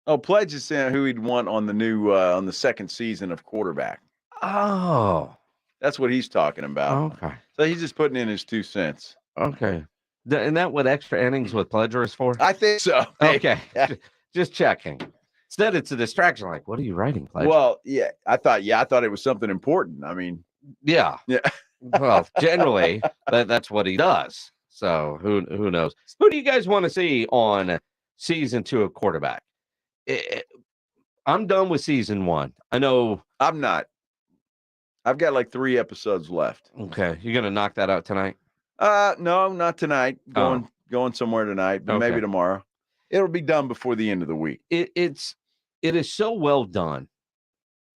Speaker 2: Oh, Pledge is saying who he'd want on the new on the second season of quarterback.
Speaker 6: Oh.
Speaker 2: That's what he's talking about.
Speaker 6: Okay.
Speaker 2: So he's just putting in his 2 cents.
Speaker 6: Okay. Isn't that what extra innings with Pledger is for?
Speaker 2: I think so.
Speaker 6: Okay. Just checking. Instead, it's a distraction. Like, what are you writing, Pledge?
Speaker 2: Well, I thought it was something important. I mean,
Speaker 6: yeah. Well, generally, that's what he does. So who knows? Who do you guys want to see on season 2 of quarterback? I'm done with season 1. I know
Speaker 2: I'm not. I've got like 3 episodes left.
Speaker 6: Okay, you're gonna knock that out tonight?
Speaker 2: No, not tonight. Going somewhere tonight, but maybe tomorrow. It'll be done before the end of the week.
Speaker 6: It is so well done.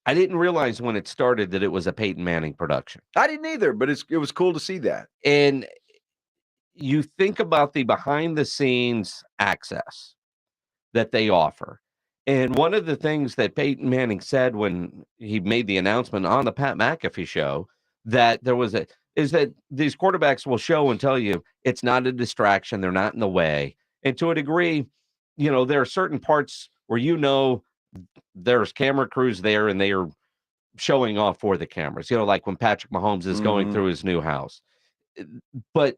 Speaker 6: I didn't realize when it started that it was a Peyton Manning production.
Speaker 2: I didn't either, but it was cool to see that.
Speaker 6: And you think about the behind the scenes access that they offer. And one of the things that Peyton Manning said when he made the announcement on the Pat McAfee show that is that these quarterbacks will show and tell you it's not a distraction. They're not in the way. And to a degree, there are certain parts where there's camera crews there and they are showing off for the cameras, like when Patrick Mahomes is going through his new house. But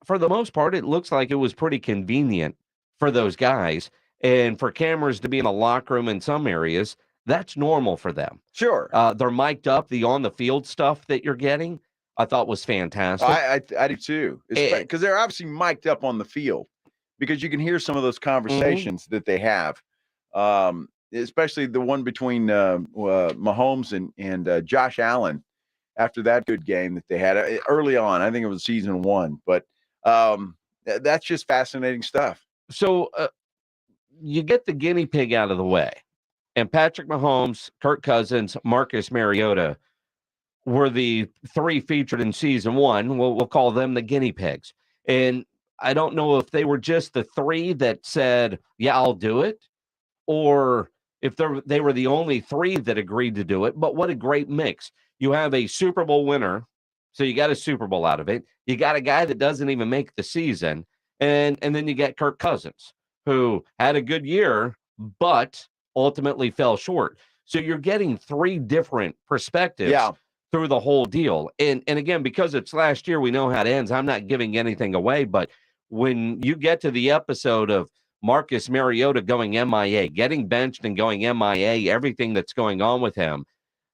Speaker 6: for the most part, it looks like it was pretty convenient for those guys. And for cameras to be in a locker room in some areas, that's normal for them.
Speaker 2: Sure.
Speaker 6: They're mic'd up. The on-the-field stuff that you're getting, I thought was fantastic.
Speaker 2: I do too. Because they're obviously mic'd up on the field because you can hear some of those conversations that they have, especially the one between Mahomes and Josh Allen after that good game that they had early on. I think it was season 1. But that's just fascinating stuff.
Speaker 6: So you get the guinea pig out of the way. And Patrick Mahomes, Kirk Cousins, Marcus Mariota were the 3 featured in season 1. We'll call them the guinea pigs. And I don't know if they were just the 3 that said, yeah, I'll do it, or if they were the only 3 that agreed to do it. But what a great mix. You have a Super Bowl winner, so you got a Super Bowl out of it. You got a guy that doesn't even make the season. And then you get Kirk Cousins, who had a good year, but ultimately fell short. So you're getting 3 different perspectives through the whole deal. And again, because it's last year, we know how it ends. I'm not giving anything away, but when you get to the episode of Marcus Mariota going MIA, getting benched and going MIA, everything that's going on with him,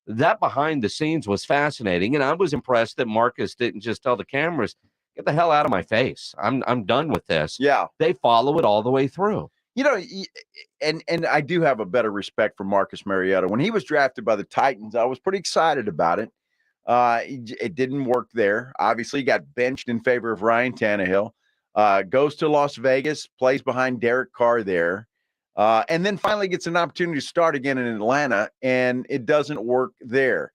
Speaker 6: that behind the scenes was fascinating. And I was impressed that Marcus didn't just tell the cameras, get the hell out of my face. I'm done with this.
Speaker 2: Yeah.
Speaker 6: They follow it all the way through.
Speaker 2: And I do have a better respect for Marcus Mariota. When he was drafted by the Titans, I was pretty excited about it. It didn't work there. Obviously, he got benched in favor of Ryan Tannehill. Goes to Las Vegas, plays behind Derek Carr there, and then finally gets an opportunity to start again in Atlanta, and it doesn't work there.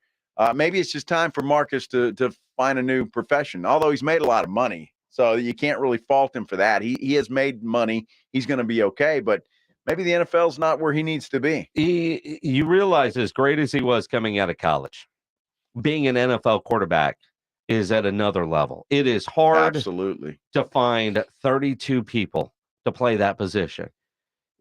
Speaker 2: Maybe it's just time for Marcus to find a new profession, although he's made a lot of money. So you can't really fault him for that. He has made money. He's going to be okay, but maybe the NFL's not where he needs to be.
Speaker 6: You realize, as great as he was coming out of college, being an NFL quarterback is at another level. It is hard to find 32 people to play that position.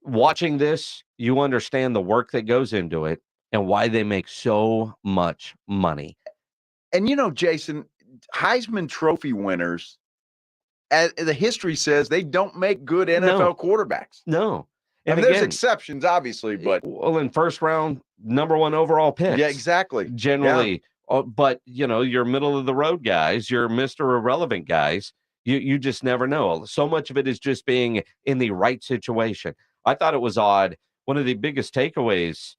Speaker 6: Watching this, you understand the work that goes into it and why they make so much money.
Speaker 2: And Jason, Heisman Trophy winners, as the history says, they don't make good NFL quarterbacks.
Speaker 6: No.
Speaker 2: And there's exceptions, obviously, but
Speaker 6: in first round, number 1 overall picks.
Speaker 2: Yeah, exactly.
Speaker 6: Generally, but your middle of the road guys, your Mr. Irrelevant guys, you just never know. So much of it is just being in the right situation. I thought it was odd. One of the biggest takeaways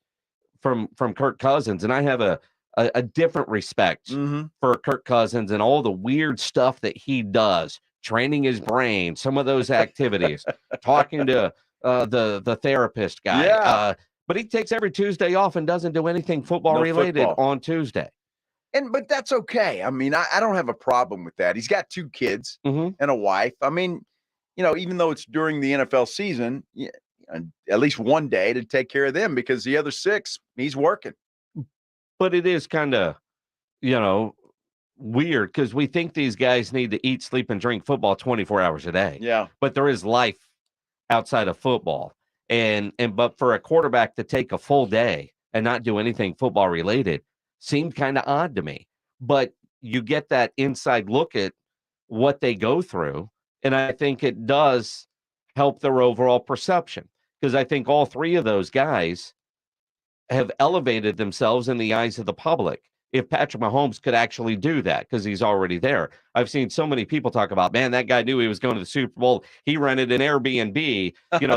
Speaker 6: from Kirk Cousins, and I have a different respect for Kirk Cousins and all the weird stuff that he does, training his brain, some of those activities, talking to the therapist guy.
Speaker 2: Yeah.
Speaker 6: But he takes every Tuesday off and doesn't do anything football related on Tuesday.
Speaker 2: But that's okay. I mean, I don't have a problem with that. He's got 2 kids and a wife. I mean, even though it's during the NFL season, at least one day to take care of them, because the other 6, he's working.
Speaker 6: But it is kind of, weird, because we think these guys need to eat, sleep, and drink football 24 hours a day.
Speaker 2: Yeah.
Speaker 6: But there is life outside of football. But for a quarterback to take a full day and not do anything football related seemed kind of odd to me. But you get that inside look at what they go through, and I think it does help their overall perception. because I think all three of those guys have elevated themselves in the eyes of the public. If Patrick Mahomes could actually do that, because he's already there. I've seen so many people talk about, man, that guy knew he was going to the Super Bowl. He rented an Airbnb,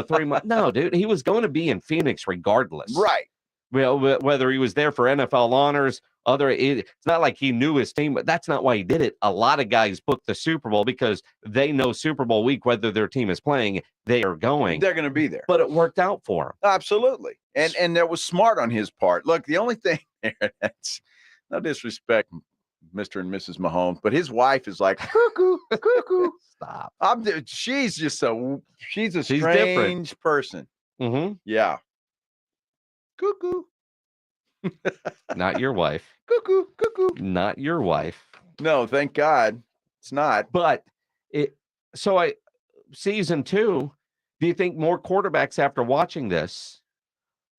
Speaker 6: 3 months. No, dude, he was going to be in Phoenix regardless.
Speaker 2: Right.
Speaker 6: Well, whether he was there for NFL honors, it's not like he knew his team, but that's not why he did it. A lot of guys book the Super Bowl because they know Super Bowl week, whether their team is playing, they are going.
Speaker 2: They're going to be there.
Speaker 6: But it worked out for him.
Speaker 2: Absolutely. And that was smart on his part. Look, the only thing that's no disrespect, Mr. and Mrs. Mahomes, but his wife is like, cuckoo, cuckoo.
Speaker 6: Stop.
Speaker 2: She's a strange
Speaker 6: different.
Speaker 2: person.
Speaker 6: Mm-hmm.
Speaker 2: Yeah. Cuckoo.
Speaker 6: Not your wife.
Speaker 2: Cuckoo, cuckoo.
Speaker 6: Not your wife.
Speaker 2: No, thank God it's not.
Speaker 6: But season 2, do you think more quarterbacks after watching this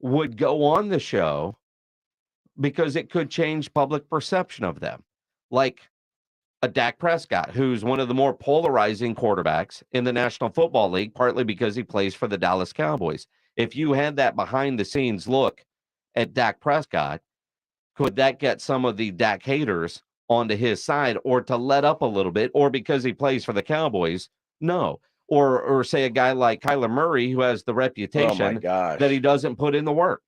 Speaker 6: would go on the show because it could change public perception of them? Like a Dak Prescott, who's one of the more polarizing quarterbacks in the National Football League, partly because he plays for the Dallas Cowboys. If you had that behind the scenes look at Dak Prescott, could that get some of the Dak haters onto his side, or to let up a little bit, or because he plays for the Cowboys? No. Or say a guy like Kyler Murray, who has the reputation that he doesn't put in the work.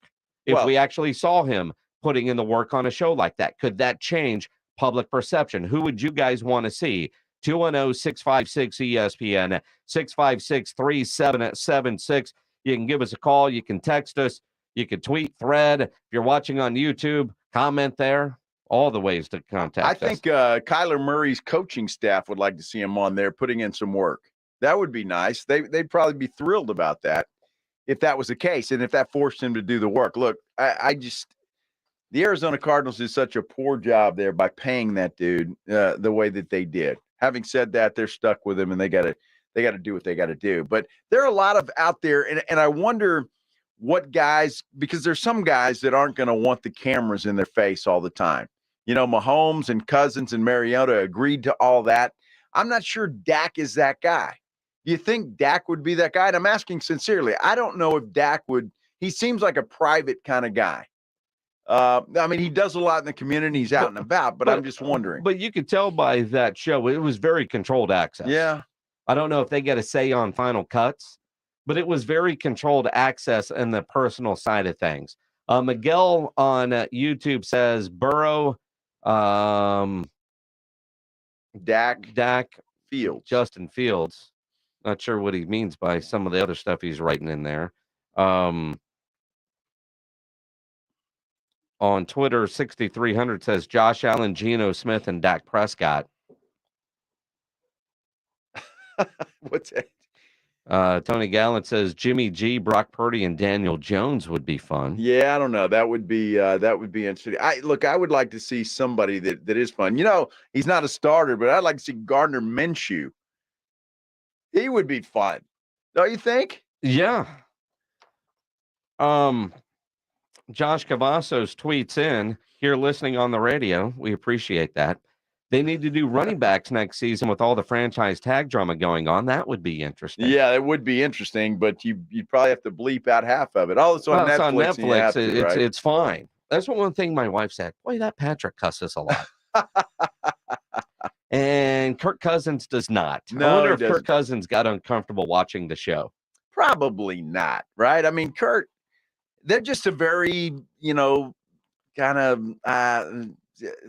Speaker 6: If we actually saw him putting in the work on a show like that, could that change public perception? Who would you guys want to see? 210-656-ESPN, 656-3776. You can give us a call. You can text us. You can tweet, thread. If you're watching on YouTube, comment there. All the ways to contact us.
Speaker 2: I think Kyler Murray's coaching staff would like to see him on there putting in some work. That would be nice. They'd probably be thrilled about that if that was the case, and if that forced him to do the work. Look, the Arizona Cardinals did such a poor job there by paying that dude the way that they did. Having said that, they're stuck with him, and they got to do what they got to do. But there are a lot of out there, and I wonder what guys, because there's some guys that aren't going to want the cameras in their face all the time. Mahomes and Cousins and Mariota agreed to all that. I'm not sure Dak is that guy. Do you think Dak would be that guy? And I'm asking sincerely. I don't know if Dak would. He seems like a private kind of guy. He does a lot in the community. He's out and about, but I'm just wondering.
Speaker 6: But you could tell by that show, it was very controlled access.
Speaker 2: Yeah.
Speaker 6: I don't know if they get a say on final cuts, but it was very controlled access in the personal side of things. Miguel on YouTube says Burrow, Dak
Speaker 2: Fields,
Speaker 6: Justin Fields. Not sure what he means by some of the other stuff he's writing in there. On Twitter, 6300 says Josh Allen, Geno Smith, and Dak Prescott.
Speaker 2: What's that?
Speaker 6: Tony Gallant says Jimmy G, Brock Purdy, and Daniel Jones would be fun.
Speaker 2: Yeah, I don't know. That would be interesting. I would like to see somebody that is fun. He's not a starter, but I'd like to see Gardner Minshew. He would be fun. Don't you think?
Speaker 6: Yeah. Josh Cavazos tweets in here listening on the radio. We appreciate that. They need to do running backs next season with all the franchise tag drama going on. That would be interesting.
Speaker 2: Yeah, it would be interesting, but you'd probably have to bleep out half of it. Oh, it's on Netflix.
Speaker 6: It's on Netflix.
Speaker 2: Right?
Speaker 6: It's fine. That's one thing my wife said. Boy, that Patrick cusses a lot. And Kirk Cousins does not.
Speaker 2: No,
Speaker 6: I wonder if Kirk Cousins got uncomfortable watching the show.
Speaker 2: Probably not, right? I mean, Kurt, they're just a very, kind of,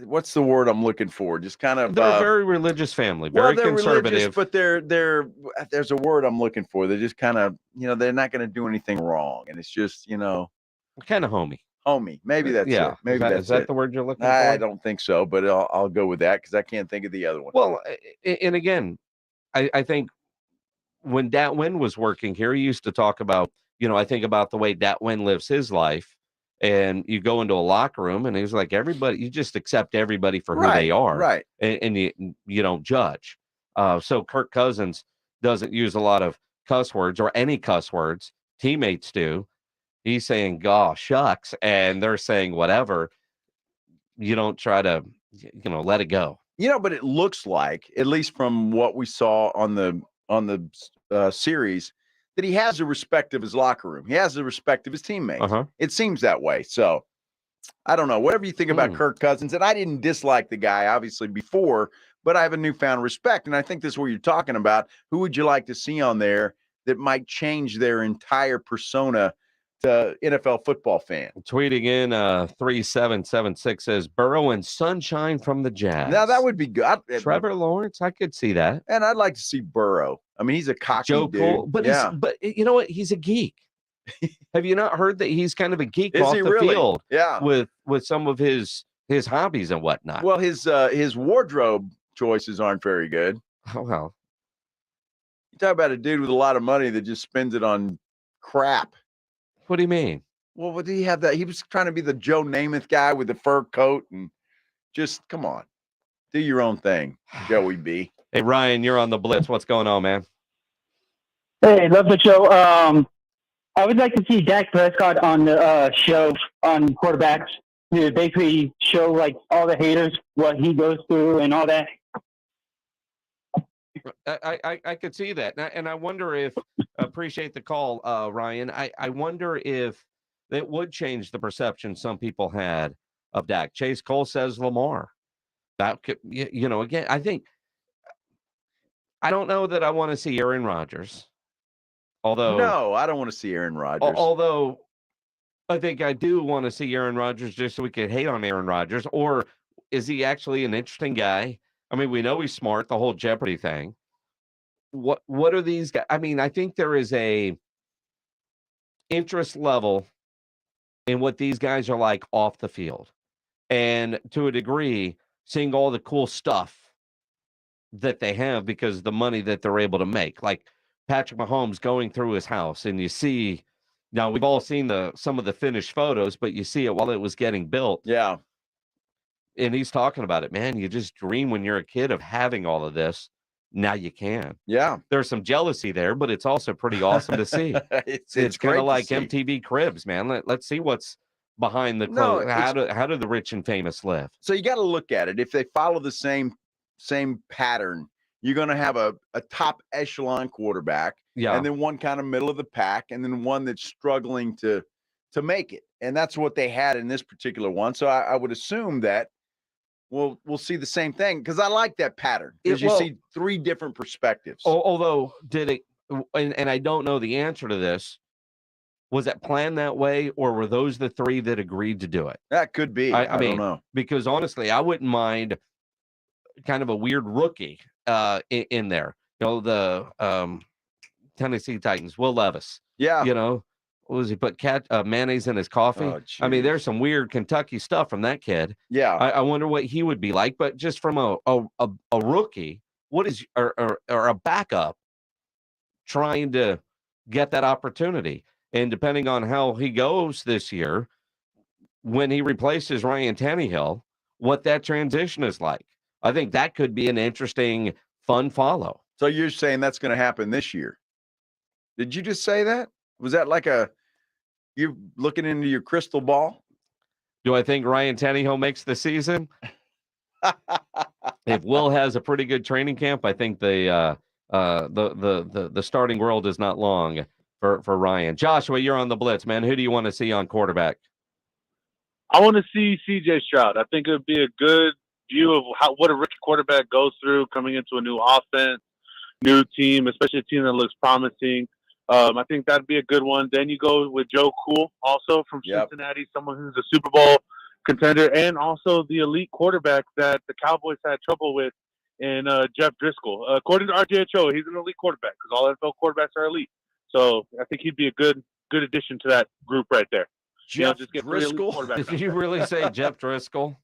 Speaker 2: what's the word I'm looking for? Just kind of.
Speaker 6: They're a very religious family, very conservative.
Speaker 2: Religious, but there's a word I'm looking for. They're just kind of, they're not going to do anything wrong. And it's just,
Speaker 6: kind of homey.
Speaker 2: Maybe that's it. Maybe
Speaker 6: is that the word you're looking for?
Speaker 2: I don't think so, but I'll go with that because I can't think of the other one.
Speaker 6: Well, and again, I think when Dat Wynn was working here, he used to talk about, I think about the way Dat Wynn lives his life, and you go into a locker room and he's like, everybody, you just accept everybody for who they are.
Speaker 2: Right.
Speaker 6: And you don't judge. So Kirk Cousins doesn't use a lot of cuss words or any cuss words. Teammates do. He's saying, gosh, shucks. And they're saying whatever. You don't try to, let it go.
Speaker 2: But it looks like, at least from what we saw on the series, that he has the respect of his locker room. He has the respect of his teammates. It seems that way. So I don't know. Whatever you think about Kirk Cousins, and I didn't dislike the guy, obviously, before, but I have a newfound respect. And I think this is what you're talking about. Who would you like to see on there that might change their entire persona to NFL football fan?
Speaker 6: Tweeting in 3776 says Burrow and sunshine from the Jazz.
Speaker 2: Now, that would be good.
Speaker 6: Trevor Lawrence, I could see that.
Speaker 2: And I'd like to see Burrow. I mean, he's a cocky
Speaker 6: Joe
Speaker 2: dude.
Speaker 6: Cole, but you know what? He's a geek. Have you not heard that he's kind of a geek off the field?
Speaker 2: Yeah,
Speaker 6: with some of his hobbies and whatnot.
Speaker 2: Well, his wardrobe choices aren't very good.
Speaker 6: Oh well.
Speaker 2: You talk about a dude with a lot of money that just spends it on crap.
Speaker 6: What do you mean?
Speaker 2: Well, what did he have that? He was trying to be the Joe Namath guy with the fur coat and just come on, do your own thing, Joey B.
Speaker 6: Hey Ryan, you're on the Blitz. What's going on, man?
Speaker 9: Hey, love the show. I would like to see Dak Prescott on the show on quarterbacks to basically show like all the haters what he goes through and all that.
Speaker 6: I could see that, and I wonder if appreciate the call, Ryan. I wonder if it would change the perception some people had of Dak. Chase Cole says Lamar. That could, again, I don't know that I want to see Aaron Rodgers. Although
Speaker 2: no, I don't want to see Aaron Rodgers.
Speaker 6: Although I think I do want to see Aaron Rodgers just so we could hate on Aaron Rodgers. Or is he actually an interesting guy? I mean, we know he's smart, the whole Jeopardy thing. What are these guys? I mean, I think there is a interest level in what these guys are like off the field. And to a degree, seeing all the cool stuff that they have because of the money that they're able to make. Like Patrick Mahomes going through his house, and you see, now we've all seen some of the finished photos, but you see it while it was getting built.
Speaker 2: Yeah.
Speaker 6: And he's talking about it, man. You just dream when you're a kid of having all of this. Now you can.
Speaker 2: Yeah.
Speaker 6: There's some jealousy there, but it's also pretty awesome to see. it's kind of like MTV Cribs, man. Let's see what's behind the clothes. How do the rich and famous live?
Speaker 2: So you got to look at it. If they follow the same pattern, you're going to have a top echelon quarterback, and then one kind of middle of the pack, and then one that's struggling to make it. And that's what they had in this particular one. So I would assume that we'll see the same thing, because I like that pattern, because you see three different perspectives.
Speaker 6: Although did it, and I don't know the answer to this, was it planned that way, or were those the three that agreed to do it?
Speaker 2: That could be. I mean, don't know.
Speaker 6: Because honestly, I wouldn't mind kind of a weird rookie in there. The Tennessee Titans, Will Levis.
Speaker 2: Yeah.
Speaker 6: What was he put mayonnaise in his coffee?
Speaker 2: Oh,
Speaker 6: I mean, there's some weird Kentucky stuff from that kid.
Speaker 2: Yeah.
Speaker 6: I wonder what he would be like. But just from a rookie, what is or a backup trying to get that opportunity? And depending on how he goes this year, when he replaces Ryan Tannehill, what that transition is like. I think that could be an interesting, fun follow.
Speaker 2: So you're saying that's going to happen this year? Did you just say that? Was that like you looking into your crystal ball?
Speaker 6: Do I think Ryan Tannehill makes the season? If Will has a pretty good training camp, I think the starting world is not long for Ryan. Joshua, you're on the Blitz, man. Who do you want to see on quarterback?
Speaker 10: I want to see C.J. Stroud. I think it would be a good view of what a rookie quarterback goes through coming into a new offense, new team, especially a team that looks promising. I think that'd be a good one. Then you go with Joe Cool, also from Cincinnati, someone who's a Super Bowl contender, and also the elite quarterback that the Cowboys had trouble with in Jeff Driscoll. According to RJHO, he's an elite quarterback because all NFL quarterbacks are elite. So I think he'd be a good addition to that group right there.
Speaker 2: Jeff Driscoll?
Speaker 6: Did you really say Jeff Driscoll?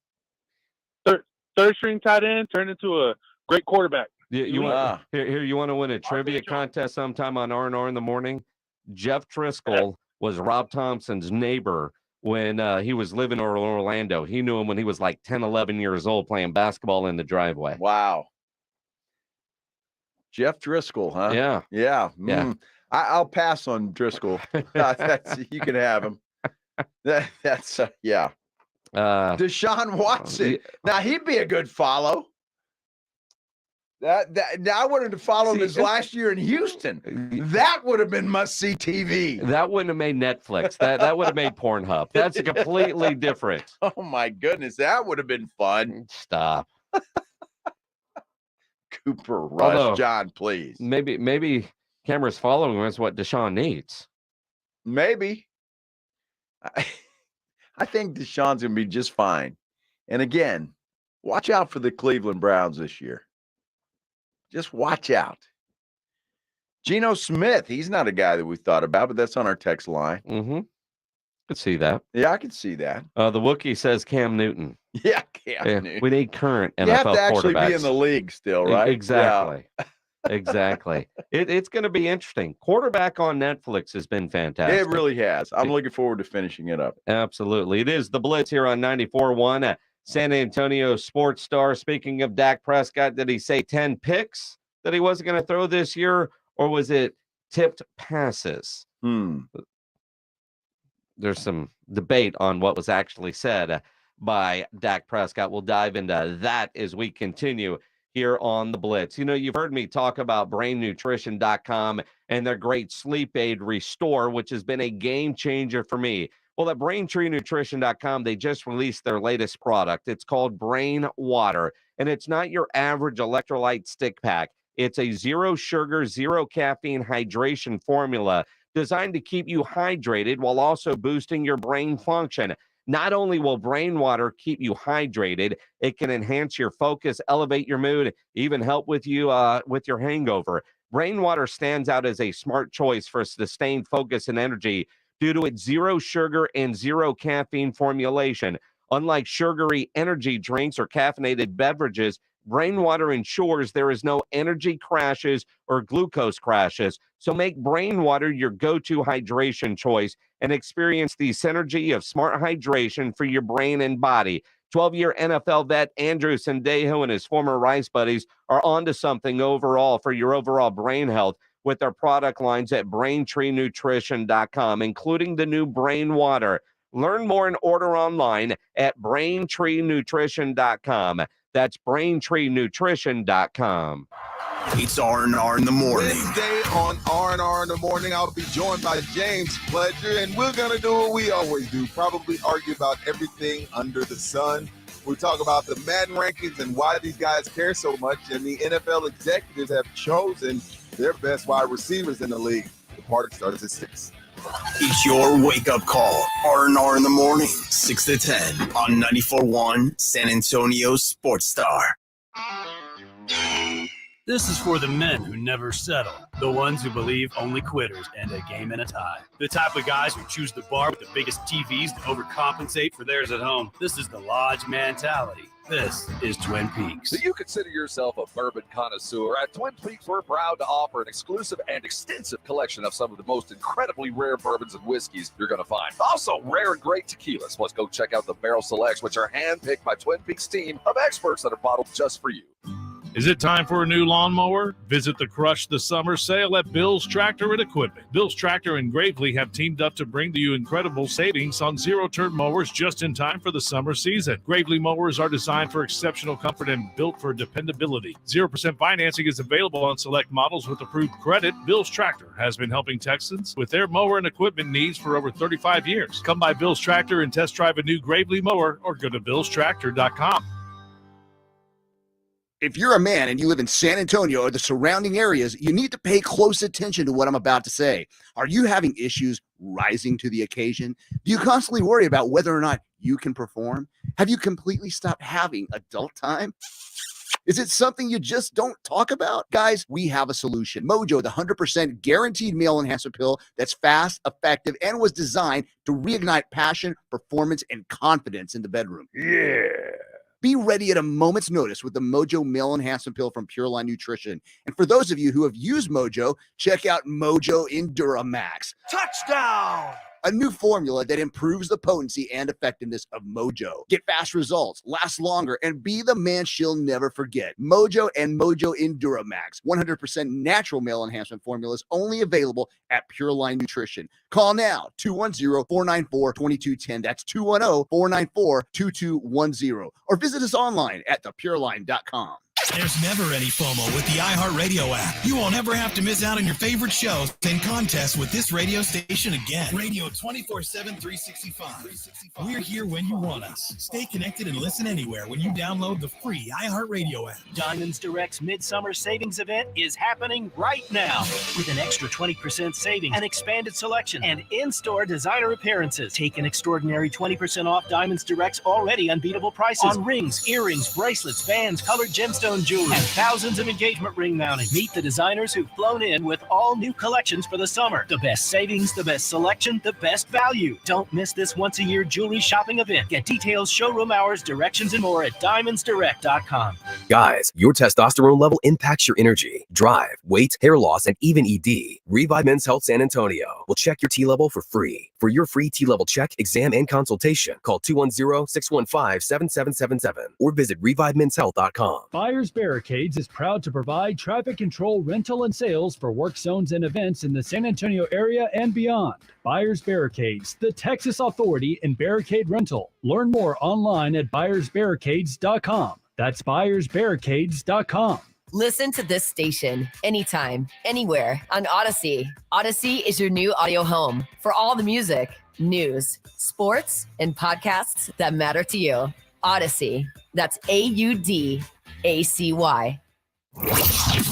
Speaker 10: Third string tight end turned into a great quarterback.
Speaker 6: You want to win a trivia contest sometime on R&R in the morning? Jeff Driscoll was Rob Thompson's neighbor when he was living in Orlando. He knew him when he was like 10, 11 years old playing basketball in the driveway.
Speaker 2: Wow. Jeff Driscoll, huh?
Speaker 6: Yeah.
Speaker 2: Yeah. I'll pass on Driscoll. You can have him. That's yeah. Deshaun Watson. Now he'd be a good follow. I wanted to follow him his last year in Houston. That would have been must-see TV.
Speaker 6: That wouldn't have made Netflix. That would have made Pornhub. That's completely different.
Speaker 2: Oh, my goodness. That would have been fun.
Speaker 6: Stop.
Speaker 2: Cooper Rush.
Speaker 6: Although,
Speaker 2: John, please.
Speaker 6: Maybe cameras following him is what Deshaun needs.
Speaker 2: Maybe. I think Deshaun's going to be just fine. And again, watch out for the Cleveland Browns this year. Just watch out. Geno Smith, he's not a guy that we thought about, but that's on our text line.
Speaker 6: Mm-hmm. Could see that.
Speaker 2: Yeah, I could see that.
Speaker 6: The Wookiee says Cam Newton.
Speaker 2: Yeah, Cam Newton.
Speaker 6: We need current NFL quarterbacks.
Speaker 2: You have to actually be in the league still, right?
Speaker 6: Exactly. Yeah. Exactly. It's going to be interesting. Quarterback on Netflix has been fantastic.
Speaker 2: It really has. I'm looking forward to finishing it up.
Speaker 6: Absolutely. It is the Blitz here on 94.1. San Antonio Sports Star. Speaking of Dak Prescott, did he say 10 picks that he wasn't going to throw this year, or was it tipped passes? There's some debate on what was actually said by Dak Prescott. We'll dive into that as we continue here on the Blitz. You know, you've heard me talk about brainnutrition.com and their great sleep aid Restore, which has been a game changer for me. Well, at braintreenutrition.com, they just released their latest product. It's called Brain Water, and it's not your average electrolyte stick pack. It's a zero sugar, zero caffeine hydration formula designed to keep you hydrated while also boosting your brain function. Not only will Brain Water keep you hydrated, it can enhance your focus, elevate your mood, even help with you with your hangover. Brain Water stands out as a smart choice for sustained focus and energy due to its zero sugar and zero caffeine formulation. Unlike sugary energy drinks or caffeinated beverages, Brain Water ensures there is no energy crashes or glucose crashes. So make Brain Water your go-to hydration choice and experience the synergy of smart hydration for your brain and body. 12-year NFL vet Andrew Sandejo and his former Rice buddies are onto something overall for your overall brain health with their product lines at BraintreeNutrition.com, including the new Brain Water. Learn more and order online at BraintreeNutrition.com. That's BraintreeNutrition.com.
Speaker 27: It's R&R in the morning.
Speaker 12: Wednesday on R&R in the morning, I'll be joined by James Pledger, and we're going to do what we always do, probably argue about everything under the sun. We talk about the Madden rankings and why these guys care so much, and the NFL executives have chosen their best wide receivers in the league. The party starts at 6.
Speaker 27: It's your wake-up call. R&R in the morning, 6 to 10 on 94.1 San Antonio Sports Star.
Speaker 11: This is for the men who never settle, the ones who believe only quitters end a game in a tie, the type of guys who choose the bar with the biggest TVs to overcompensate for theirs at home. This is the Lodge mentality. This is Twin Peaks.
Speaker 13: Do you consider yourself a bourbon connoisseur? At Twin Peaks, we're proud to offer an exclusive and extensive collection of some of the most incredibly rare bourbons and whiskeys you're going to find. Also, rare and great tequilas. Plus, go check out the Barrel Selects, which are handpicked by Twin Peaks' team of experts that are bottled just for you.
Speaker 15: Is it time for a new lawnmower? Visit the Crush the Summer sale at Bill's Tractor and Equipment. Bill's Tractor and Gravely have teamed up to bring to you incredible savings on zero-turn mowers just in time for the summer season. Gravely mowers are designed for exceptional comfort and built for dependability. 0% financing is available on select models with approved credit. Bill's Tractor has been helping Texans with their mower and equipment needs for over 35 years. Come by Bill's Tractor and test drive a new Gravely mower or go to billstractor.com.
Speaker 16: If you're a man and you live in San Antonio or the surrounding areas, you need to pay close attention to what I'm about to say. Are you having issues rising to the occasion? Do you constantly worry about whether or not you can perform? Have you completely stopped having adult time? Is it something you just don't talk about? Guys, we have a solution. Mojo, the 100% guaranteed male enhancement pill that's fast, effective, and was designed to reignite passion, performance, and confidence in the bedroom. Yeah. Be ready at a moment's notice with the Mojo Male Enhancement Pill from Pure Line Nutrition. And for those of you who have used Mojo, check out Mojo Enduramax. Touchdown! A new formula that improves the potency and effectiveness of Mojo. Get fast results, last longer, and be the man she'll never forget. Mojo and Mojo Enduramax. 100% natural male enhancement formulas only available at Pure Line Nutrition. Call now, 210-494-2210. That's 210-494-2210. Or visit us online at thepureline.com.
Speaker 17: There's never any FOMO with the iHeartRadio app. You won't ever have to miss out on your favorite shows and contests with this radio station again. Radio 24/7, 365. We're here when you want us. Stay connected and listen anywhere when you download the free iHeartRadio app.
Speaker 8: Diamonds Direct's Midsummer Savings Event is happening right now with an extra 20% savings, an expanded selection, and in-store designer appearances. Take an extraordinary 20% off Diamonds Direct's already unbeatable prices on rings, earrings, bracelets, bands, colored gemstone jewelry, and thousands of engagement ring mountings. Meet the designers who've flown in with all new collections for the summer. The best savings, the best selection, the best value. Don't miss this once-a-year jewelry shopping event. Get details, showroom hours, directions, and more at diamondsdirect.com.
Speaker 14: Guys, your testosterone level impacts your energy, drive, weight, hair loss, and even ED. Revive Men's Health San Antonio will check your T level for free. For your free T level check, exam, and consultation, call 210-615-7777 or visit revivemenshealth.com.
Speaker 18: Buyers Barricades is proud to provide traffic control, rental, and sales for work zones and events in the San Antonio area and beyond. Buyers Barricades, the Texas authority in barricade rental. Learn more online at buyersbarricades.com. That's buyersbarricades.com.
Speaker 19: Listen to this station anytime, anywhere on Odyssey. Odyssey is your new audio home for all the music, news, sports, and podcasts that matter to you. Odyssey. That's AUDACY.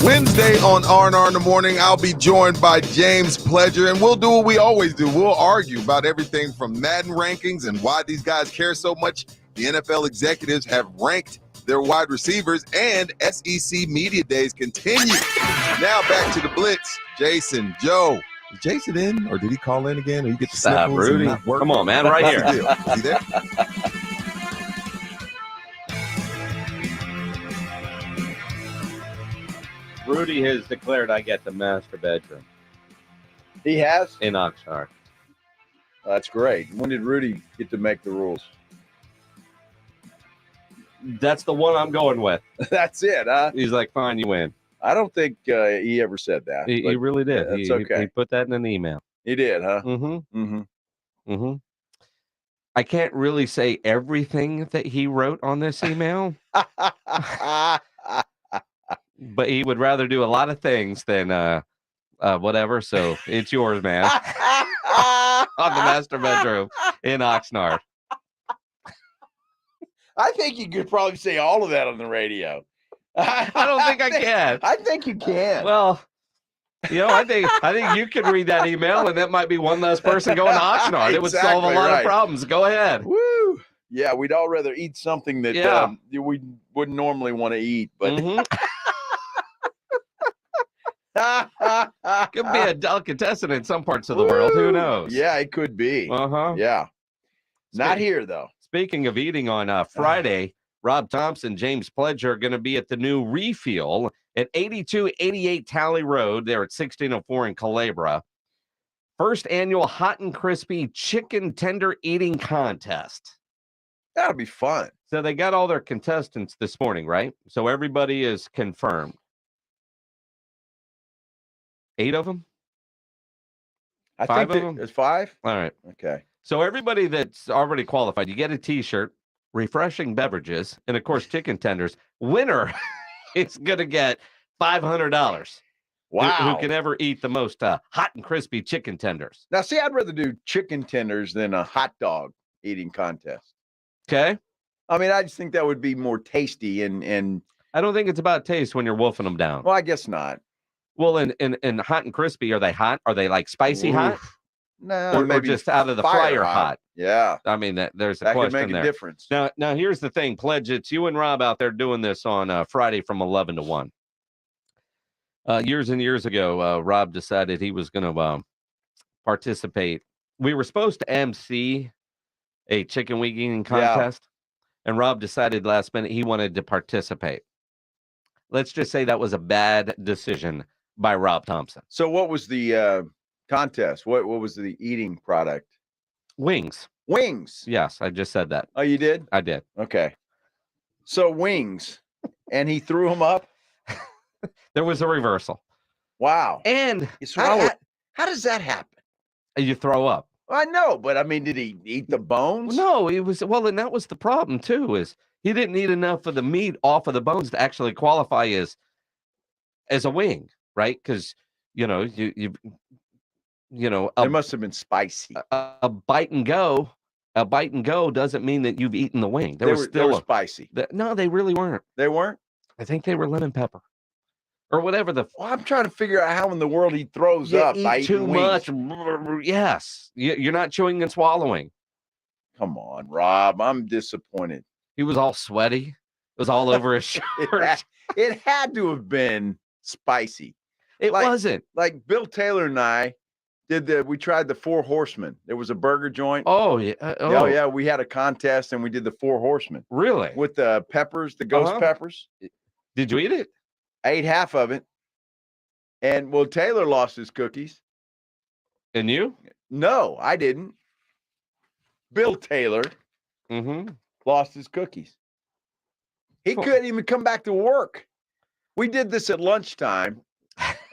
Speaker 12: Wednesday on R&R in the Morning, I'll be joined by James Pledger, and we'll do what we always do. We'll argue about everything from Madden rankings and why these guys care so much. The NFL executives have ranked their wide receivers, and SEC Media Days continue. Now back to the Blitz. Jason, Joe. Is Jason in, or did he call in again? Or you get the
Speaker 6: Stop,
Speaker 12: sniffles
Speaker 6: Rudy.
Speaker 12: and not work?
Speaker 6: Come on, man, right
Speaker 12: What's
Speaker 6: here.
Speaker 12: the deal? Is he there?
Speaker 6: Rudy has declared I get the master bedroom.
Speaker 2: He has?
Speaker 6: In Oxnard.
Speaker 2: That's great. When did Rudy get to make the rules?
Speaker 6: That's the one I'm going with.
Speaker 2: That's it, huh?
Speaker 6: He's like, fine, you win.
Speaker 2: I don't think he ever said that.
Speaker 6: He really did.
Speaker 2: That's
Speaker 6: He
Speaker 2: okay.
Speaker 6: put that in an email.
Speaker 2: He did, huh?
Speaker 6: Mm-hmm.
Speaker 2: Mm-hmm.
Speaker 6: Mm-hmm. I can't really say everything that he wrote on this email. But he would rather do a lot of things than whatever. So it's yours, man. On the master bedroom in Oxnard.
Speaker 2: I think you could probably say all of that on the radio.
Speaker 6: I don't think I can.
Speaker 2: I think you can.
Speaker 6: Well, I think you could read that email, and that might be one less person going to Oxnard. It would solve a lot of problems. Go ahead.
Speaker 2: Woo! Yeah, we'd all rather eat something that we wouldn't normally want to eat, but
Speaker 6: could be a delicatessen in some parts of the world. Who knows?
Speaker 2: Yeah, it could be. Yeah. Not here, though.
Speaker 6: Speaking of eating, on Friday, Rob Thompson, James Pledger are going to be at the new Refuel at 8288 Tally Road. They're at 1604 in Culebra. First annual hot and crispy chicken tender eating contest.
Speaker 2: That'll be fun.
Speaker 6: So they got all their contestants this morning, right? So everybody is confirmed. 8 of them?
Speaker 2: I
Speaker 6: 5
Speaker 2: think
Speaker 6: of them?
Speaker 2: there's 5.
Speaker 6: All right.
Speaker 2: Okay.
Speaker 6: So everybody that's already qualified, you get a T-shirt, refreshing beverages, and of course chicken tenders. Winner is going to get $500.
Speaker 2: Wow.
Speaker 6: Who can ever eat the most hot and crispy chicken tenders?
Speaker 2: Now, see, I'd rather do chicken tenders than a hot dog eating contest.
Speaker 6: Okay.
Speaker 2: I mean, I just think that would be more tasty and
Speaker 6: I don't think it's about taste when you're wolfing them down.
Speaker 2: Well, I guess not.
Speaker 6: Well, in hot and crispy, are they hot? Are they like spicy hot?
Speaker 2: No,
Speaker 6: Or
Speaker 2: maybe
Speaker 6: just out of the
Speaker 2: fire
Speaker 6: fryer hot?
Speaker 2: Yeah.
Speaker 6: I mean, there's a
Speaker 2: That could
Speaker 6: question
Speaker 2: make a
Speaker 6: there.
Speaker 2: difference.
Speaker 6: Now, here's the thing, Pledge. It's you and Rob out there doing this on Friday from 11 to 1. Years and years ago, Rob decided he was going to participate. We were supposed to MC a chicken wing eating contest, and Rob decided last minute he wanted to participate. Let's just say that was a bad decision by Rob Thompson.
Speaker 2: So what was the contest? What was the eating product?
Speaker 6: Wings.
Speaker 2: Wings.
Speaker 6: Yes, I just said that.
Speaker 2: Oh, you did?
Speaker 6: I did.
Speaker 2: Okay. So wings. And he threw them up?
Speaker 6: There was a reversal.
Speaker 2: Wow.
Speaker 6: And
Speaker 2: how does that happen?
Speaker 6: You throw up.
Speaker 2: I know, but I mean, did he eat the bones?
Speaker 6: No, it was and that was the problem too. Is He didn't eat enough of the meat off of the bones to actually qualify as a wing, right? Because you know it
Speaker 2: must have been spicy.
Speaker 6: A bite and go. A bite and go doesn't mean that you've eaten the wing. They
Speaker 2: were spicy.
Speaker 6: No, they really weren't.
Speaker 2: They weren't?
Speaker 6: I think they were lemon pepper. Or whatever
Speaker 2: Well, I'm trying to figure out how in the world he throws up by
Speaker 6: eat too
Speaker 2: eating wings.
Speaker 6: much. Yes. You're not chewing and swallowing.
Speaker 2: Come on, Rob. I'm disappointed.
Speaker 6: He was all sweaty. It was all over his shirt.
Speaker 2: It had to have been spicy.
Speaker 6: It wasn't.
Speaker 2: Like Bill Taylor and I we tried the Four Horsemen. There was a burger joint.
Speaker 6: Oh, yeah.
Speaker 2: Oh, yeah. We had a contest and we did the Four Horsemen.
Speaker 6: Really?
Speaker 2: With the peppers, the ghost peppers.
Speaker 6: Did you eat it?
Speaker 2: I ate half of it. And Taylor lost his cookies.
Speaker 6: And you?
Speaker 2: No, I didn't. Bill Taylor lost his cookies. He couldn't even come back to work. We did this at lunchtime.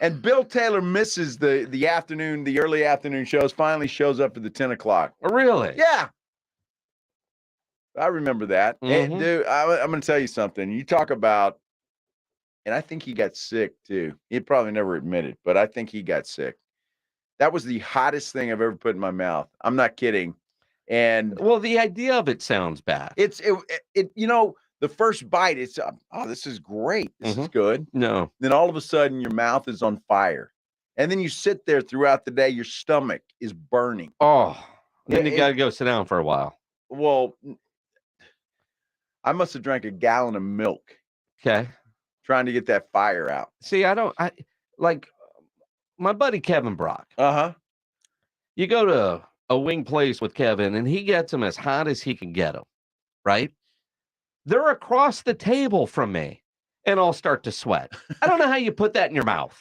Speaker 2: And Bill Taylor misses the early afternoon shows, finally shows up at the 10 o'clock.
Speaker 6: Oh, really?
Speaker 2: Yeah. I remember that. And dude, I'm going to tell you something. You talk about, and I think he got sick too. He'd probably never admit it, but I think he got sick. That was the hottest thing I've ever put in my mouth. I'm not kidding. And
Speaker 6: the idea of it sounds bad.
Speaker 2: The first bite, it's this is great. This is good.
Speaker 6: No.
Speaker 2: Then all of a sudden your mouth is on fire. And then you sit there throughout the day, your stomach is burning.
Speaker 6: Oh, then you got to go sit down for a while.
Speaker 2: Well, I must have drank a gallon of milk.
Speaker 6: Okay.
Speaker 2: Trying to get that fire out.
Speaker 6: See, like my buddy Kevin Brock.
Speaker 2: Uh-huh.
Speaker 6: You go to a wing place with Kevin and he gets them as hot as he can get them, right? They're across the table from me and I'll start to sweat. I don't know how you put that in your mouth.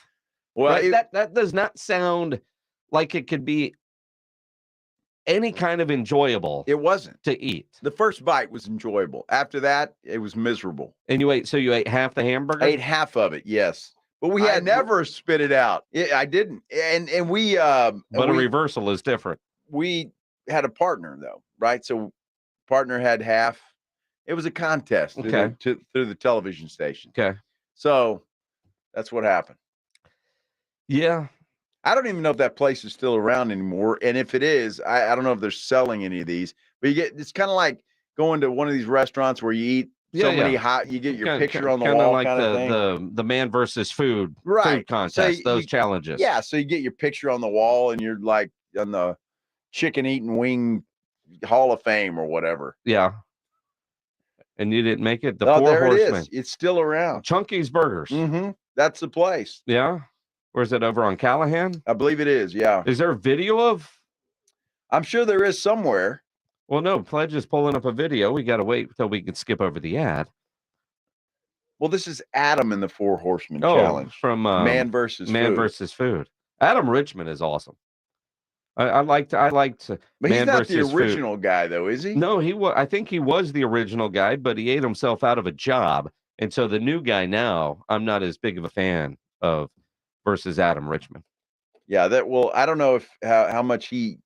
Speaker 2: Well,
Speaker 6: right? That does not sound like it could be any kind of enjoyable.
Speaker 2: It wasn't.
Speaker 6: To eat.
Speaker 2: The first bite was enjoyable. After that, it was miserable.
Speaker 6: And you ate half the hamburger?
Speaker 2: I ate half of it, yes. But we had never spit it out. I didn't. And we
Speaker 6: but a reversal is different.
Speaker 2: We had a partner though, right? So partner had half. It was a contest through the television station.
Speaker 6: Okay.
Speaker 2: So that's what happened.
Speaker 6: Yeah.
Speaker 2: I don't even know if that place is still around anymore. And if it is, I don't know if they're selling any of these. But it's kind of like going to one of these restaurants where you eat many hot, you get your picture on the wall
Speaker 6: like
Speaker 2: kind of thing.
Speaker 6: The man versus food contest,
Speaker 2: so
Speaker 6: those challenges.
Speaker 2: Yeah, so you get your picture on the wall and you're like on the chicken eating wing Hall of Fame or whatever.
Speaker 6: Yeah. And you didn't make it? The
Speaker 2: Four
Speaker 6: Horsemen.
Speaker 2: It is. It's still around.
Speaker 6: Chunky's Burgers.
Speaker 2: Mm-hmm. That's the place.
Speaker 6: Yeah. Or is it over on Callahan?
Speaker 2: I believe it is, yeah.
Speaker 6: Is there a video of?
Speaker 2: I'm sure there is somewhere.
Speaker 6: Well, no, Pledge is pulling up a video. We got to wait until we can skip over the ad.
Speaker 2: Well, this is Adam in the Four Horsemen Challenge.
Speaker 6: From
Speaker 2: Man versus
Speaker 6: Food. Adam Richmond is awesome. I liked.
Speaker 2: But he's not the original guy, though, is he?
Speaker 6: No, he was. I think he was the original guy, but he ate himself out of a job, and so the new guy now, I'm not as big of a fan of versus Adam Richmond.
Speaker 2: Yeah, I don't know if how much he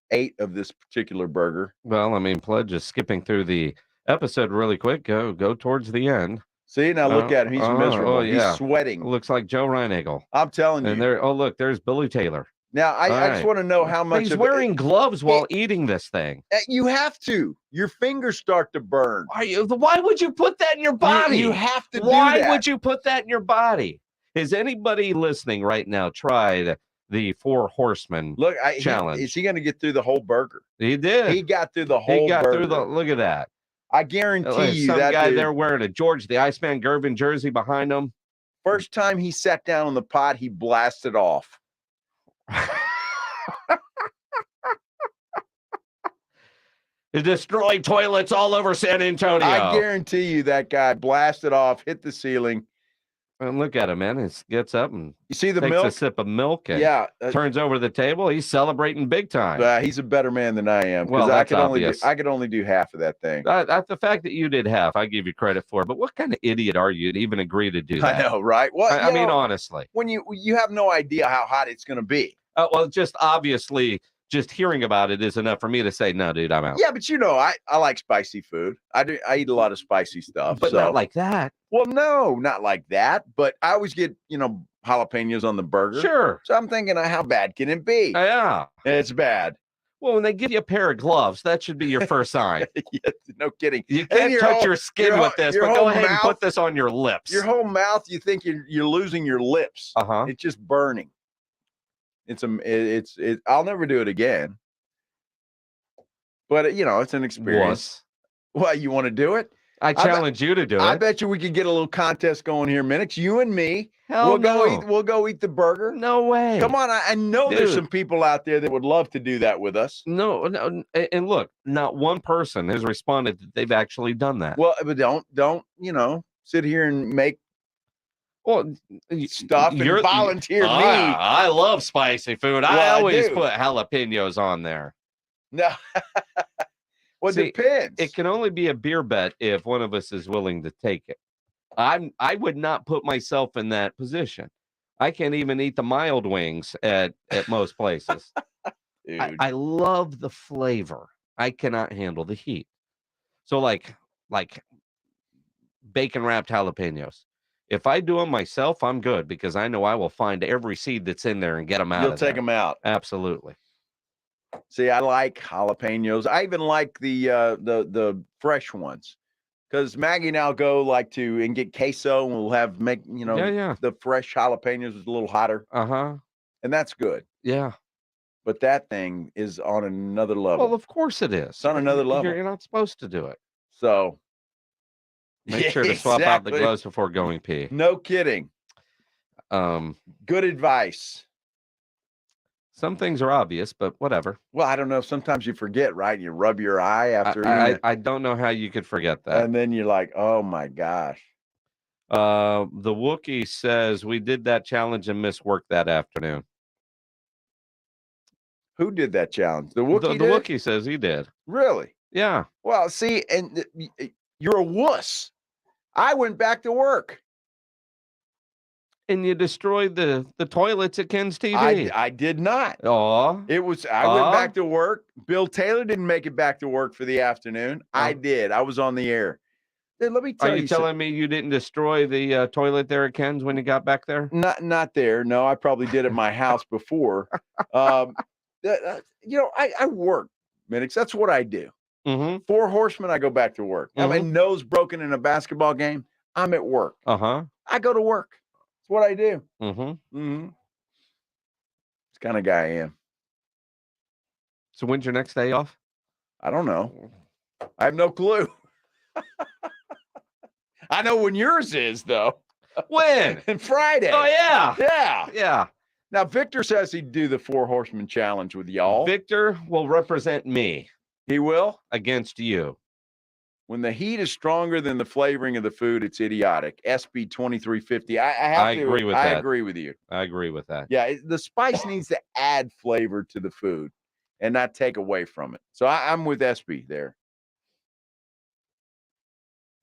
Speaker 2: ate of this particular burger.
Speaker 6: Well, I mean, Pledge is skipping through the episode really quick. Go towards the end.
Speaker 2: See, now look at him. He's miserable.
Speaker 6: Oh, yeah.
Speaker 2: He's sweating.
Speaker 6: It looks like Joe Reinagel.
Speaker 2: I'm telling you.
Speaker 6: And look, there's Billy Taylor.
Speaker 2: Now, I just want to know how much
Speaker 6: he's wearing gloves while eating this thing.
Speaker 2: You have to. Your fingers start to burn.
Speaker 6: Why would you put that in your body?
Speaker 2: You have to do that.
Speaker 6: Why would you put that in your body? Has anybody listening right now tried the Four Horsemen challenge?
Speaker 2: Is he going to get through the whole burger?
Speaker 6: He did.
Speaker 2: He got through the whole burger.
Speaker 6: Look at that.
Speaker 2: I guarantee you
Speaker 6: some
Speaker 2: that
Speaker 6: guy there wearing a George the Iceman Gervin jersey behind him.
Speaker 2: First time he sat down on the pot, he blasted off.
Speaker 6: It destroyed toilets all over San Antonio.
Speaker 2: I guarantee you that guy blasted off, hit the ceiling.
Speaker 6: And look at him, man. He gets up and
Speaker 2: you see the
Speaker 6: takes
Speaker 2: milk?
Speaker 6: A sip of milk and turns over the table. He's celebrating big time.
Speaker 2: He's a better man than I am.
Speaker 6: Well,
Speaker 2: I could only do half of that thing.
Speaker 6: The fact that you did half, I give you credit for. But what kind of idiot are you to even agree to do that?
Speaker 2: I know, right? Well,
Speaker 6: I mean, honestly,
Speaker 2: when you have no idea how hot it's going to be.
Speaker 6: Well, just obviously just hearing about it is enough for me to say, no, dude, I'm out.
Speaker 2: Yeah, but I like spicy food. I eat a lot of spicy stuff.
Speaker 6: But not like that.
Speaker 2: Well, no, not like that. But I always get, jalapenos on the burger.
Speaker 6: Sure.
Speaker 2: So I'm thinking, how bad can it be?
Speaker 6: Yeah.
Speaker 2: It's bad.
Speaker 6: Well, when they give you a pair of gloves, that should be your first sign.
Speaker 2: Yeah, no kidding.
Speaker 6: You can't touch your skin with this, but go ahead and put this on your lips.
Speaker 2: Your whole mouth, you think you're losing your lips.
Speaker 6: Uh-huh.
Speaker 2: It's just burning. I'll never do it again. But it's an experience. Well, you want to do it?
Speaker 6: I challenge you to do it.
Speaker 2: I bet you we could get a little contest going here, Minix. You and me.
Speaker 6: Hell
Speaker 2: We'll go eat the burger.
Speaker 6: No way.
Speaker 2: Come on, I know there's some people out there that would love to do that with us.
Speaker 6: No, and look, not one person has responded that they've actually done that.
Speaker 2: Well, but don't sit here and make stuff and volunteer me.
Speaker 6: I love spicy food.
Speaker 2: Well,
Speaker 6: I always
Speaker 2: do.
Speaker 6: put jalapenos on there.
Speaker 2: No. Well, it depends.
Speaker 6: It can only be a beer bet if one of us is willing to take it. I would not put myself in that position. I can't even eat the mild wings at most places. I love the flavor. I cannot handle the heat. So like bacon wrapped jalapenos. If I do them myself, I'm good because I know I will find every seed that's in there and get them out.
Speaker 2: You'll take them out.
Speaker 6: Absolutely.
Speaker 2: See, I like jalapenos. I even like the fresh ones. Because Maggie and I'll go and get queso, and we'll make the fresh jalapenos is a little hotter.
Speaker 6: Uh-huh.
Speaker 2: And that's good.
Speaker 6: Yeah.
Speaker 2: But that thing is on another level.
Speaker 6: Well, of course it is.
Speaker 2: It's on another level.
Speaker 6: You're not supposed to do it.
Speaker 2: So
Speaker 6: make sure to swap out the gloves before going pee.
Speaker 2: No kidding. Good advice.
Speaker 6: Some things are obvious, but whatever.
Speaker 2: Well, I don't know. Sometimes you forget, right? You rub your eye after eating.
Speaker 6: I don't know how you could forget that.
Speaker 2: And then you're like, oh my gosh.
Speaker 6: The Wookiee says we did that challenge and missed work that afternoon.
Speaker 2: Who did that challenge? The Wookiee
Speaker 6: The Wookiee says he did.
Speaker 2: Really?
Speaker 6: Yeah.
Speaker 2: Well, see, and you're a wuss. I went back to work.
Speaker 6: And you destroyed the toilets at Ken's TV.
Speaker 2: I did not.
Speaker 6: Oh.
Speaker 2: I went back to work. Bill Taylor didn't make it back to work for the afternoon. I did. I was on the air. Then let me tell you.
Speaker 6: Are you telling me you didn't destroy the toilet there at Ken's when you got back there?
Speaker 2: Not there. No, I probably did at my house before. I work, Minix. That's what I do.
Speaker 6: Mm-hmm.
Speaker 2: 4 Horsemen, I go back to work.
Speaker 6: Mm-hmm.
Speaker 2: My nose broken in a basketball game. I'm at work.
Speaker 6: Uh-huh.
Speaker 2: I go to work. It's what I do.
Speaker 6: Mm-hmm.
Speaker 2: Mm-hmm. It's the kind of guy I am.
Speaker 6: So when's your next day off?
Speaker 2: I don't know. I have no clue. I know when yours is, though.
Speaker 6: When?
Speaker 2: Friday.
Speaker 6: Oh, yeah.
Speaker 2: Yeah.
Speaker 6: Yeah.
Speaker 2: Now, Victor says he'd do the 4 Horsemen challenge with y'all.
Speaker 6: Victor will represent me.
Speaker 2: He will?
Speaker 6: Against you.
Speaker 2: When the heat is stronger than the flavoring of the food, it's idiotic. SB 2350. I agree with that. I agree with you.
Speaker 6: I agree with that.
Speaker 2: Yeah, the spice needs to add flavor to the food and not take away from it. So I'm with SB there.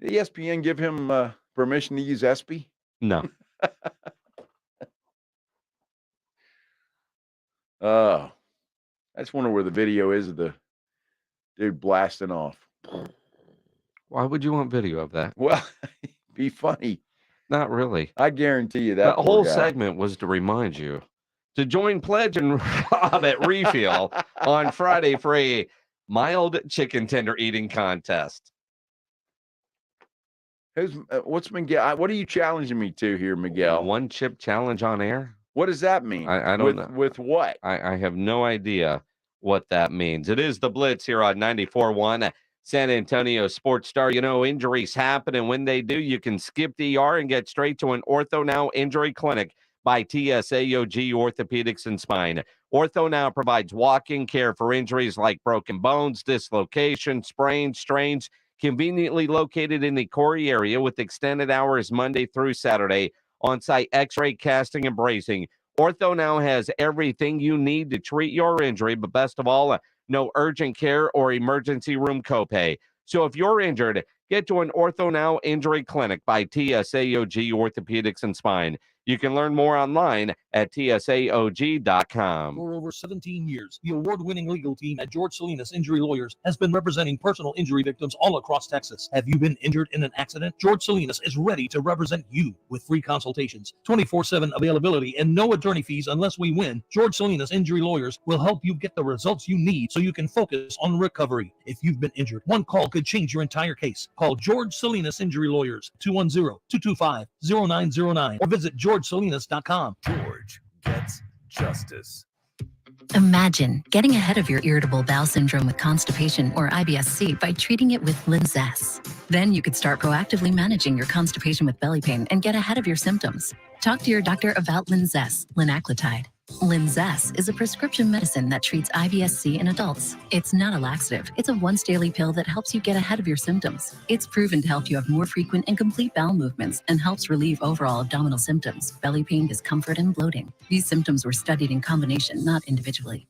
Speaker 2: Did ESPN give him permission to use SB?
Speaker 6: No.
Speaker 2: Oh, I just wonder where the video is of the dude blasting off.
Speaker 6: Why would you want video of that?
Speaker 2: Well, be funny.
Speaker 6: Not really.
Speaker 2: I guarantee you that
Speaker 6: whole segment was to remind you to join Pledge and Rob at Refill on Friday for a mild chicken tender eating contest.
Speaker 2: What's Miguel? What are you challenging me to here, Miguel?
Speaker 6: One chip challenge on air?
Speaker 2: What does that mean?
Speaker 6: I don't know.
Speaker 2: With what?
Speaker 6: I have no idea what that means. It is the Blitz here on 94.1 San Antonio Sports Star. You know, injuries happen, and when they do, you can skip DR and get straight to an Ortho Now Injury Clinic by TSAOG Orthopedics and Spine. Ortho Now provides walk-in care for injuries like broken bones, dislocation, sprains, strains, conveniently located in the Corey area with extended hours Monday through Saturday, on-site x-ray, casting, and bracing. Ortho Now has everything you need to treat your injury, but best of all, no urgent care or emergency room copay. So if you're injured, get to an Ortho Now Injury Clinic by TSAOG Orthopedics and Spine. You can learn more online at tsaog.com.
Speaker 20: For over 17 years, the award-winning legal team at George Salinas Injury Lawyers has been representing personal injury victims all across Texas. Have you been injured in an accident? George Salinas is ready to represent you with free consultations, 24/7 availability, and no attorney fees unless we win. George Salinas Injury Lawyers will help you get the results you need so you can focus on recovery. If you've been injured, one call could change your entire case. Call George Salinas Injury Lawyers, 210-225-0909, or visit georgesalinas.com.
Speaker 21: George gets justice.
Speaker 22: Imagine getting ahead of your irritable bowel syndrome with constipation or IBS-C by treating it with Linzess. Then you could start proactively managing your constipation with belly pain and get ahead of your symptoms. Talk to your doctor about Linzess, linaclotide. Linzess is a prescription medicine that treats IBS-C in adults. It's not a laxative. It's a once-daily pill that helps you get ahead of your symptoms. It's proven to help you have more frequent and complete bowel movements and helps relieve overall abdominal symptoms, belly pain, discomfort, and bloating. These symptoms were studied in combination, not individually.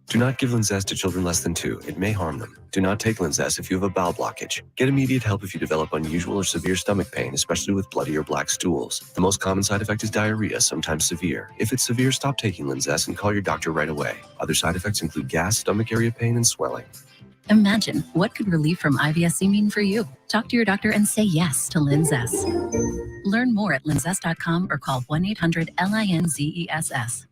Speaker 14: Do not give Linzess to children less than 2. It may harm them. Do not take Linzess if you have a bowel blockage. Get immediate help if you develop unusual or severe stomach pain, especially with bloody or black stools. The most common side effect is diarrhea, sometimes severe. If it's severe, stop taking Linzess and call your doctor right away. Other side effects include gas, stomach area pain, and swelling.
Speaker 22: Imagine what could relief from IBS-C mean for you. Talk to your doctor and say yes to Linzess. Learn more at linzess.com or call 1-800-LINZESS.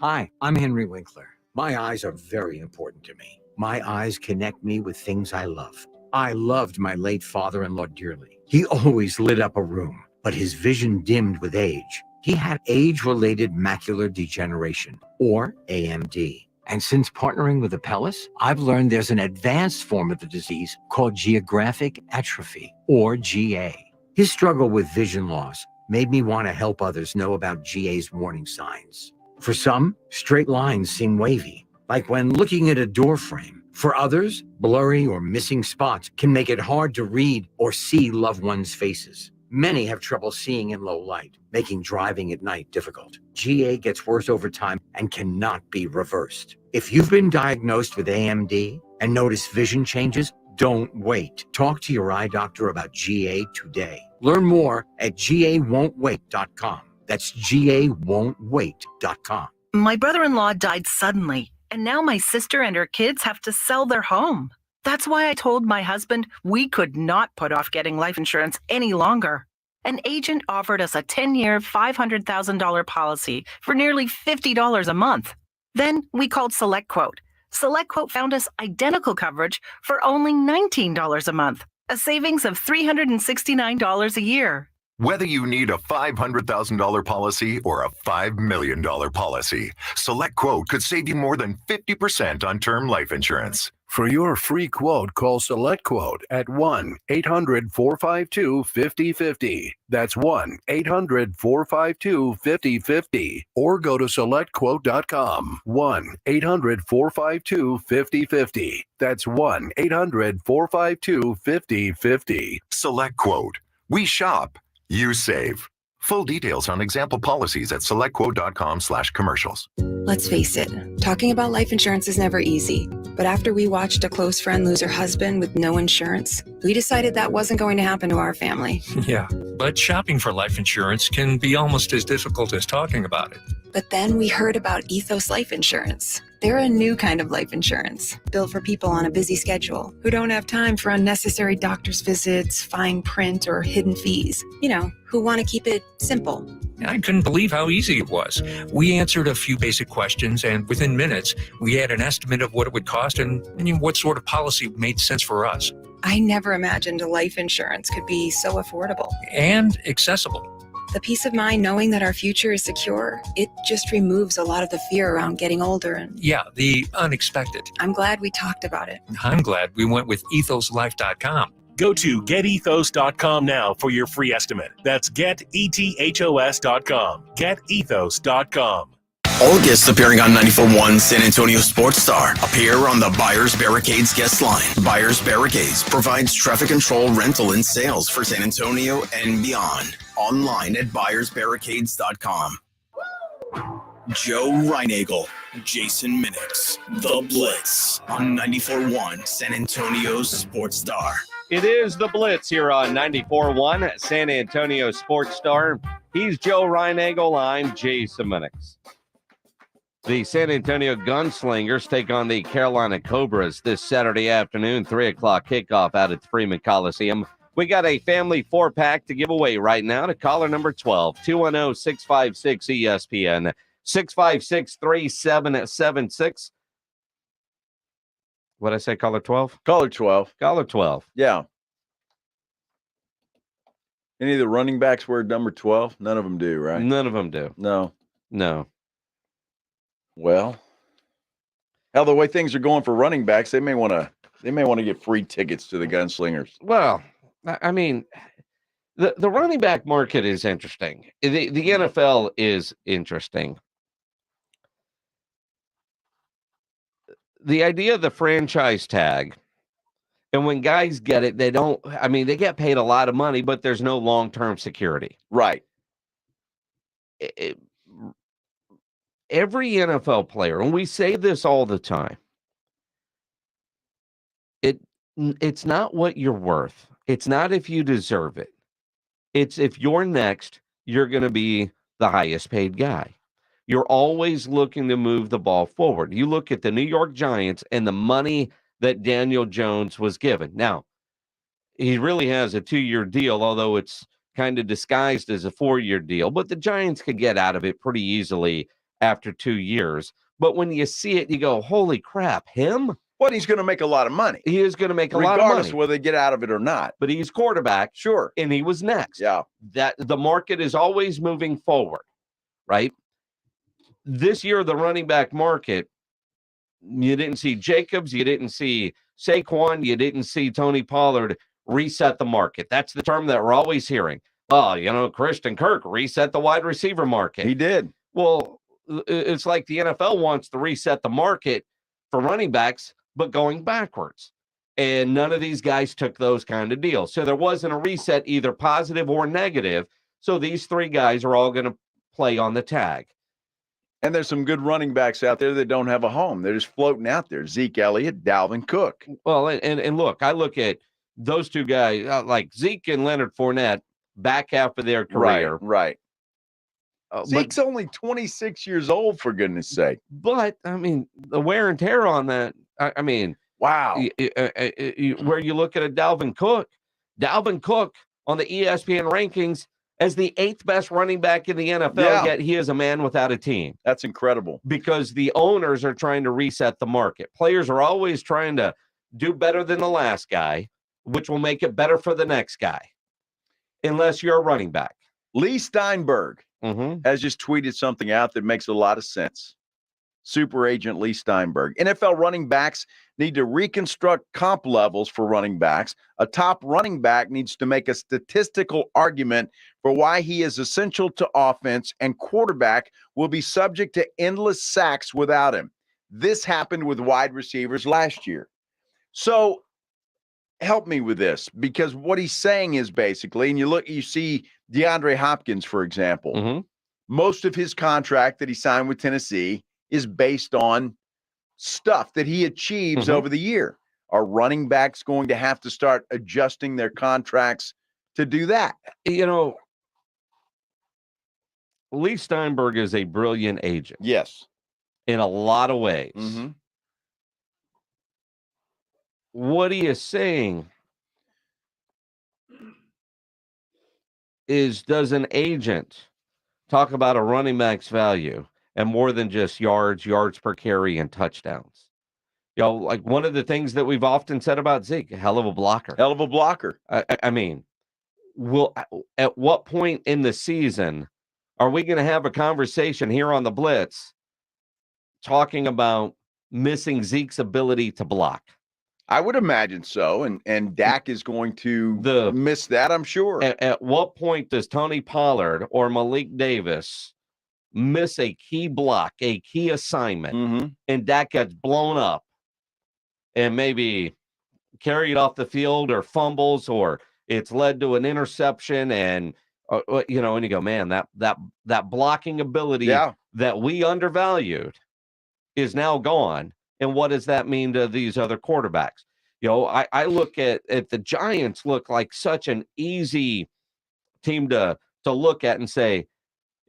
Speaker 23: Hi, I'm Henry Winkler. My eyes are very important to me. My eyes connect me with things I love. I loved my late father-in-law dearly. He always lit up a room, but his vision dimmed with age. He had age-related macular degeneration, or AMD. And since partnering with Apellis, I've learned there's an advanced form of the disease called geographic atrophy, or GA. His struggle with vision loss made me want to help others know about GA's warning signs. For some, straight lines seem wavy, like when looking at a door frame. For others, blurry or missing spots can make it hard to read or see loved ones' faces. Many have trouble seeing in low light, making driving at night difficult. GA gets worse over time and cannot be reversed. If you've been diagnosed with AMD and notice vision changes, don't wait. Talk to your eye doctor about GA today. Learn more at gawon'twait.com. That's gawon'twait.com.
Speaker 24: My brother-in-law died suddenly, and now my sister and her kids have to sell their home. That's why I told my husband we could not put off getting life insurance any longer. An agent offered us a 10-year, $500,000 policy for nearly $50 a month. Then we called SelectQuote. SelectQuote found us identical coverage for only $19 a month, a savings of $369 a year.
Speaker 25: Whether you need a $500,000 policy or a $5 million policy, SelectQuote could save you more than 50% on term life insurance.
Speaker 26: For your free quote, call SelectQuote at 1-800-452-5050. That's 1-800-452-5050. Or go to SelectQuote.com. 1-800-452-5050. That's 1-800-452-5050.
Speaker 25: SelectQuote. We shop. You save. Full details on example policies at selectquote.com/commercials.
Speaker 28: Let's face it, talking about life insurance is never easy. But after we watched a close friend lose her husband with no insurance, we decided that wasn't going to happen to our family.
Speaker 29: Yeah, but shopping for life insurance can be almost as difficult as talking about it.
Speaker 28: But then we heard about Ethos Life Insurance. They're a new kind of life insurance, built for people on a busy schedule who don't have time for unnecessary doctor's visits, fine print, or hidden fees. You know, who want to keep it simple.
Speaker 29: I couldn't believe how easy it was. We answered a few basic questions, and within minutes, we had an estimate of what it would cost and what sort of policy made sense for us.
Speaker 28: I never imagined a life insurance could be so affordable.
Speaker 29: And accessible.
Speaker 28: The peace of mind knowing that our future is secure, it just removes a lot of the fear around getting older. And
Speaker 29: Yeah, the unexpected.
Speaker 28: I'm glad we talked about it.
Speaker 29: I'm glad we went with ethoslife.com.
Speaker 8: Go to getethos.com now for your free estimate. That's getethos.com. Getethos.com.
Speaker 27: All guests appearing on 94.1 San Antonio Sports Star appear on the Buyers Barricades guest line. Buyers Barricades provides traffic control, rental, and sales for San Antonio and beyond. Online at buyersbarricades.com. Joe Reinagle, Jason Minix, The Blitz on 94.1 San Antonio Sports Star.
Speaker 6: It is The Blitz here on 94.1 San Antonio Sports Star. He's Joe Reinagel. I'm Jason Minix. The San Antonio Gunslingers take on the Carolina Cobras this Saturday afternoon, 3 o'clock kickoff out at the Freeman Coliseum. We got a family 4-pack to give away right now to caller number 12, 210-656-ESPN, 656-3776. What'd I say, caller 12?
Speaker 2: Caller 12.
Speaker 6: Caller 12.
Speaker 2: Yeah. Any of the running backs wear number 12? None of them do, right?
Speaker 6: None of them do.
Speaker 2: No.
Speaker 6: No.
Speaker 2: Well, hell, the way things are going for running backs, they may want to get free tickets to the Gunslingers.
Speaker 6: Well, I mean, the running back market is interesting. The NFL is interesting. The idea of the franchise tag, and when guys get it, they get paid a lot of money, but there's no long-term security.
Speaker 2: Right.
Speaker 6: Every NFL player, and we say this all the time, it's not what you're worth. It's not if you deserve it. It's if you're next, you're going to be the highest paid guy. You're always looking to move the ball forward. You look at the New York Giants and the money that Daniel Jones was given. Now, he really has a 2-year deal, although it's kind of disguised as a 4-year deal, but the Giants could get out of it pretty easily after 2 years. But when you see it, you go, holy crap, him?
Speaker 2: Well, he's going to make a lot of money.
Speaker 6: He is going to make a lot of money.
Speaker 2: Regardless of whether they get out of it or not.
Speaker 6: But he's quarterback.
Speaker 2: Sure.
Speaker 6: And he was next.
Speaker 2: Yeah.
Speaker 6: That the market is always moving forward, right? This year, the running back market, you didn't see Jacobs, you didn't see Saquon, you didn't see Tony Pollard reset the market. That's the term that we're always hearing. Oh, Christian Kirk reset the wide receiver market.
Speaker 2: He did.
Speaker 6: Well, it's like the NFL wants to reset the market for running backs, but going backwards. And none of these guys took those kind of deals. So there wasn't a reset, either positive or negative. So these three guys are all going to play on the tag.
Speaker 2: And there's some good running backs out there that don't have a home. They're just floating out there. Zeke Elliott, Dalvin Cook.
Speaker 6: Well, and look, I look at those two guys, like Zeke and Leonard Fournette, back half of their career.
Speaker 2: Right. Zeke's only 26 years old, for goodness sake.
Speaker 6: But, the wear and tear on that,
Speaker 2: wow.
Speaker 6: Where you look at a Dalvin Cook on the ESPN rankings as the 8th best running back in the NFL, yet he is a man without a team.
Speaker 2: That's incredible.
Speaker 6: Because the owners are trying to reset the market. Players are always trying to do better than the last guy, which will make it better for the next guy, unless you're a running back.
Speaker 2: Lee Steinberg has just tweeted something out that makes a lot of sense. Super agent Lee Steinberg. NFL running backs need to reconstruct comp levels for running backs. A top running back needs to make a statistical argument for why he is essential to offense, and quarterback will be subject to endless sacks without him. This happened with wide receivers last year. So help me with this, because what he's saying is basically, and you see DeAndre Hopkins, for example, most of his contract that he signed with Tennessee is based on stuff that he achieves over the year. Are running backs going to have to start adjusting their contracts to do that?
Speaker 6: Lee Steinberg is a brilliant agent.
Speaker 2: Yes.
Speaker 6: In a lot of ways. What he is saying is, does an agent talk about a running back's value and more than just yards per carry, and touchdowns? Like one of the things that we've often said about Zeke, a hell of a blocker.
Speaker 2: Hell of a blocker.
Speaker 6: At what point in the season are we going to have a conversation here on the Blitz talking about missing Zeke's ability to block?
Speaker 2: I would imagine so, and Dak is going to miss that, I'm sure.
Speaker 6: At what point does Tony Pollard or Malik Davis miss a key block, a key assignment, and Dak gets blown up and maybe carried off the field, or fumbles, or it's led to an interception, and and you go, man, that blocking ability that we undervalued is now gone. And what does that mean to these other quarterbacks? I look at the Giants look like such an easy team to to look at and say,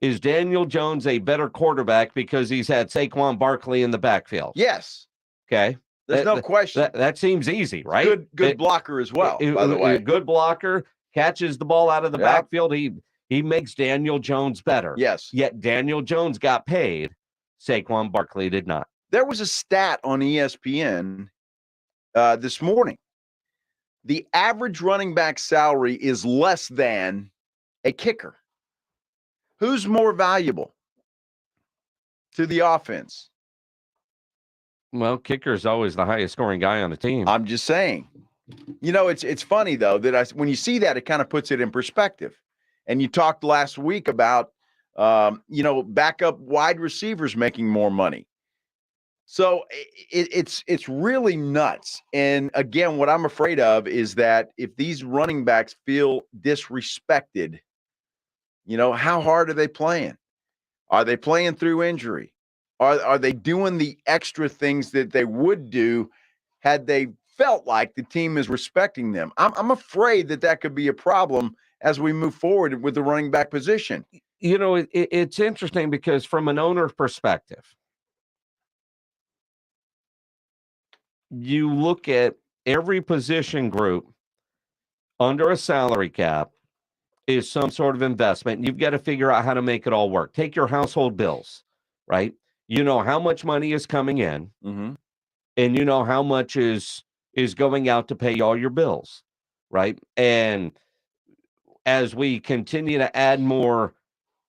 Speaker 6: is Daniel Jones a better quarterback because he's had Saquon Barkley in the backfield?
Speaker 2: Yes.
Speaker 6: Okay.
Speaker 2: There's no question.
Speaker 6: That seems easy, right?
Speaker 2: Good blocker as well, by the way.
Speaker 6: Good blocker, catches the ball out of the backfield. He makes Daniel Jones better.
Speaker 2: Yes.
Speaker 6: Yet Daniel Jones got paid. Saquon Barkley did not.
Speaker 2: There was a stat on ESPN this morning. The average running back salary is less than a kicker. Who's more valuable to the offense?
Speaker 6: Well, kicker is always the highest scoring guy on the team.
Speaker 2: I'm just saying. It's funny, though, that when you see that, it kind of puts it in perspective. And you talked last week about, backup wide receivers making more money. So it's really nuts. And again, what I'm afraid of is that if these running backs feel disrespected, how hard are they playing? Are they playing through injury? Are they doing the extra things that they would do had they felt like the team is respecting them? I'm afraid that could be a problem as we move forward with the running back position.
Speaker 6: It's interesting because from an owner perspective, you look at every position group under a salary cap is some sort of investment. And you've got to figure out how to make it all work. Take your household bills, right? You know how much money is coming in, and you know how much is going out to pay all your bills, right? And as we continue to add more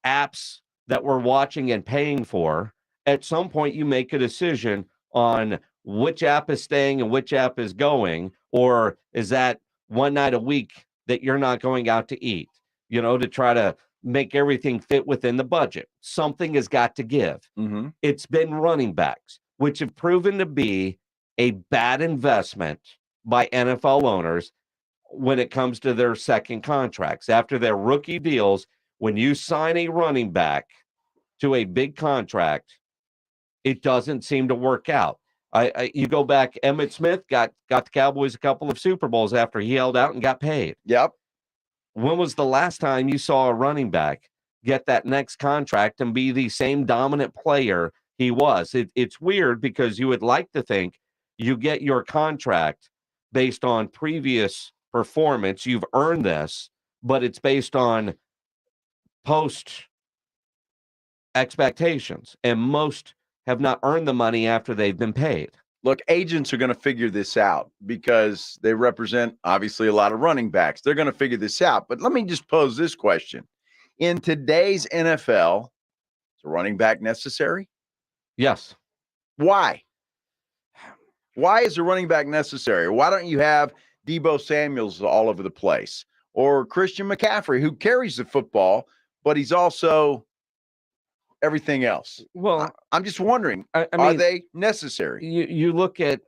Speaker 6: apps that we're watching and paying for, at some point you make a decision on which app is staying and which app is going, or is that one night a week that you're not going out to eat, to try to make everything fit within the budget. Something has got to give. It's been running backs, which have proven to be a bad investment by NFL owners when it comes to their second contracts. After their rookie deals, when you sign a running back to a big contract, it doesn't seem to work out. You go back, Emmitt Smith got the Cowboys a couple of Super Bowls after he held out and got paid.
Speaker 2: Yep.
Speaker 6: When was the last time you saw a running back get that next contract and be the same dominant player he was? It's weird because you would like to think you get your contract based on previous performance. You've earned this, but it's based on post expectations, and most have not earned the money after they've been paid.
Speaker 2: Look, agents are going to figure this out because they represent, obviously, a lot of running backs. They're going to figure this out. But let me just pose this question. In today's NFL, is a running back necessary?
Speaker 6: Yes.
Speaker 2: Why? Why is a running back necessary? Why don't you have Deebo Samuels all over the place? Or Christian McCaffrey, who carries the football, but he's also everything else?
Speaker 6: Well,
Speaker 2: I'm just wondering,
Speaker 6: I mean,
Speaker 2: are they necessary?
Speaker 6: You look at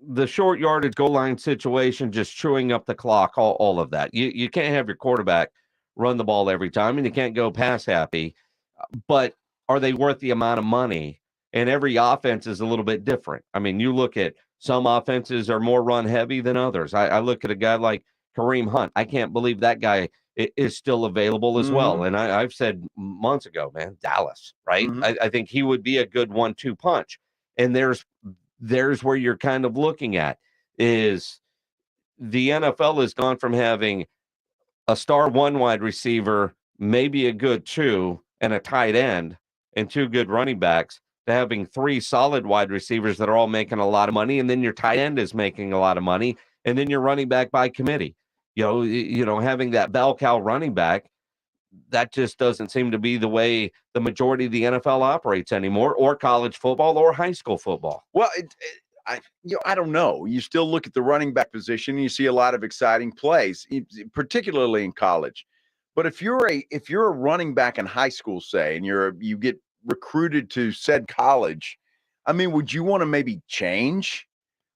Speaker 6: the short yardage goal line situation, just chewing up the clock, all of that. You can't have your quarterback run the ball every time, and you can't go pass happy. But are they worth the amount of money? And every offense is a little bit different. I mean, you look at some offenses are more run heavy than others. I look at a guy like Kareem Hunt. I can't believe that guy is still available as well. And I've said months ago, man, Dallas, right? I think he would be a good 1-2 punch. And there's where you're kind of looking at is the NFL has gone from having a star one wide receiver, maybe a good two, and a tight end and two good running backs, to having three solid wide receivers that are all making a lot of money. And then your tight end is making a lot of money. And then you're running back by committee. Having that bell cow running back, that just doesn't seem to be the way the majority of the NFL operates anymore, or college football or high school football.
Speaker 2: Well, I don't know. You still look at the running back position and you see a lot of exciting plays, particularly in college. But if you're a running back in high school, say, and you get recruited to said college, I mean, would you want to maybe change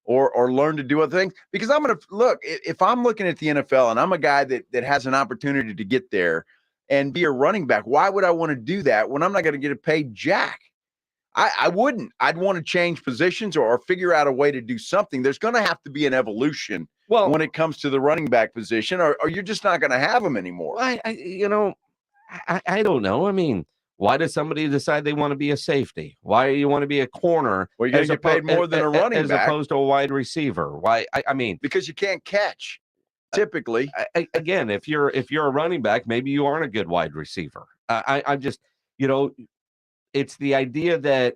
Speaker 2: or learn to do other things? Because I'm going to look, if I'm looking at the NFL and I'm a guy that has an opportunity to get there and be a running back, why would I want to do that when I'm not going to get paid jack? I wouldn't. I'd want to change positions or figure out a way to do something. There's going to have to be an evolution when it comes to the running back position, or you're just not going to have them anymore.
Speaker 6: I don't know. I mean, why does somebody decide they want to be a safety? Why do you want to be a corner?
Speaker 2: Well, you're going to get paid more than a running
Speaker 6: as
Speaker 2: back.
Speaker 6: Opposed to a wide receiver. Why? I mean,
Speaker 2: because you can't catch. Typically,
Speaker 6: again, if you're a running back, maybe you aren't a good wide receiver. I'm just, it's the idea that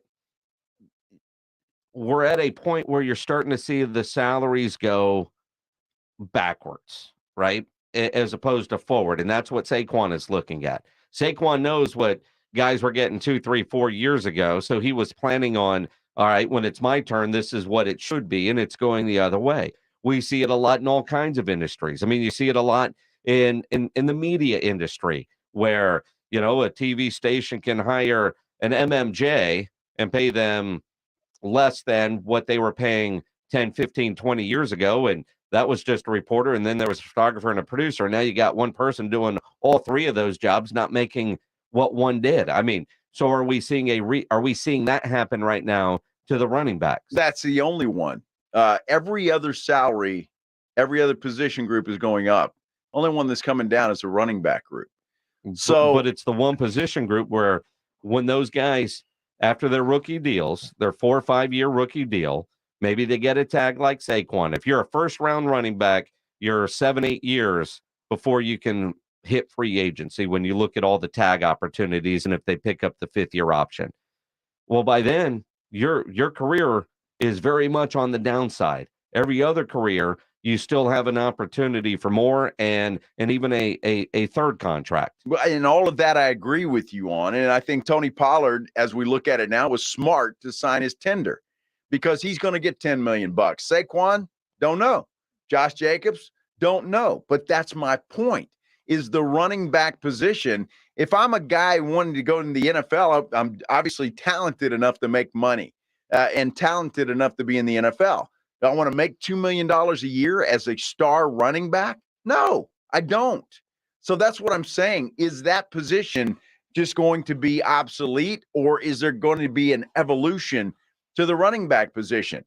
Speaker 6: we're at a point where you're starting to see the salaries go backwards, right? As opposed to forward. And that's what Saquon is looking at. Saquon knows what guys were getting 2, 3, 4 years ago. So he was planning on, all right, when it's my turn, this is what it should be. And it's going the other way. We see it a lot in all kinds of industries. I mean, you see it a lot in the media industry where, a TV station can hire an MMJ and pay them less than what they were paying 10, 15, 20 years ago. And that was just a reporter. And then there was a photographer and a producer. And now you got one person doing all three of those jobs, not making what one did. I mean, so are we seeing are we seeing that happen right now to the running backs?
Speaker 2: That's the only one. Every other salary, every other position group is going up. Only one that's coming down is the running back group. So,
Speaker 6: but it's the one position group where when those guys, after their rookie deals, their 4 or 5 year rookie deal, maybe they get a tag like Saquon. If you're a first round running back, you're 7, 8 years before you can hit free agency when you look at all the tag opportunities and if they pick up the 5th year option. Well, by then, your career is very much on the downside. Every other career, you still have an opportunity for more and even a third contract.
Speaker 2: Well, and all of that I agree with you on. And I think Tony Pollard, as we look at it now, was smart to sign his tender because he's going to get $10 million. Saquon, don't know. Josh Jacobs, don't know. But that's my point, is the running back position. If I'm a guy wanting to go into the NFL, I'm obviously talented enough to make money and talented enough to be in the NFL. Do I want to make $2 million a year as a star running back? No, I don't. So that's what I'm saying. Is that position just going to be obsolete, or is there going to be an evolution to the running back position?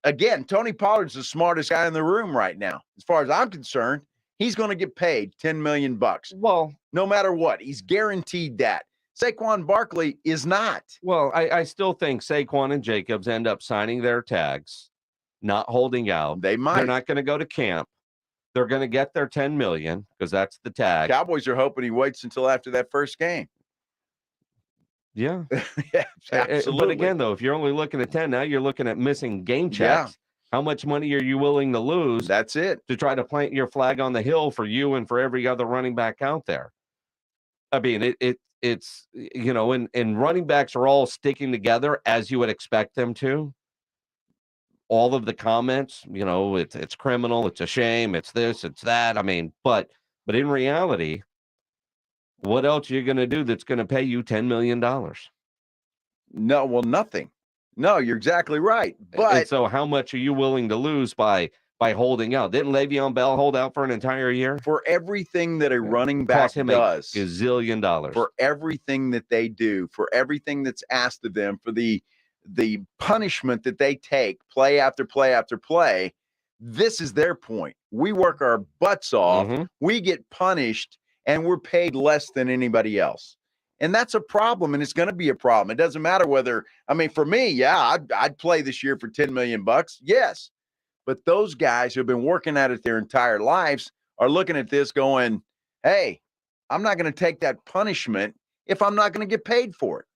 Speaker 2: Again, Tony Pollard's the smartest guy in the room right now. As far as I'm concerned, he's going to get paid $10 million.
Speaker 6: Well,
Speaker 2: no matter what, he's guaranteed that. Saquon Barkley is not.
Speaker 6: Well, I still think Saquon and Jacobs end up signing their tags, not holding out.
Speaker 2: They might.
Speaker 6: They're not going to go to camp. They're going to get their $10 million because that's the tag.
Speaker 2: Cowboys are hoping he waits until after that first game.
Speaker 6: Yeah.
Speaker 2: Yeah, absolutely.
Speaker 6: But again, though, if you're only looking at 10, now you're looking at missing game checks. Yeah. How much money are you willing to lose?
Speaker 2: That's it.
Speaker 6: To try to plant your flag on the hill for you and for every other running back out there. I mean, it's and running backs are all sticking together as you would expect them to. All of the comments, it's criminal, it's a shame, it's this, it's that. I mean, but in reality, what else are you going to do that's going to pay you $10 million?
Speaker 2: No, well, nothing. No, you're exactly right. But
Speaker 6: and so how much are you willing to lose by holding out? Didn't Le'Veon Bell hold out for an entire year?
Speaker 2: For everything that a running back does,
Speaker 6: a gazillion dollars.
Speaker 2: For everything that they do, for everything that's asked of them, for the punishment that they take play after play after play, this is their point. We work our butts off. Mm-hmm. We get punished and we're paid less than anybody else. And that's a problem, and it's going to be a problem. It doesn't matter whether, for me, yeah, I'd play this year for $10 million. Yes. But those guys who have been working at it their entire lives are looking at this going, hey, I'm not going to take that punishment if I'm not going to get paid for it.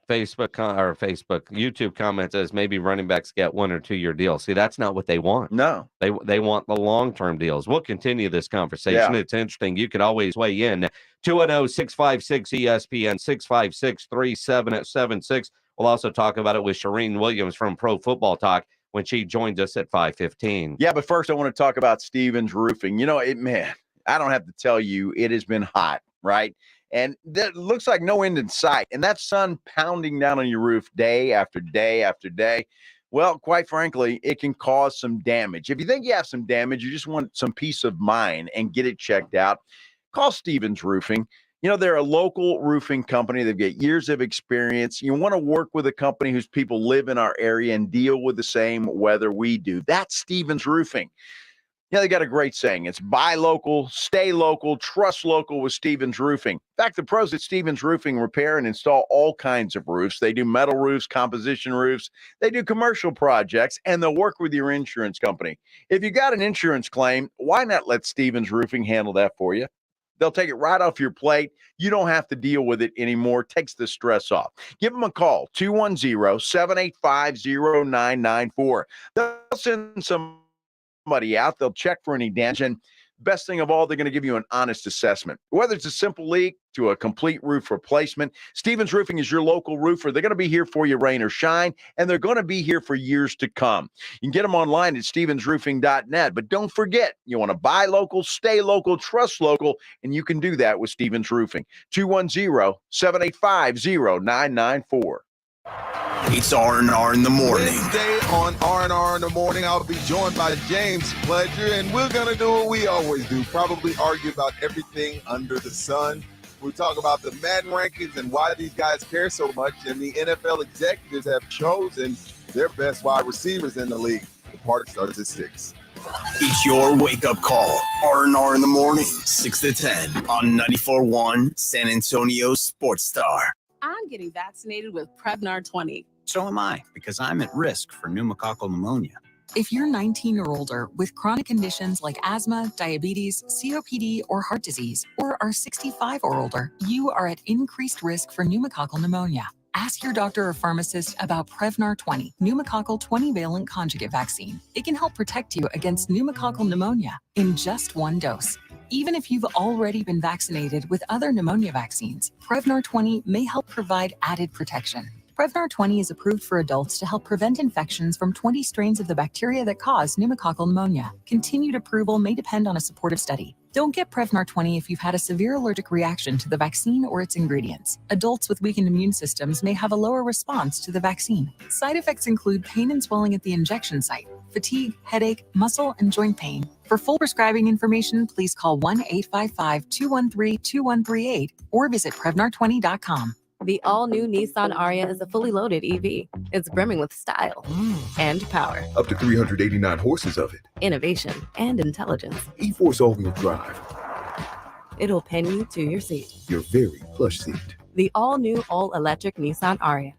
Speaker 6: YouTube comment says maybe running backs get 1 or 2 year deals. See, that's not what they want.
Speaker 2: No,
Speaker 6: they want the long-term deals. We'll continue this conversation. Yeah. It's interesting. You can always weigh in 210-656-ESPN 656-3776. We'll also talk about it with Shireen Williams from Pro Football Talk when she joins us at 5:15.
Speaker 2: Yeah, but first I want to talk about Stevens Roofing. Man, I don't have to tell you, it has been hot, right? And that looks like no end in sight. And that sun pounding down on your roof day after day after day. Well, quite frankly, it can cause some damage. If you think you have some damage, you just want some peace of mind and get it checked out, call Stevens Roofing. They're a local roofing company. They've got years of experience. You want to work with a company whose people live in our area and deal with the same weather we do. That's Stevens Roofing. Yeah, they got a great saying. It's buy local, stay local, trust local with Stevens Roofing. In fact, the pros at Stevens Roofing repair and install all kinds of roofs. They do metal roofs, composition roofs. They do commercial projects, and they'll work with your insurance company. If you got an insurance claim, why not let Stevens Roofing handle that for you? They'll take it right off your plate. You don't have to deal with it anymore. Takes the stress off. Give them a call, 210-785-0994. They'll send somebody out. They'll check for any damage. And best thing of all, they're going to give you an honest assessment. Whether it's a simple leak to a complete roof replacement, Stevens Roofing is your local roofer. They're going to be here for you, rain or shine, and they're going to be here for years to come. You can get them online at stevensroofing.net. But don't forget, you want to buy local, stay local, trust local, and you can do that with Stevens Roofing. 210-785-0994.
Speaker 27: It's R&R in the morning.
Speaker 12: Wednesday on R&R in the morning, I'll be joined by James Pledger, and we're going to do what we always do, probably argue about everything under the sun. We talk about the Madden rankings and why these guys care so much, and the NFL executives have chosen their best wide receivers in the league. The party starts at 6.
Speaker 27: It's your wake-up call. R&R in the morning, 6 to 10 on 94.1 San Antonio Sports Star.
Speaker 1: I'm getting vaccinated with Prevnar 20.
Speaker 3: So am I, because I'm at risk for pneumococcal pneumonia.
Speaker 4: If you're 19 or older with chronic conditions like asthma, diabetes, COPD, or heart disease, or are 65 or older, you are at increased risk for pneumococcal pneumonia. Ask your doctor or pharmacist about Prevnar 20, pneumococcal 20-valent conjugate vaccine. It can help protect you against pneumococcal pneumonia in just one dose. Even if you've already been vaccinated with other pneumonia vaccines, Prevnar 20 may help provide added protection. Prevnar 20 is approved for adults to help prevent infections from 20 strains of the bacteria that cause pneumococcal pneumonia. Continued approval may depend on a supportive study. Don't get Prevnar 20 if you've had a severe allergic reaction to the vaccine or its ingredients. Adults with weakened immune systems may have a lower response to the vaccine. Side effects include pain and swelling at the injection site, fatigue, headache, muscle, and joint pain. For full prescribing information, please call 1-855-213-2138 or visit Prevnar20.com.
Speaker 1: The all-new Nissan Ariya is a fully loaded EV. It's brimming with style and power,
Speaker 5: Up to 389 horses of it.
Speaker 1: innovation, and intelligence.
Speaker 5: E-Force all-wheel drive.
Speaker 1: It'll pin you to your seat.
Speaker 5: Your very plush seat.
Speaker 1: The all-new, all-electric Nissan Ariya.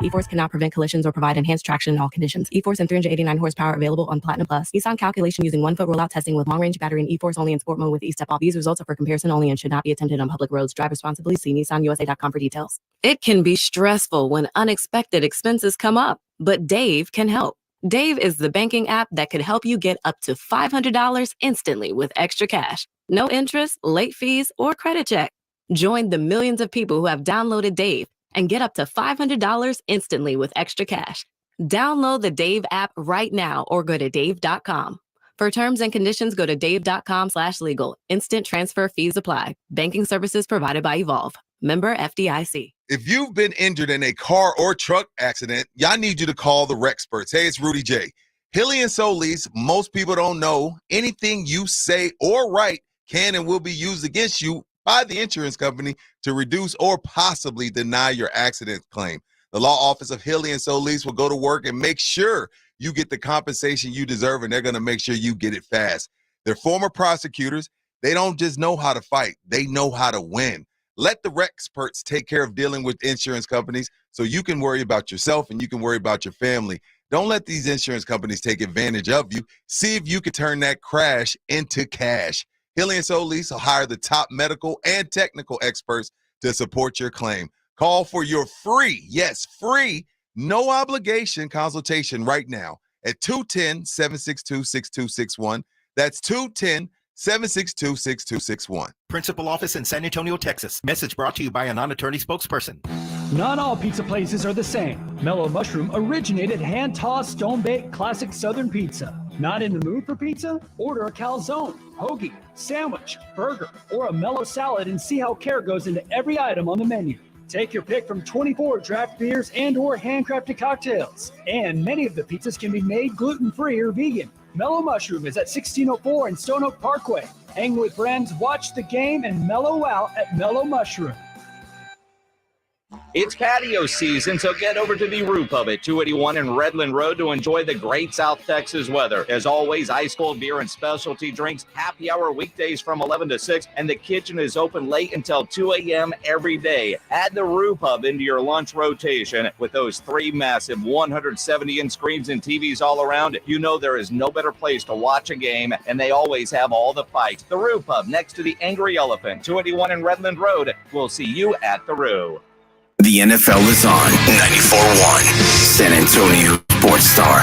Speaker 1: E-Force cannot prevent collisions or provide enhanced traction in all conditions. E-Force and 389 horsepower available on Platinum Plus. Nissan calculation using 1-foot rollout testing with long-range battery and E-Force only in sport mode with E-Step Off. These results are for comparison only and should not be attempted on public roads. Drive responsibly. See NissanUSA.com for details. It can be stressful when unexpected expenses come up, but Dave can help. Dave is the banking app that could help you get up to $500 instantly with extra cash. No interest, late fees, or credit check. Join the millions of people who have downloaded Dave and get up to $500 instantly with extra cash. Download the Dave app right now or go to dave.com. For terms and conditions, go to dave.com/legal. Instant transfer fees apply. Banking services provided by Evolve. Member FDIC.
Speaker 12: If you've been injured in a car or truck accident, y'all need you to call the Rexperts. Hey, it's Rudy J. Hilly and Solis, most people don't know anything you say or write can and will be used against you by the insurance company to reduce or possibly deny your accident claim. The law office of Hilly and Solis will go to work and make sure you get the compensation you deserve, and they're going to make sure you get it fast. They're former prosecutors. They don't just know how to fight. They know how to win. Let the Rexperts take care of dealing with insurance companies so you can worry about yourself and you can worry about your family. Don't let these insurance companies take advantage of you. See if you can turn that crash into cash. Hilly and Solis will hire the top medical and technical experts to support your claim. Call for your free, yes, free, no obligation consultation right now at 210-762-6261. That's 210-762-6261.
Speaker 7: Principal office in San Antonio, Texas. Message brought to you by a non-attorney spokesperson.
Speaker 18: Not all pizza places are the same. Mellow Mushroom originated hand-tossed, stone-baked classic Southern pizza. Not in the mood for pizza? Order a calzone, hoagie, sandwich, burger, or a mellow salad and see how care goes into every item on the menu. Take your pick from 24 draft beers and or handcrafted cocktails. And many of the pizzas can be made gluten-free or vegan. Mellow Mushroom is at 1604 in Stone Oak Parkway. Hang with friends, watch the game, and mellow out at Mellow Mushroom.
Speaker 9: It's patio season, so get over to the Roo Pub at 281 and Redland Road to enjoy the great South Texas weather. As always, ice cold beer and specialty drinks, happy hour weekdays from 11 to 6, and the kitchen is open late until 2 a.m. every day. Add the Roo Pub into your lunch rotation with those 3 massive 170-inch screens and TVs all around. You know there is no better place to watch a game, and they always have all the fights. The Roo Pub next to the Angry Elephant, 281 and Redland Road. We'll see you at the Roo.
Speaker 27: The NFL is on 94.1 San Antonio Sports Star.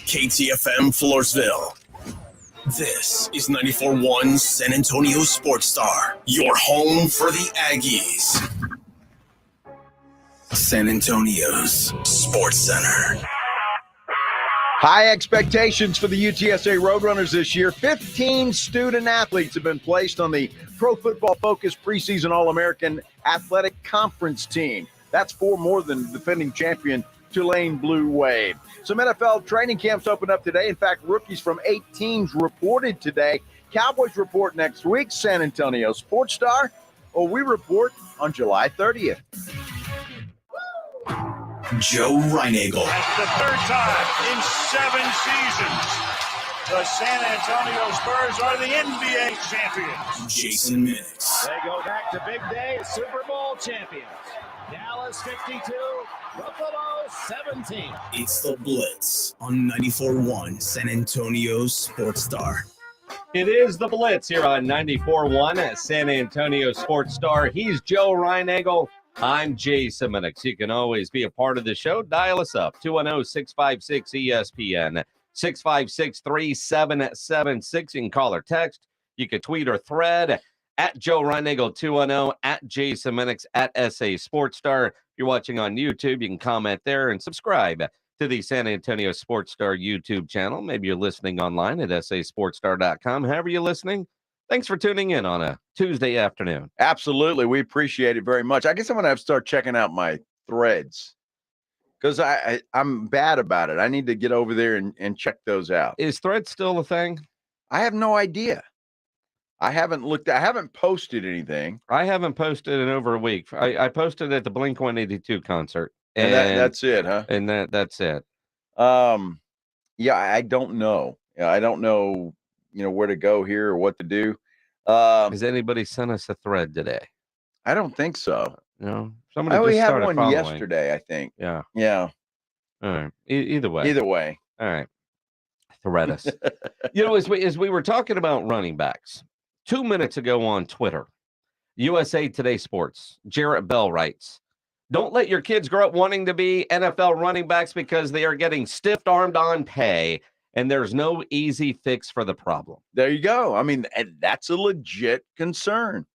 Speaker 27: KTFM Floresville. This is 94.1 San Antonio Sports Star, your home for the Aggies. San Antonio's Sports Center.
Speaker 2: High expectations for the UTSA Roadrunners this year. 15 student athletes have been placed on the Pro Football Focus preseason All-American Athletic Conference team. That's 4 more than defending champion Tulane Blue Wave. Some NFL training camps open up today. In fact, rookies from 8 teams reported today. Cowboys report next week. San Antonio Sports Star, we report on July 30th.
Speaker 27: Joe Reinagel.
Speaker 10: That's the 3rd time in 7 seasons. The San Antonio Spurs are the NBA champions.
Speaker 27: Jason Minix.
Speaker 10: They go back to big day, Super Bowl champions. Dallas 52, Buffalo 17.
Speaker 27: It's the Blitz on 94.1 San Antonio Sports Star.
Speaker 6: It is the Blitz here on 94.1 at San Antonio Sports Star. He's Joe Reinagel. I'm Jason Minix. You can always be a part of the show. Dial us up, 210-656-ESPN, 656-3776. You can call or text. You can tweet or thread at Joe Reinagel 210, at Jason Minix, at SA Sports Star. If you're watching on YouTube, you can comment there and subscribe to the San Antonio Sports Star YouTube channel. Maybe you're listening online at sasportstar.com. However you're listening, thanks for tuning in on a Tuesday afternoon.
Speaker 2: Absolutely. We appreciate it very much. I guess I'm going to have to start checking out my threads because I'm bad about it. I need to get over there and check those out.
Speaker 6: Is Threads still a thing?
Speaker 2: I have no idea. I haven't posted anything.
Speaker 6: I haven't posted in over a week. I posted at the Blink-182 concert.
Speaker 2: And that's it, huh?
Speaker 6: And that's it.
Speaker 2: Yeah, I don't know. I don't know, where to go here or what to do.
Speaker 6: Has anybody sent us a thread today?
Speaker 2: I don't think so.
Speaker 6: No.
Speaker 2: We had one yesterday, I think.
Speaker 6: Yeah.
Speaker 2: Yeah.
Speaker 6: All right. Either way. All right. Thread us. As we were talking about running backs, 2 minutes ago on Twitter, USA Today Sports, Jarrett Bell writes, "Don't let your kids grow up wanting to be NFL running backs because they are getting stiff-armed on pay, and there's no easy fix for the problem."
Speaker 2: There you go. I mean, and that's a legit concern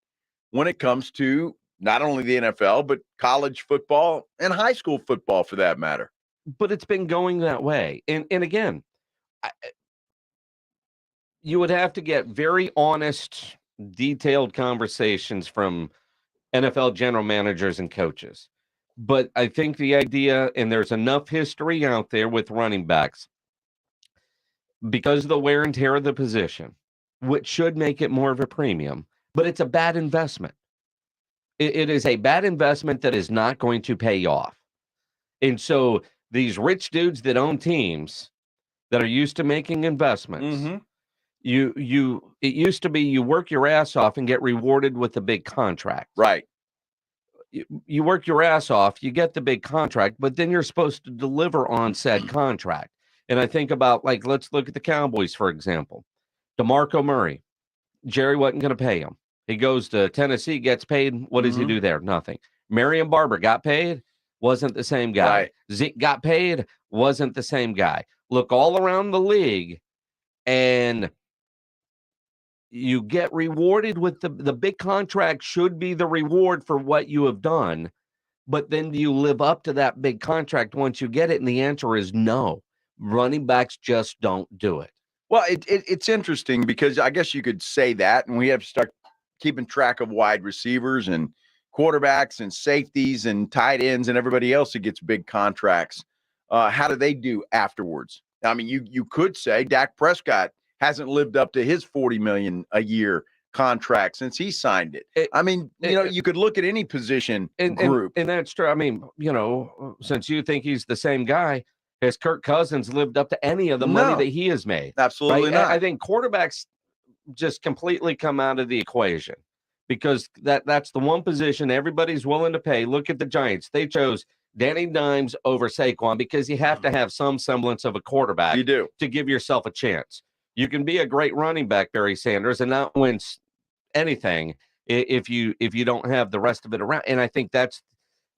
Speaker 2: when it comes to not only the NFL, but college football and high school football for that matter.
Speaker 6: But it's been going that way. And again, you would have to get very honest, detailed conversations from NFL general managers and coaches. But I think the idea, and there's enough history out there with running backs, because of the wear and tear of the position, which should make it more of a premium, but it's a bad investment. It is a bad investment that is not going to pay off. And so these rich dudes that own teams that are used to making investments, it used to be you work your ass off and get rewarded with a big contract.
Speaker 2: Right.
Speaker 6: You work your ass off, you get the big contract, but then you're supposed to deliver on said contract. And I think about, let's look at the Cowboys, for example. DeMarco Murray, Jerry wasn't going to pay him. He goes to Tennessee, gets paid. What does he do there? Nothing. Marion Barber got paid, wasn't the same guy.
Speaker 2: Right.
Speaker 6: Zeke got paid, wasn't the same guy. Look all around the league, and you get rewarded with the big contract should be the reward for what you have done. But then do you live up to that big contract once you get it? And the answer is no. Running backs just don't do it.
Speaker 2: Well, it's interesting because I guess you could say that, and we have to start keeping track of wide receivers and quarterbacks and safeties and tight ends and everybody else that gets big contracts. How do they do afterwards? I mean, you could say Dak Prescott hasn't lived up to his $40 million a year contract since he signed it. I mean, you could look at any position group.
Speaker 6: And that's true. I mean, since you think he's the same guy, has Kirk Cousins lived up to any of the money that he has made?
Speaker 2: Absolutely not.
Speaker 6: I think quarterbacks just completely come out of the equation because that's the one position everybody's willing to pay. Look at the Giants. They chose Danny Dimes over Saquon because you have to have some semblance of a quarterback to give yourself a chance. You can be a great running back, Barry Sanders, and not win anything if you don't have the rest of it around. And I think that's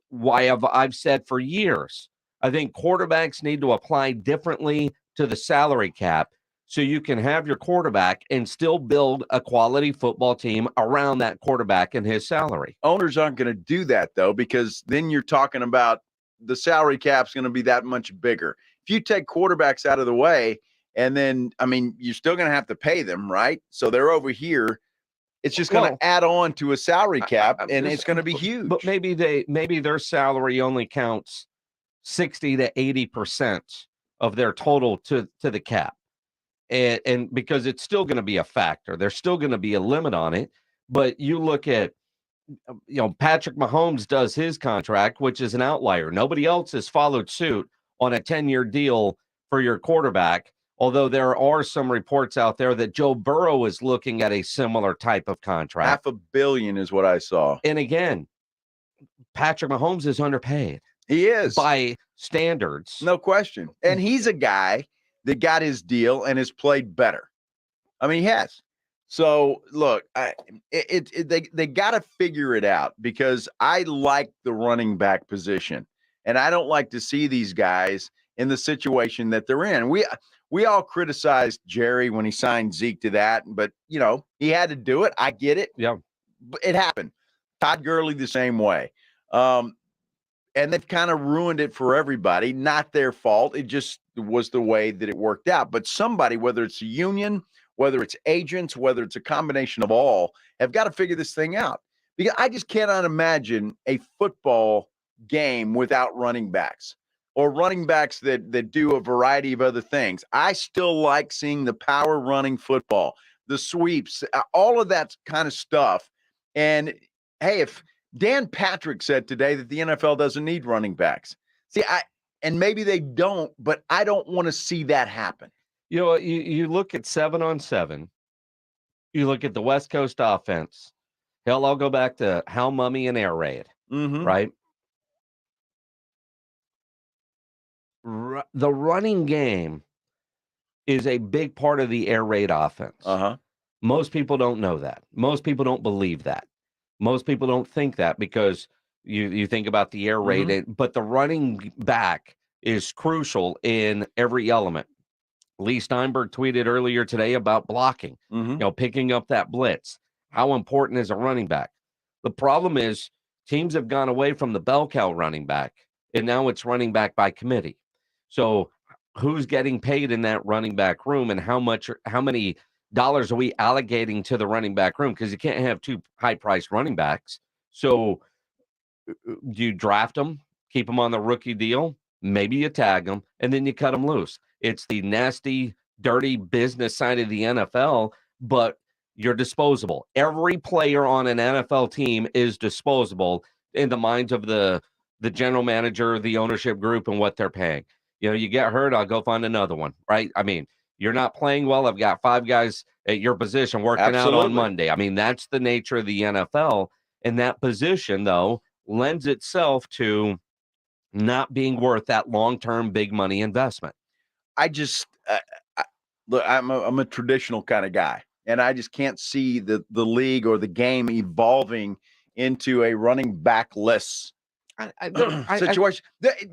Speaker 6: why I've said for years, I think quarterbacks need to apply differently to the salary cap so you can have your quarterback and still build a quality football team around that quarterback and his salary.
Speaker 2: Owners aren't going to do that, though, because then you're talking about the salary cap's going to be that much bigger. If you take quarterbacks out of the way, and then, I mean, you're still going to have to pay them, right? So they're over here. It's just going to add on to a salary cap, and it's going to be huge.
Speaker 6: But maybe their salary only counts 60 to 80% of their total to the cap. And because it's still going to be a factor. There's still going to be a limit on it. But you look at, Patrick Mahomes does his contract, which is an outlier. Nobody else has followed suit on a 10-year deal for your quarterback. Although there are some reports out there that Joe Burrow is looking at a similar type of contract.
Speaker 2: $500 million is what I saw.
Speaker 6: And again, Patrick Mahomes is underpaid.
Speaker 2: He is.
Speaker 6: By standards.
Speaker 2: No question. And he's a guy that got his deal and has played better. I mean, he has. So, look, they got to figure it out because I like the running back position. And I don't like to see these guys in the situation that they're in. We all criticized Jerry when he signed Zeke to that, but, he had to do it. I get it.
Speaker 6: Yeah.
Speaker 2: But it happened. Todd Gurley the same way. And they've kind of ruined it for everybody. Not their fault. It just was the way that it worked out. But somebody, whether it's a union, whether it's agents, whether it's a combination of all, have got to figure this thing out. Because I just cannot imagine a football game without running backs. Or running backs that do a variety of other things. I still like seeing the power running football, the sweeps, all of that kind of stuff. And, hey, if Dan Patrick said today that the NFL doesn't need running backs. See, and maybe they don't, but I don't want to see that happen.
Speaker 6: You look at 7-on-7. You look at the West Coast offense. Hell, I'll go back to Hal Mummy and Air Raid, right? The running game is a big part of the air raid offense. Most people don't know that. Most people don't believe that. Most people don't think that because you think about the air raid, but the running back is crucial in every element. Lee Steinberg tweeted earlier today about blocking, picking up that blitz. How important is a running back? The problem is teams have gone away from the bell cow running back, and now it's running back by committee. So who's getting paid in that running back room and how many dollars are we allocating to the running back room? Because you can't have two high-priced running backs. So do you draft them, keep them on the rookie deal? Maybe you tag them, and then you cut them loose. It's the nasty, dirty business side of the NFL, but you're disposable. Every player on an NFL team is disposable in the minds of the general manager, the ownership group, and what they're paying. You get hurt, I'll go find another one, right? I mean, you're not playing well. I've got 5 guys at your position working out on Monday. I mean, that's the nature of the NFL. And that position, though, lends itself to not being worth that long-term big money investment.
Speaker 2: I just look, I'm a traditional kind of guy, and I just can't see the league or the game evolving into a running back-less situation.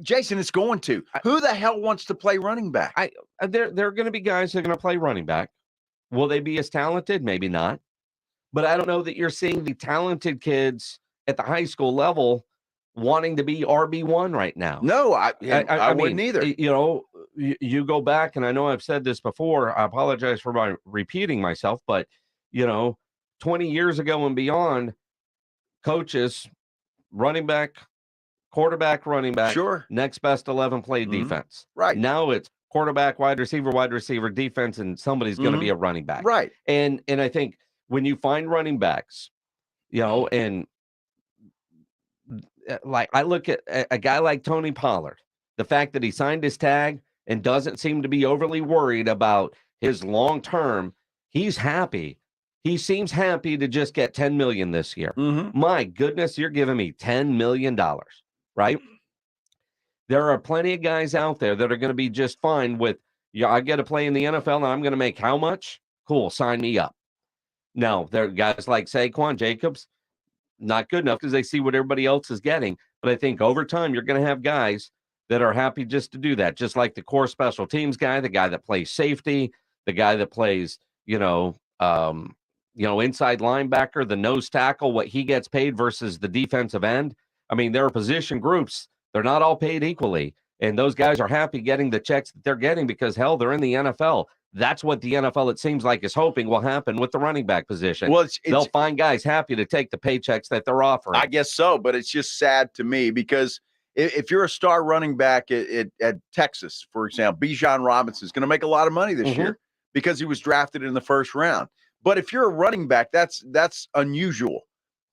Speaker 2: Jason, it's going to. Who the hell wants to play running back?
Speaker 6: There are going to be guys that are going to play running back. Will they be as talented? Maybe not. But I don't know that you're seeing the talented kids at the high school level wanting to be RB1 right now.
Speaker 2: No, I wouldn't either.
Speaker 6: You go back, and I know I've said this before. I apologize for repeating myself, but 20 years ago and beyond, coaches, running back, quarterback, running back,
Speaker 2: sure,
Speaker 6: next best 11 play defense.
Speaker 2: Right
Speaker 6: now, it's quarterback, wide receiver, defense, and somebody's going to be a running back.
Speaker 2: Right.
Speaker 6: And I think when you find running backs, and like I look at a guy like Tony Pollard, the fact that he signed his tag and doesn't seem to be overly worried about his long term, he's happy. He seems happy to just get $10 million this year. My goodness, you're giving me $10 million, right? There are plenty of guys out there that are going to be just fine with, I get to play in the NFL and I'm going to make how much? Cool, sign me up. No, there are guys like Saquon Jacobs, not good enough because they see what everybody else is getting. But I think over time, you're going to have guys that are happy just to do that, just like the core special teams guy, the guy that plays safety, the guy that plays, inside linebacker, the nose tackle, what he gets paid versus the defensive end. I mean, there are position groups. They're not all paid equally. And those guys are happy getting the checks that they're getting because, hell, they're in the NFL. That's what the NFL, it seems like, is hoping will happen with the running back position.
Speaker 2: Well,
Speaker 6: they'll find guys happy to take the paychecks that they're offering.
Speaker 2: I guess so, but it's just sad to me because if you're a star running back at Texas, for example, Bijan Robinson is going to make a lot of money this year because he was drafted in the first round. But if you're a running back, that's unusual.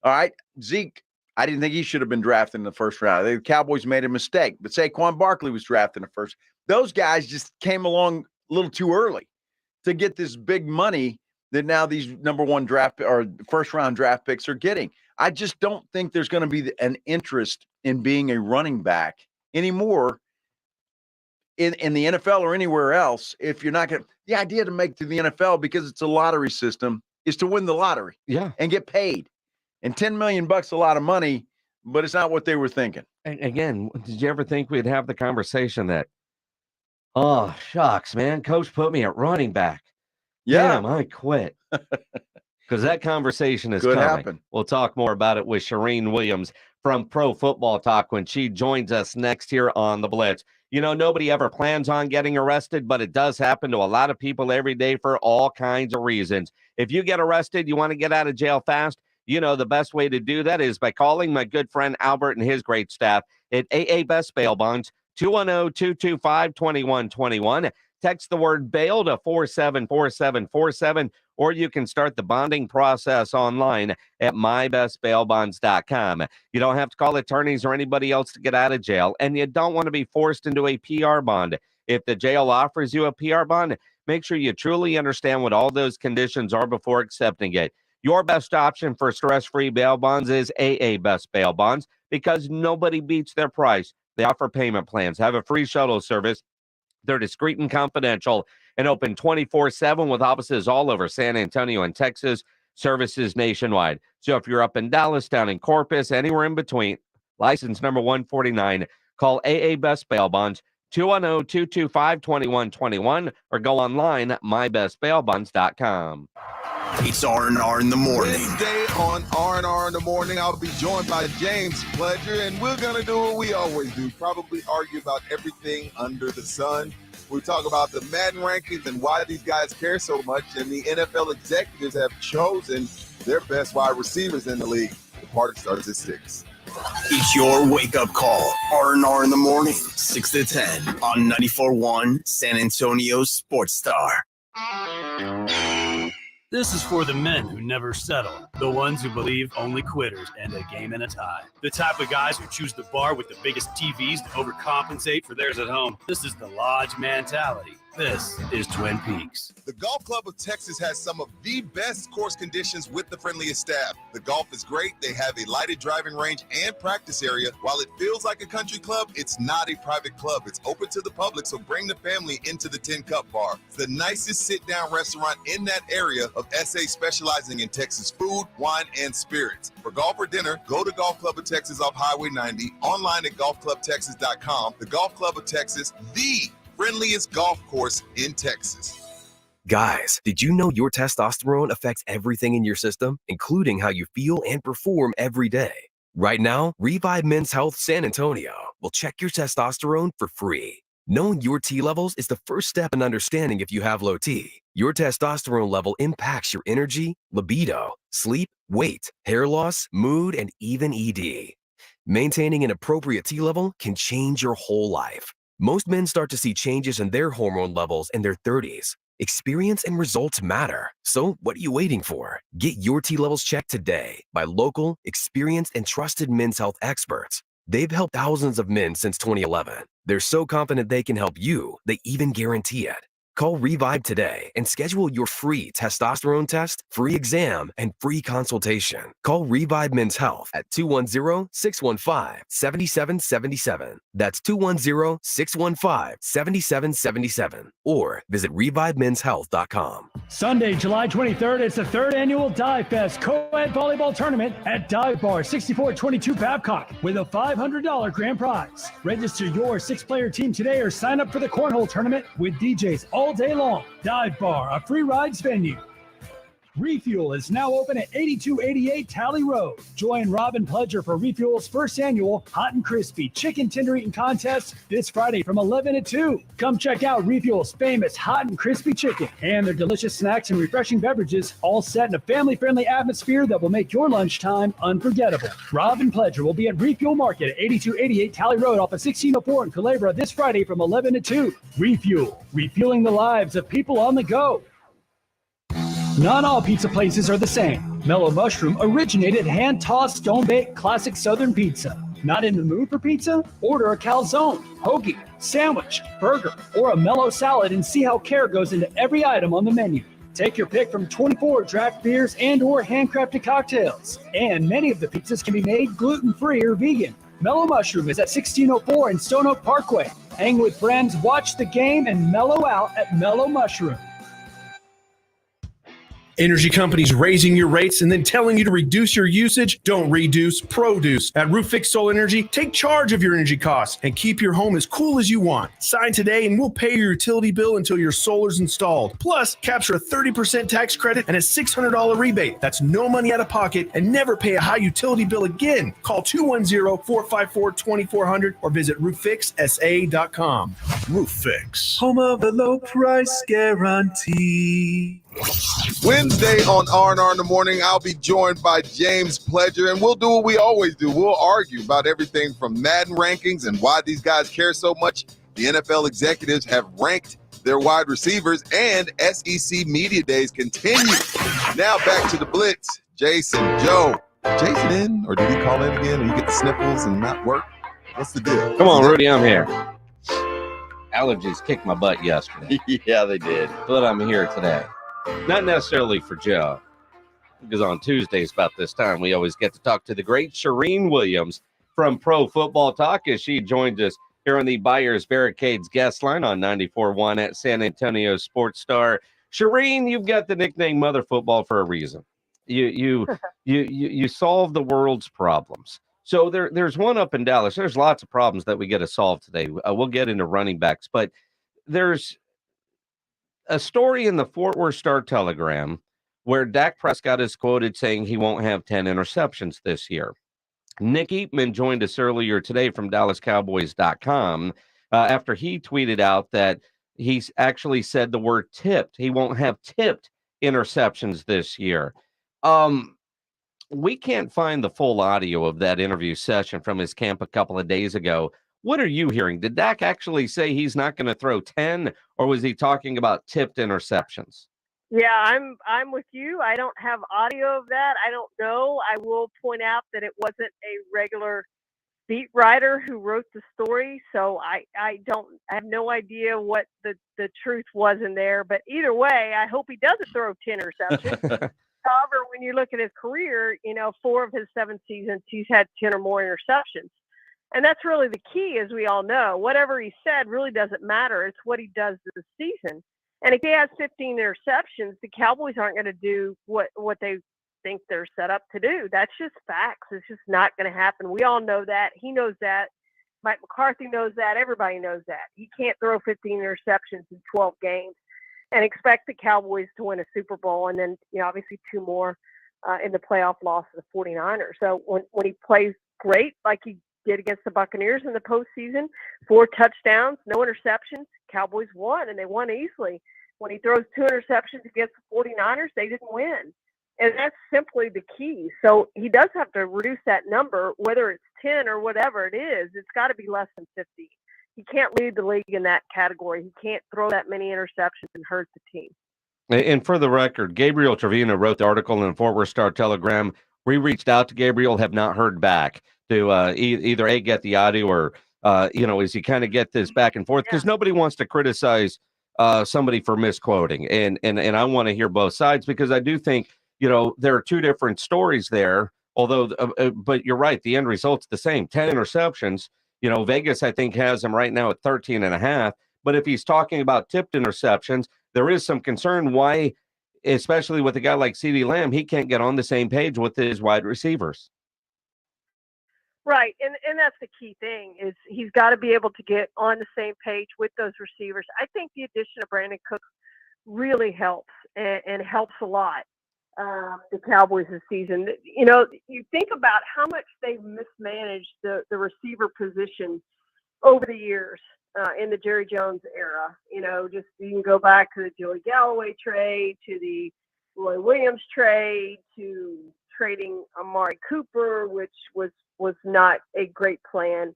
Speaker 2: All right, Zeke, I didn't think he should have been drafted in the first round. The Cowboys made a mistake, but Saquon Barkley was drafted in the first. Those guys just came along a little too early to get this big money that now these number one draft or first round draft picks are getting. I just don't think there's going to be an interest in being a running back anymore in the NFL or anywhere else. If you're not going to, the idea to make to the NFL because it's a lottery system is to win the lottery and get paid. And $10 million a lot of money, but it's not what they were thinking.
Speaker 6: And again, did you ever think we'd have the conversation that, oh, shucks, man, coach put me at running back.
Speaker 2: Yeah.
Speaker 6: Damn, I quit. Because that conversation is
Speaker 2: Could
Speaker 6: coming.
Speaker 2: happen.
Speaker 6: We'll talk more about it with Shireen Williams from Pro Football Talk when she joins us next here on The Blitz. Nobody ever plans on getting arrested, but it does happen to a lot of people every day for all kinds of reasons. If you get arrested, you want to get out of jail fast, the best way to do that is by calling my good friend Albert and his great staff at AA Best Bail Bonds, 210-225-2121. Text the word bail to 474747, or you can start the bonding process online at mybestbailbonds.com. You don't have to call attorneys or anybody else to get out of jail, and you don't want to be forced into a PR bond. If the jail offers you a PR bond, make sure you truly understand what all those conditions are before accepting it. Your best option for stress-free bail bonds is AA Best Bail Bonds because nobody beats their price. They offer payment plans, have a free shuttle service. They're discreet and confidential and open 24/7 with offices all over San Antonio and Texas, services nationwide. So if you're up in Dallas, down in Corpus, anywhere in between, license number 149, call AA Best Bail Bonds, 210-225-2121, or go online at mybestbailbonds.com.
Speaker 27: It's R&R in the morning.
Speaker 12: Wednesday on R&R in the morning, I'll be joined by James Pledger, and we're going to do what we always do, probably argue about everything under the sun. We talk about the Madden rankings and why these guys care so much, and the NFL executives have chosen their best wide receivers in the league. The party starts at 6.
Speaker 27: It's your wake-up call. R&R in the morning, 6 to 10 on 94.1 San Antonio Sports Star.
Speaker 11: This is for the men who never settle, the ones who believe only quitters end a game in a tie, the type of guys who choose the bar with the biggest TVs to overcompensate for theirs at home. This is the Lodge mentality. This is Twin Peaks.
Speaker 12: The Golf Club of Texas has some of the best course conditions with the friendliest staff. The golf is great. They have a lighted driving range and practice area. While it feels like a country club, it's not a private club. It's open to the public, so bring the family into the 10 Cup Bar. It's the nicest sit-down restaurant in that area of SA, specializing in Texas food, wine, and spirits. For golf or dinner, go to Golf Club of Texas off Highway 90, online at golfclubtexas.com. The Golf Club of Texas, the friendliest golf course in Texas.
Speaker 13: Guys, did you know your testosterone affects everything in your system, including how you feel and perform every day? Right now, Revive Men's Health San Antonio will check your testosterone for free. Knowing your T levels is the first step in understanding if you have low T. Your testosterone level impacts your energy, libido, sleep, weight, hair loss, mood, and even ED. Maintaining an appropriate T level can change your whole life. Most men start to see changes in their hormone levels in their 30s. Experience and results matter. So what are you waiting for? Get your T levels checked today by local, experienced, and trusted men's health experts. They've helped thousands of men since 2011. They're so confident they can help you, they even guarantee it. Call Revive today and schedule your free testosterone test, free exam, and free consultation. Call Revive Men's Health at 210-615-7777. That's 210-615-7777. Or visit revivemenshealth.com.
Speaker 18: Sunday, July 23rd, it's the third annual Dive Fest Co-Ed Volleyball Tournament at Dive Bar 6422 Babcock with a $500 grand prize. Register your 6-player team today or sign up for the Cornhole Tournament with DJs all day long. Dive Bar, a free rides venue. Refuel is now open at 8288 Tally Road. Join Robin Pledger for Refuel's first annual Hot and Crispy Chicken Tender Eating Contest this Friday from 11 to 2. Come check out Refuel's famous Hot and Crispy Chicken and their delicious snacks and refreshing beverages, all set in a family-friendly atmosphere that will make your lunchtime unforgettable. Robin Pledger will be at Refuel Market at 8288 Tally Road off of 1604 in Culebra this Friday from 11 to 2. Refuel, refueling the lives of people on the go. Not all pizza places are the same. Mellow Mushroom originated hand-tossed, stone-baked, classic Southern pizza. Not in the mood for pizza? Order a calzone, hoagie, sandwich, burger, or a mellow salad and see how care goes into every item on the menu. Take your pick from 24 draft beers and or handcrafted cocktails. And many of the pizzas can be made gluten-free or vegan. Mellow Mushroom is at 1604 in Stone Oak Parkway. Hang with friends, watch the game, and mellow out at Mellow Mushroom.
Speaker 14: Energy companies raising your rates and then telling you to reduce your usage? Don't reduce, produce. At Roof Fix Solar Energy, take charge of your energy costs and keep your home as cool as you want. Sign today and we'll pay your utility bill until your solar's installed. Plus, capture a 30% tax credit and a $600 rebate. That's no money out of pocket and never pay a high utility bill again. Call 210-454-2400 or visit rooffixsa.com.
Speaker 15: Roof Fix, home of the low price guarantee.
Speaker 12: Wednesday on R&R in the Morning, I'll be joined by James Pledger, and we'll do what we always do. We'll argue about everything from Madden rankings and why these guys care so much. The NFL executives have ranked their wide receivers, and SEC Media Days continue. Now back to the Blitz. Jason, Joe. Jason in, or did he call in again and you get the sniffles and not work? What's the deal?
Speaker 6: Come on, Rudy, I'm here. Allergies kicked my butt yesterday.
Speaker 2: Yeah, they did.
Speaker 6: But I'm here today. Not necessarily for Joe, because on Tuesdays about this time, we always get to talk to the great Shireen Williams from Pro Football Talk as she joins us here on the Buyers Barricades guest line on 94.1 at San Antonio Sports Star. Shireen, you've got the nickname Mother Football for a reason. You solve the world's problems. So there's one up in Dallas. There's lots of problems that we get to solve today. We'll get into running backs, but there's a story in the Fort Worth Star-Telegram where Dak Prescott is quoted saying he won't have 10 interceptions this year. Nick Eatman joined us earlier today from DallasCowboys.com after he tweeted out that he's actually said the word tipped. He won't have tipped interceptions this year. We can't find the full audio of that interview session from his camp a couple of days ago. What are you hearing? Did Dak actually say he's not going to throw 10, or was he talking about tipped interceptions?
Speaker 16: Yeah, I'm with you. I don't have audio of that. I don't know. I will point out that it wasn't a regular beat writer who wrote the story, so I have no idea what the truth was in there. But either way, I hope he doesn't throw 10 interceptions. However, when you look at his career, 4 of his 7 seasons, he's had 10 or more interceptions. And that's really the key, as we all know. Whatever he said really doesn't matter. It's what he does this season. And if he has 15 interceptions, the Cowboys aren't going to do what they think they're set up to do. That's just facts. It's just not going to happen. We all know that. He knows that. Mike McCarthy knows that. Everybody knows that. He can't throw 15 interceptions in 12 games and expect the Cowboys to win a Super Bowl and then, obviously 2 more in the playoff loss of the 49ers. So when he plays great, like he did against the Buccaneers in the postseason, 4 touchdowns, no interceptions, Cowboys won, and they won easily. When he throws 2 interceptions against the 49ers, they didn't win. And that's simply the key. So he does have to reduce that number, whether it's 10 or whatever it is. It's got to be less than 50. he can't lead the league in that category. He can't throw that many interceptions and hurt the team.
Speaker 6: And for the record, Gabriel Trevino wrote the article in the Fort Worth Star-Telegram. We reached out to Gabriel, have not heard back to either A, get the audio or, as you kind of get this back and forth, because nobody wants to criticize somebody for misquoting. And I want to hear both sides, because I do think, there are two different stories there, although, but you're right, the end result's the same. 10 interceptions. Vegas, I think, has him right now at 13.5. But if he's talking about tipped interceptions, there is some concern why, especially with a guy like CeeDee Lamb, he can't get on the same page with his wide receivers.
Speaker 16: Right, and that's the key thing, is he's got to be able to get on the same page with those receivers. I think the addition of Brandon Cooks really helps, and helps a lot, the Cowboys this season. You think about how much they've mismanaged the receiver position over the years in the Jerry Jones era. You can go back to the Joey Galloway trade, to the Roy Williams trade, to trading Amari Cooper, which was not a great plan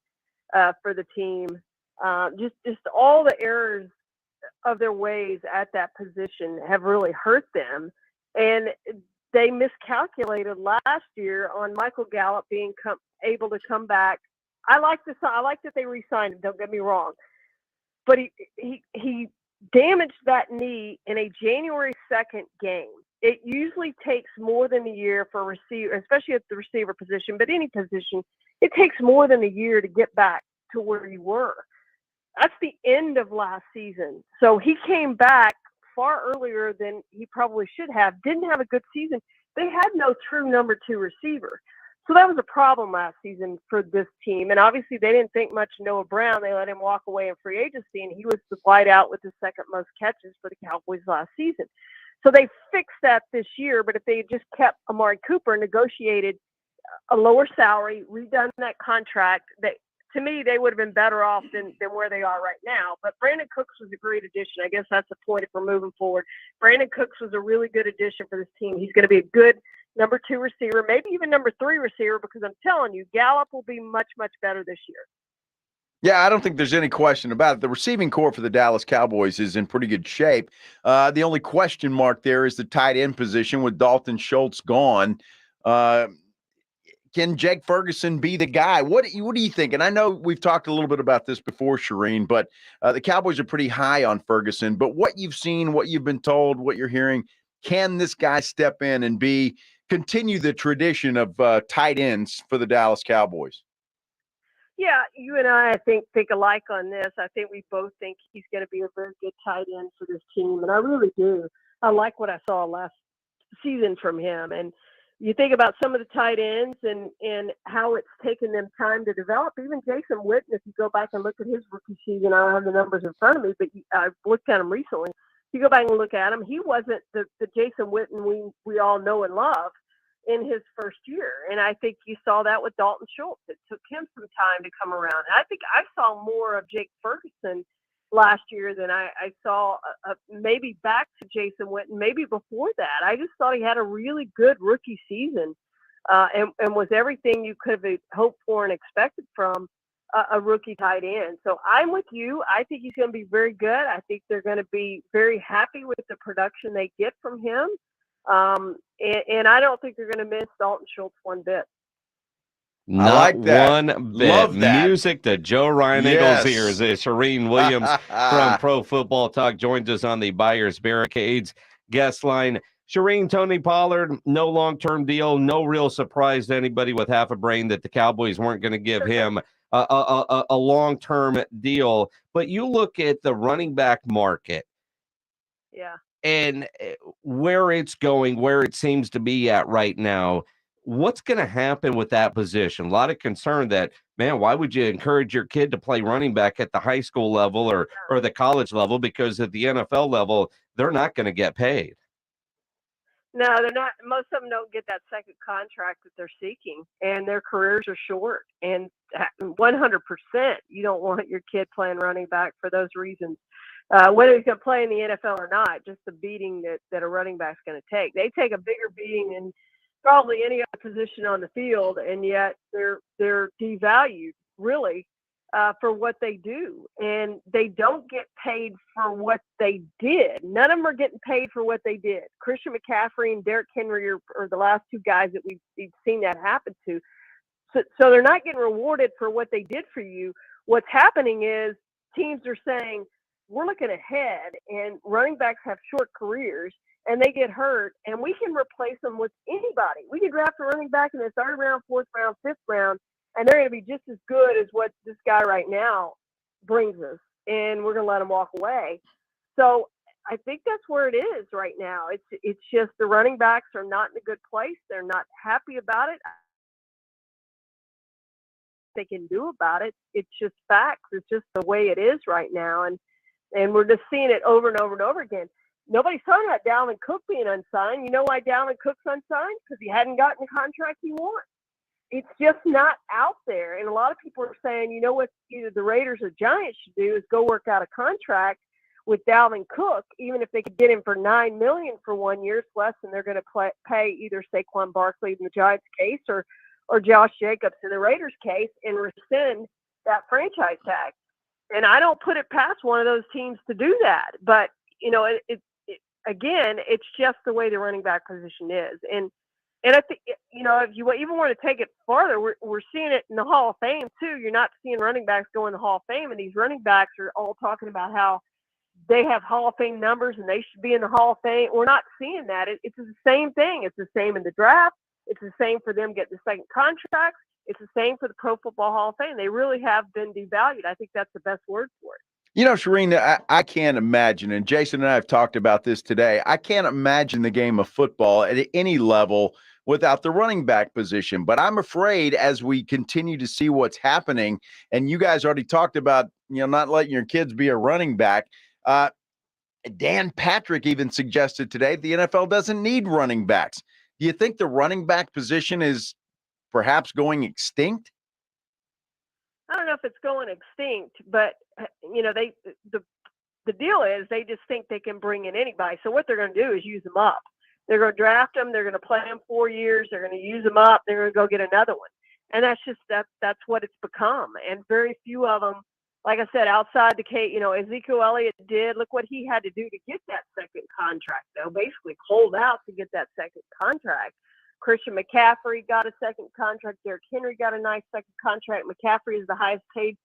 Speaker 16: for the team. Just all the errors of their ways at that position have really hurt them. And they miscalculated last year on Michael Gallup being able to come back. I like that they re-signed him, don't get me wrong. But he damaged that knee in a January 2nd game. It usually takes more than a year for a receiver, especially at the receiver position, but any position, it takes more than a year to get back to where you were. That's the end of last season. So he came back far earlier than he probably should have, didn't have a good season. They had no true number 2 receiver. So that was a problem last season for this team. And obviously they didn't think much of Noah Brown. They let him walk away in free agency, and he was the wideout with the second most catches for the Cowboys last season. So they fixed that this year, but if they had just kept Amari Cooper, negotiated a lower salary, redone that contract, to me, they would have been better off than where they are right now. But Brandon Cooks was a great addition. I guess that's the point if we're moving forward. Brandon Cooks was a really good addition for this team. He's going to be a good number 2 receiver, maybe even number 3 receiver, because I'm telling you, Gallup will be much, much better this year.
Speaker 2: Yeah, I don't think there's any question about it. The receiving core for the Dallas Cowboys is in pretty good shape. The only question mark there is the tight end position with Dalton Schultz gone. Can Jake Ferguson be the guy? What do you think? And I know we've talked a little bit about this before, Shireen, but the Cowboys are pretty high on Ferguson. But what you've seen, what you've been told, what you're hearing, can this guy step in and continue the tradition of tight ends for the Dallas Cowboys?
Speaker 16: Yeah, you and I think alike on this. I think we both think he's going to be a very good tight end for this team, and I really do. I like what I saw last season from him. And you think about some of the tight ends and how it's taken them time to develop. Even Jason Witten, if you go back and look at his rookie season, I don't have the numbers in front of me, but I've looked at him recently. If you go back and look at him, he wasn't the Jason Witten we all know and love in his first year. And I think you saw that with Dalton Schultz. It took him some time to come around. And I think I saw more of Jake Ferguson last year than I saw maybe back to Jason Witten, maybe before that. I just thought he had a really good rookie season and was everything you could have hoped for and expected from a rookie tight end. So I'm with you. I think he's going to be very good. I think they're going to be very happy with the production they get from him. And I don't think they're going to miss Dalton Schultz one bit.
Speaker 6: Not
Speaker 2: like that.
Speaker 6: one bit.
Speaker 2: Love that.
Speaker 6: Music to Joe Ryan
Speaker 2: Yes.
Speaker 6: Eagles' ears. Shireen Williams from Pro Football Talk joins us on the Buyers Barricades guest line. Shireen, Tony Pollard, no long-term deal, no real surprise to anybody with half a brain that the Cowboys weren't going to give him a long-term deal. But you look at the running back market.
Speaker 16: Yeah.
Speaker 6: And where it's going, where it seems to be at right now, what's going to happen with that position? A lot of concern that, man, why would you encourage your kid to play running back at the high school level or the college level? Because at the NFL level, they're not going to get paid.
Speaker 16: No, they're not. Most of them don't get that second contract that they're seeking, and their careers are short. And 100%, you don't want your kid playing running back for those reasons. Whether he's going to play in the NFL or not, just the beating that a running back's going to take. They take a bigger beating than probably any other position on the field, and yet they're devalued, really, for what they do, and they don't get paid for what they did. None of them are getting paid for what they did. Christian McCaffrey and Derrick Henry are the last two guys that we've seen that happen to. So they're not getting rewarded for what they did for you. What's happening is teams are saying, we're looking ahead, and running backs have short careers, and they get hurt, and we can replace them with anybody. We can draft a running back in the 3rd round, 4th round, 5th round, and they're going to be just as good as what this guy right now brings us, and we're going to let him walk away. So I think that's where it is right now. It's just the running backs are not in a good place. They're not happy about it. They can do about it. It's just facts. It's just the way it is right now, and we're just seeing it over and over and over again. Nobody's talking about Dalvin Cook being unsigned. You know why Dalvin Cook's unsigned? Because he hadn't gotten the contract he wants. It's just not out there. And a lot of people are saying, you know what, either the Raiders or Giants should do is go work out a contract with Dalvin Cook, even if they could get him for $9 million for 1 year. It's less than they're going to pay either Saquon Barkley in the Giants case or Josh Jacobs in the Raiders case, and rescind that franchise tag. And I don't put it past one of those teams to do that. But, you know, again, it's just the way the running back position is. And I think, you know, if you even want to take it farther, we're seeing it in the Hall of Fame too. You're not seeing running backs go in the Hall of Fame, and these running backs are all talking about how they have Hall of Fame numbers and they should be in the Hall of Fame. We're not seeing that. It's the same thing. It's the same in the draft. It's the same for them getting the second contracts. It's the same for the Pro Football Hall of Fame. They really have been devalued. I think that's the best word for it.
Speaker 2: You know, Shireen, I can't imagine, and Jason and I have talked about this today, I can't imagine the game of football at any level without the running back position. But I'm afraid as we continue to see what's happening, and you guys already talked about, you know, not letting your kids be a running back. Dan Patrick even suggested today the NFL doesn't need running backs. Do you think the running back position is perhaps going extinct?
Speaker 16: I don't know if it's going extinct, but you know, the deal is they just think they can bring in anybody. So what they're going to do is use them up. They're going to draft them. They're going to play them 4 years. They're going to use them up. They're going to go get another one. And that's what it's become. And very few of them, like I said, outside the case, you know, Ezekiel Elliott did. Look what he had to do to get that second contract, though. Basically hold out to get that second contract. Christian McCaffrey got a second contract. Derrick Henry got a nice second contract. McCaffrey is the highest paid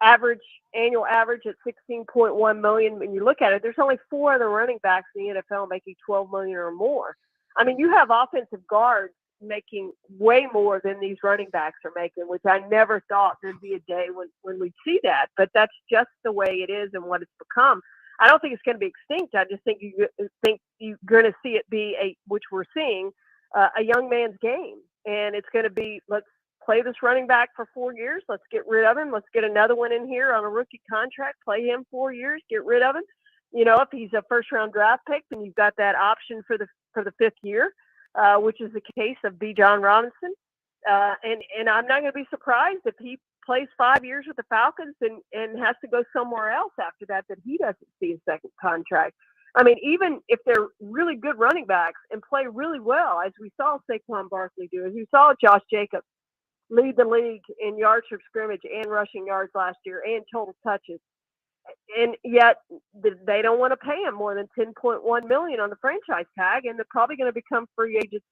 Speaker 16: annual average at $16.1 million. When you look at it, there's only 4 other running backs in the NFL making $12 million or more. I mean, you have offensive guards making way more than these running backs are making, which I never thought there'd be a day when we'd see that. But that's just the way it is and what it's become. I don't think it's going to be extinct. I just think you're going to see it be which we're seeing, a young man's game. And it's going to be, let's play this running back for 4 years. Let's get rid of him. Let's get another one in here on a rookie contract, play him 4 years, get rid of him. You know, if he's a first round draft pick, then you've got that option for the 5th year, which is the case of Bijan Robinson. And I'm not going to be surprised if he plays 5 years with the Falcons and has to go somewhere else after that he doesn't see a second contract. I mean, even if they're really good running backs and play really well, as we saw Saquon Barkley do, as we saw Josh Jacobs lead the league in yards from scrimmage and rushing yards last year and total touches, and yet they don't want to pay him more than $10.1 million on the franchise tag, and they're probably going to become free agents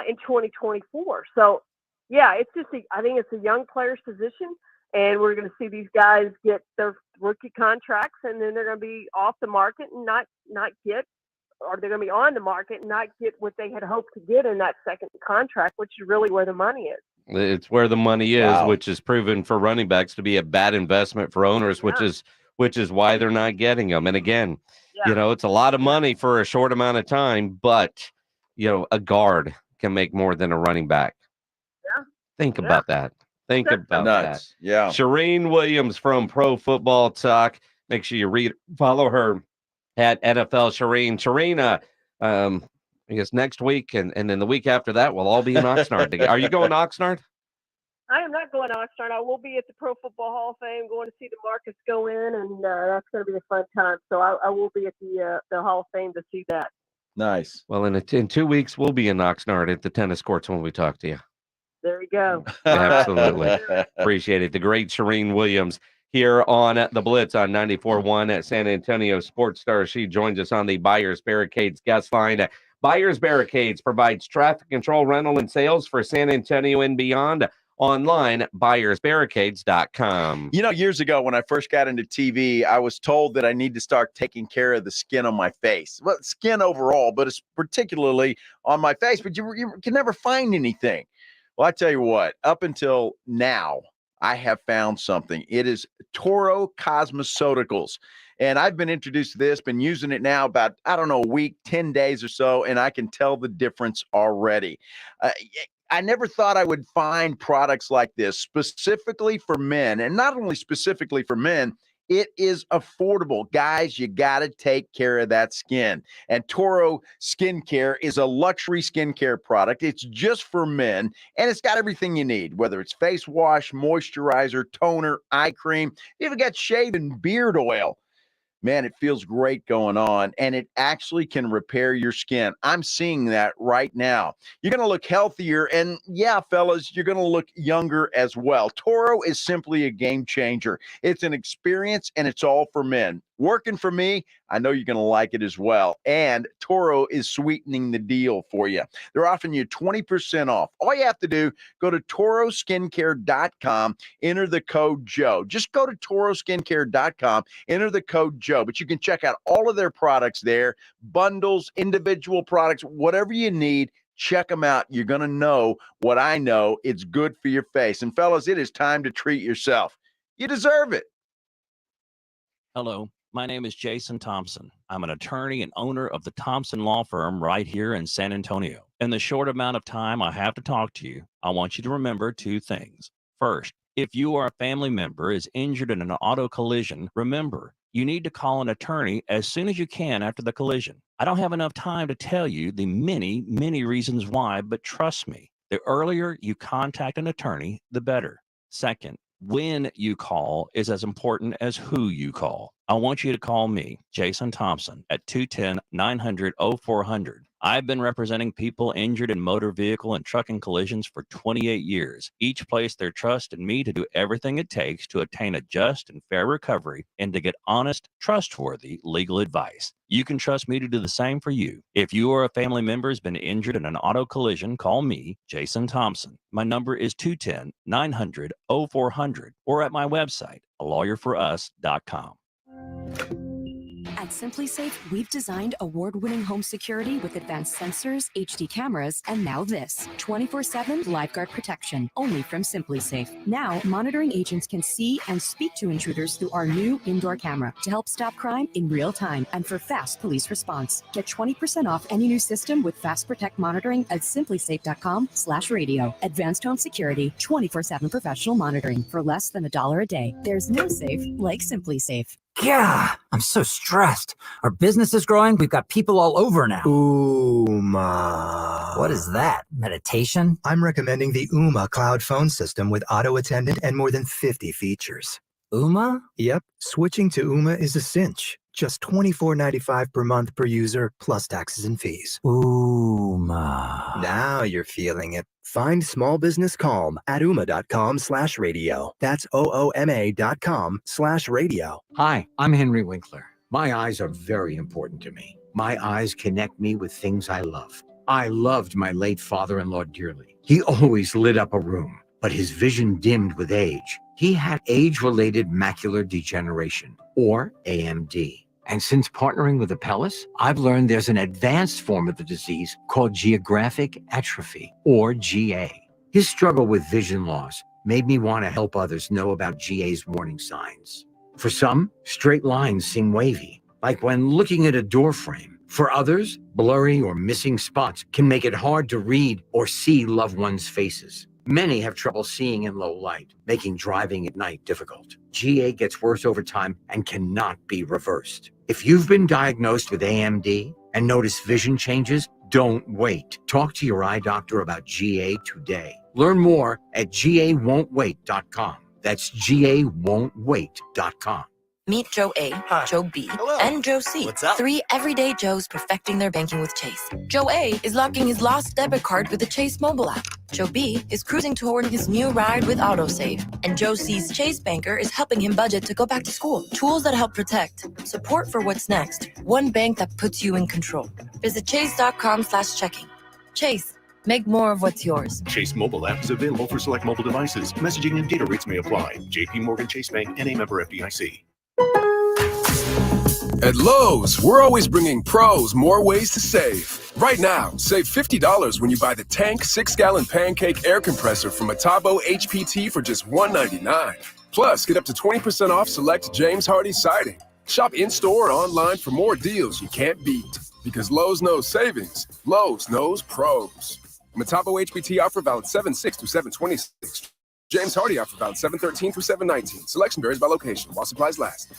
Speaker 16: in 2024. So, yeah, I think it's a young player's position, and we're going to see these guys get their rookie contracts, and then they're going to be off the market and not get, or they're going to be on the market and not get what they had hoped to get in that second contract, which is really where the money is.
Speaker 6: It's where the money is,
Speaker 2: Wow.
Speaker 6: which is proven for running backs to be a bad investment for owners, which is why they're not getting them. And again, you know, it's a lot of money for a short amount of time, but you know, a guard can make more than a running back.
Speaker 16: Yeah.
Speaker 6: Think about that. Think about
Speaker 2: Nuts.
Speaker 6: that.
Speaker 2: Yeah.
Speaker 6: Shireen Williams from Pro Football Talk. Make sure you follow her at NFL Shireen. Shireen, I guess next week and then the week after that, we'll all be in Oxnard together. Are you going to Oxnard?
Speaker 16: I am not going to Oxnard. I will be at the Pro Football Hall of Fame, going to see the Marcus go in, and that's going to be a fun time. So I will be at the Hall of Fame to see that.
Speaker 2: Nice.
Speaker 6: Well, in 2 weeks, we'll be in Oxnard at the tennis courts when we talk to you.
Speaker 16: There you go.
Speaker 6: Absolutely. Appreciate it. The great Shireen Williams here on the Blitz on 94.1 at San Antonio Sports Star. She joins us on the Buyers Barricades guest line. Buyers Barricades provides traffic control, rental, and sales for San Antonio and beyond. Online, buyersbarricades.com.
Speaker 2: You know, years ago when I first got into TV, I was told that I need to start taking care of the skin on my face. Well, skin overall, but it's particularly on my face. But you can never find anything. Well, I tell you what, up until now, I have found something. It is Toro Cosmeceuticals. And I've been introduced to this, been using it now about, a week, 10 days or so, and I can tell the difference already. I never thought I would find products like this specifically for men. And not only specifically for men, it is affordable. Guys, you got to take care of that skin. And Toro Skincare is a luxury skincare product. It's just for men, and it's got everything you need, whether it's face wash, moisturizer, toner, eye cream, you even got shave and beard oil. Man, it feels great going on, and it actually can repair your skin. I'm seeing that right now. You're going to look healthier, and yeah, fellas, you're going to look younger as well. Toro is simply a game changer. It's an experience, and it's all for men. Working for me, I know you're going to like it as well. And Toro is sweetening the deal for you. They're offering you 20% off. All you have to do, go to toroskincare.com, enter the code Joe. Just go to toroskincare.com, enter the code Joe. But you can check out all of their products there, bundles, individual products, whatever you need. Check them out. You're going to know what I know. It's good for your face. And fellas, it is time to treat yourself. You deserve it.
Speaker 17: Hello. My name is Jason Thompson. I'm an attorney and owner of the Thompson Law Firm right here in San Antonio. In the short amount of time I have to talk to you, I want you to remember two things. First, if you or a family member is injured in an auto collision, remember, you need to call an attorney as soon as you can after the collision. I don't have enough time to tell you the many, many reasons why, but trust me, the earlier you contact an attorney, the better. Second, when you call is as important as who you call. I want you to call me, Jason Thompson, at 210-900-0400. I've been representing people injured in motor vehicle and trucking collisions for 28 years. Each placed their trust in me to do everything it takes to obtain a just and fair recovery and to get honest, trustworthy legal advice. You can trust me to do the same for you. If you or a family member has been injured in an auto collision, call me, Jason Thompson. My number is 210-900-0400 or at my website, alawyerforus.com.
Speaker 1: At SimpliSafe, we've designed award-winning home security with advanced sensors, HD cameras, and now this 24/7 lifeguard protection, only from SimpliSafe. Now, monitoring agents can see and speak to intruders through our new indoor camera to help stop crime in real time and for fast police response. Get 20% off any new system with Fast Protect monitoring at simplisafe.com/radio. Advanced home security, 24/7 professional monitoring for less than $1 a day. There's no safe like SimpliSafe.
Speaker 19: Yeah, I'm so stressed. Our business is growing. We've got people all over now.
Speaker 20: Ooma.
Speaker 19: What is that? Meditation?
Speaker 20: I'm recommending the Ooma cloud phone system with auto attendant and more than 50 features.
Speaker 19: Ooma?
Speaker 20: Yep. Switching to Ooma is a cinch. Just $24.95 per month per user, plus taxes and fees.
Speaker 19: Ooma.
Speaker 20: Now you're feeling it. Find small business calm at ooma.com/radio. That's OOMA.com/radio.
Speaker 21: Hi, I'm Henry Winkler. My eyes are very important to me. My eyes connect me with things I love. I loved my late father-in-law dearly. He always lit up a room, but his vision dimmed with age. He had age-related macular degeneration, or AMD. And since partnering with Apellis, I've learned there's an advanced form of the disease called geographic atrophy, or GA. His struggle with vision loss made me want to help others know about GA's warning signs. For some, straight lines seem wavy, like when looking at a door frame. For others, blurry or missing spots can make it hard to read or see loved ones' faces. Many have trouble seeing in low light, making driving at night difficult. GA gets worse over time and cannot be reversed. If you've been diagnosed with AMD and notice vision changes, don't wait. Talk to your eye doctor about GA today. Learn more at gawon'twait.com. That's gawon'twait.com.
Speaker 1: Meet Joe A, Joe B, and Joe C.
Speaker 3: What's up?
Speaker 1: 3 everyday Joes perfecting their banking with Chase. Joe A is locking his lost debit card with the Chase mobile app. Joe B is cruising toward his new ride with autosave. And Joe C's Chase banker is helping him budget to go back to school. Tools that help protect. Support for what's next. One bank that puts you in control. Visit chase.com/checking. Chase. Make more of what's yours.
Speaker 8: Chase mobile app is available for select mobile devices. Messaging and data rates may apply. JP Morgan Chase Bank, N.A. member FDIC.
Speaker 22: At Lowe's, we're always bringing pros more ways to save. Right now, save $50 when you buy the Tank 6-gallon pancake air compressor from Metabo HPT for just $199. Plus, get up to 20% off select James Hardy siding. Shop in-store or online for more deals you can't beat. Because Lowe's knows savings, Lowe's knows pros. Metabo HPT offer valid 7/6 through 7/26. James Hardy offer valid 7/13 through 7/19. Selection varies by location while supplies last.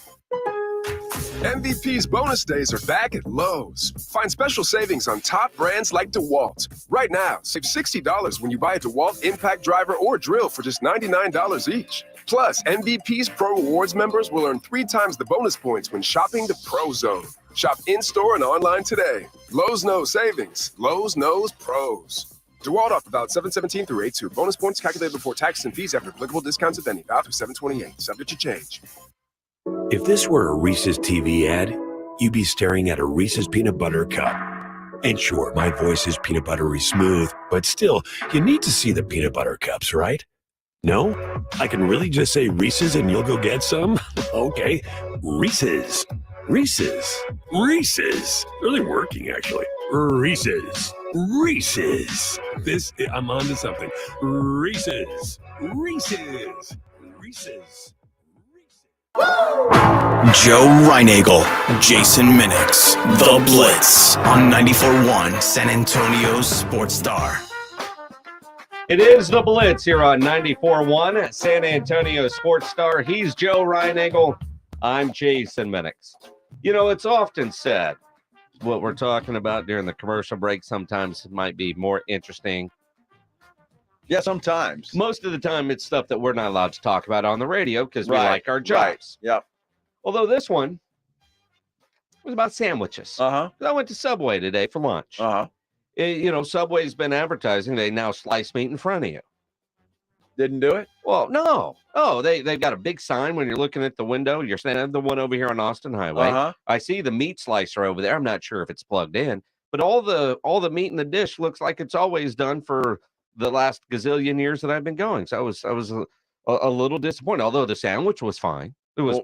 Speaker 22: MVP's bonus days are back at Lowe's. Find special savings on top brands like DeWalt. Right now, save $60 when you buy a DeWalt impact driver or drill for just $99 each. Plus, MVP's Pro Rewards members will earn 3 times the bonus points when shopping the Pro Zone. Shop in-store and online today. Lowe's knows savings. Lowe's knows pros. DeWalt offer valid 7/17 through 8/2. Bonus points calculated before taxes and fees after applicable discounts if any. Valid through 7/28. Subject to change.
Speaker 23: If this were a Reese's TV ad, you'd be staring at a Reese's peanut butter cup. And sure, my voice is peanut buttery smooth, but still, you need to see the peanut butter cups, right? No? I can really just say Reese's and you'll go get some? Okay, Reese's. Reese's. Reese's. Really working, actually. Reese's. Reese's. I'm on to something. Reese's. Reese's. Reese's.
Speaker 27: Joe Reinagel, Jason Minix, The Blitz on 94.1 San Antonio's Sports Star.
Speaker 6: It is The Blitz here on 94.1 San Antonio Sports Star. He's Joe Reinagel. I'm Jason Minix. You know, it's often said what we're talking about during the commercial break sometimes might be more interesting.
Speaker 2: Yeah, sometimes.
Speaker 6: Most of the time, it's stuff that we're not allowed to talk about on the radio because we like our jobs.
Speaker 2: Right. Yep.
Speaker 6: Although this one was about sandwiches.
Speaker 2: Uh-huh.
Speaker 6: I went to Subway today for lunch.
Speaker 2: Uh-huh.
Speaker 6: Subway's been advertising they now slice meat in front of you.
Speaker 2: Didn't do it?
Speaker 6: Well, no. Oh, they've got a big sign when you're looking at the window. You're standing at the one over here on Austin Highway.
Speaker 2: Uh-huh.
Speaker 6: I see the meat slicer over there. I'm not sure if it's plugged in, but all the meat in the dish looks like it's always done for the last gazillion years that I've been going. So I was a little disappointed, although the sandwich was fine. It was,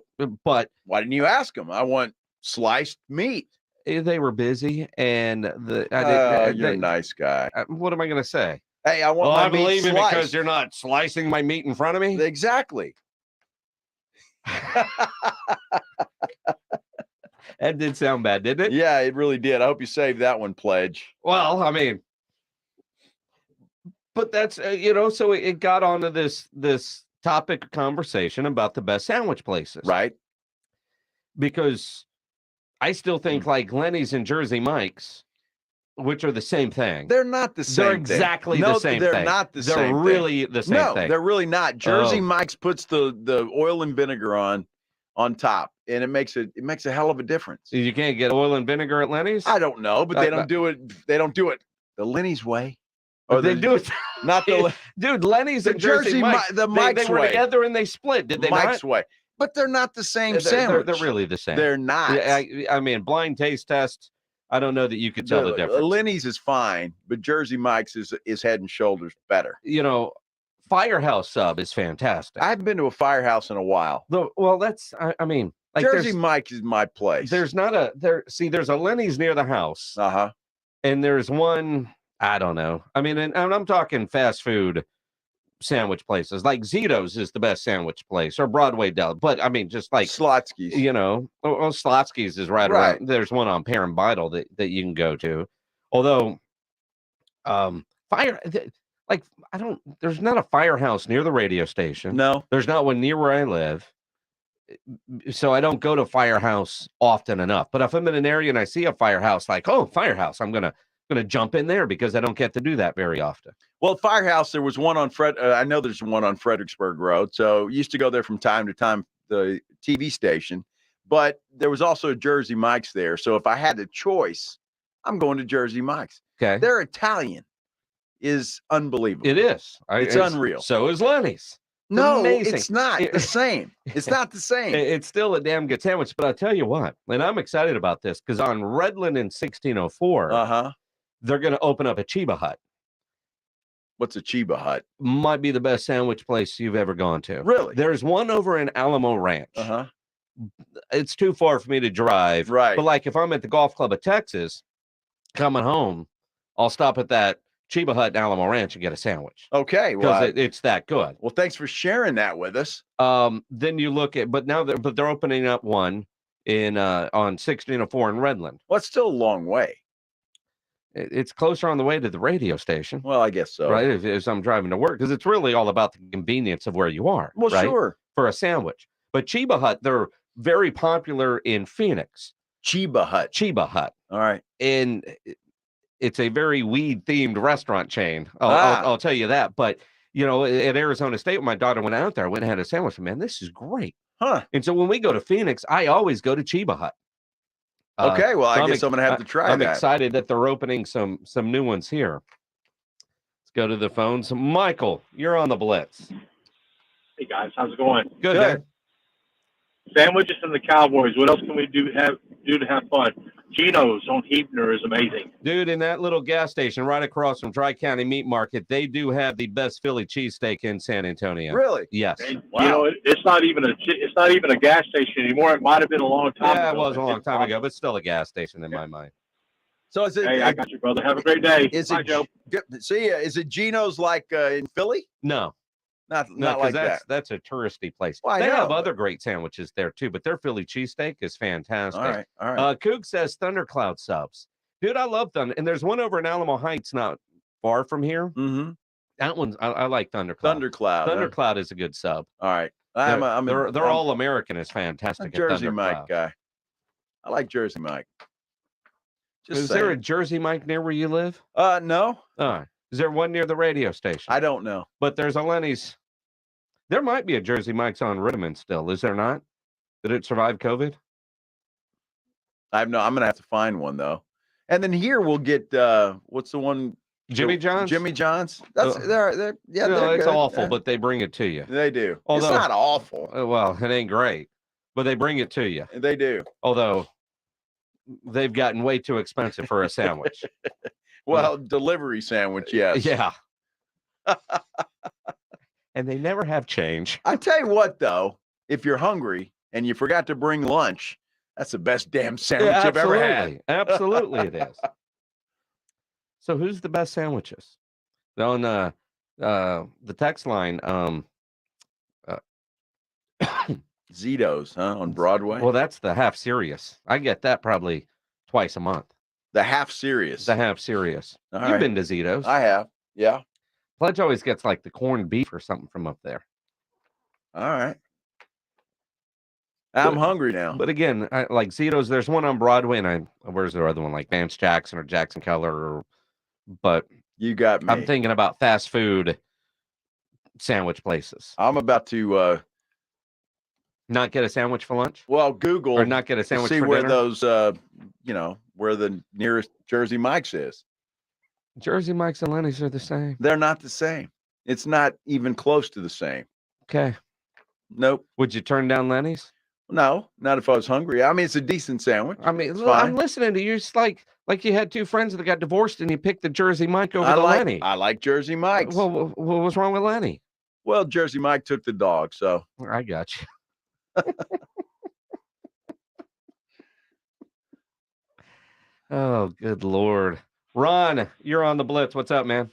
Speaker 6: but
Speaker 2: why didn't you ask them? I want sliced meat.
Speaker 6: They were busy, and
Speaker 2: you're a nice guy.
Speaker 6: What am I going to say?
Speaker 2: Hey, I want my meat
Speaker 6: believe it
Speaker 2: sliced.
Speaker 6: because you're not slicing my meat in front of me?
Speaker 2: Exactly.
Speaker 6: That did sound bad, didn't it?
Speaker 2: Yeah, it really did. I hope you saved that one, Pledge.
Speaker 6: Well, I mean, but that's, so it got onto this topic of conversation about the best sandwich places.
Speaker 2: Right.
Speaker 6: Because I still think like Lenny's and Jersey Mike's, which are the same thing.
Speaker 2: They're not the same
Speaker 6: They're
Speaker 2: thing.
Speaker 6: exactly the same thing.
Speaker 2: They're not the same thing.
Speaker 6: They're really the same thing.
Speaker 2: No, they're really not. Jersey Mike's puts the oil and vinegar on top, and it makes a hell of a difference.
Speaker 6: You can't get oil and vinegar at Lenny's?
Speaker 2: I don't know, but they don't do it. They don't do it the Lenny's way.
Speaker 6: Or they do it.
Speaker 2: Not the
Speaker 6: dude. Lenny's
Speaker 2: the
Speaker 6: and Jersey Mike's.
Speaker 2: The Mike's
Speaker 6: they were
Speaker 2: way.
Speaker 6: Together and they split. Did they
Speaker 2: Mike's
Speaker 6: not?
Speaker 2: way. But they're not the same
Speaker 6: They're
Speaker 2: sandwich.
Speaker 6: really the same.
Speaker 2: They're not.
Speaker 6: Yeah, I mean, blind taste test. I don't know that you could tell the difference.
Speaker 2: Lenny's is fine, but Jersey Mike's is head and shoulders better.
Speaker 6: Firehouse sub is fantastic.
Speaker 2: I haven't been to a Firehouse in a while.
Speaker 6: That's. I mean, like
Speaker 2: Jersey Mike's is my place.
Speaker 6: There's not a there. See, there's a Lenny's near the house.
Speaker 2: Uh-huh.
Speaker 6: And there's one. I don't know. I mean, and I'm talking fast food sandwich places. Like Zito's is the best sandwich place, or Broadway Deli. But I mean, just like
Speaker 2: Slotsky's.
Speaker 6: Slotsky's is right around. There's one on Perrin Vital that you can go to. Although, there's not a Firehouse near the radio station.
Speaker 2: No,
Speaker 6: there's not one near where I live. So I don't go to Firehouse often enough. But if I'm in an area and I see a Firehouse, like, oh, Firehouse, I'm gonna jump in there because I don't get to do that very often.
Speaker 2: Well, at Firehouse, there was one on I know there's one on Fredericksburg Road. So used to go there from time to time, the TV station. but there was also Jersey Mike's there. So if I had a choice, I'm going to Jersey Mike's.
Speaker 6: Okay.
Speaker 2: Their Italian is unbelievable.
Speaker 6: It is.
Speaker 2: It's unreal.
Speaker 6: So is Lenny's.
Speaker 2: No,
Speaker 6: amazing.
Speaker 2: it's not the same. It's not the same.
Speaker 6: It's still a damn good sandwich, but I'll tell you what, and I'm excited about this because on Redland in 1604, they're going to open up a Chiba Hut.
Speaker 2: What's a Chiba Hut?
Speaker 6: Might be the best sandwich place you've ever gone to.
Speaker 2: Really?
Speaker 6: There's one over in Alamo Ranch. It's too far for me to drive.
Speaker 2: Right.
Speaker 6: But like if I'm at the Golf Club of Texas coming home, I'll stop at that Chiba Hut in Alamo Ranch and get a sandwich.
Speaker 2: Okay.
Speaker 6: Because
Speaker 2: Well,
Speaker 6: it's that good.
Speaker 2: well, thanks for sharing that with us.
Speaker 6: Then you look at, but they're opening up one in on 1604 in Redland.
Speaker 2: Well, it's still a long way.
Speaker 6: It's closer on the way to the radio station.
Speaker 2: Well, I guess so.
Speaker 6: Right, if I'm driving to work, because it's really all about the convenience of where you are.
Speaker 2: Well,
Speaker 6: right?
Speaker 2: sure.
Speaker 6: For a sandwich. But Chiba Hut, they're very popular in Phoenix.
Speaker 2: Chiba Hut.
Speaker 6: Chiba Hut.
Speaker 2: All right.
Speaker 6: And it's a very weed-themed restaurant chain. I'll tell you that. But, you know, at Arizona State, when my daughter went out there, I went and had a sandwich. Man, this is great.
Speaker 2: Huh.
Speaker 6: And so when we go to Phoenix, I always go to Chiba Hut.
Speaker 2: Okay, well, I
Speaker 6: so
Speaker 2: guess I'm going to have to try
Speaker 6: I'm
Speaker 2: that.
Speaker 6: excited that they're opening some new ones here. Let's go to the phones. Michael, you're on the Blitz.
Speaker 3: Hey guys, how's it going?
Speaker 6: Good. Man.
Speaker 3: Sandwiches and the Cowboys. What else can we do to have fun? Geno's on Hebner is amazing.
Speaker 6: Dude, in that little gas station right across from Tri County Meat Market, they do have the best Philly cheesesteak in San Antonio.
Speaker 2: Really?
Speaker 6: Yes.
Speaker 3: And, you know, it's not even a gas station anymore. It might have been a long time ago.
Speaker 6: Yeah, it was a long time ago, but still a gas station in my mind.
Speaker 2: So is it?
Speaker 3: Hey, I got you, brother. Have a great day.
Speaker 2: Is
Speaker 3: Bye,
Speaker 2: it?
Speaker 3: Joe.
Speaker 2: See ya. Is it Geno's like in Philly?
Speaker 6: No.
Speaker 2: Not
Speaker 6: No,
Speaker 2: like
Speaker 6: because
Speaker 2: that.
Speaker 6: that's a touristy place.
Speaker 2: Well, I
Speaker 6: they
Speaker 2: know,
Speaker 6: have
Speaker 2: but-
Speaker 6: other great sandwiches there too, but their Philly cheesesteak is fantastic.
Speaker 2: All right. All right.
Speaker 6: Coog says Thundercloud subs. Dude, I love Thunder. And there's one over in Alamo Heights, not far from here.
Speaker 2: Mm-hmm.
Speaker 6: That one's I like Thundercloud.
Speaker 2: Thundercloud.
Speaker 6: Thundercloud is a good sub.
Speaker 2: All right.
Speaker 6: They're all American is
Speaker 2: a
Speaker 6: fantastic.
Speaker 2: Jersey
Speaker 6: at
Speaker 2: Mike
Speaker 6: Thundercloud.
Speaker 2: guy. I like Jersey Mike. Just
Speaker 6: Is there a
Speaker 2: saying.
Speaker 6: Jersey Mike near where you live?
Speaker 2: No.
Speaker 6: All right. Is there one near the radio station?
Speaker 2: I don't know.
Speaker 6: But there's a Lenny's. There might be a Jersey Mike's on Ritterman still. Is there not? Did it survive COVID?
Speaker 2: I'm going to have to find one though. And then here we'll get what's the one?
Speaker 6: Jimmy John's?
Speaker 2: Jimmy John's. That's they're
Speaker 6: No,
Speaker 2: they're
Speaker 6: it's
Speaker 2: good.
Speaker 6: awful,
Speaker 2: Yeah.
Speaker 6: but they bring it to you.
Speaker 2: They do.
Speaker 6: Although-
Speaker 2: it's not awful.
Speaker 6: Well, it ain't great, but they bring it to you.
Speaker 2: They do.
Speaker 6: Although they've gotten way too expensive for a sandwich.
Speaker 2: Well, delivery sandwich, yes.
Speaker 6: Yeah. And they never have change.
Speaker 2: I tell you what, though, if you're hungry and you forgot to bring lunch, that's the best damn sandwich I've ever had.
Speaker 6: Absolutely, it is. So, who's the best sandwiches? On the text line,
Speaker 2: Zito's, huh? On Broadway.
Speaker 6: well, that's the half serious. I get that probably twice a month.
Speaker 2: The half serious.
Speaker 6: The half serious.
Speaker 2: All
Speaker 6: You've
Speaker 2: right.
Speaker 6: been to Zito's.
Speaker 2: I have. Yeah.
Speaker 6: Pledge always gets like the corned beef or something from up there.
Speaker 2: All right. I'm hungry now.
Speaker 6: But again, like Zito's, there's one on Broadway, and where's the other one? Like Vance Jackson or Jackson Keller. But
Speaker 2: you got me.
Speaker 6: I'm thinking about fast food sandwich places.
Speaker 2: I'm about to
Speaker 6: not get a sandwich for lunch.
Speaker 2: Well, Google
Speaker 6: or not get a sandwich
Speaker 2: see
Speaker 6: for
Speaker 2: where
Speaker 6: dinner?
Speaker 2: those where the nearest Jersey Mike's is.
Speaker 6: Jersey Mike's and Lenny's are the same.
Speaker 2: They're not the same. It's not even close to the same.
Speaker 6: Okay.
Speaker 2: Nope.
Speaker 6: Would you turn down Lenny's?
Speaker 2: No, not if I was hungry. I mean, it's a decent sandwich.
Speaker 6: I mean,
Speaker 2: It's
Speaker 6: look, I'm
Speaker 2: fine.
Speaker 6: listening to you. It's like you had two friends that got divorced and you picked the Jersey Mike over the Lenny.
Speaker 2: I like Jersey Mike's.
Speaker 6: Well, what was wrong with Lenny?
Speaker 2: Well, Jersey Mike took the dog, so
Speaker 6: I got you. Oh, good Lord. Ron, you're on the Blitz. What's up, man?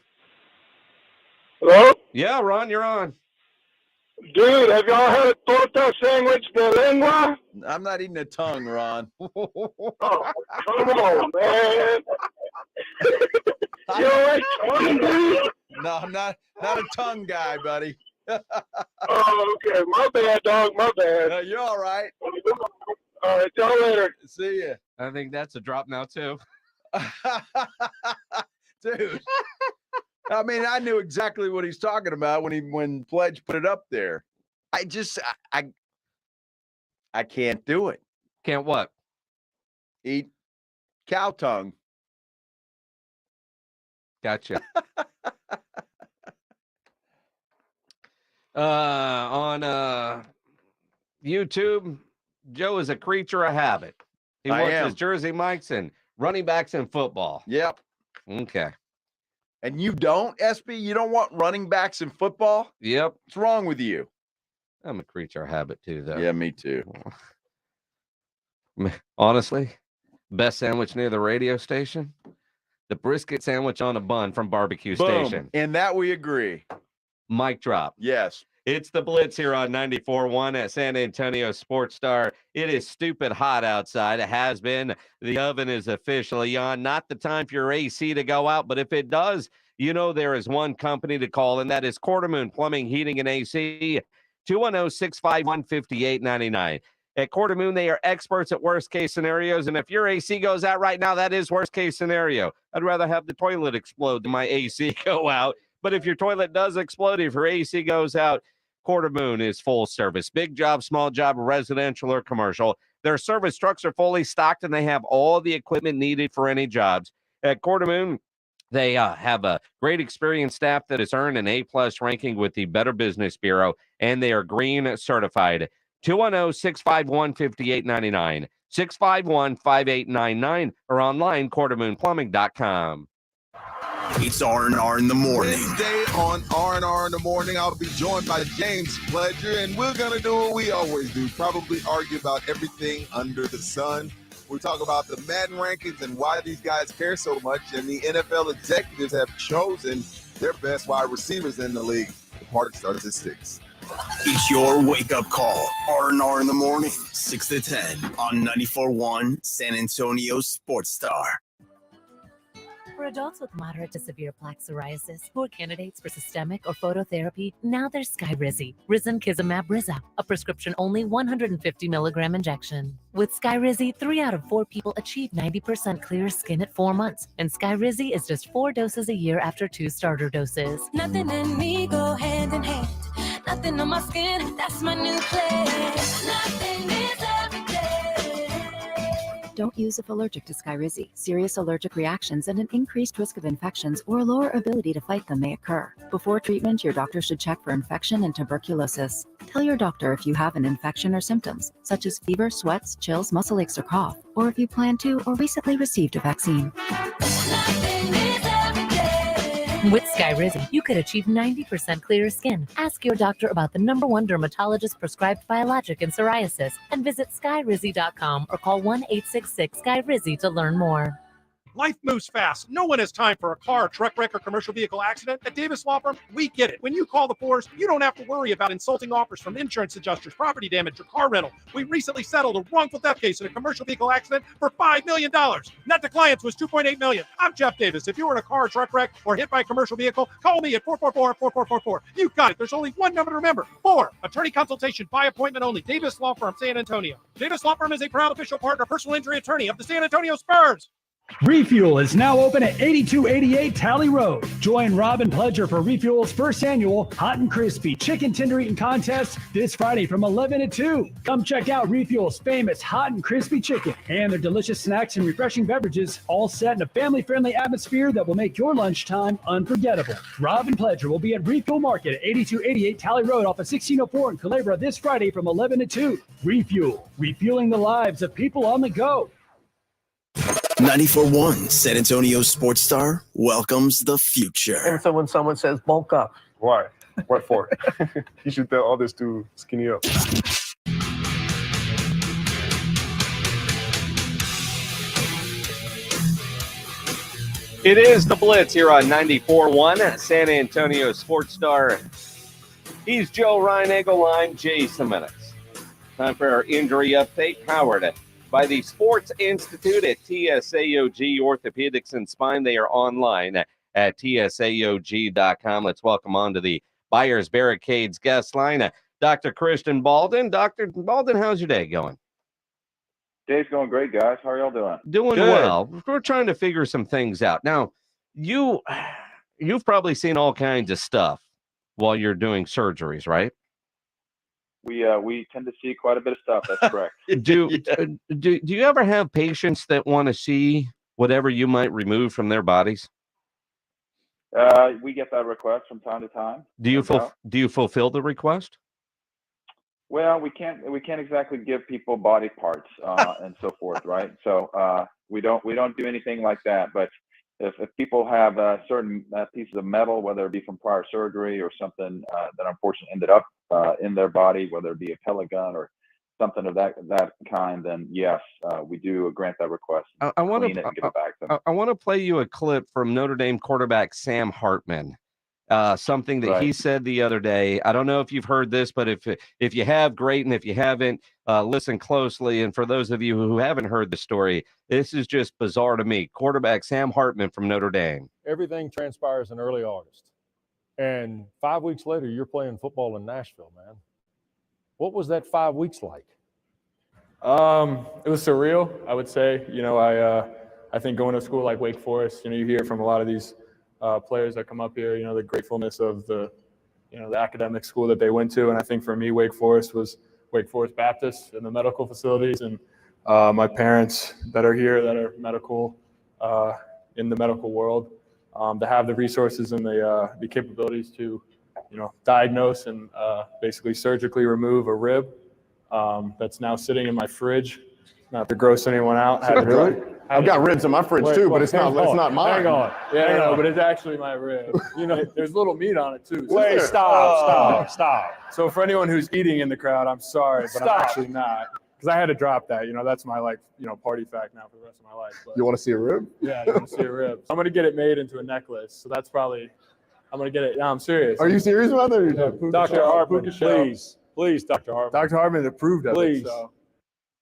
Speaker 4: Hello?
Speaker 6: Yeah, Ron, you're on.
Speaker 4: Dude, have y'all had a torta sandwich de lengua?
Speaker 2: I'm not eating a tongue, Ron.
Speaker 4: Oh, come on, man. You don't like tongue, dude?
Speaker 2: No, I'm not a tongue guy, buddy.
Speaker 4: Oh, okay. My bad, dog. My bad.
Speaker 2: You're all right.
Speaker 4: All right, y'all later.
Speaker 2: See ya.
Speaker 6: I think that's a drop now, too.
Speaker 2: Dude. I mean, I knew exactly what he's talking about when Pledge put it up there. I can't do it.
Speaker 6: Can't what?
Speaker 2: Eat cow tongue.
Speaker 6: Gotcha. On YouTube, Joe is a creature of habit. He
Speaker 2: I
Speaker 6: watches
Speaker 2: am.
Speaker 6: Jersey Mike's and running backs in football.
Speaker 2: Yep.
Speaker 6: Okay.
Speaker 2: And you don't, SB? You don't want running backs in football?
Speaker 6: Yep.
Speaker 2: What's wrong with you?
Speaker 6: I'm a creature of habit too, though.
Speaker 2: Yeah, me too.
Speaker 6: Honestly, best sandwich near the radio station? The brisket sandwich on a bun from Barbecue
Speaker 2: Boom.
Speaker 6: Station.
Speaker 2: And that we agree.
Speaker 6: Mic drop.
Speaker 2: Yes.
Speaker 6: It's the Blitz here on 94.1 at San Antonio Sports Star. It is stupid hot outside. It has been. The oven is officially on. Not the time for your AC to go out, but if it does, you know there is one company to call, and that is Quartermoon Plumbing, Heating, and AC, 210-651-5899. At Quartermoon, they are experts at worst-case scenarios, and if your AC goes out right now, that is worst-case scenario. I'd rather have the toilet explode than my AC go out. But if your toilet does explode, if your AC goes out, Quartermoon is full service. Big job, small job, residential or commercial. Their service trucks are fully stocked, and they have all the equipment needed for any jobs. At Quartermoon, they have a great experienced staff that has earned an A-plus ranking with the Better Business Bureau, and they are green certified. 210-651-5899, 651-5899, or online, quartermoonplumbing.com.
Speaker 27: It's R&R in the morning.
Speaker 12: Wednesday on R&R in the morning, I'll be joined by James Pledger, and we're going to do what we always do, probably argue about everything under the sun. We talk about the Madden rankings and why these guys care so much, and the NFL executives have chosen their best wide receivers in the league. The party starts at 6.
Speaker 27: It's your wake-up call. R&R in the morning, 6 to 10 on 94.1 San Antonio Sports Star.
Speaker 5: For adults with moderate to severe plaque psoriasis who are candidates for systemic or phototherapy, now there's Skyrizi, risankizumab Riza, a prescription-only 150 milligram injection. With Skyrizi, 3 out of 4 people achieve 90% clear skin at 4 months, and Skyrizi is just 4 doses a year after 2 starter doses.
Speaker 7: Nothing in me go hand in hand. Nothing on my skin, that's my new place. Nothing is every day.
Speaker 9: Don't use if allergic to Skyrizi. Serious allergic reactions and an increased risk of infections or a lower ability to fight them may occur. Before treatment, your doctor should check for infection and tuberculosis. Tell your doctor if you have an infection or symptoms, such as fever, sweats, chills, muscle aches, or cough, or if you plan to or recently received a vaccine.
Speaker 5: With Skyrizi, you could achieve 90% clear skin. Ask your doctor about the #1 dermatologist prescribed biologic in psoriasis and visit skyrizi.com or call 1-866-SKYRIZI to learn more.
Speaker 10: Life moves fast. No one has time for a car, truck wreck, or commercial vehicle accident. At Davis Law Firm, we get it. When you call the force, you don't have to worry about insulting offers from insurance adjusters, property damage, or car rental. We recently settled a wrongful death case in a commercial vehicle accident for $5 million. Net to clients was $2.8 million. I'm Jeff Davis. If you were in a car, truck wreck, or hit by a commercial vehicle, call me at 444-4444. You got it. There's only one number to remember. 4. Attorney consultation by appointment only. Davis Law Firm, San Antonio. Davis Law Firm is a proud official partner, personal injury attorney of the San Antonio Spurs.
Speaker 18: Refuel is now open at 8288 Tally Road. Join Robin Pledger for Refuel's first annual Hot and Crispy Chicken Tender Eating Contest this Friday from 11 to 2. Come check out Refuel's famous Hot and Crispy Chicken and their delicious snacks and refreshing beverages, all set in a family-friendly atmosphere that will make your lunchtime unforgettable. Robin Pledger will be at Refuel Market at 8288 Tally Road off of 1604 in Culebra this Friday from 11 to 2. Refuel, refueling the lives of people on the go.
Speaker 27: 94.1 San Antonio Sports Star welcomes the future.
Speaker 24: And so when someone says bulk up.
Speaker 25: Why? What for? You should tell others to skinny up.
Speaker 6: It is the Blitz here on 94.1 San Antonio Sports Star. He's Joe Reinagel. I'm Jason Minutes. Time for our injury update, powered by the Sports Institute at TSAOG Orthopedics and Spine. They are online at TSAOG.com. Let's welcome on to the Buyers Barricades guest line, Dr. Christian Balden. Dr. Balden, how's your day going?
Speaker 26: Day's going great, guys. How are y'all doing?
Speaker 6: Doing
Speaker 26: Good.
Speaker 6: well. We're trying to figure some things out. Now, you've probably seen all kinds of stuff while you're doing surgeries, right?
Speaker 26: We tend to see quite a bit of stuff. That's correct.
Speaker 6: Do you ever have patients that want to see whatever you might remove from their bodies?
Speaker 26: We get that request from time to time.
Speaker 6: Do you fulfill the request?
Speaker 26: Well, we can't exactly give people body parts and so forth, right? So we don't do anything like that. But if people have certain pieces of metal, whether it be from prior surgery or something that unfortunately ended up in their body, whether it be a pellet gun or something of that kind, then yes, we do grant that request.
Speaker 6: I want
Speaker 26: clean it and give it back to them.
Speaker 6: I want to play you a clip from Notre Dame quarterback Sam Hartman. Something that he said the other day. I don't know if you've heard this, but if you have, great. And if you haven't, listen closely. And for those of you who haven't heard the story, this is just bizarre to me. Quarterback Sam Hartman from Notre Dame.
Speaker 11: Everything transpires in early August. And 5 weeks later, you're playing football in Nashville, man. What was that 5 weeks like?
Speaker 13: It was surreal, I would say. You know, I think going to a school like Wake Forest, you know, you hear from a lot of these players that come up here, you know, the gratefulness of the academic school that they went to. And I think for me, Wake Forest was Wake Forest Baptist and the medical facilities, and my parents that are here that are medical in the medical world, to have the resources and the capabilities to, you know, diagnose and basically surgically remove a rib that's now sitting in my fridge. Not to gross anyone out.
Speaker 25: Really? I've got ribs in my fridge too, but it's not mine.
Speaker 11: Hang on. Yeah,
Speaker 13: Hang
Speaker 11: no,
Speaker 13: on.
Speaker 11: but it's actually my rib. You know, there's little meat on it too. Wait, stop.
Speaker 13: So for anyone who's eating in the crowd, I'm sorry, but I'm actually not. Because I had to drop that. You know, that's my, like, you know, party fact now for the rest of my life. But,
Speaker 25: You want to see a rib?
Speaker 13: yeah, I want to see a rib. I'm going to get it made into a necklace. So that's probably, I'm going to get it. No, I'm serious.
Speaker 25: Are you serious about that?
Speaker 11: Yeah, Dr. Hartman, please, Dr. Hartman.
Speaker 13: Dr. Hartman approved of
Speaker 11: Please.
Speaker 13: it. So.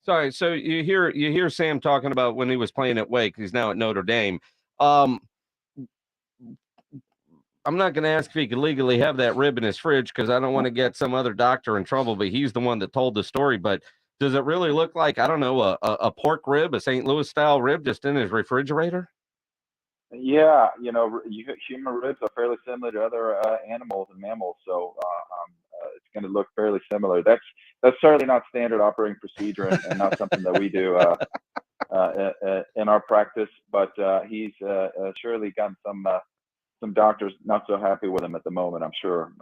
Speaker 6: Sorry, so you hear Sam talking about when he was playing at Wake. He's now at Notre Dame. I'm not going to ask if he could legally have that rib in his fridge because I don't want to get some other doctor in trouble, but he's the one that told the story. But does it really look like, I don't know, a pork rib, a St. Louis style rib just in his refrigerator?
Speaker 26: Yeah, you know, human ribs are fairly similar to other animals and mammals, so it's going to look fairly similar. That's certainly not standard operating procedure and not something that we do in our practice. But he's surely gotten some doctors not so happy with him at the moment, I'm sure.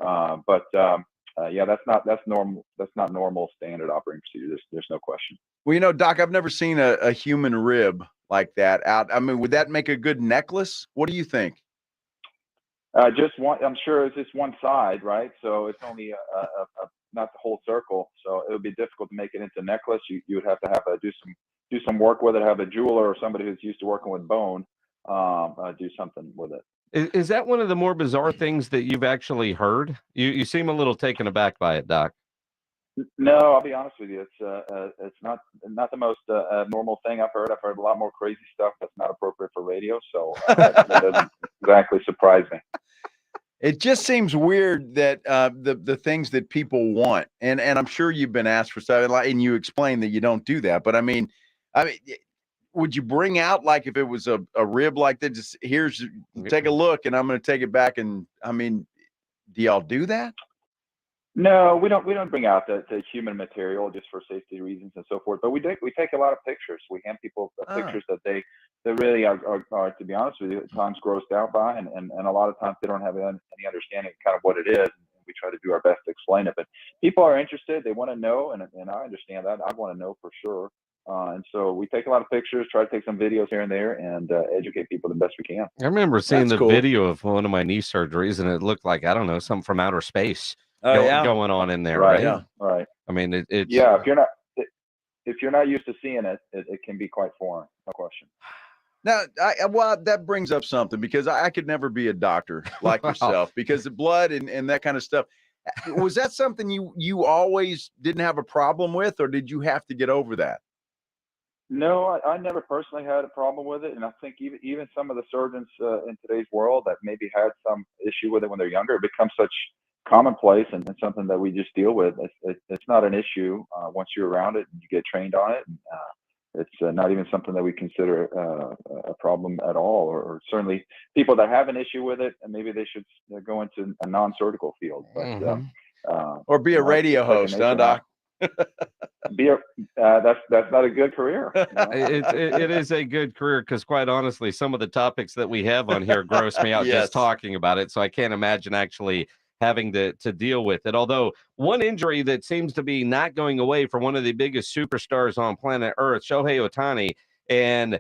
Speaker 26: Yeah, that's not normal. That's not normal standard operating procedure. There's no question.
Speaker 2: Well, you know, Doc, I've never seen a human rib like that out. I mean, would that make a good necklace? What do you think?
Speaker 26: Just one. I'm sure it's just one side, right? So it's only not the whole circle. So it would be difficult to make it into a necklace. You would have to do some work with it. Have a jeweler or somebody who's used to working with bone do something with it.
Speaker 6: Is that one of the more bizarre things that you've actually heard? You seem a little taken aback by it, Doc.
Speaker 26: No, I'll be honest with you. It's not the most normal thing I've heard. I've heard a lot more crazy stuff that's not appropriate for radio. So that doesn't exactly surprise me.
Speaker 2: It just seems weird that the things that people want, and I'm sure you've been asked for stuff, and you explain that you don't do that. But I mean, would you bring out, like, if it was a rib like that? Just take a look, and I'm going to take it back. And I mean, do y'all do that?
Speaker 26: No, we don't bring out the human material just for safety reasons and so forth. But we take a lot of pictures. We hand people pictures that they really are, to be honest with you, at times grossed out by, and a lot of times they don't have any understanding of kind of what it is. And we try to do our best to explain it. But people are interested. They want to know, and I understand that. I want to know for sure. And so we take a lot of pictures, try to take some videos here and there, and educate people the best we can.
Speaker 6: I remember seeing the video of one of my knee surgeries, and it looked like, I don't know, something from outer space. Going on in there, right?
Speaker 26: Yeah, right.
Speaker 6: I mean, it's
Speaker 26: yeah. If you're not used to seeing it, it can be quite foreign, no question.
Speaker 2: Now, that brings up something, because I could never be a doctor like yourself because the blood and that kind of stuff. Was that something you always didn't have a problem with, or did you have to get over that?
Speaker 26: No, I never personally had a problem with it, and I think even some of the surgeons in today's world that maybe had some issue with it when they're younger, it becomes such commonplace and something that we just deal with. It's not an issue once you're around it and you get trained on it. And, it's not even something that we consider a problem at all, or certainly people that have an issue with it, and maybe they should go into a non-surgical field. But
Speaker 2: Or be a radio host, huh, Doc?
Speaker 26: That's not a good career.
Speaker 6: It is a good career because, quite honestly, some of the topics that we have on here gross me out just talking about it. So I can't imagine actually having to deal with it. Although one injury that seems to be not going away for one of the biggest superstars on planet Earth, Shohei Ohtani, and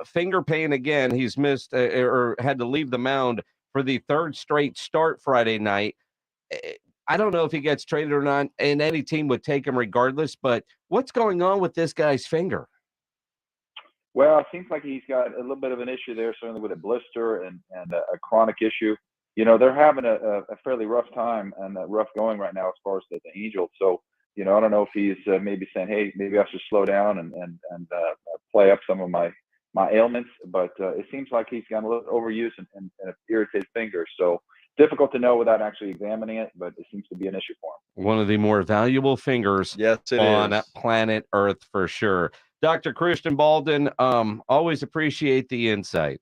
Speaker 6: finger pain again. He's missed or had to leave the mound for the third straight start Friday night. I don't know if he gets traded or not, and any team would take him regardless, but what's going on with this guy's finger?
Speaker 26: Well, it seems like he's got a little bit of an issue there, certainly with a blister and a chronic issue. They're having a fairly rough time and rough going right now as far as the Angels. So, I don't know if he's maybe saying, hey, maybe I should slow down and play up some of my ailments. But it seems like he's got a little overuse and an irritated finger. So difficult to know without actually examining it, but it seems to be an issue for him.
Speaker 6: One of the more valuable fingers on
Speaker 2: is.
Speaker 6: planet Earth for sure. Dr. Christian Balden, always appreciate the insight.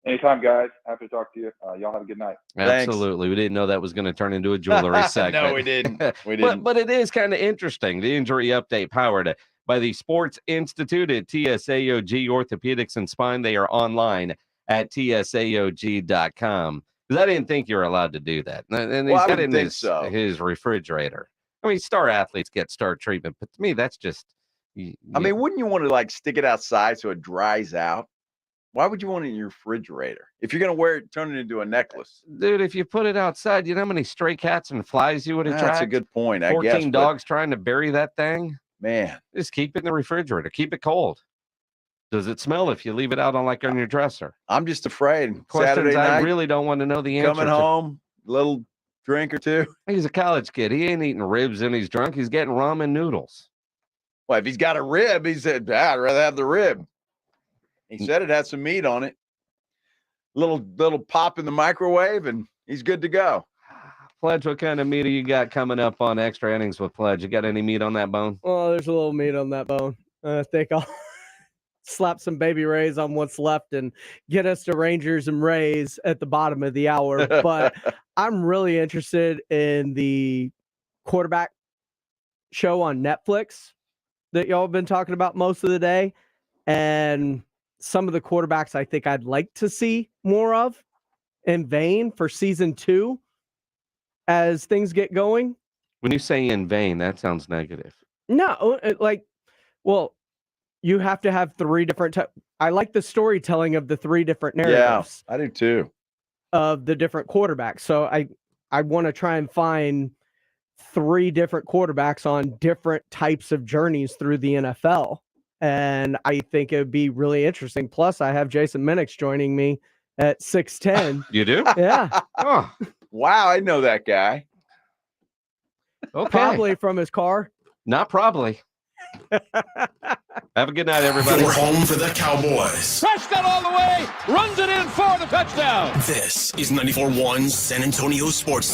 Speaker 26: Anytime, guys. Happy to talk to you. Y'all have a good night.
Speaker 6: Absolutely. Thanks. We didn't know that was going to turn into a jewelry segment.
Speaker 2: No, we didn't. We didn't.
Speaker 6: But it is kind of interesting. The injury update powered by the Sports Institute at TSAOG Orthopedics and Spine. They are online at tsaog.com. Because I didn't think you were allowed to do that. And he's got in his refrigerator. I mean, star athletes get star treatment, but to me, that's just.
Speaker 2: I mean, wouldn't you want to stick it outside so it dries out? Why would you want it in your refrigerator? If you're going to wear it, turn it into a necklace.
Speaker 6: Dude, if you put it outside, you know how many stray cats and flies you would attract?
Speaker 2: That's a good point, I
Speaker 6: 14
Speaker 2: guess.
Speaker 6: 14 dogs trying to bury that thing?
Speaker 2: Man.
Speaker 6: Just keep it in the refrigerator. Keep it cold. Does it smell if you leave it out on your dresser?
Speaker 2: I'm just afraid.
Speaker 6: Questions
Speaker 2: Saturday night,
Speaker 6: I really don't want to know the answer.
Speaker 2: Coming home, little drink or two.
Speaker 6: He's a college kid. He ain't eating ribs and he's drunk. He's getting ramen noodles.
Speaker 2: Well, if he's got a rib, he said, I'd rather have the rib. He said it had some meat on it. Little pop in the microwave, and he's good to go.
Speaker 6: Pledge, what kind of meat do you got coming up on Extra Innings with Pledge? You got any meat on that bone?
Speaker 14: Well, there's a little meat on that bone. I think I'll slap some baby Rays on what's left and get us to Rangers and Rays at the bottom of the hour. But I'm really interested in the quarterback show on Netflix that y'all have been talking about most of the day. And some of the quarterbacks I think I'd like to see more of in vain for season 2 as things get going.
Speaker 6: When you say in vain, that sounds negative.
Speaker 14: No, you have to have 3 different I like the storytelling of the 3 different narratives.
Speaker 2: Yeah, I do too.
Speaker 14: Of the different quarterbacks. So I want to try and find 3 different quarterbacks on different types of journeys through the NFL. And I think it would be really interesting. Plus, I have Jason Minix joining me at 6:10.
Speaker 6: You do?
Speaker 14: Yeah.
Speaker 6: Oh,
Speaker 2: wow, I know that guy.
Speaker 6: Okay.
Speaker 14: Probably from his car.
Speaker 6: Not probably. Have a good night, everybody.
Speaker 27: We're home for the Cowboys.
Speaker 15: Touchdown all the way. Runs it in for the touchdown.
Speaker 27: This is 94.1 San Antonio Sports.